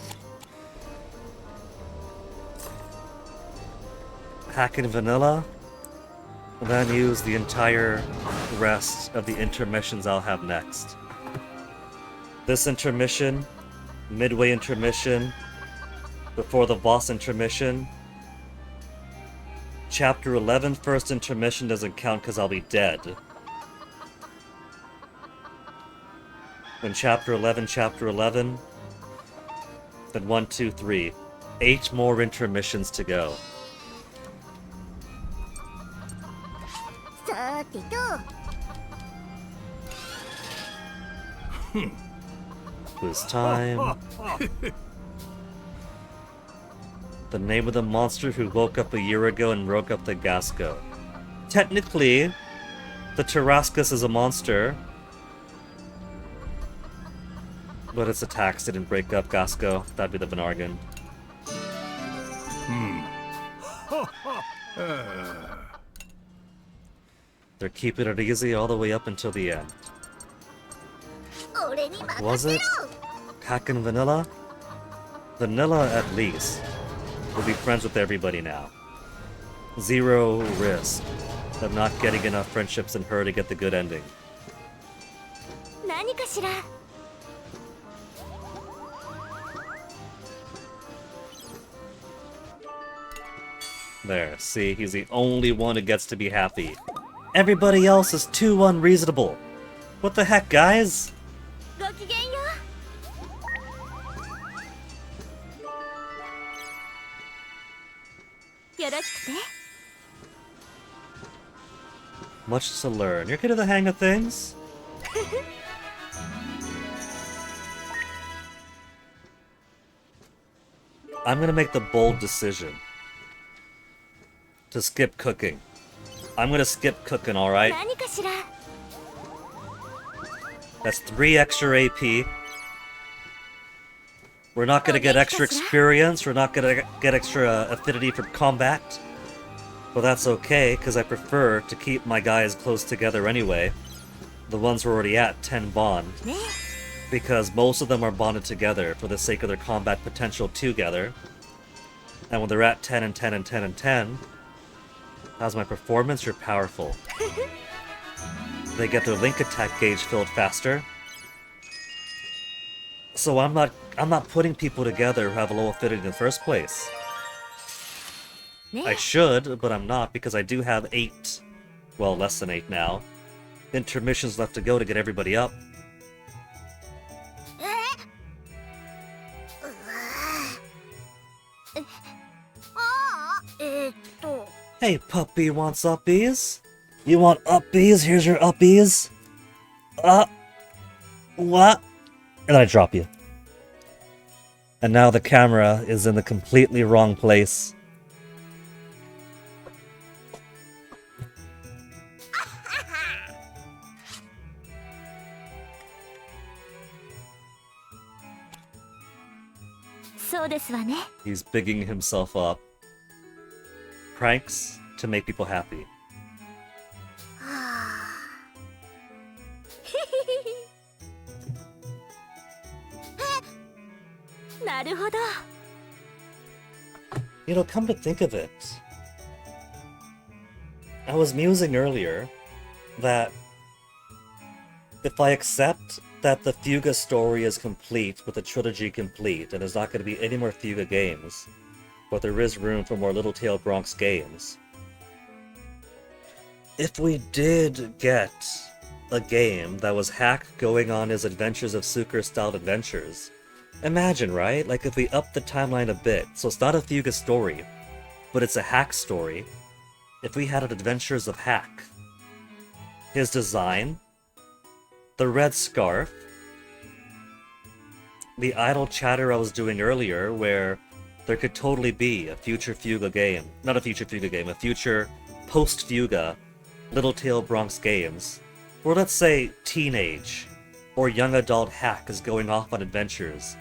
Hack and Vanilla. Then use the entire rest of the intermissions I'll have next. This intermission, midway intermission, before the boss intermission. Chapter 11 first intermission doesn't count because I'll be dead. Then chapter 11, then 1, 2, 3. 8 more intermissions to go. さてと This time. The name of the monster who woke up a year ago and broke up the Gasco. Technically, the Tarascus is a monster. But its attacks didn't break up Gasco. That'd be the Benargan. They're keeping it easy all the way up until the end. 俺に任せろ Was it? Hack and Vanilla? Vanilla, at least, will be friends with everybody now. Zero risk of not getting enough friendships in her to get the good ending. 何かしら There, see, he's the only one who gets to be happy. Everybody else is too unreasonable. What the heck, guys? ごきげんようよろしくて Much to learn. You're getting the hang of things? I'm gonna make the bold decision to skip cooking. I'm gonna skip cooking, alright? 何かしら That's 3 extra AP. We're not gonna get extra experience, we're not gonna get extra affinity for combat. But that's okay, because I prefer to keep my guys close together anyway. The ones who are already at 10 bond. Because most of them are bonded together for the sake of their combat potential together. And when they're at 10 and 10 and 10 and 10, how's my performance? You're powerful. They get their link attack gauge filled faster. So I'm not putting people together who have a low affinity in the first place. I should, but I'm not, because I do have 8, well, less than 8 now, intermissions left to go to get everybody up. Hey, puppy wants uppies? You want uppies? Here's your uppies. What? And then I drop you. And now the camera is in the completely wrong place. He's bigging himself up. Pranks to make people happy. You know, come to think of it, I was musing earlier that if I accept that the Fuga story is complete with the trilogy complete and there's not going to be any more Fuga games, but there is room for more Little Tail Bronx games, if we did get a game that was Hack going on his Adventures of Sucre-styled adventures, imagine, right? Like if we up the timeline a bit, so it's not a Fuga story, but it's a Hack story. If we had an Adventures of Hack, his design, the red scarf, the idle chatter I was doing earlier where there could totally be a future Fuga game, not a future Fuga game, a future post-Fuga Little Tail Bronx games, where let's say teenage or young adult Hack is going off on adventures,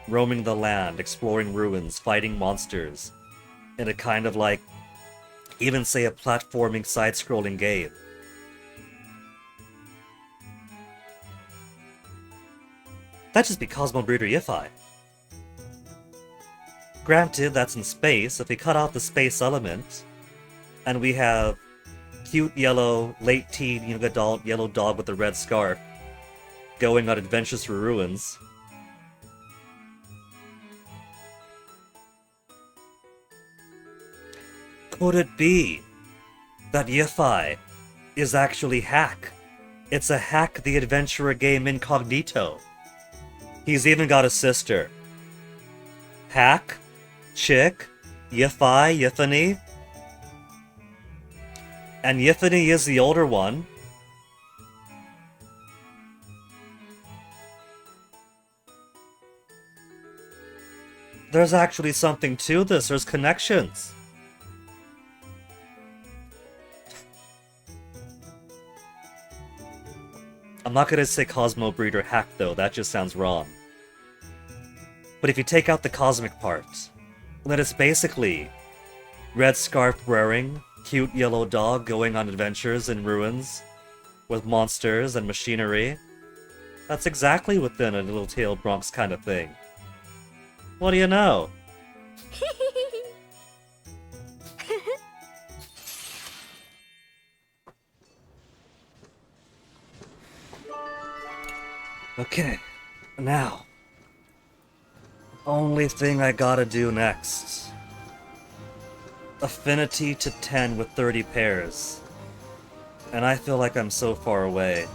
roaming the land, exploring ruins, fighting monsters, in a kind of like, even say a platforming side-scrolling game. That'd just be Cosmo Breeder Yifai. Granted, that's in space. If we cut out the space element, and we have cute yellow, late teen, young adult, yellow dog with a red scarf, going on adventures through ruins. Could it be that Yifai is actually Hack? It's a Hack the Adventurer game incognito. He's even got a sister. Hack, Chick, Yifai, Yiffany. And Yiffany is the older one. There's actually something to this. There's connections. I'm not gonna say Cosmo Breeder Hack though, that just sounds wrong. But if you take out the cosmic part, then it's basically red scarf wearing, cute yellow dog going on adventures in ruins with monsters and machinery. That's exactly within a Little Tail Bronx kind of thing. What do you know? Okay, now, only thing I gotta do next. Affinity to 10 with 30 pairs. And I feel like I'm so far away.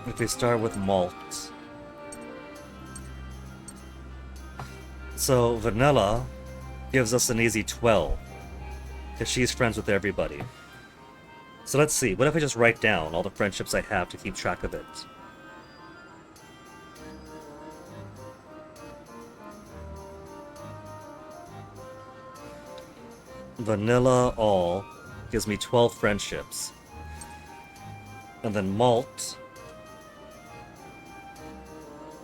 If we start with malt. So vanilla gives us an easy 12. Because she's friends with everybody. So let's see, what if I just write down all the friendships I have to keep track of it? Vanilla all gives me 12 friendships. And then Malt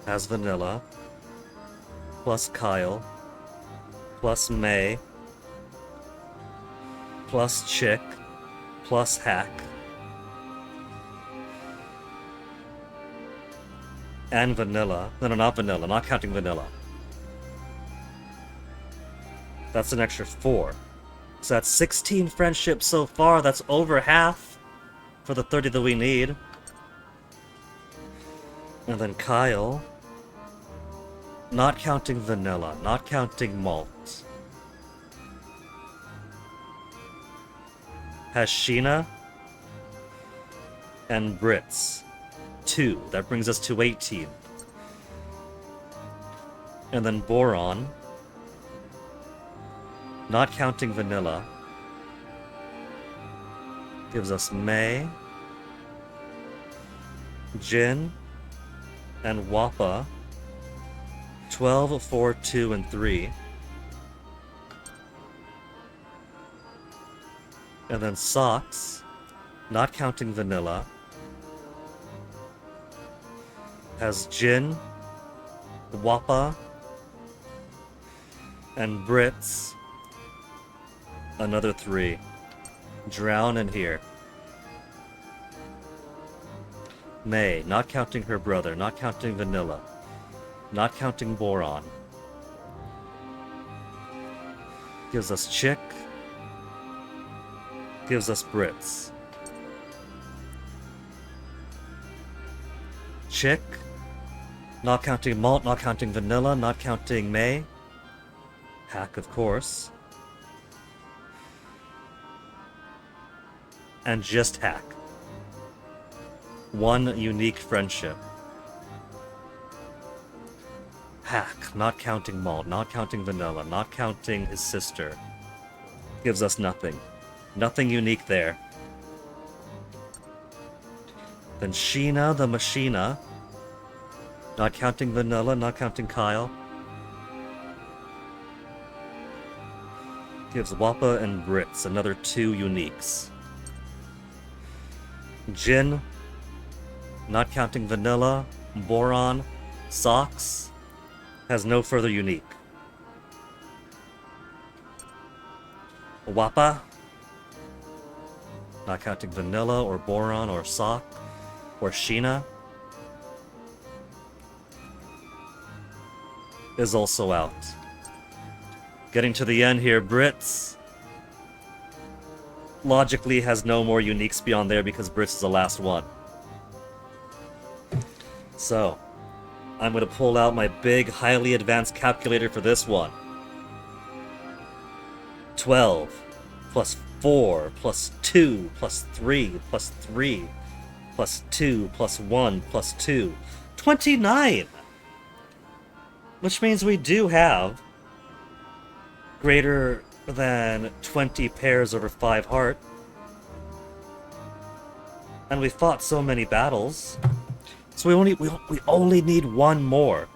has Vanilla, plus Kyle, plus May, plus Chick, plus Hack, and Vanilla. No, not Vanilla, not counting Vanilla. That's an extra 4. So that's 16 friendships so far. That's over half for the 30 that we need. And then Kyle, not counting Vanilla, not counting Malt, has Sheena and Brits. 2. That brings us to 18. And then Boron, not counting Vanilla, gives us May, Jin, and Wappa. 12, 4, 2, and 3. And then Socks, not counting Vanilla, has Jin, Wappa, and Brits. Another 3. Drown in here. May, not counting her brother, not counting Vanilla, not counting Boron. Gives us Chick. Gives us Brits. Chick, not counting Malt, not counting Vanilla, not counting May. Hack, of course. And just Hack. 1 unique friendship. Hack, not counting Malt, not counting Vanilla, not counting his sister. Gives us nothing. Nothing unique there. Then Sheena the Machina, not counting Vanilla, not counting Kyle, gives Wappa and Brits another 2 uniques. Jin, not counting Vanilla, Boron, Socks, has no further unique. Wappa, not counting Vanilla or Boron or Sock or Sheena, is also out. Getting to the end here, Brits logically has no more uniques beyond there because Brits is the last one. So, I'm going to pull out my big, highly advanced calculator for this one. 12 plus 4 plus 2 plus 3 plus 3 plus 2 plus 1 plus 2. 29! Which means we do have greater than 20 pairs over 5 heart. And we fought so many battles. So we only need 1 more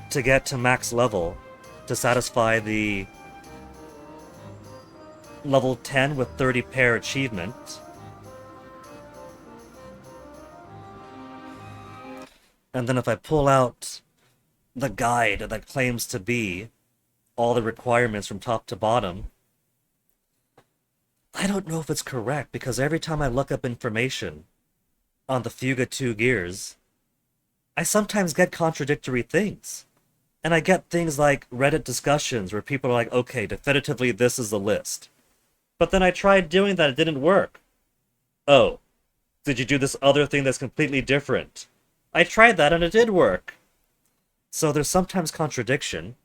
to get to max level to satisfy the level 10 with 30 pair achievement. And then if I pull out the guide that claims to be all the requirements from top to bottom, I don't know if it's correct, because every time I look up information on the Fuga 2 gears, I sometimes get contradictory things. And I get things like Reddit discussions where people are like, okay, definitively this is the list. But then I tried doing that, it didn't work. Oh, did you do this other thing that's completely different? I tried that and it did work. So there's sometimes contradiction.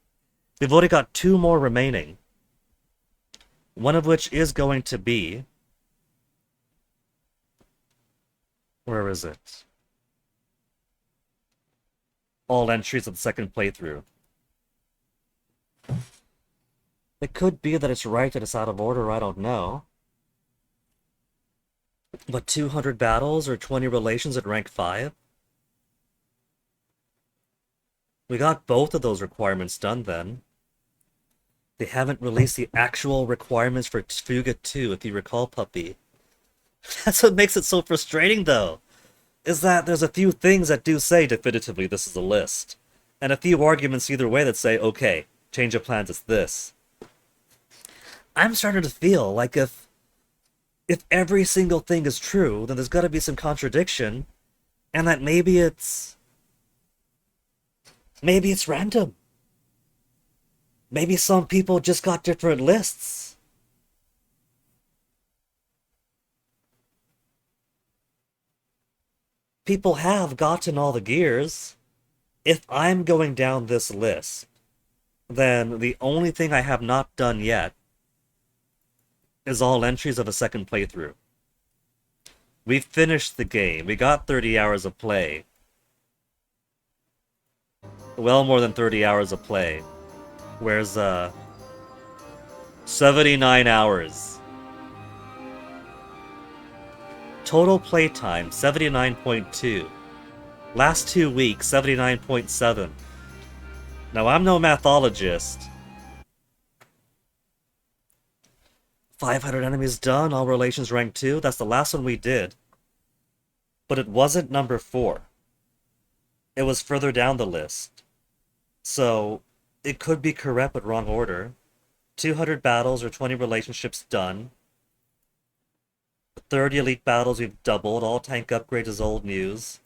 We've already got 2 more remaining. One of which is going to be... Where is it? All entries of the second playthrough. It could be that it's right that it's out of order, I don't know. But 200 battles or 20 relations at rank 5? We got both of those requirements done then. They haven't released the actual requirements for Fuga 2, if you recall, Puppy. That's what makes it so frustrating, though, is that there's a few things that do say definitively this is a list, and a few arguments either way that say, okay, change of plans, it's this. I'm starting to feel like if every single thing is true, then there's got to be some contradiction, and that maybe it's random. Maybe some people just got different lists. People have gotten all the gears. If I'm going down this list, then the only thing I have not done yet is all entries of a second playthrough. We finished the game. We got 30 hours of play. Well more than 30 hours of play. Where's 79 hours. Total playtime 79.2. Last 2 weeks 79.7. Now I'm no mathologist. 500 enemies done, all relations rank 2. That's the last one we did. But it wasn't number 4. It was further down the list. So, it could be correct but wrong order. 200 battles or 20 relationships done. 30 elite battles we've doubled. All tank upgrades is old news.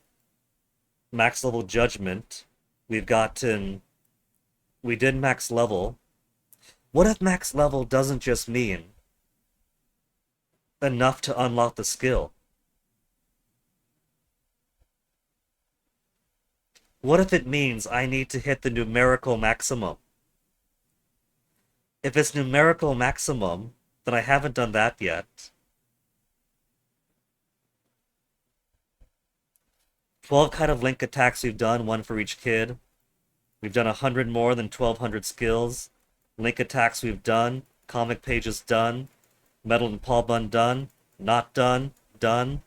Max level judgment. We've gotten... We did max level. What if max level doesn't just mean enough to unlock the skill? What if it means I need to hit the numerical maximum? If it's numerical maximum, then I haven't done that yet. 12 kind of link attacks we've done, 1 for each kid. We've done 100 more than 1200 skills. Link attacks we've done. Comic pages done. Metal and Paul Bun done. Not done. Done.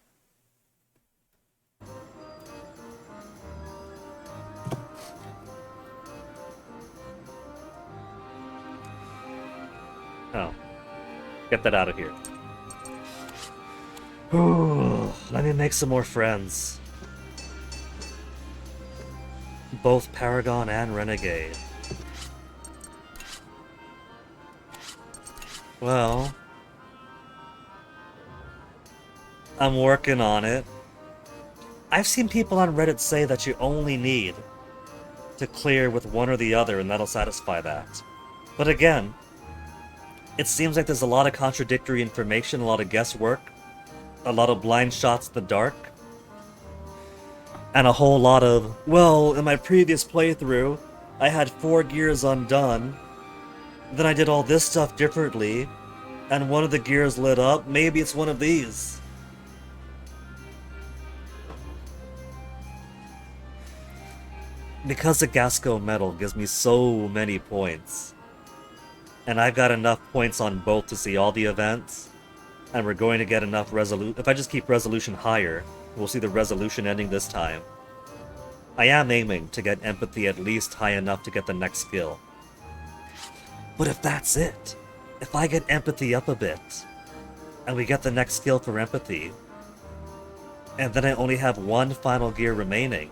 Oh. Get that out of here. Ooh, let me make some more friends. Both Paragon and Renegade. Well, I'm working on it. I've seen people on Reddit say that you only need to clear with one or the other and that'll satisfy that. But again, it seems like there's a lot of contradictory information, a lot of guesswork, a lot of blind shots in the dark, and a whole lot of, well, in my previous playthrough, I had 4 gears undone, then I did all this stuff differently, and one of the gears lit up, maybe it's one of these. Because the Gasco medal gives me so many points, and I've got enough points on both to see all the events, and we're going to get enough resolution. If I just keep resolution higher, we'll see the resolution ending this time. I am aiming to get empathy at least high enough to get the next skill. But if that's it, if I get empathy up a bit, and we get the next skill for empathy, and then I only have 1 final gear remaining,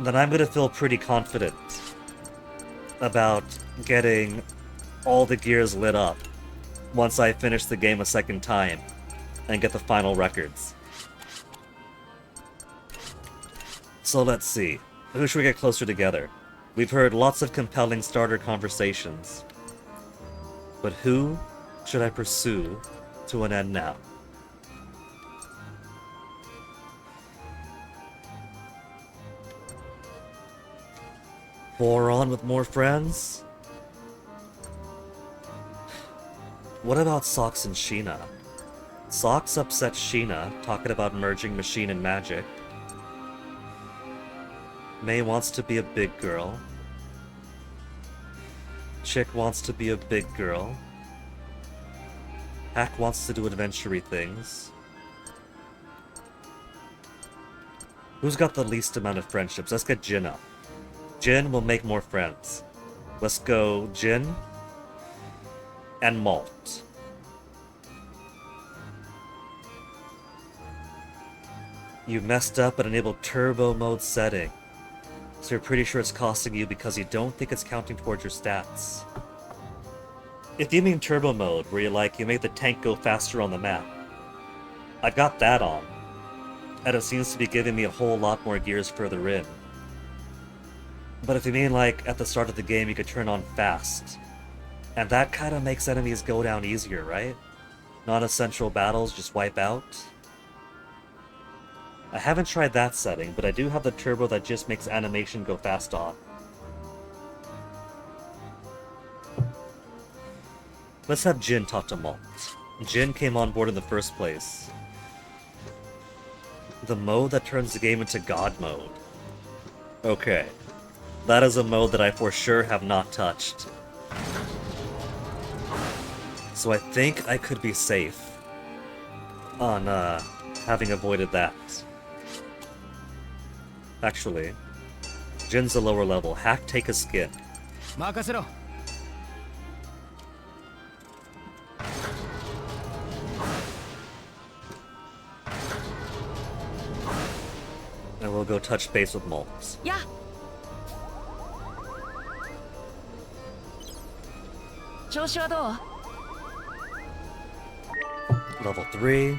then I'm gonna feel pretty confident about getting all the gears lit up once I finish the game a second time and get the final records. So let's see. Who should we get closer together? We've heard lots of compelling starter conversations. But who should I pursue to an end now? Pour on with more friends? What about Socks and Sheena? Socks upset Sheena, talking about merging machine and magic. May wants to be a big girl. Chick wants to be a big girl. Hack wants to do adventure-y things. Who's got the least amount of friendships? Let's get Jin up. Jin will make more friends. Let's go Jin. and malt. You messed up and enabled turbo mode setting. So you're pretty sure it's costing you because you don't think it's counting towards your stats. If you mean turbo mode, where you make the tank go faster on the map, I've got that on. And it seems to be giving me a whole lot more gears further in. But if you mean at the start of the game you could turn on fast, and that kind of makes enemies go down easier, right? Non-essential battles just wipe out. I haven't tried that setting, but I do have the turbo that just makes animation go fast on. Let's have Jin talk to Malt. Jin came on board in the first place. The mode that turns the game into God mode. Okay. That is a mode that I for sure have not touched. So I think I could be safe on having avoided that. Actually, Jin's a lower level. Hack, take a skin. 任せろ。 And we'll go touch base with Malt. や 調子はどう Level 3.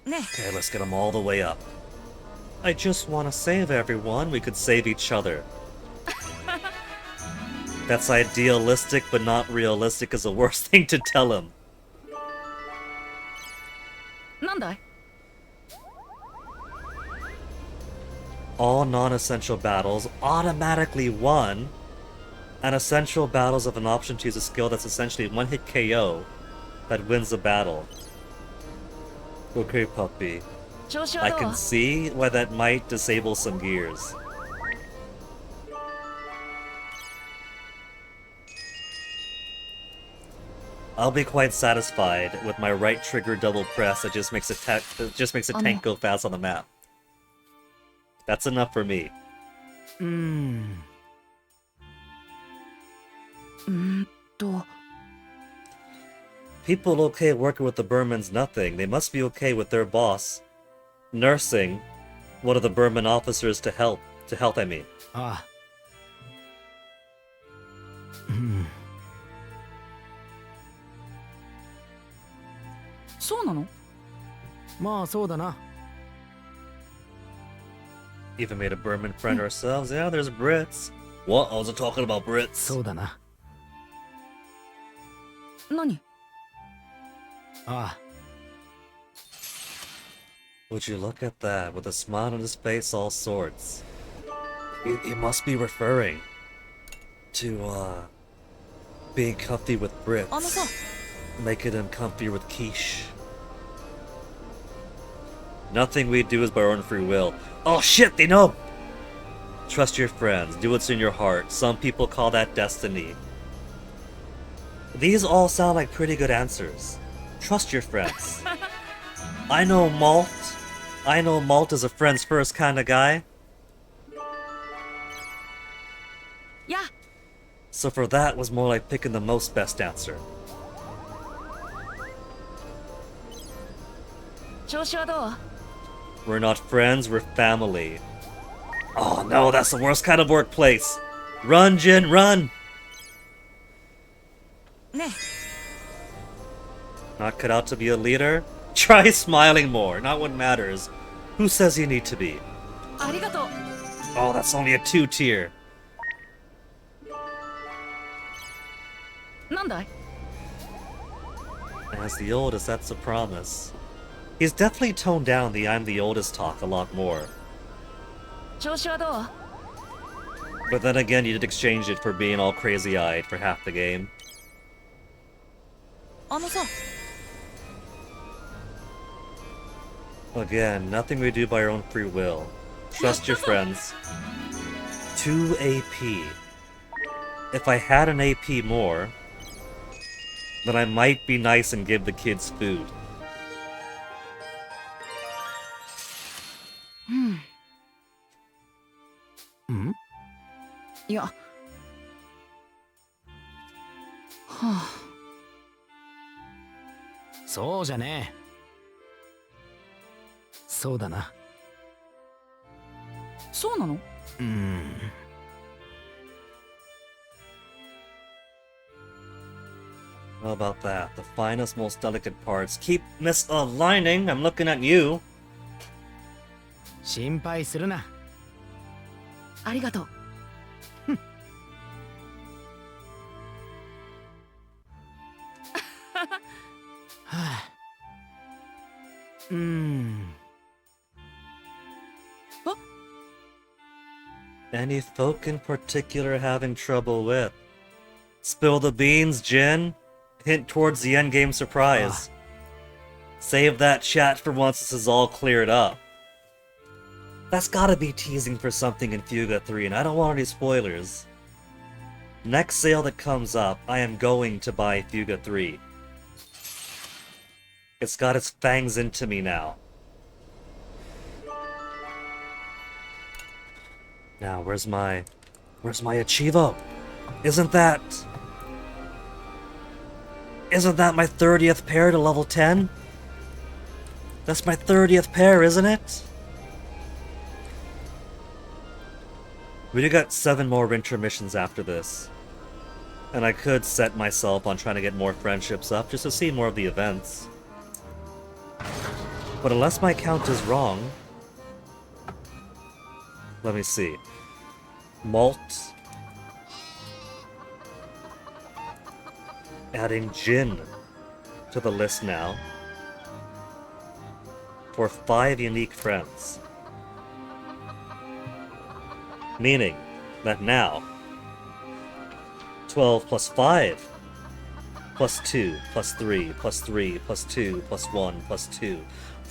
ね Okay, let's get them all the way up. I just want to save everyone. We could save each other. That's idealistic, but not realistic is the worst thing to tell him. なんだい All non-essential battles automatically won, and essential battles have an option to use a skill that's essentially one-hit KO that wins the battle. Okay, puppy. 調子は I どう can see why that might disable some gears. I'll be quite satisfied with my right trigger double press that just makes a tank go fast on the map. That's enough for me. と People okay working with the Burman's nothing. They must be okay with their boss nursing one of the Burman officers to help. I mean. ああ。そうなの まあそうだな。 Even made a Burman friend ourselves. Yeah, there's Brits. What? I wasn't talking about Brits. そうだな。何 ああ。 Would you look at that, with a smile on his face, all sorts. He must be referring to, being comfy with あのさ Brits. Making him comfy with quiche. Nothing we do is by our own free will. Oh shit, they know! Trust your friends, do what's in your heart. Some people call that destiny. These all sound like pretty good answers. Trust your friends. I know Malt. I know Malt is a friends first kind of guy. や So for that was more like picking the most best answer. 調子はどう We're not friends, we're family. Oh no, that's the worst kind of workplace. Run, Jin, run! ね Not cut out to be a leader? Try smiling more, not what matters. Who says you need to be? ありがとう Oh, that's only a 2 tier. なんだい As the oldest, that's a promise. He's definitely toned down the I'm the oldest talk a lot more. 調子はどう But then again, you did exchange it for being all crazy-eyed for half the game. あのさ Again, nothing we do by our own free will. Trust your friends. 2 AP. If I had an AP more, then I might be nice and give the kids food. いやそうじゃねえ。そうだな。そうなの？How about that? The finest, most delicate parts keep misaligning. I'm looking at you. 心配するな。ありがとう。Any folk in particular having trouble with? Spill the beans, Jin. Hint towards the endgame surprise. Save that chat for once this is all cleared up. That's gotta be teasing for something in Fuga 3, and I don't want any spoilers. Next sale that comes up, I am going to buy Fuga 3. It's got its fangs into me now. Now, where's my Achivo? Isn't that my 30th pair to level 10? That's my 30th pair, isn't it? We do got 7 more intermissions after this. And I could set myself on trying to get more friendships up just to see more of the events. But unless my count is wrong... Let me see. Malt. Adding Jin to the list now. For 5 unique friends. Meaning that now 12 plus 5 plus 2 plus 3 plus 3 plus 2 plus 1 plus 2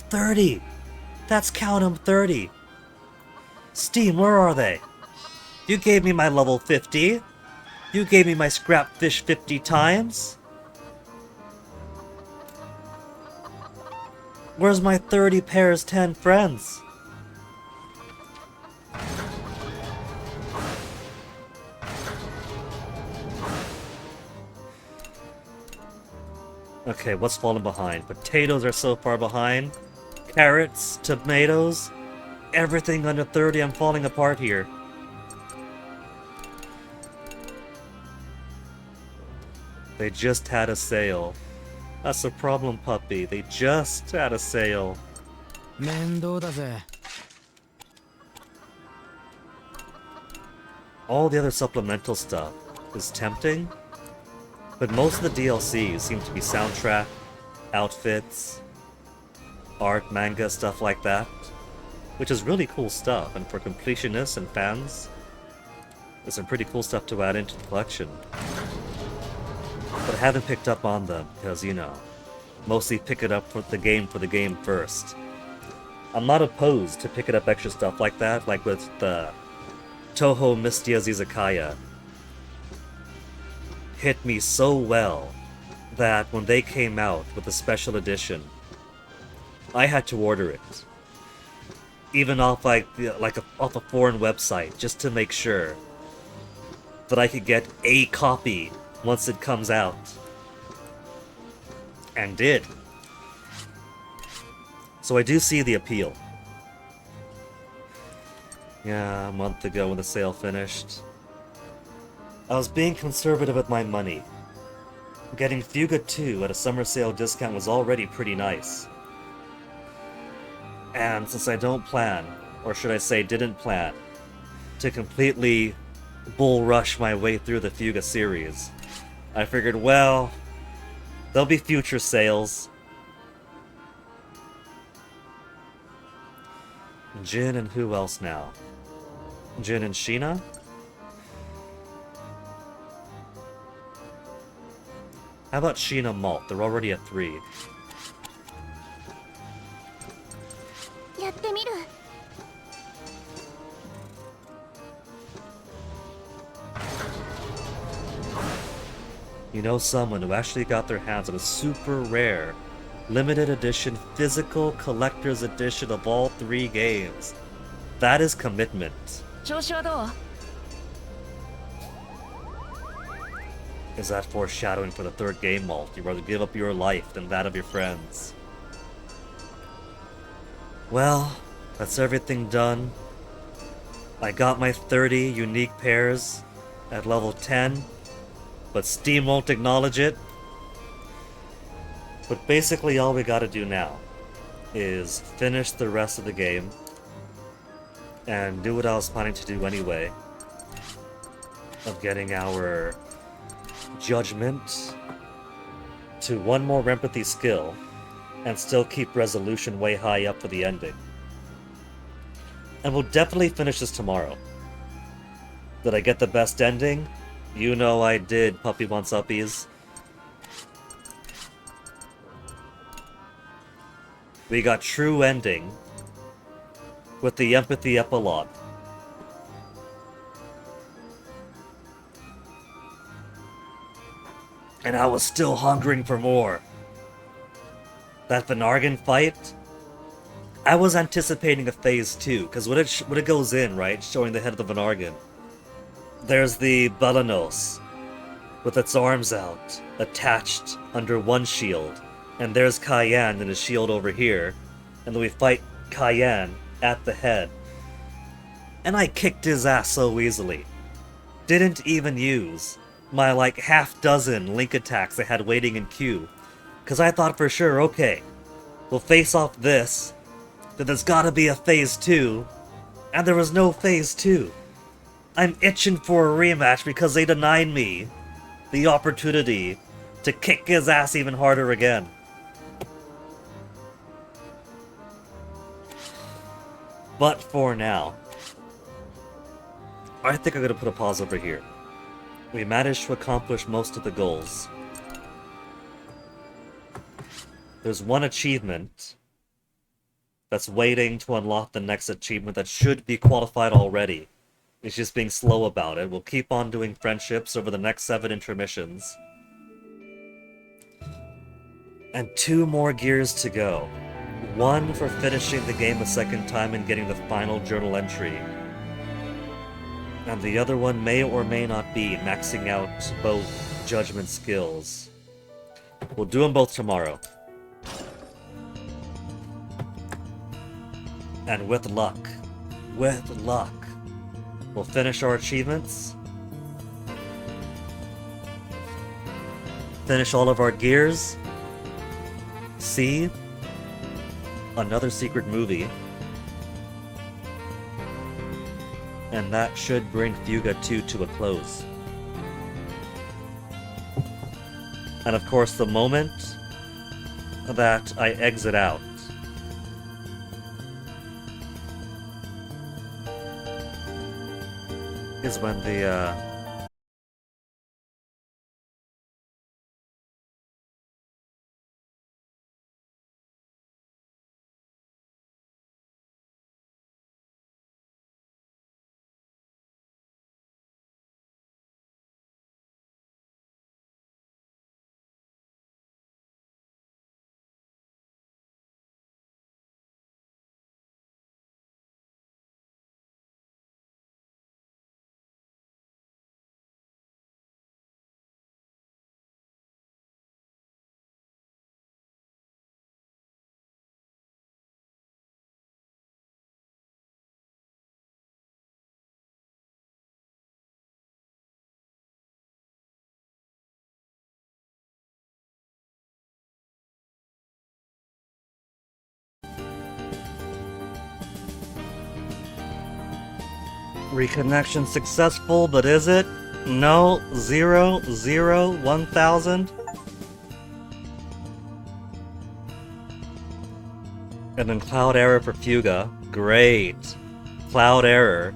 30! That's count 'em 30! Steam, where are they? You gave me my level 50! You gave me my scrap fish 50 times! Where's my 30 pairs 10 friends? Okay, what's falling behind? Potatoes are so far behind. Carrots, tomatoes, everything under 30, I'm falling apart here. They just had a sale. That's the problem, puppy. They just had a sale. 面倒だぜ。 All the other supplemental stuff is tempting, but most of the DLCs seem to be soundtrack, outfits, art, manga, stuff like that, which is really cool stuff, and for completionists and fans, there's some pretty cool stuff to add into the collection. But I haven't picked up on them, because, you know, mostly pick it up for the game first. I'm not opposed to picking up extra stuff like that, like with the Toho Mystia's Izakaya. Hit me so well that when they came out with the special edition, I had to order it, even off off a foreign website, just to make sure that I could get a copy once it comes out, and did. So I do see the appeal. Yeah, a month ago when the sale finished, I was being conservative with my money. Getting Fuga 2 at a summer sale discount was already pretty nice. And since I don't plan, or should I say didn't plan, to completely bull rush my way through the Fuga series, I figured, well, there'll be future sales. Jin and who else now? Jin and Sheena? How about Sheena Malt? They're already at 3. やってみる。 You know someone who actually got their hands on a super rare, limited edition, physical collector's edition of all 3 games. That is commitment. 調子はどう？ Is that foreshadowing for the third game, Malt? You'd rather give up your life than that of your friends. Well, that's everything done. I got my 30 unique pairs at level 10, but Steam won't acknowledge it. But basically all we gotta do now is finish the rest of the game and do what I was planning to do anyway, of getting our judgment to one more empathy skill and still keep resolution way high up for the ending. And we'll definitely finish this tomorrow. Did I get the best ending? You know I did, Puppy Wants Uppies. We got true ending with the empathy epilogue. And I was still hungering for more. That Venargan fight, I was anticipating a phase 2, because when it goes in, right, showing the head of the Venargan, there's the Belanos with its arms out, attached under one shield, and there's Cayenne and his shield over here, and then we fight Cayenne at the head. And I kicked his ass so easily. Didn't even use my like half dozen link attacks I had waiting in queue, because I thought for sure, okay, we'll face off this, then there's gotta be a phase 2, and there was no phase 2. I'm itching for a rematch because they denied me the opportunity to kick his ass even harder again. But for now, I think I'm gonna put a pause over here. We managed to accomplish most of the goals. There's one achievement that's waiting to unlock the next achievement that should be qualified already. It's just being slow about it. We'll keep on doing friendships over the next 7 intermissions. And 2 more gears to go. One for finishing the game a second time and getting the final journal entry. And the other one may or may not be maxing out both judgment skills. We'll do them both tomorrow. And with luck, we'll finish our achievements, finish all of our gears, see another secret movie, and that should bring Fuga 2 to a close. And of course, the moment that I exit out, is when the reconnection successful, but is it? No, 0, 0, 1000. And then cloud error for Fuga. Great. Cloud error.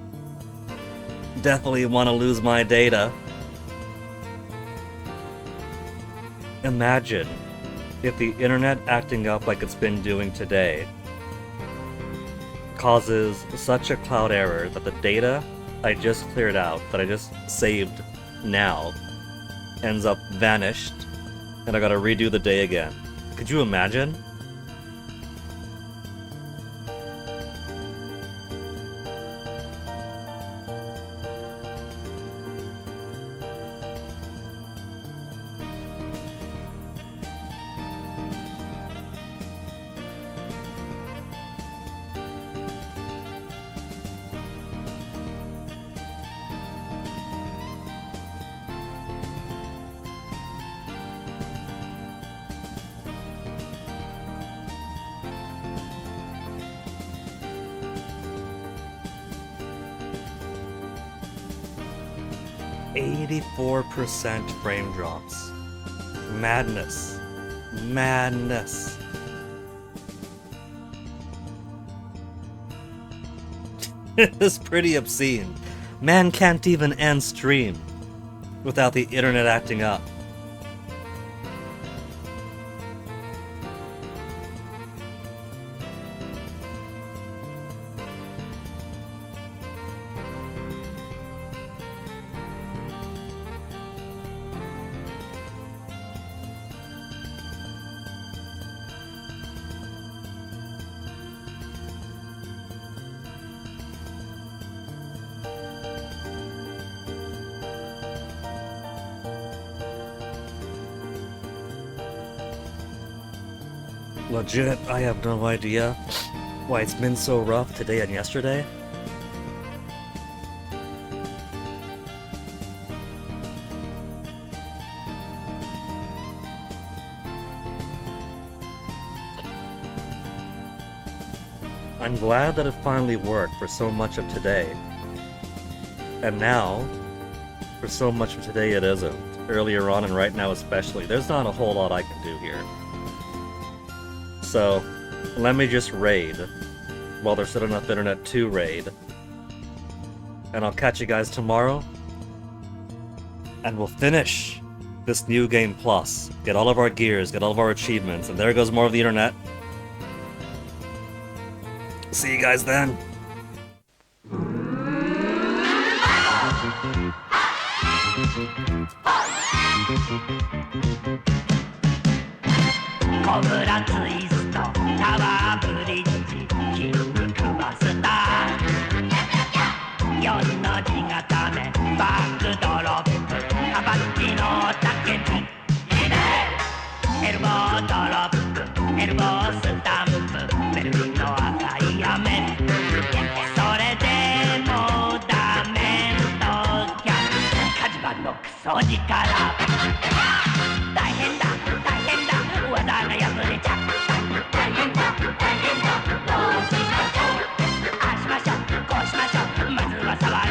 Definitely want to lose my data. Imagine if the internet acting up like it's been doing today causes such a cloud error that the data I just cleared out, that I just saved now, ends up vanished, and I gotta redo the day again. Could you imagine? 84% frame drops. Madness. Madness. It's pretty obscene. Man can't even end stream without the internet acting up. Legit, I have no idea why it's been so rough today and yesterday. I'm glad that it finally worked for so much of today. And now, for so much of today it isn't. Earlier on and right now especially, there's not a whole lot I can do here. So, let me just raid, while there's still enough internet to raid. And I'll catch you guys tomorrow, and we'll finish this new game plus. Get all of our gears, get all of our achievements, and there goes more of the internet. See you guys then. Cobra Twist, Tower Bridge, King Kubasta. Yon no Jigatame, Backdrop, Abattino Takepi. Elbow drop, elbow stamp, Berlino Akai Amen. Sore de mo damento kya, Kajiba no kusoji kara. 大変だ大変だ技が破れちゃった大変だ大変だどうしましょうああしましょうこうしましょうまずは騒